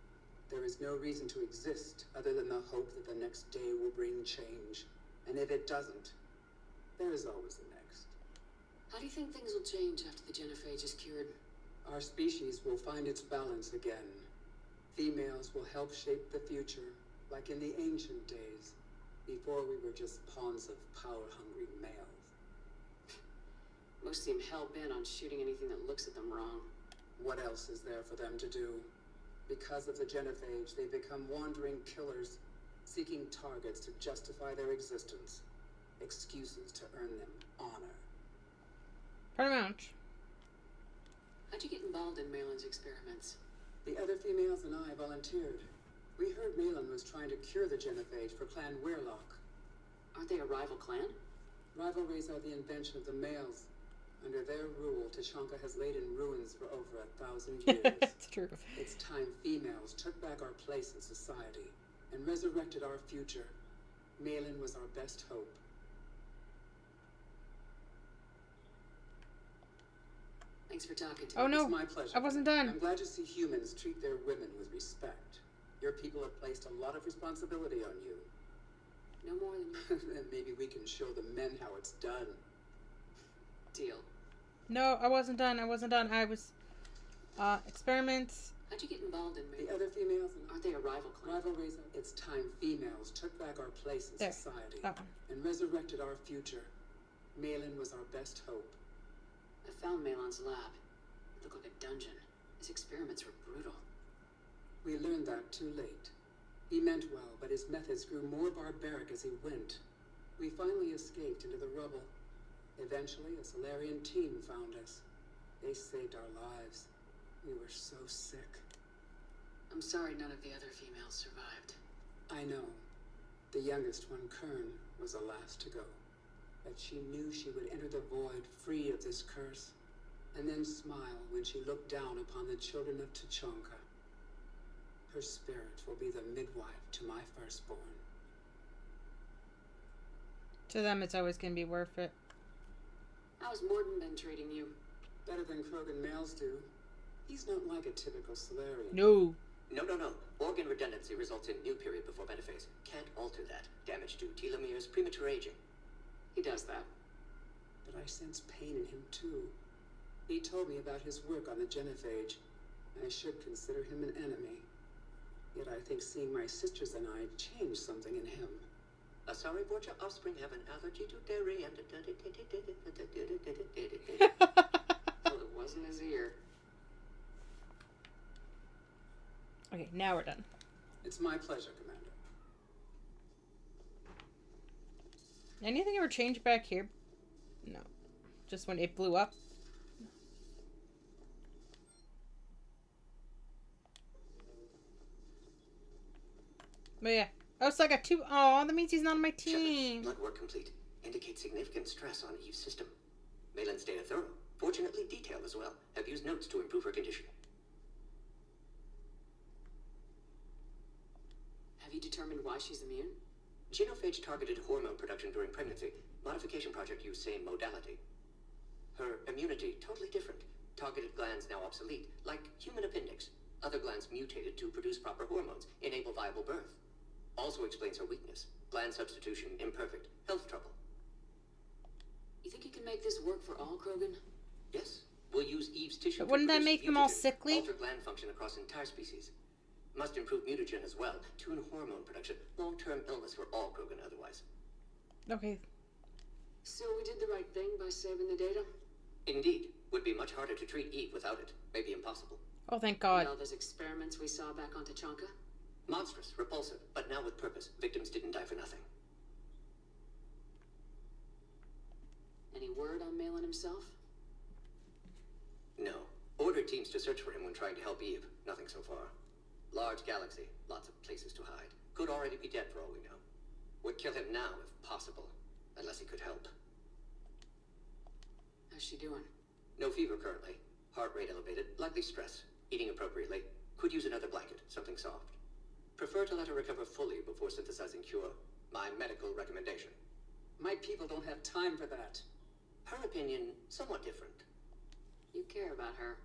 There is no reason to exist other than the hope that the next day will bring change. And if it doesn't, there is always the next. How do you think things will change after the genophage is cured? Our species will find its balance again. Females will help shape the future, like in the ancient days, before we were just pawns of power-hungry males. Most seem hell-bent on shooting anything that looks at them wrong. What else is there for them to do? Because of the genophage, they become wandering killers, seeking targets to justify their existence, excuses to earn them honor. Pretty much. How'd you get involved in Malin's experiments? The other females and I volunteered. We heard Malin was trying to cure the genophage for Clan Weirlock. Aren't they a rival clan? Rivalries are the invention of the males. Under their rule, Tuchanka has laid in ruins for over 1,000 years. It's true. It's time females took back our place in society and resurrected our future. Malin was our best hope. Thanks for talking to Oh me. no, It's my pleasure. I wasn't done. I'm glad to see humans treat their women with respect. Your people have placed a lot of responsibility on you. No more than And maybe we can show the men how it's done. deal. No, I wasn't done. I was experiments. How'd you get involved in The Malin? other females and Aren't they a rival clan? rivalries. It's time females took back our place in There. society That one. and resurrected our future. Malin was our best hope. I found Malin's lab. It looked like a dungeon. His experiments were brutal. We learned that too late. He meant well, but his methods grew more barbaric as he went. We finally escaped into the rubble. Eventually, a Solarian team found us. They saved our lives. We were so sick. I'm sorry none of the other females survived. I know. The youngest one, Kern, was the last to go. But she knew she would enter the void free of this curse, and then smile when she looked down upon the children of Tuchanka. Her spirit will be the midwife to my firstborn. To them, it's always going to be worth it. How's Morden been treating you? Better than Krogan males do. He's not like a typical Solarian. No. No. Organ redundancy results in new period before metaphase. Can't alter that. Damage to telomeres, premature aging. He does that. But I sense pain in him too. He told me about his work on the genophage. I should consider him an enemy. Yet I think seeing my sisters and I changed something in him. Sorry, Borgia offspring have an allergy to dairy and... Well, it wasn't his ear. Okay, now we're done. It's my pleasure, Commander. Anything ever changed back here? No. Just when it blew up? But yeah. Oh, so I got two. Oh, that means he's not on my team. Blood work complete. Indicates significant stress on Eve's system. Malin's data thorough. Fortunately detailed as well. Have used notes to improve her condition. Have you determined why she's immune? Genophage targeted hormone production during pregnancy. Modification project used same modality. Her immunity totally different. Targeted glands now obsolete, like human appendix. Other glands mutated to produce proper hormones, enable viable birth. Also explains her weakness. Gland substitution imperfect. Health trouble. You think you can make this work for all Krogan? Yes. We'll use Eve's tissue. But wouldn't to that produce make them all mutagen, sickly? Alter gland function across entire species. Must improve mutagen as well. Tune hormone production. Long-term illness for all Krogan otherwise. Okay. So we did the right thing by saving the data? Indeed. Would be much harder to treat Eve without it. Maybe impossible. Oh, thank God. And all those experiments we saw back on Tuchanka? Monstrous, repulsive, but now with purpose. Victims didn't die for nothing. Any word on Malin himself? ordered teams to search for him when trying to help Eve. Nothing so far. Large galaxy, lots of places to hide. Could already be dead for all we know. Would kill him now if possible, unless he could help. How's she doing? No fever currently. Heart rate elevated, likely stress. Eating appropriately. Could use another blanket, something soft. Prefer to let her recover fully before synthesizing cure. My medical recommendation. My people don't have time for that. Her opinion, somewhat different. You care about her.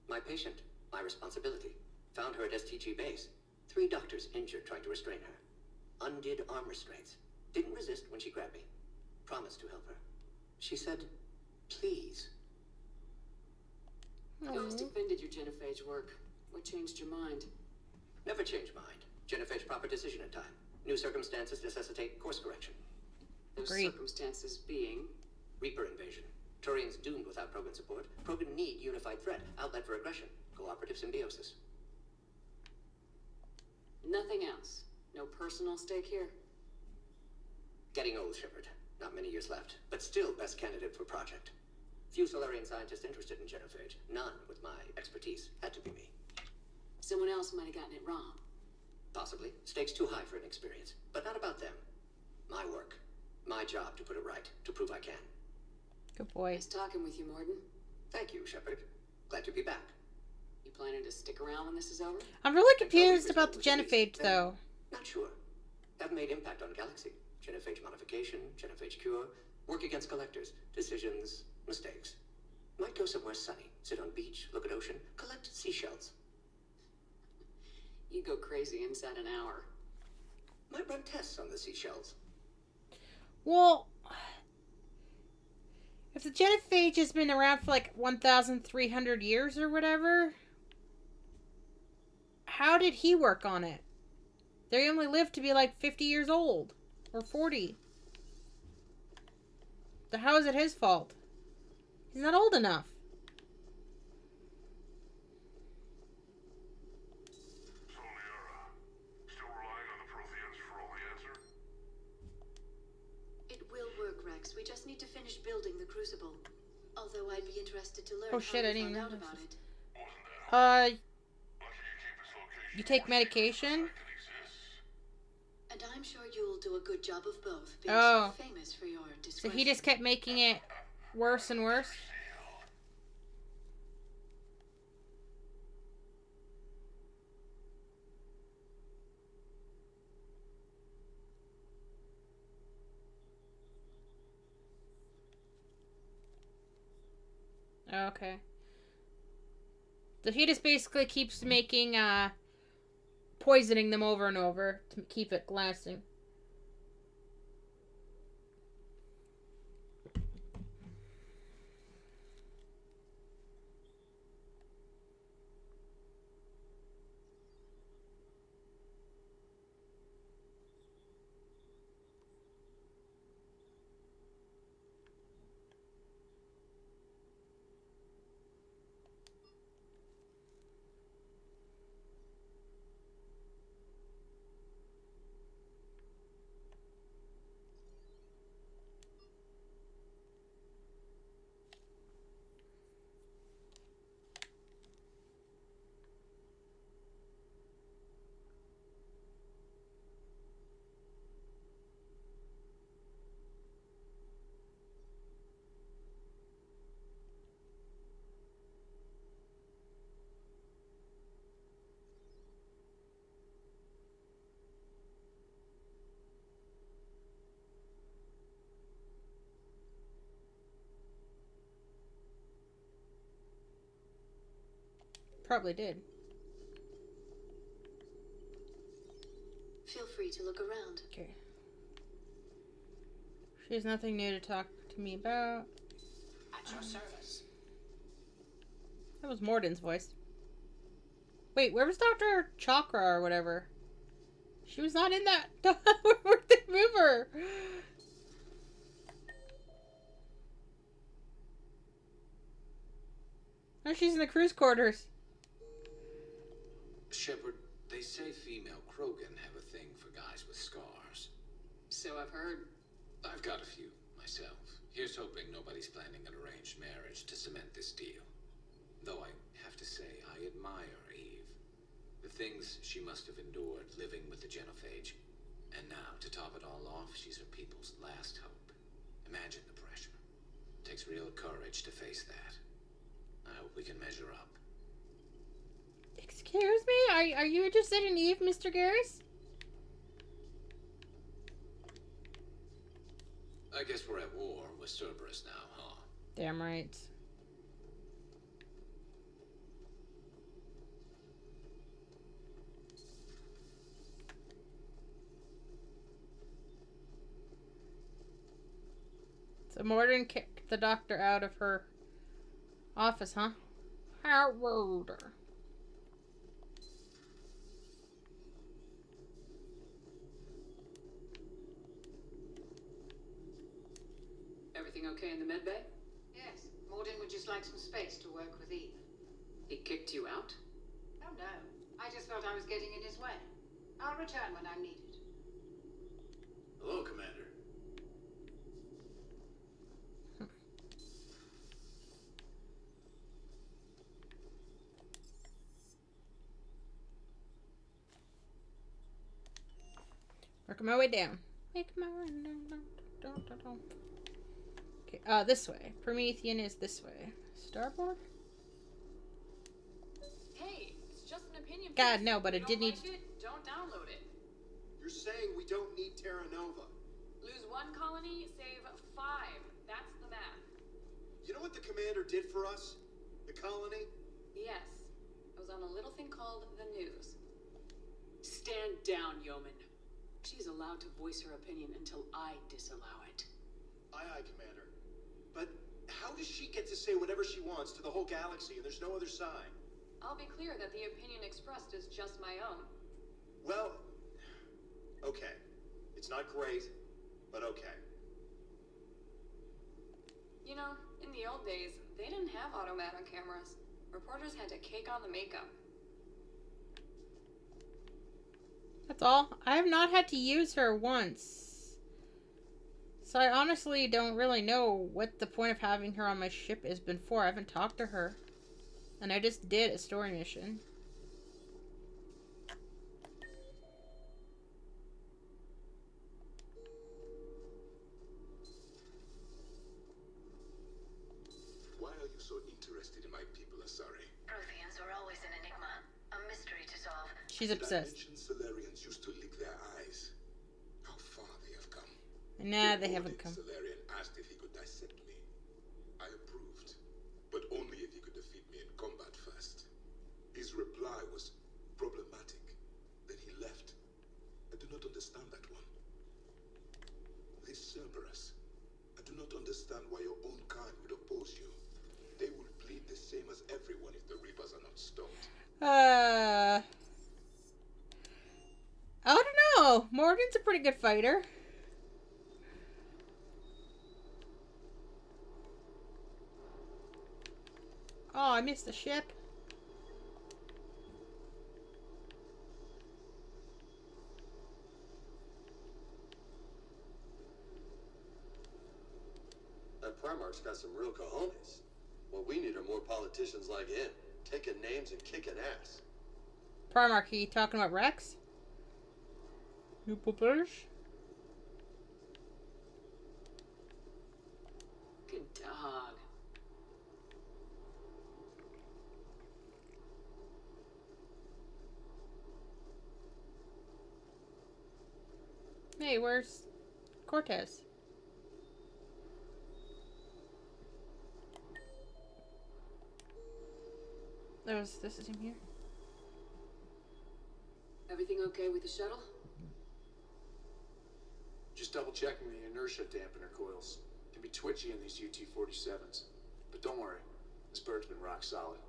My patient, my responsibility. Found her at STG base. 3 doctors injured trying to restrain her. Undid arm restraints. Didn't resist when she grabbed me. Promised to help her. She said, please. Ghost defended your genophage work. What changed your mind? Never change mind. Genophage proper decision in time. New circumstances necessitate course correction. Those circumstances being? Reaper invasion. Turians doomed without Krogan support. Krogan need unified threat. Outlet for aggression. Cooperative symbiosis. Nothing else. No personal stake here. Getting old, Shepard. Not many years left, but still best candidate for project. Few Solarian scientists interested in genophage. None with my expertise. Had to be me. Someone else might have gotten it wrong. Possibly. Stakes too high for inexperience. But not about them. My work. My job to put it right. To prove I can. Good boy. Nice talking with you, Mordin. Thank you, Shepard. Glad to be back. You planning to stick around when this is over? I'm really confused about the genophage, though. Not sure. Have made impact on Galaxy. Genophage modification, genophage cure, work against collectors, decisions, mistakes. Might go somewhere sunny, sit on beach, look at ocean, collect seashells. You go crazy inside an hour. Might run tests on the seashells. Well, if the genophage has been around for like 1,300 years or whatever, how did he work on it? They only lived to be like 50 years old. Or 40. So how is it his fault? He's not old enough. So, Liara, still relying on the Protheans for all the answer? It will work, Rex. We just need to finish building the Crucible. Although I'd be interested to learn Oh shit, how I you didn't found know out about this. it. You take medication? And I'm sure you'll do a good job of both, being Oh. so famous for your So discretion. he just kept making it worse and worse? Okay. So he just basically keeps making, poisoning them over and over to keep it lasting. Probably did. Feel free to look around. Okay. She has nothing new to talk to me about. At your service. That was Mordin's voice. Wait, where was Dr. Chakra or whatever? She was not in that. Where'd they move her? Oh, she's in the cruise quarters. Shepard, they say female Krogan have a thing for guys with scars. So I've heard. I've got a few, myself. Here's hoping nobody's planning an arranged marriage to cement this deal. Though I have to say I admire Eve. The things she must have endured living with the Genophage. And now, to top it all off, she's her people's last hope. Imagine the pressure. It takes real courage to face that. I hope we can measure up. Excuse me? Are you interested in Eve, Mr. Garrus? I guess we're at war with Cerberus now, huh? Damn right. So Mordin kicked the doctor out of her office, huh? How rude. Everything okay in the med bay? Yes, Mordin would just like some space to work with Eve. He kicked you out? Oh no, I just felt I was getting in his way. I'll return when I'm needed. Hello, Commander. Working my way down. Make my way down. Okay, this way. Promethean is this way. Starboard? Hey, it's just an opinion. God, no, but it did need... Don't download it. You're saying we don't need Terra Nova. Lose 1 colony, save 5. That's the math. You know what the Commander did for us? The colony? Yes. I was on a little thing called the news. Stand down, yeoman. She's allowed to voice her opinion until I disallow it. Aye, aye, Commander. But how does she get to say whatever she wants to the whole galaxy and there's no other side? I'll be clear that the opinion expressed is just my own. Well, okay. It's not great, but okay. You know, in the old days, they didn't have automata cameras. Reporters had to cake on the makeup. That's all. I have not had to use her once. So I honestly don't really know what the point of having her on my ship has been for. I haven't talked to her. And I just did a story mission. Why are you so interested in my people, Asari? Protheans are always an enigma, a mystery to solve. She's obsessed. Ancient Solarians used to lick their eyes. How far they have come. Nah, they haven't come. Solarian asked if he could dissect me. I approved, but only if he could defeat me in combat first. His reply was problematic. Then he left. I do not understand that one. This Cerberus. I do not understand why your own kind would oppose you. They will bleed the same as everyone if the Reapers are not stopped. I don't know. Morgan's a pretty good fighter. Oh, I missed the ship. That Primarch's got some real cojones. What we need are more politicians like him, taking names and kicking ass. Primarch, are you talking about Rex? New poppers? Good dog. Hey, where's Cortez? This is him here. Everything okay with the shuttle? Just double checking the inertia dampener coils. Can be twitchy in these UT-47s. But don't worry, this bird's been rock solid.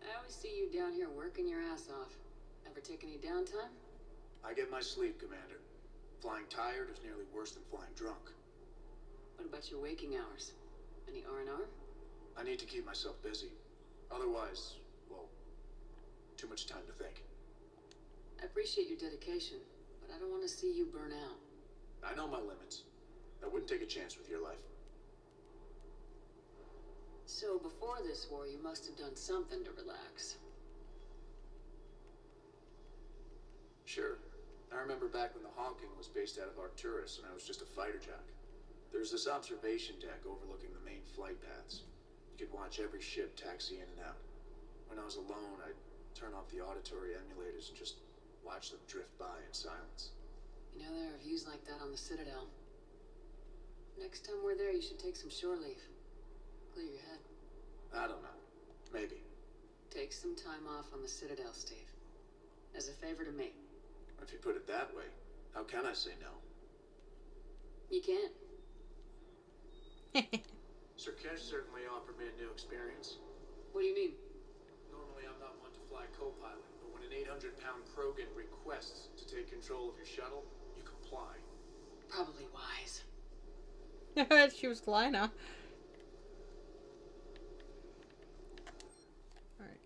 I always see you down here working your ass off. Ever take any downtime? I get my sleep, Commander. Flying tired is nearly worse than flying drunk. What about your waking hours? Any R&R? I need to keep myself busy. Otherwise, well, too much time to think. I appreciate your dedication, but I don't want to see you burn out. I know my limits. I wouldn't take a chance with your life. So before this war, you must have done something to relax. Sure. I remember back when the Hawking was based out of Arcturus and I was just a fighter jack. There's this observation deck overlooking the main flight paths. You could watch every ship taxi in and out. When I was alone, I'd turn off the auditory emulators and just watch them drift by in silence. You know, there are views like that on the Citadel. Next time we're there, you should take some shore leave. Clear your head. I don't know. Maybe. Take some time off on the Citadel, Steve. As a favor to me. If you put it that way, how can I say no? You can't. Sir Kesh certainly offered me a new experience. What do you mean? Normally I'm not one to fly co-pilot, but when an 800-pound Krogan requests to take control of your shuttle, you comply. Probably wise. She was flying now. Alright.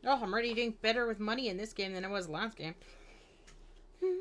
Oh, I'm already doing better with money in this game than I was last game. Okay.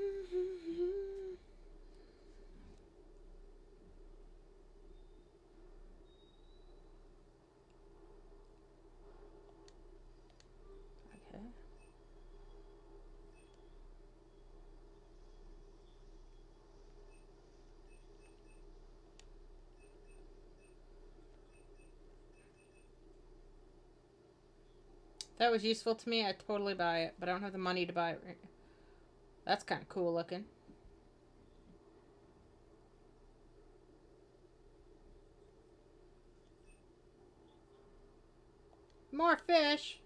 If that was useful to me, I'd totally buy it, but I don't have the money to buy it right now. That's kind of cool looking. More fish!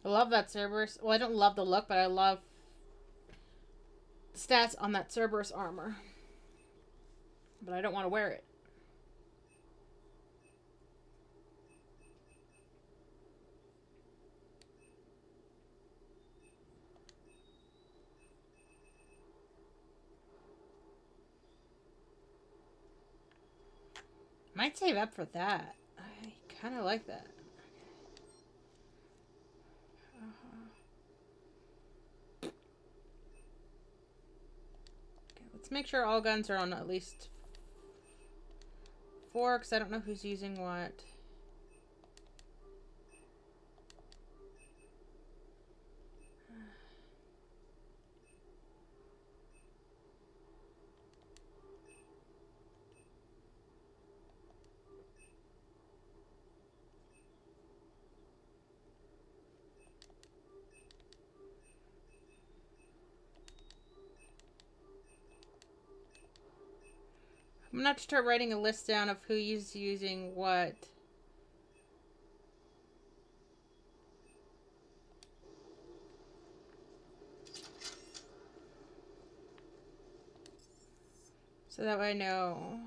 I love that Cerberus. Well, I don't love the look, but I love the stats on that Cerberus armor. But I don't want to wear it. Might save up for that. I kind of like that. Let's make sure all guns are on at least 4, because I don't know who's using what. I'm gonna have to start writing a list down of who's using what. So that way I know.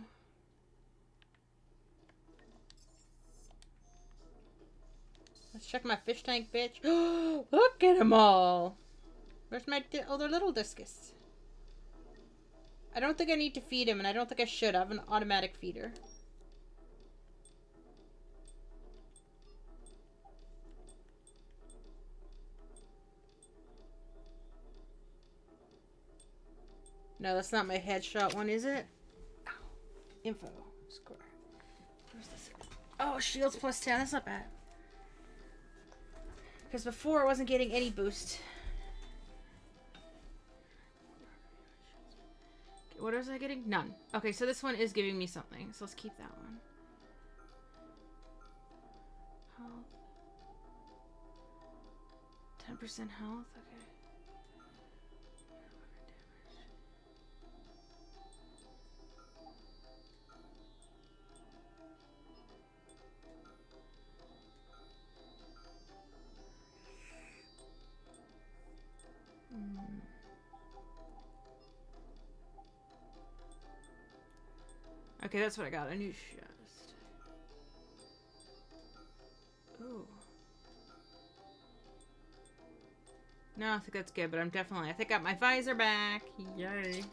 Let's check my fish tank, bitch. Look at them all. Where's my other little discus? I don't think I need to feed him, and I don't think I should. I have an automatic feeder. No, that's not my headshot one, is it? Ow. Info. Score. Where's this? Oh, shields plus 10. That's not bad. Because before I wasn't getting any boost. What was I getting? None. Okay, so this one is giving me something. So let's keep that one. Health. 10% health. Okay. Okay, that's what I got. A new chest. Ooh. No, I think that's good, but I think I got my visor back. Yay.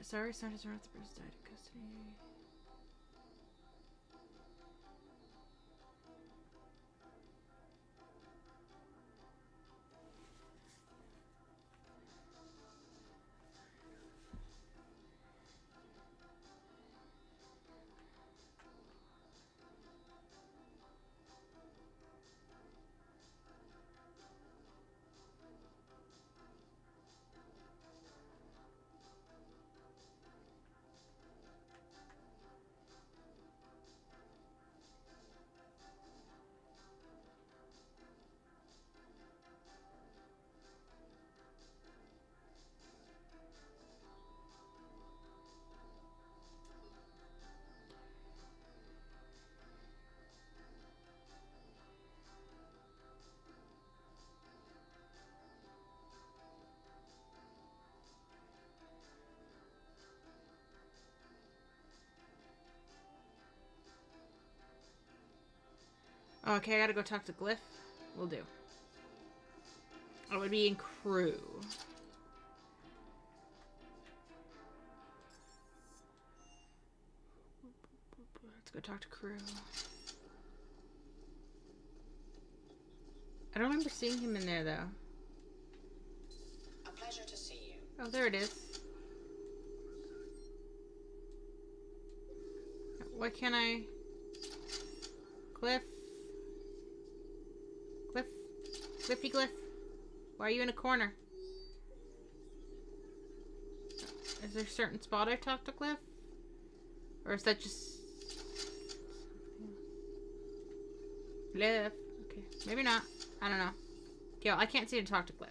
Sorry, scientists are not the first died in custody. Okay, I gotta go talk to Glyph. Will do. I would be in crew. Let's go talk to crew. I don't remember seeing him in there though. A pleasure to see you. Oh, there it is. Why can't I? Glyph. Glyph. Glyffy Glyph. Why are you in a corner? Is there a certain spot I talk to Glyph? Or is that just... Glyph. Okay, maybe not. I don't know. Okay, well, I can't seem to talk to Glyph.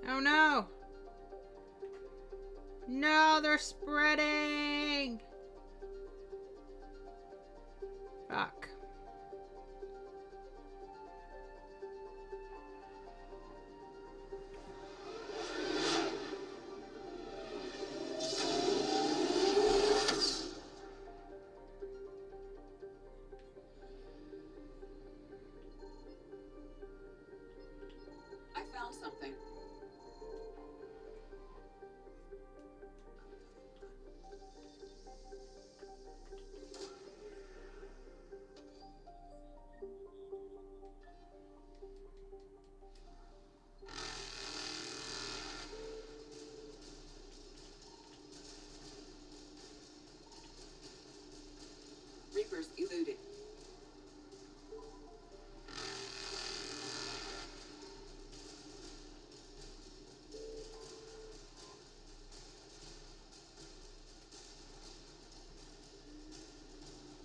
Oh no! No, they're spreading! Fuck. I found something. Reapers eluded.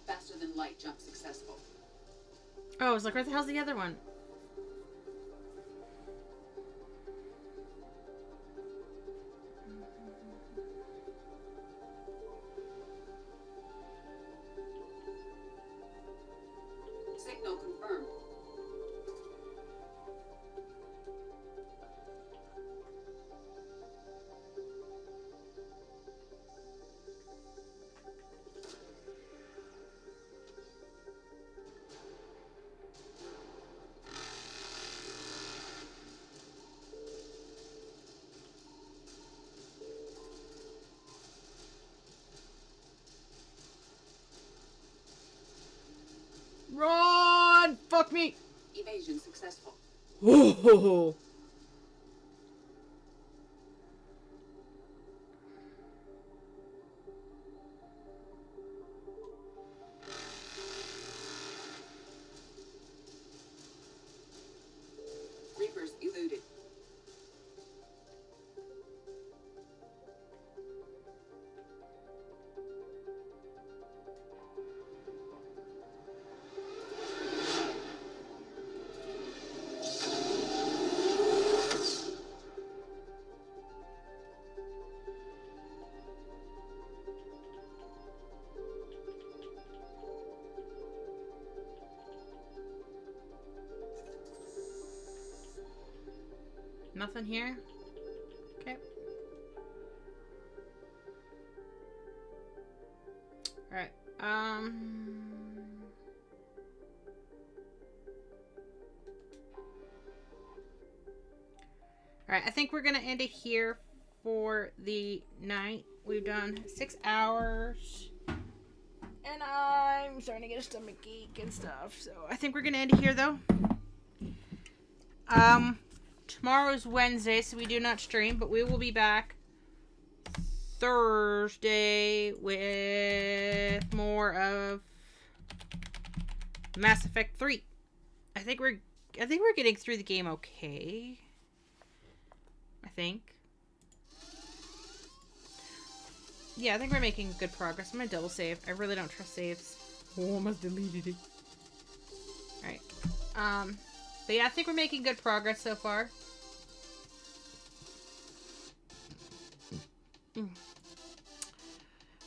Faster than light jump successful. Oh, I was like, where the hell's the other one? Signal confirmed. fuck me! Evasion successful. Whoa! Reapers eluded. Nothing here? Okay. Alright, Alright, I think we're gonna end it here for the night. We've done 6 hours. And I'm starting to get a stomach ache and stuff. So I think we're gonna end it here though. Tomorrow's Wednesday, so we do not stream, but we will be back Thursday with more of Mass Effect 3. I think we're getting through the game okay. I think. Yeah, I think we're making good progress. I'm gonna double save. I really don't trust saves. Oh, I almost deleted it. Alright. But yeah, I think we're making good progress so far.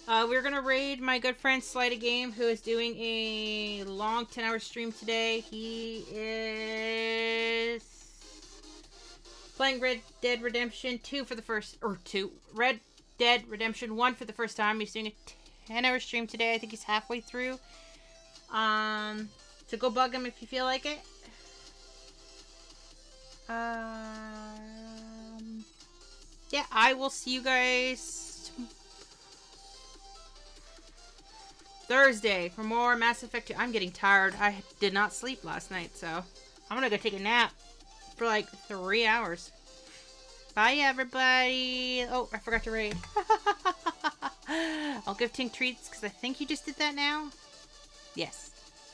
We're gonna raid my good friend Slight a Game, who is doing a long 10-hour stream today. He is playing Red Dead Redemption 2 for the first, or 2, Red Dead Redemption 1 for the first time. He's doing a 10-hour stream today. I think he's halfway through. So go bug him if you feel like it. Yeah, I will see you guys Thursday for more Mass Effect 2. I'm getting tired. I did not sleep last night, so I'm gonna go take a nap for like 3 hours. Bye, everybody. Oh, I forgot to raid. I'll give Tink treats because I think he just did that now. Yes.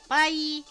Bye.